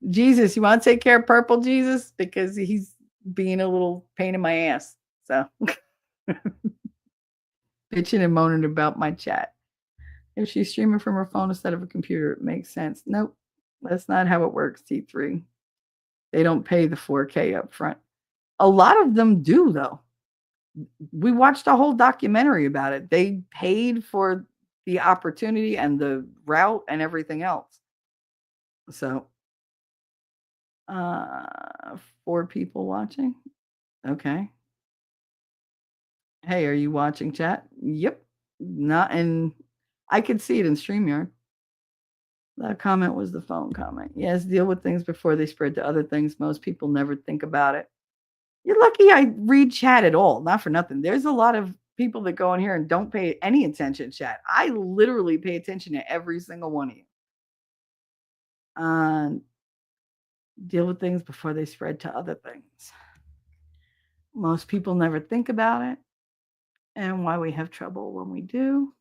Jesus, you want to take care of Purple Jesus? Because he's being a little pain in my ass. So bitching and moaning about my chat. If she's streaming from her phone instead of a computer, it makes sense. Nope. That's not how it works, T3. They don't pay the 4K up front. A lot of them do, though. We watched a whole documentary about it. They paid for the opportunity and the route and everything else. So, 4 people watching. Okay. Hey, are you watching chat? Yep. Not in. I could see it in StreamYard. That comment was the phone comment. Yes, deal with things before they spread to other things. Most people never think about it. You're lucky I read chat at all. Not for nothing. There's a lot of people that go in here and don't pay any attention to chat. I literally pay attention to every single one of you. Deal with things before they spread to other things. Most people never think about it and why we have trouble when we do.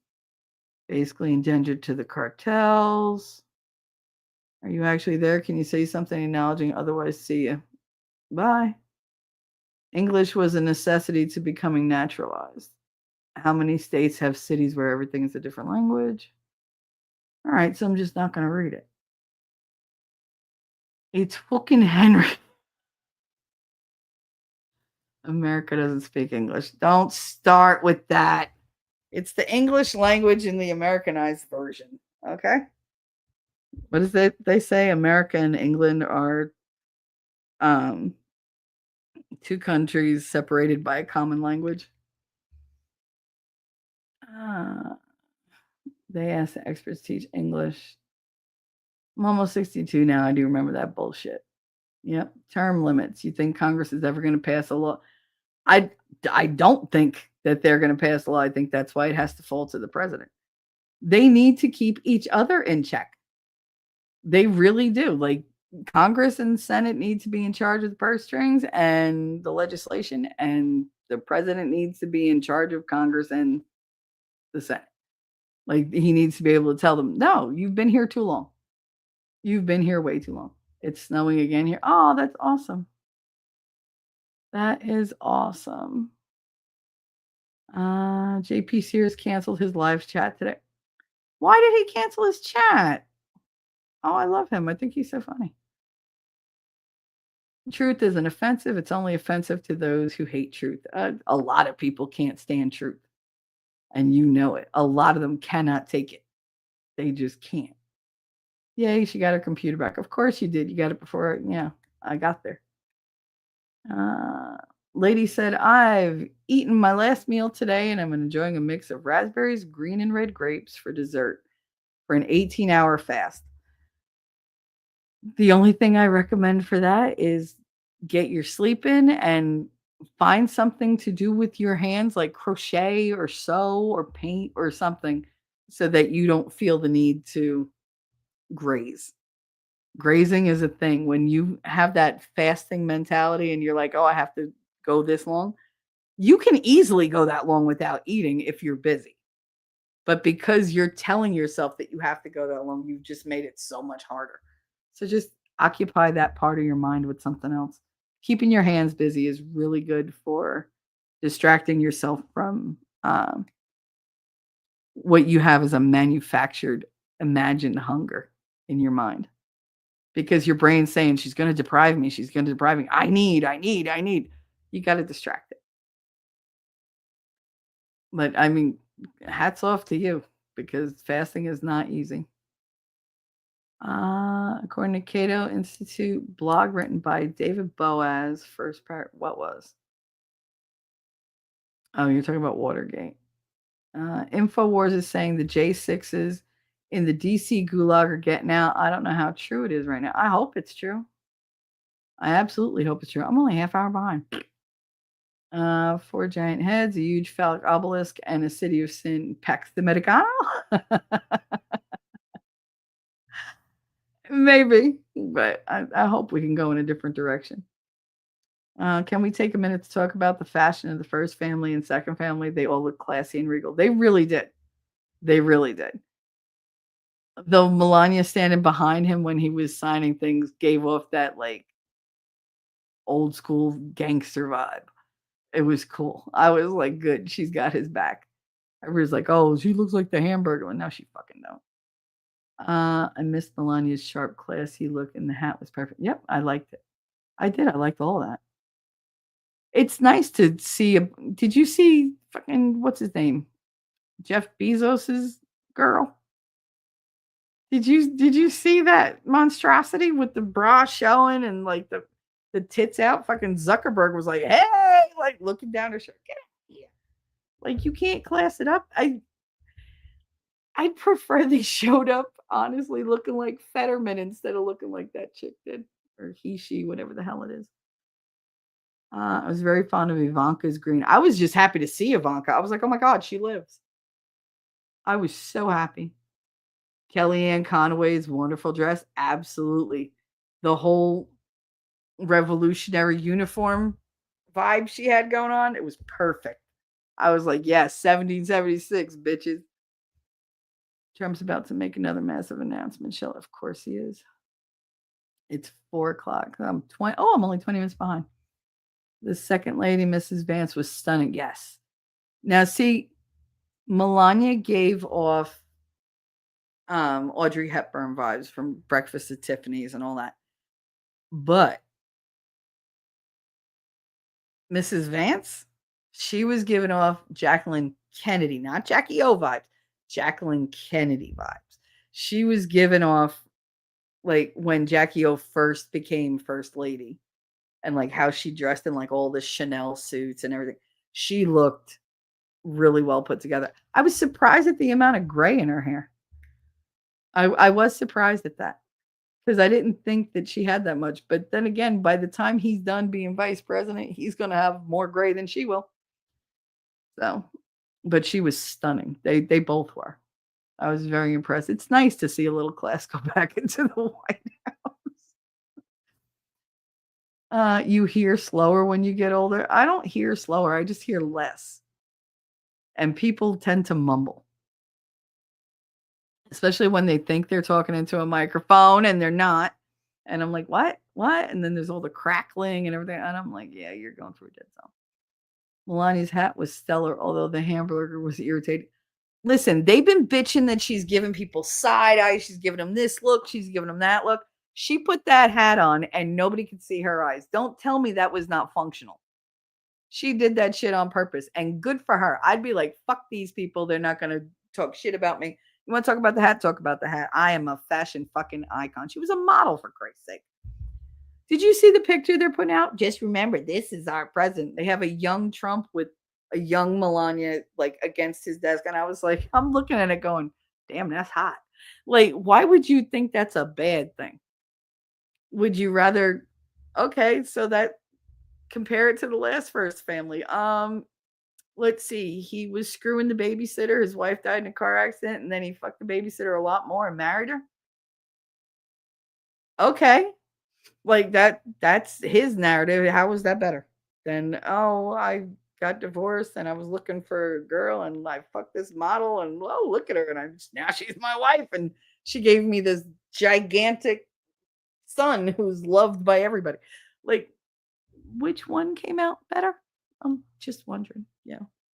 Basically engendered to the cartels. Are you actually there? Can you say something acknowledging? Otherwise, see you. Bye. English was a necessity to becoming naturalized. How many states have cities where everything is a different language? All right, so I'm just not going to read it. It's fucking Henry. America doesn't speak English. Don't start with that. It's the English language in the Americanized version. Okay? What is it they say? America and England are 2 countries separated by a common language. They ask the experts teach English. I'm almost 62 now. I do remember that bullshit. Yep. Term limits. You think Congress is ever going to pass a law? I don't think that they're going to pass a law. I think that's why it has to fall to the president. They need to keep each other in check. They really do. Like, Congress and Senate need to be in charge of the purse strings and the legislation, and the president needs to be in charge of Congress and the Senate. Like, he needs to be able to tell them, no, you've been here too long. You've been here way too long. It's snowing again here. Oh, that's awesome. That is awesome. JP Sears canceled his live chat today. Why did he cancel his chat? Oh, I love him. I think he's so funny. Truth isn't offensive. It's only offensive to those who hate truth. A lot of people can't stand truth. And you know it. A lot of them cannot take it. They just can't. Yay, she got her computer back. Of course you did. You got it before, yeah, I got there. Lady said, I've eaten my last meal today and I'm enjoying a mix of raspberries, green and red grapes for dessert for an 18-hour fast. The only thing I recommend for that is get your sleep in and find something to do with your hands, like crochet or sew or paint or something, so that you don't feel the need to graze. Grazing is a thing. When you have that fasting mentality and you're like, oh, I have to go this long, you can easily go that long without eating if you're busy. But because you're telling yourself that you have to go that long, you've just made it so much harder. So just occupy that part of your mind with something else. Keeping your hands busy is really good for distracting yourself from what you have as a manufactured, imagined hunger in your mind. Because your brain's saying, she's going to deprive me. She's going to deprive me. I need. You got to distract it. But I mean, hats off to you, because fasting is not easy. According to Cato Institute blog written by David Boaz, first part, what was? Oh, you're talking about Watergate. InfoWars is saying the J6s in the DC gulag are getting out. I don't know how true it is right now. I hope it's true. I absolutely hope it's true. I'm only a half hour behind. 4 giant heads, a huge phallic obelisk, and a city of sin. Pax the Americano? Maybe, but I hope we can go in a different direction. Can we take a minute to talk about the fashion of the first family and second family? They all look classy and regal. They really did. They really did. Though Melania standing behind him when he was signing things gave off that like old school gangster vibe. It was cool. I was like, good, she's got his back. Everybody's like, oh, she looks like the hamburger one. No, she fucking don't. I missed Melania's sharp, classy look, and the hat was perfect. Yep, I liked it. I did. I liked all that. It's nice to see. Did you see fucking what's his name? Jeff Bezos's girl. Did you see that monstrosity with the bra showing and like the tits out? Fucking Zuckerberg was like, hey, like looking down her shirt. Get out here. Like, you can't class it up. I'd prefer they showed up honestly looking like Fetterman instead of looking like that chick did, or he, she, whatever the hell it is. I was very fond of Ivanka's green. I was just happy to see Ivanka. I was like, oh my God, she lives. I was so happy. Kellyanne Conway's wonderful dress. Absolutely. The whole revolutionary uniform vibe she had going on, it was perfect. I was like, yes, 1776, bitches. Trump's about to make another massive announcement. Shall, of course he is. It's 4:00. I'm only 20 minutes behind. The second lady, Mrs. Vance, was stunning. Yes. Now, see, Melania gave off Audrey Hepburn vibes from Breakfast at Tiffany's and all that. But Mrs. Vance, she was giving off Jacqueline Kennedy, not Jackie O vibes, Jacqueline Kennedy vibes. She was giving off like when Jackie O first became first lady and like how she dressed in like all the Chanel suits and everything. She looked really well put together. I was surprised at the amount of gray in her hair. I was surprised at that because I didn't think that she had that much. But then again, by the time he's done being vice president, he's going to have more gray than she will. So, but she was stunning. They both were. I was very impressed. It's nice to see a little class go back into the White House. You hear slower when you get older. I don't hear slower. I just hear less. And people tend to mumble, especially when they think they're talking into a microphone and they're not. And I'm like, what? What? And then there's all the crackling and everything. And I'm like, yeah, you're going through a dead zone. Melania's hat was stellar, although the hamburger was irritating. Listen, they've been bitching that she's giving people side eye. She's giving them this look. She's giving them that look. She put that hat on and nobody could see her eyes. Don't tell me that was not functional. She did that shit on purpose and good for her. I'd be like, fuck these people. They're not going to talk shit about me. You want to talk about the hat? Talk about the hat. I am a fashion fucking icon. She was a model, for Christ's sake. Did you see the picture they're putting out? Just remember, this is our president. They have a young Trump with a young Melania like against his desk. And I was like, I'm looking at it going, damn, that's hot. Like, why would you think that's a bad thing? Would you rather, okay, so that compare it to the last first family. Let's see. He was screwing the babysitter. His wife died in a car accident, and then he fucked the babysitter a lot more and married her. Okay. Like that's his narrative. How was that better? Then I got divorced and I was looking for a girl and I fucked this model and look at her and now she's my wife and she gave me this gigantic son who's loved by everybody. Like, which one came out better? I'm just wondering,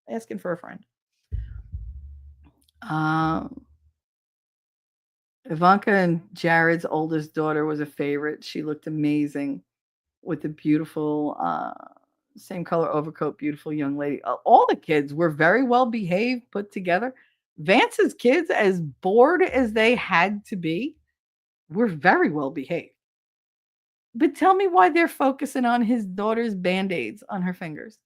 asking for a friend. Ivanka and Jared's oldest daughter was a favorite. She looked amazing with the beautiful, same color overcoat, beautiful young lady. All the kids were very well behaved, put together. Vance's kids, as bored as they had to be, were very well behaved. But tell me why they're focusing on his daughter's band-aids on her fingers.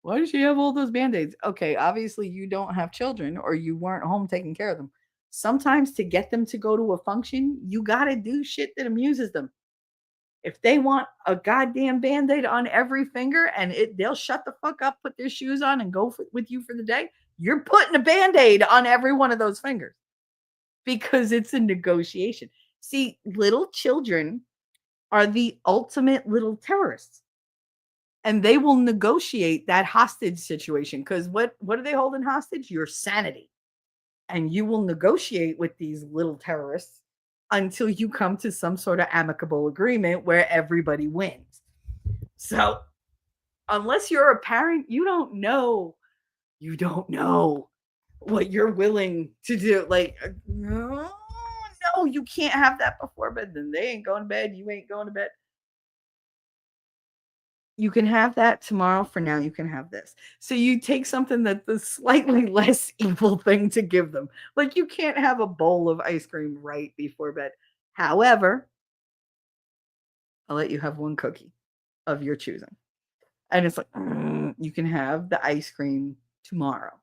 Why does she have all those band-aids? Okay, obviously you don't have children or you weren't home taking care of them. Sometimes to get them to go to a function, you got to do shit that amuses them. If they want a goddamn band-aid on every finger and they'll shut the fuck up, put their shoes on and go with you for the day, you're putting a band-aid on every one of those fingers because it's a negotiation. See, little children are the ultimate little terrorists. And they will negotiate that hostage situation because what are they holding hostage? Your sanity. And you will negotiate with these little terrorists until you come to some sort of amicable agreement where everybody wins. So unless you're a parent, you don't know what you're willing to do. Like, no, you can't have that before bed. Then they ain't going to bed. You ain't going to bed. You can have that tomorrow. For now, you can have this. So you take something that's the slightly less evil thing to give them. Like you can't have a bowl of ice cream right before bed. However, I'll let you have one cookie of your choosing. And it's like, you can have the ice cream tomorrow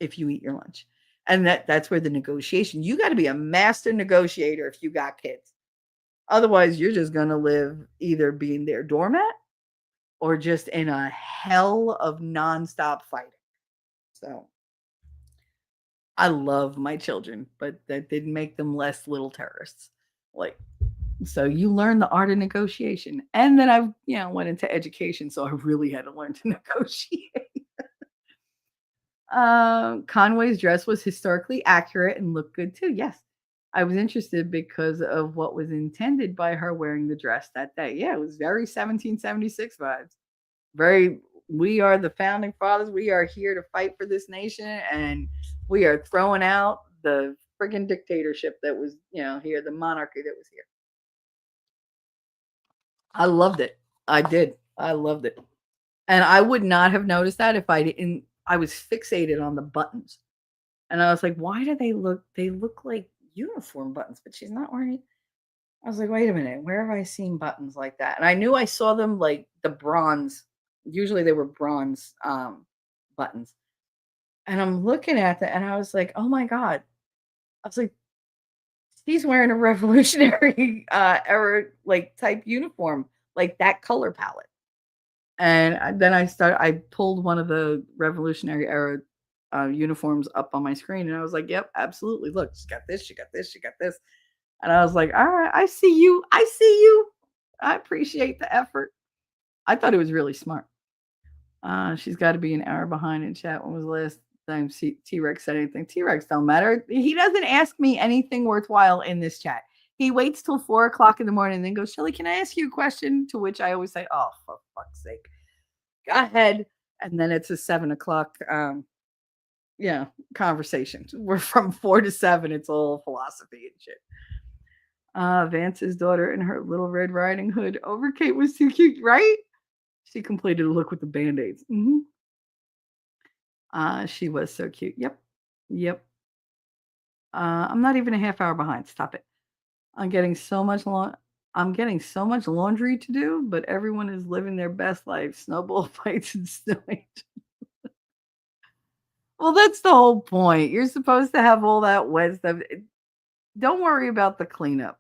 if you eat your lunch. And that's where the negotiation, you got to be a master negotiator if you got kids. Otherwise, you're just going to live either being their doormat or just in a hell of nonstop fighting. So I love my children, but that didn't make them less little terrorists. Like, so you learn the art of negotiation. And then I, went into education, so I really had to learn to negotiate. Conway's dress was historically accurate and looked good too. Yes. I was interested because of what was intended by her wearing the dress that day. Yeah, it was very 1776 vibes. Very, we are the founding fathers. We are here to fight for this nation, and we are throwing out the friggin' dictatorship that was, here, the monarchy that was here. I loved it. I did. I loved it. And I would not have noticed that if I didn't. I was fixated on the buttons. And I was like, why do they look like uniform buttons, but she's not wearing it. I was like, wait a minute, where have I seen buttons like that? And I knew I saw them like the bronze. Usually they were bronze buttons. And I'm looking at that and I was like, oh my God. I was like, she's wearing a Revolutionary era like type uniform, like that color palette. And then I pulled one of the Revolutionary era uniforms up on my screen and I was like, yep, absolutely. Look, she got this, she got this, she got this. And I was like, all right, I see you. I appreciate the effort. I thought it was really smart. She's got to be an hour behind in chat. When was the last time T-Rex said anything? T-Rex don't matter. He doesn't ask me anything worthwhile in this chat. He waits till 4 o'clock in the morning and then goes, Shelly, can I ask you a question? To which I always say, oh, for fuck's sake. Go ahead. And then it's a 7 o'clock conversation. We're from 4 to 7. It's all philosophy and shit. Vance's daughter in her little Red Riding Hood overcape was too cute, right? She completed a look with the band-aids. She was so cute. Yep. I'm not even a half hour behind. Stop it. I'm getting so much laundry to do, but everyone is living their best life. Snowball fights and snowing. Well, that's the whole point. You're supposed to have all that wet stuff. Don't worry about the cleanup.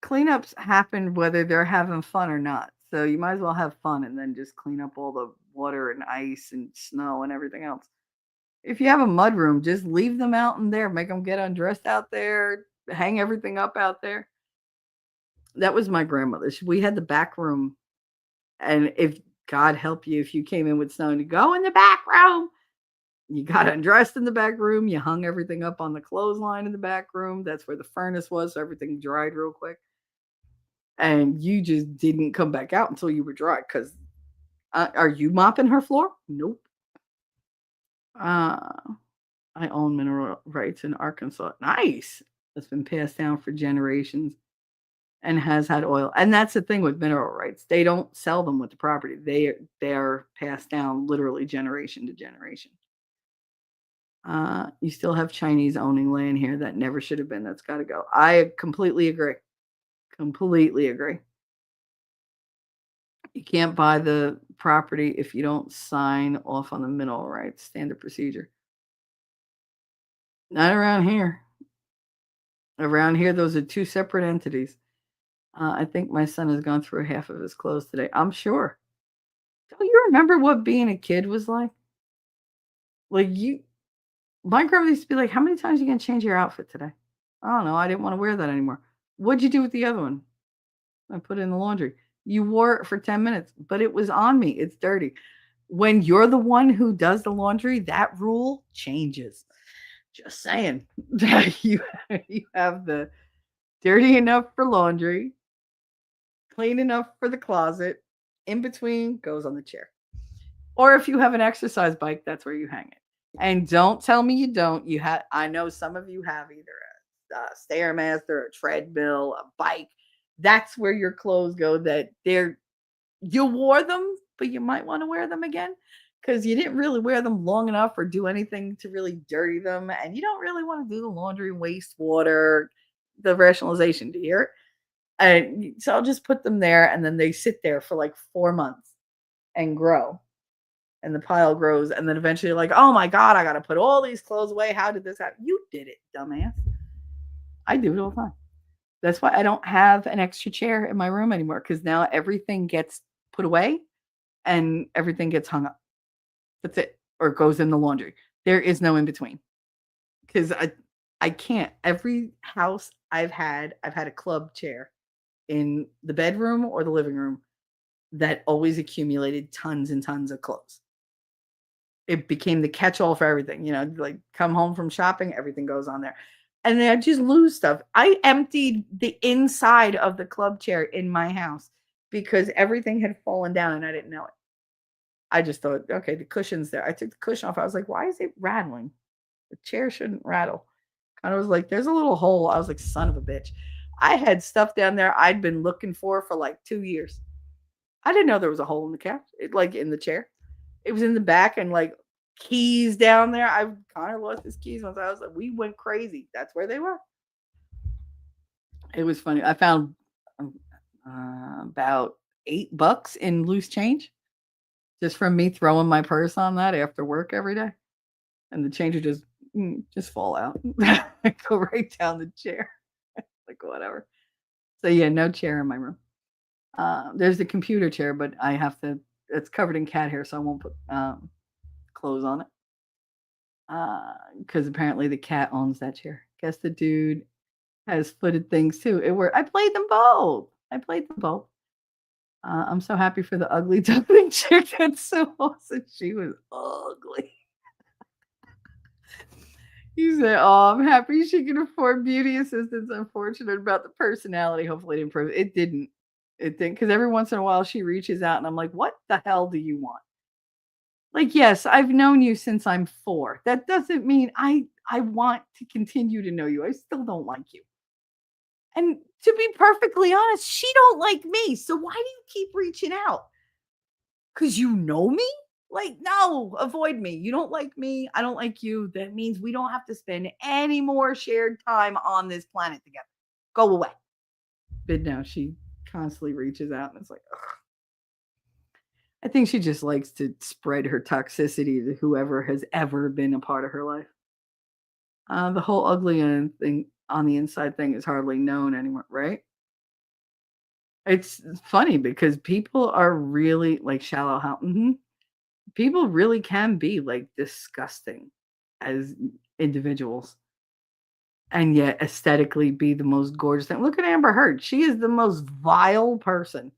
Cleanups happen whether they're having fun or not. So you might as well have fun and then just clean up all the water and ice and snow and everything else. If you have a mud room, just leave them out in there. Make them get undressed out there. Hang everything up out there. That was my grandmother's. We had the back room. And if God help you, if you came in with snow and you go in the back room, you got undressed in the back room. You hung everything up on the clothesline in the back room. That's where the furnace was. So everything dried real quick. And you just didn't come back out until you were dry. Because are you mopping her floor? Nope. I own mineral rights in Arkansas. Nice. That's been passed down for generations and has had oil. And that's the thing with mineral rights. They don't sell them with the property. They are passed down literally generation to generation. You still have Chinese owning land here that never should have been. That's got to go. I completely agree. You can't buy the property if you don't sign off on the mineral rights. Standard procedure. Not around here. Around here, those are two separate entities. I think my son has gone through half of his clothes today. I'm sure. Don't you remember what being a kid was like? My grandma used to be like, how many times are you going to change your outfit today? I don't know. I didn't want to wear that anymore. What'd you do with the other one? I put it in the laundry. You wore it for 10 minutes, but it was on me. It's dirty. When you're the one who does the laundry, that rule changes. Just saying. you have the dirty enough for laundry, clean enough for the closet, in between goes on the chair. Or if you have an exercise bike, that's where you hang it. And don't tell me you don't. I know some of you have either a Stairmaster, a treadmill, a bike. That's where your clothes go. You wore them, but you might want to wear them again because you didn't really wear them long enough or do anything to really dirty them. And you don't really want to do the laundry, waste water, the rationalization. Do you hear it? And so I'll just put them there and then they sit there for like 4 months and grow. And the pile grows. And then eventually you're like, oh my God, I got to put all these clothes away. How did this happen? You did it, dumbass. I do it all the time. That's why I don't have an extra chair in my room anymore because now everything gets put away and everything gets hung up. That's it. Or goes in the laundry. There is no in between. Because I can't. Every house I've had a club chair in the bedroom or the living room that always accumulated tons and tons of clothes. It became the catch-all for everything. Like come home from shopping, everything goes on there. And then I just lose stuff. I emptied the inside of the club chair in my house because everything had fallen down and I didn't know it. I just thought, okay, the cushion's there. I took the cushion off. I was like, why is it rattling? The chair shouldn't rattle. And I was like, there's a little hole. I was like, son of a bitch. I had stuff down there I'd been looking for like 2 years. I didn't know there was a hole in the couch, like in the chair. It was in the back and like keys down there. Connor lost his keys once. I was like, we went crazy. That's where they were. It was funny. I found about $8 in loose change just from me throwing my purse on that after work every day. And the change would just fall out. Go right down the chair. Like whatever. So yeah, no chair in my room. There's the computer chair, but it's covered in cat hair, so I won't put clothes on it. Because apparently the cat owns that chair. Guess the dude has footed things too. I played them both. I'm so happy for the ugly duckling chick. That's so awesome. She was ugly. He said, "Oh, I'm happy she can afford beauty assistants. Unfortunate about the personality. Hopefully, it improves." It didn't. It didn't because every once in a while she reaches out, and I'm like, "What the hell do you want?" Like, yes, I've known you since I'm 4. That doesn't mean I want to continue to know you. I still don't like you. And to be perfectly honest, she don't like me. So why do you keep reaching out? Cuz you know me? Like, no, avoid me. You don't like me. I don't like you. That means we don't have to spend any more shared time on this planet together. Go away. But no, she constantly reaches out and it's like, ugh. I think she just likes to spread her toxicity to whoever has ever been a part of her life. The whole ugly thing on the inside thing is hardly known anymore, right? It's funny because people are really like shallow how people really can be like disgusting as individuals and yet aesthetically be the most gorgeous thing. Look at Amber Heard. She is the most vile person.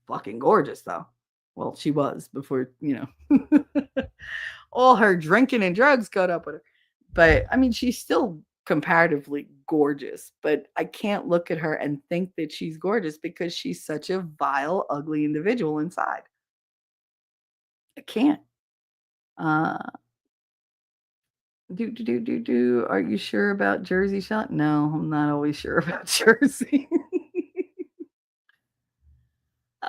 Fucking gorgeous though. Well, she was before, all her drinking and drugs caught up with her. But I mean, she's still comparatively gorgeous, but I can't look at her and think that she's gorgeous because she's such a vile, ugly individual inside. I can't. Uh, Are you sure about Jersey Shot? No, I'm not always sure about Jersey.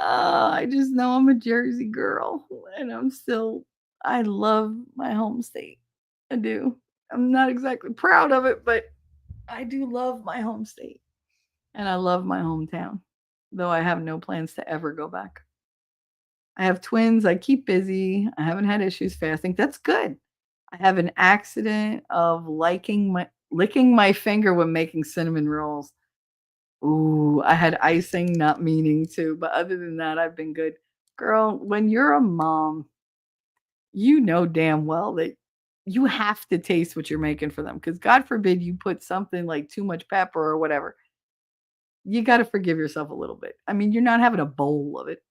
I just know I'm a Jersey girl, and I love my home state. I do. I'm not exactly proud of it, but I do love my home state, and I love my hometown, though I have no plans to ever go back. I have twins. I keep busy. I haven't had issues fasting. That's good. I have an accident of licking my finger when making cinnamon rolls. Ooh, I had icing, not meaning to, but other than that, I've been good. Girl, when you're a mom, you know damn well that you have to taste what you're making for them because God forbid you put something like too much pepper or whatever. You got to forgive yourself a little bit. I mean, you're not having a bowl of it.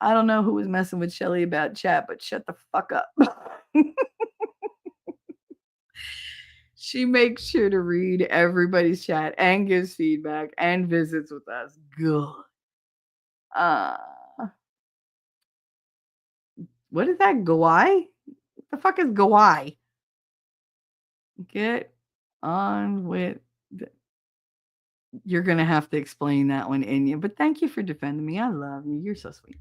I don't know who was messing with Shelly about chat, but shut the fuck up. She makes sure to read everybody's chat and gives feedback and visits with us. Good. Uh, what is that? Gawai? What the fuck is Gawai? Get on with you're gonna have to explain that one in you. But thank you for defending me. I love you. You're so sweet.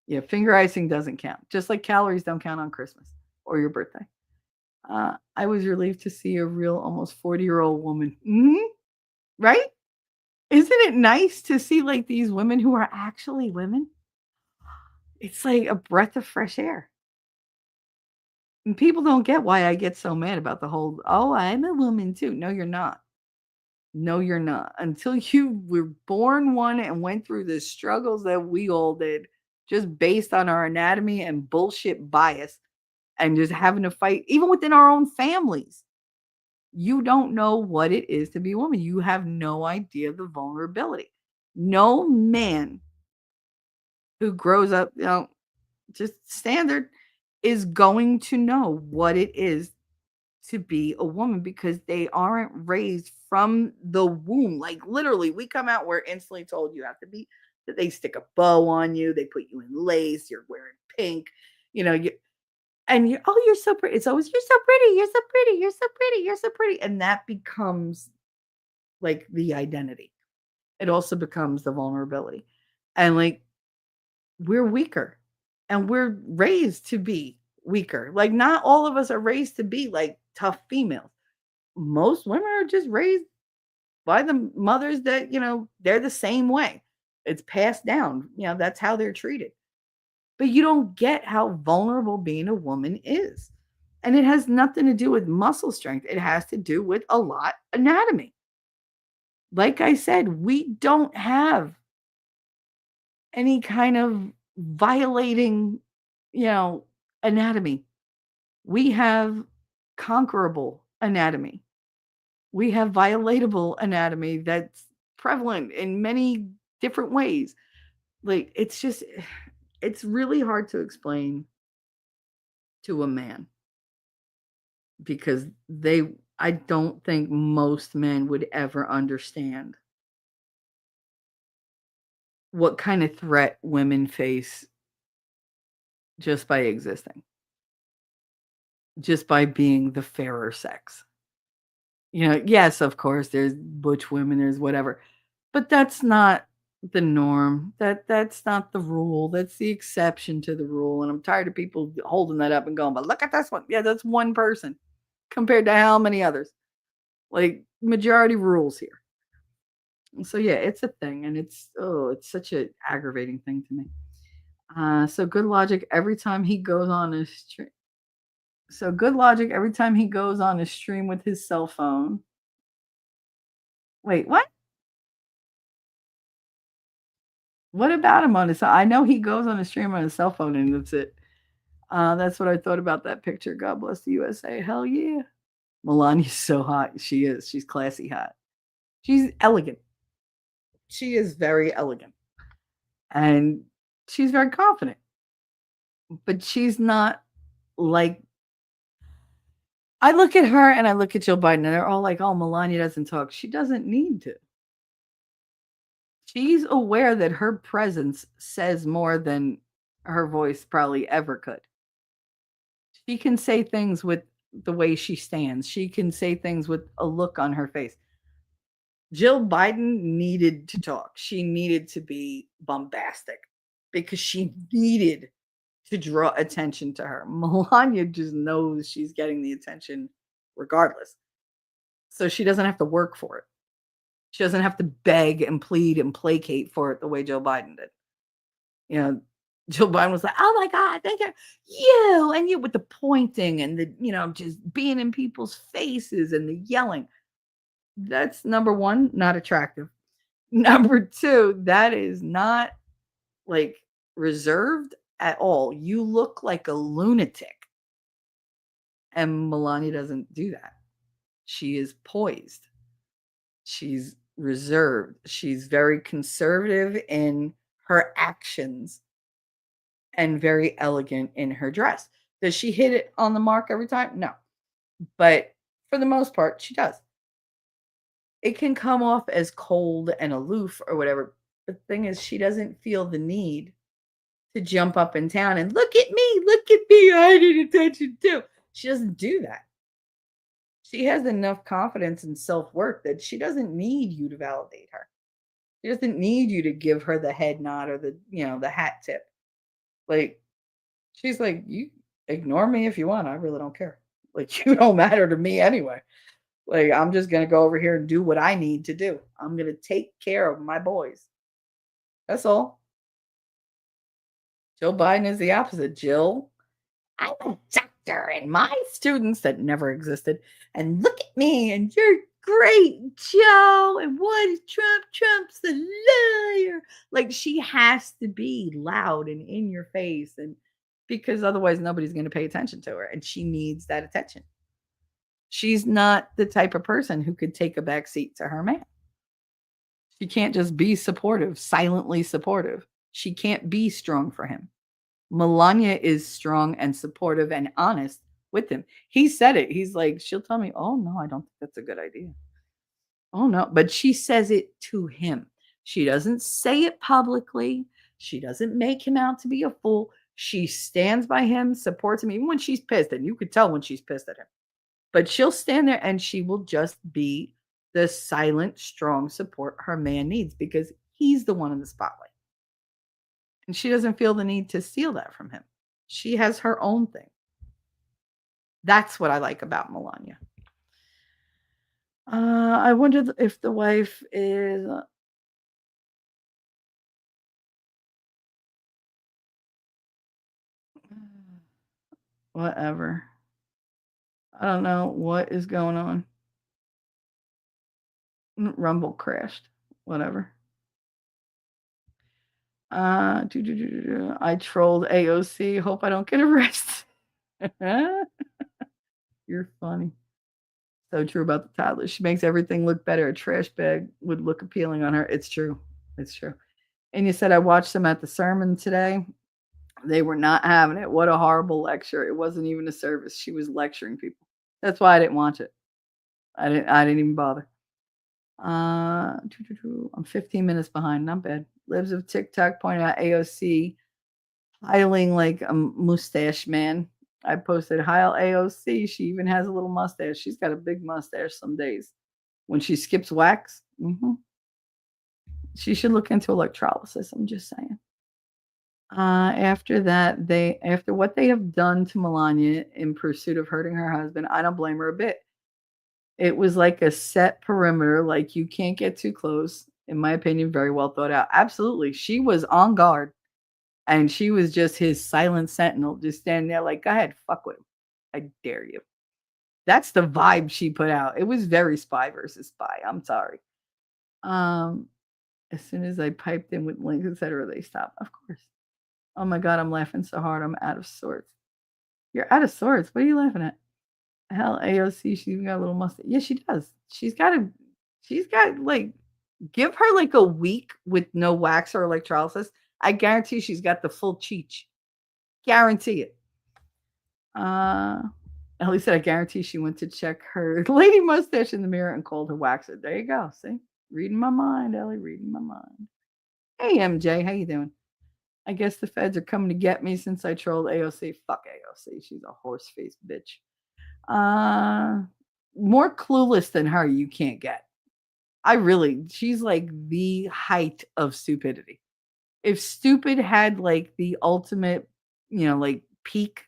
Yeah, finger icing doesn't count. Just like calories don't count on Christmas or your birthday. I was relieved to see a real almost 40-year-old woman. Right? Isn't it nice to see like these women who are actually women? It's like a breath of fresh air. And people don't get why I get so mad about the whole, oh, I'm a woman too. No, you're not. No, you're not. Until you were born one and went through the struggles that we all did, just based on our anatomy and bullshit bias, and just having to fight, even within our own families. You don't know what it is to be a woman. You have no idea the vulnerability. No man who grows up, just standard, is going to know what it is to be a woman because they aren't raised from the womb. Like literally, we come out, we're instantly told you have to be that they stick a bow on you, they put you in lace, you're wearing pink, you and you're oh, you're so pretty. It's always you're so pretty, you're so pretty, you're so pretty, you're so pretty. And that becomes like the identity. It also becomes the vulnerability. And like we're weaker and we're raised to be weaker. Like not all of us are raised to be like tough females. Most women are just raised by the mothers that, they're the same way. It's passed down. That's how they're treated. But you don't get how vulnerable being a woman is. And it has nothing to do with muscle strength. It has to do with a lot anatomy. Like I said, we don't have any kind of violating, anatomy. We have conquerable anatomy. We have violatable anatomy that's prevalent in many different ways. Like, it's just it's really hard to explain to a man because I don't think most men would ever understand what kind of threat women face just by existing, just by being the fairer sex. You know, yes, of course, there's butch women, there's whatever, but that's not the norm. That's not the rule. That's the exception to the rule. And I'm tired of people holding that up and going, but look at this one. Yeah, that's one person compared to how many others. Like majority rules here. So yeah, it's a thing, and it's such an aggravating thing to me. So good logic every time he goes on a stream. So good logic every time he goes on a stream with his cell phone. Wait, what? What about him on his? I know he goes on a stream on his cell phone, and that's it. That's what I thought about that picture. God bless the USA. Hell yeah, Melania's so hot. She is. She's classy hot. She's elegant. She is very elegant, and she's very confident. But she's not like I look at her and I look at Joe Biden, and they're all like, "Oh, Melania doesn't talk." She doesn't need to. She's aware that her presence says more than her voice probably ever could. She can say things with the way she stands. She can say things with a look on her face. Jill Biden needed to talk. She needed to be bombastic because she needed to draw attention to her. Melania just knows she's getting the attention regardless. So she doesn't have to work for it. She doesn't have to beg and plead and placate for it the way Joe Biden did. You know, Joe Biden was like, "Oh my God, thank you," and you with the pointing and the just being in people's faces and the yelling. That's number one, not attractive. Number two, that is not like reserved at all. You look like a lunatic, and Melania doesn't do that. She is poised. She's reserved. She's very conservative in her actions and very elegant in her dress. Does she hit it on the mark every time? No. But for the most part, she does. It can come off as cold and aloof or whatever. The thing is, she doesn't feel the need to jump up and down and look at me, I need attention too. She doesn't do that. She has enough confidence and self worth that she doesn't need you to validate her. She doesn't need you to give her the head nod or the hat tip. Like, she's like, "You ignore me if you want, I really don't care. Like, you don't matter to me anyway. Like, I'm just gonna go over here and do what I need to do. I'm gonna take care of my boys. That's all." Joe Biden is the opposite. Jill, I'm a doctor, and my students that never existed. And look at me, and you're great, Joe. And what is Trump? Trump's the liar. Like, she has to be loud and in your face, and because otherwise nobody's going to pay attention to her, and she needs that attention. She's not the type of person who could take a back seat to her man. She can't just be supportive, silently supportive. She can't be strong for him. Melania is strong and supportive and honest with him. He said it. He's like, she'll tell me, "Oh, no, I don't think that's a good idea. Oh, no." But she says it to him. She doesn't say it publicly. She doesn't make him out to be a fool. She stands by him, supports him, even when she's pissed. And you could tell when she's pissed at him. But she'll stand there and she will just be the silent, strong support her man needs because he's the one in the spotlight. And she doesn't feel the need to steal that from him. She has her own thing. That's what I like about Melania. I wonder if the wife is. Whatever. I don't know what is going on. Rumble crashed. Whatever. I trolled AOC. Hope I don't get arrested. You're funny. So true about the toddler. She makes everything look better. A trash bag would look appealing on her. It's true. It's true. And you said I watched them at the sermon today. They were not having it. What a horrible lecture. It wasn't even a service. She was lecturing people. That's why I didn't watch it. I didn't even bother. I'm 15 minutes behind. Not bad. Libs of TikTok pointed out AOC hiling like a mustache man. I posted Heil AOC. She even has a little mustache. She's got a big mustache some days. When she skips wax, she should look into electrolysis. I'm just saying. After that, after what they have done to Melania in pursuit of hurting her husband, I don't blame her a bit. It was like a set perimeter, like you can't get too close. In my opinion, very well thought out. Absolutely. She was on guard and she was just his silent sentinel, just standing there like, go ahead, fuck with him. I dare you. That's the vibe she put out. It was very spy versus spy. I'm sorry. As soon as I piped in with links, etc., they stopped. Of course. Oh my God, I'm laughing so hard. I'm out of sorts. You're out of sorts. What are you laughing at? Hell, AOC, she's even got a little mustache. Yeah, she does. She's got like, give her like a week with no wax or electrolysis. I guarantee she's got the full cheech. Guarantee it. At least I guarantee she went to check her lady mustache in the mirror and called her waxer. There you go. See? Reading my mind, Ellie, reading my mind. Hey, MJ, how you doing? I guess the feds are coming to get me since I trolled AOC. Fuck AOC. She's a horse-faced bitch. More clueless than her you can't get. She's like the height of stupidity. If stupid had like the ultimate, like peak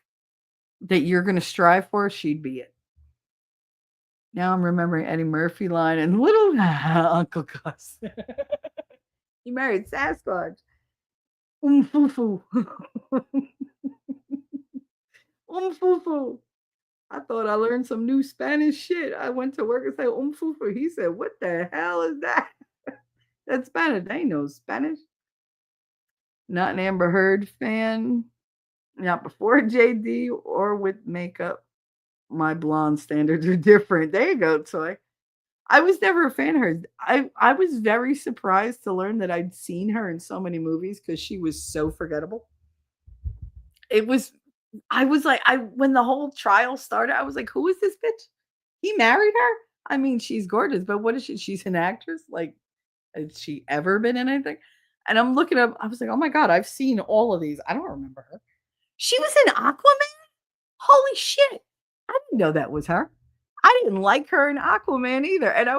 that you're going to strive for, she'd be it. Now I'm remembering Eddie Murphy line and little Uncle Gus. He married Sasquatch. Fufu. Fufu. I thought I learned some new Spanish shit. I went to work and said fufu. He said, what the hell is that? That's Spanish. They know Spanish. Not an Amber Heard fan. Not before JD or with makeup. My blonde standards are different. There you go, Toy. I was never a fan of hers. I was very surprised to learn that I'd seen her in so many movies because she was so forgettable. I was like, when the whole trial started, I was like, who is this bitch? He married her? I mean, she's gorgeous, but what is she? She's an actress? Like, has she ever been in anything? And I'm looking up, I was like, oh my God, I've seen all of these. I don't remember her. She was in Aquaman? Holy shit. I didn't know that was her. I didn't like her in Aquaman either. And that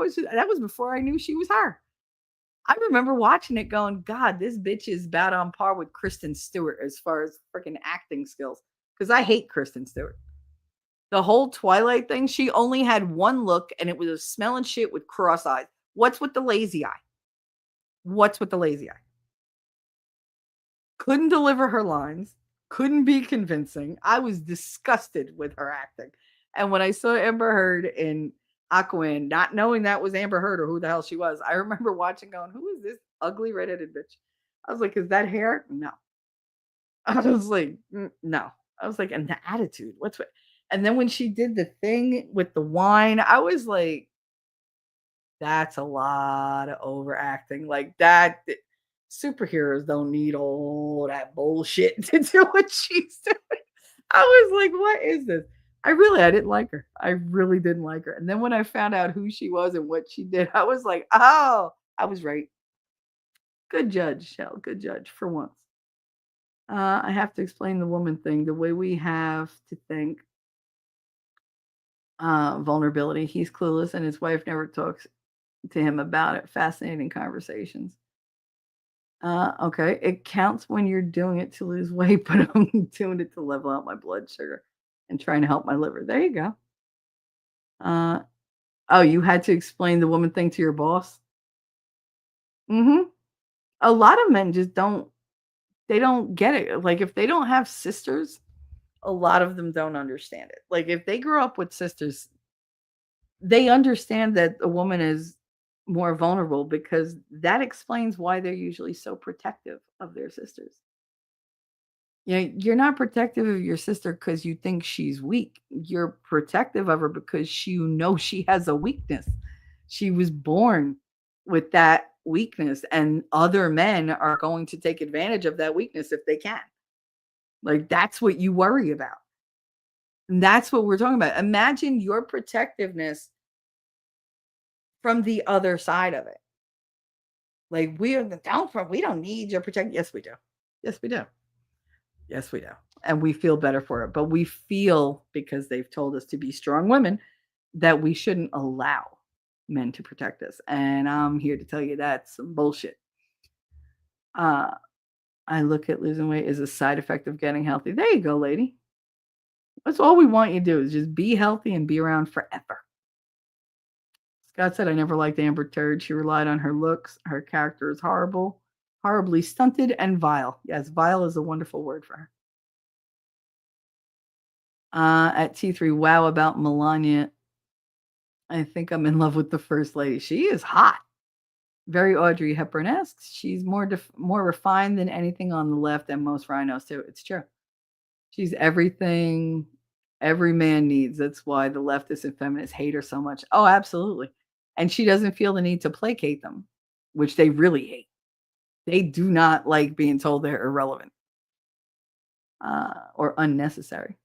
was before I knew she was her. I remember watching it going, God, this bitch is about on par with Kristen Stewart as far as freaking acting skills. Because I hate Kristen Stewart. The whole Twilight thing, she only had one look and it was smelling shit with cross eyes. What's with the lazy eye? What's with the lazy eye? Couldn't deliver her lines. Couldn't be convincing. I was disgusted with her acting. And when I saw Amber Heard in Aquaman, not knowing that was Amber Heard or who the hell she was, I remember watching going, who is this ugly redheaded bitch? I was like, is that hair? No. I was like, no. I was like, and the attitude, and then when she did the thing with the wine, I was like, that's a lot of overacting. Like that, superheroes don't need all that bullshit to do what she's doing. I was like, what is this? I didn't like her. I really didn't like her. And then when I found out who she was and what she did, I was like, oh, I was right. Good judge, Shell. Good judge for once. I have to explain the woman thing. The way we have to think vulnerability. He's clueless and his wife never talks to him about it. Fascinating conversations. Okay. It counts when you're doing it to lose weight, but I'm doing it to level out my blood sugar and trying to help my liver. There you go. Oh, you had to explain the woman thing to your boss? Mm-hmm. A lot of men just don't get it. Like if they don't have sisters, a lot of them don't understand it. Like if they grew up with sisters, they understand that a woman is more vulnerable because that explains why they're usually so protective of their sisters. You're not protective of your sister because you think she's weak. You're protective of her because she has a weakness. She was born with that weakness, and other men are going to take advantage of that weakness if they can. Like, that's what you worry about. And that's what we're talking about. Imagine your protectiveness from the other side of it. Like, we don't need your protection. Yes, we do. Yes, we do. Yes, we do. And we feel better for it. But we feel, because they've told us to be strong women, that we shouldn't allow men to protect us. And I'm here to tell you that's some bullshit. I look at losing weight as a side effect of getting healthy. There you go, lady. That's all we want you to do, is just be healthy and be around forever. Scott said, I never liked Amber Turd. She relied on her looks. Her character is horrible, horribly stunted, and vile. Yes, vile is a wonderful word for her. At T3, wow, about Melania. I think I'm in love with the first lady. She is hot. Very Audrey Hepburn-esque. She's more refined than anything on the left, and most rhinos too. It's true. She's everything every man needs. That's why the leftists and feminists hate her so much. Oh, absolutely. And she doesn't feel the need to placate them, which they really hate. They do not like being told they're irrelevant or unnecessary.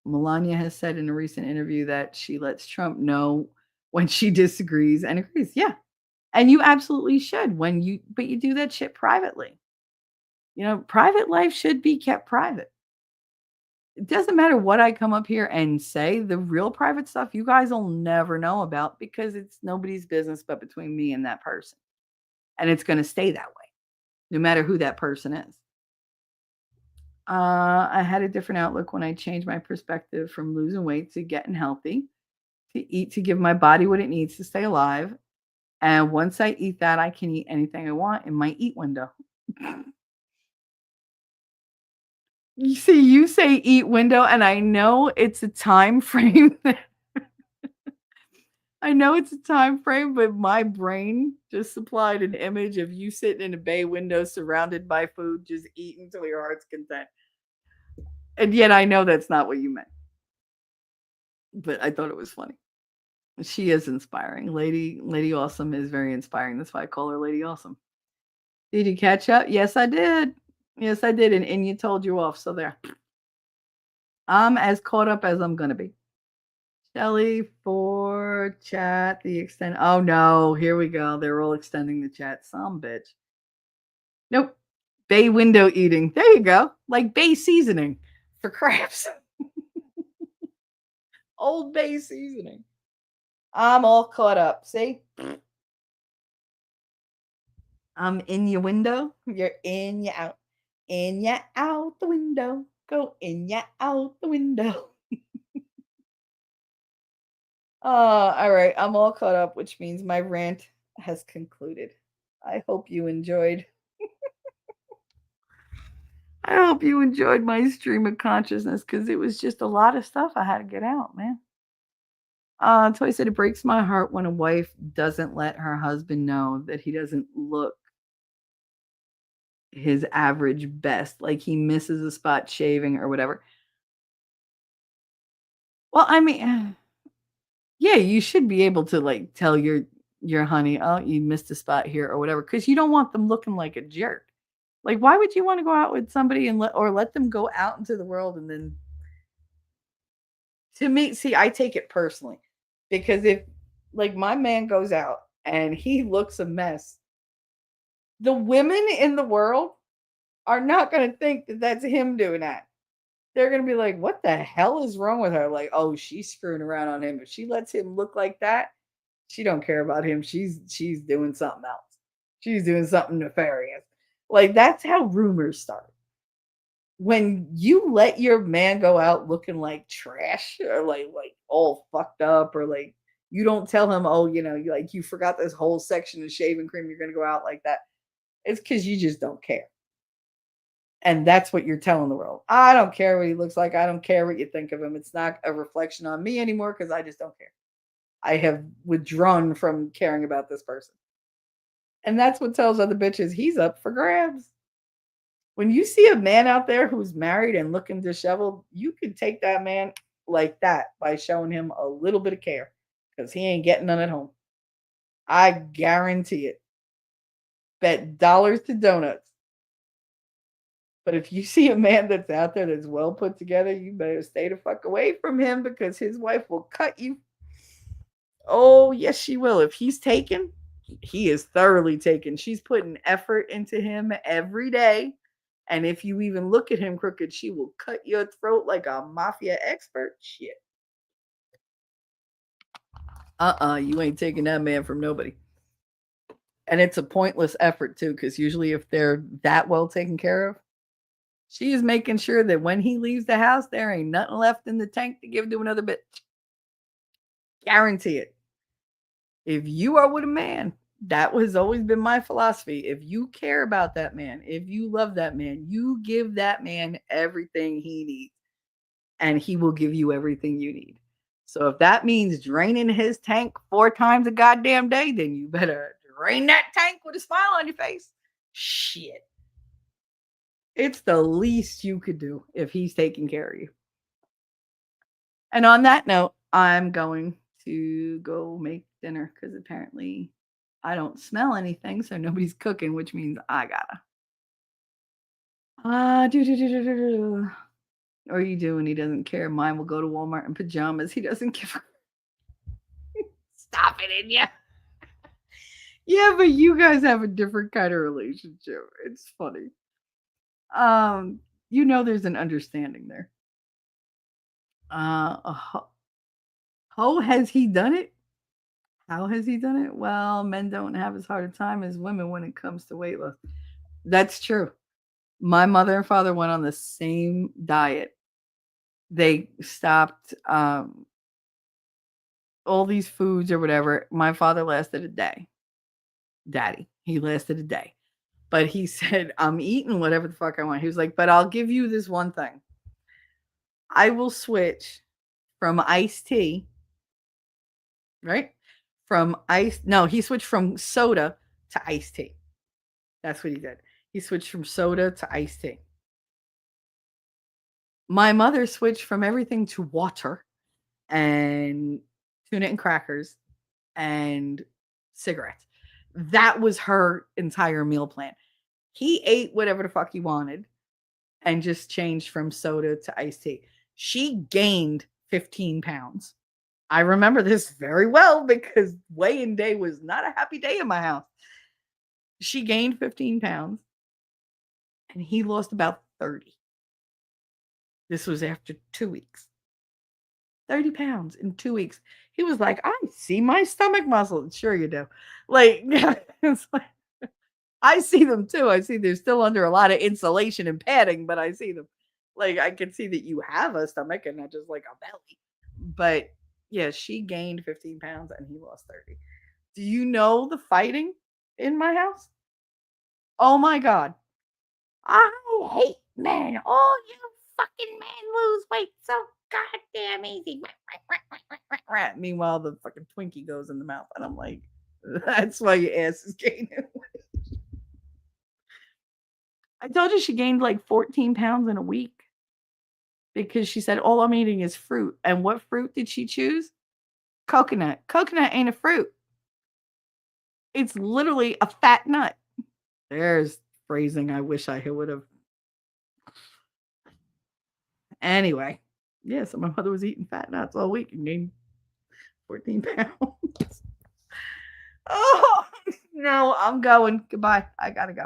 Melania has said in a recent interview that she lets Trump know when she disagrees and agrees. Yeah. And you absolutely should but you do that shit privately. Private life should be kept private. It doesn't matter what I come up here and say. The real private stuff you guys will never know about, because it's nobody's business but between me and that person. And it's going to stay that way, no matter who that person is. I had a different outlook when I changed my perspective from losing weight to getting healthy, to eat to give my body what it needs to stay alive. And once I eat that, I can eat anything I want in my eat window. You see, you say eat window, and I know it's a time frame. I know it's a time frame, but my brain just supplied an image of you sitting in a bay window surrounded by food, just eating till your heart's content. And yet I know that's not what you meant. But I thought it was funny. She is inspiring. Lady Awesome is very inspiring. That's why I call her Lady Awesome. Did you catch up? Yes, I did. Yes, I did. And you told you off. So there. I'm as caught up as I'm going to be. Shelly for chat. The extend. Oh, no. Here we go. They're all extending the chat. Some bitch. Nope. Bay window eating. There you go. Like bay seasoning for crabs. Old Bay seasoning. I'm all caught up. See? I'm in your window. You're in, you out. In, you out the window. Go in, you out the window. All right. I'm all caught up, which means my rant has concluded. I hope you enjoyed. I hope you enjoyed my stream of consciousness, because it was just a lot of stuff I had to get out, man. Toy said, it breaks my heart when a wife doesn't let her husband know that he doesn't look his average best, like he misses a spot shaving or whatever. Well, I mean, yeah, you should be able to like tell your honey, oh, you missed a spot here or whatever, because you don't want them looking like a jerk. Like, why would you want to go out with somebody and let them go out into the world and then? To me, see, I take it personally, because if like my man goes out and he looks a mess, the women in the world are not going to think that that's him doing that. They're going to be like, what the hell is wrong with her? Like, oh, she's screwing around on him. If she lets him look like that, she don't care about him. She's doing something else. She's doing something nefarious. Like, that's how rumors start. When you let your man go out looking like trash, or like all fucked up, or like you don't tell him, oh, you forgot this whole section of shaving cream, you're going to go out like that. It's because you just don't care. And that's what you're telling the world. I don't care what he looks like. I don't care what you think of him. It's not a reflection on me anymore, because I just don't care. I have withdrawn from caring about this person. And that's what tells other bitches he's up for grabs. When you see a man out there who's married and looking disheveled, you can take that man like that by showing him a little bit of care, because he ain't getting none at home. I guarantee it. Bet dollars to donuts. But if you see a man that's out there that's well put together, you better stay the fuck away from him because his wife will cut you. Oh, yes, she will. If he's taken, he is thoroughly taken. She's putting effort into him every day. And if you even look at him crooked, she will cut your throat like a mafia expert. Shit. You ain't taking that man from nobody. And it's a pointless effort too, because usually if they're that well taken care of, she is making sure that when he leaves the house, there ain't nothing left in the tank to give to another bitch. Guarantee it. If you are with a man, that has always been my philosophy. If you care about that man, if you love that man, you give that man everything he needs, and he will give you everything you need. So if that means draining his tank 4 times a goddamn day, then you better drain that tank with a smile on your face. Shit. It's the least you could do if he's taking care of you. And on that note, I'm going to go make dinner because apparently I don't smell anything, so nobody's cooking, which means I gotta. Or you do, and he doesn't care. Mine will go to Walmart in pajamas. He doesn't give a stop it in ya. Yeah, but you guys have a different kind of relationship. It's funny. There's an understanding there. How has he done it? How has he done it? Well, men don't have as hard a time as women when it comes to weight loss. That's true. My mother and father went on the same diet. They stopped all these foods or whatever. My father lasted a day. Daddy, he lasted a day. But he said, I'm eating whatever the fuck I want. He was like, but I'll give you this one thing. I will switch from iced tea, right? He switched from soda to iced tea. That's what he did. He switched from soda to iced tea. My mother switched from everything to water and tuna and crackers and cigarettes. That was her entire meal plan. He ate whatever the fuck he wanted and just changed from soda to iced tea. She gained 15 pounds. I remember this very well because weigh-in day was not a happy day in my house. She gained 15 pounds and he lost about 30. This was after 2 weeks. 30 pounds in 2 weeks. He was like, I see my stomach muscles. Sure you do. Like, it's like, I see them too. I see they're still under a lot of insulation and padding, but I see them. Like, I can see that you have a stomach and not just like a belly. But yeah, she gained 15 pounds and he lost 30. Do you know the fighting in my house? Oh my God. I hate men. Oh, you fucking men lose weight so goddamn easy. Meanwhile, the fucking Twinkie goes in the mouth. And I'm like, that's why your ass is gaining weight. I told you she gained like 14 pounds in a week because she said, all I'm eating is fruit. And what fruit did she choose? Coconut. Coconut ain't a fruit. It's literally a fat nut. There's phrasing I wish I would have. Anyway, yeah, so my mother was eating fat nuts all week and gained 14 pounds. Oh, no, I'm going. Goodbye. I gotta go.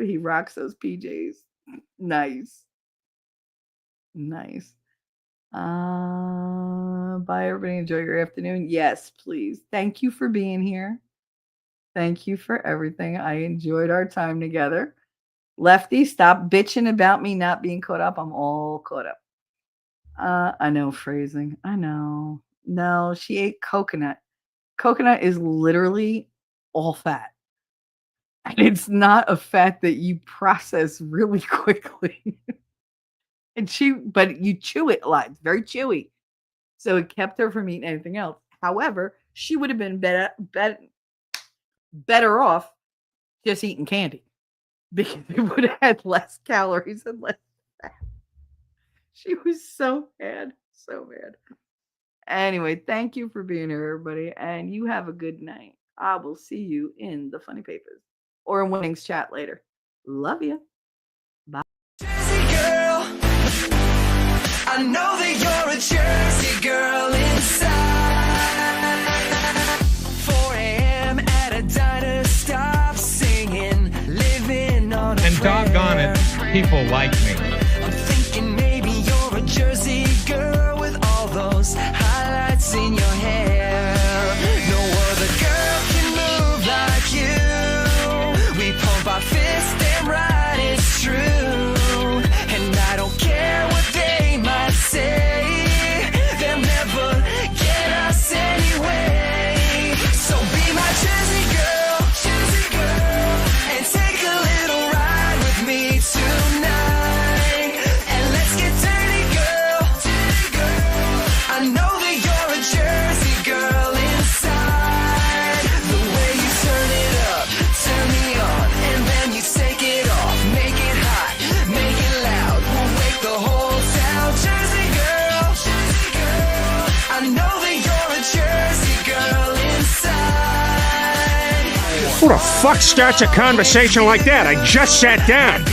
He rocks those PJs. Nice. Nice. Bye, everybody. Enjoy your afternoon. Yes, please. Thank you for being here. Thank you for everything. I enjoyed our time together. Lefty, stop bitching about me not being caught up. I'm all caught up. I know phrasing. I know. No, she ate coconut. Coconut is literally all fat. And it's not a fat that you process really quickly. But you chew it a lot. It's very chewy. So it kept her from eating anything else. However, she would have been better off just eating candy because it would have had less calories and less fat. She was so mad. So mad. Anyway, thank you for being here, everybody. And you have a good night. I will see you in the funny papers or in winnings chat later. Love you. Jersey girl, I know that you're a Jersey girl inside. 4 a.m. at a diner, stop singing, living on a And doggone it, people like me. I'm thinking maybe you're a Jersey girl with all those highlights in your hair. No other girl can move like you. We pump our fists, damn right it's true. And I don't care what they might say, they'll never get us anyway. So be my Jersey girl, and take a little ride with me tonight. And let's get dirty, girl. I know that you're a Jersey girl inside. The way you turn it up, turn me on, and then you take it off. Make it hot, make it loud. We'll wake the whole town. Jersey girl, I know that you're a Jersey girl inside. Who the fuck starts a conversation like that? I just sat down.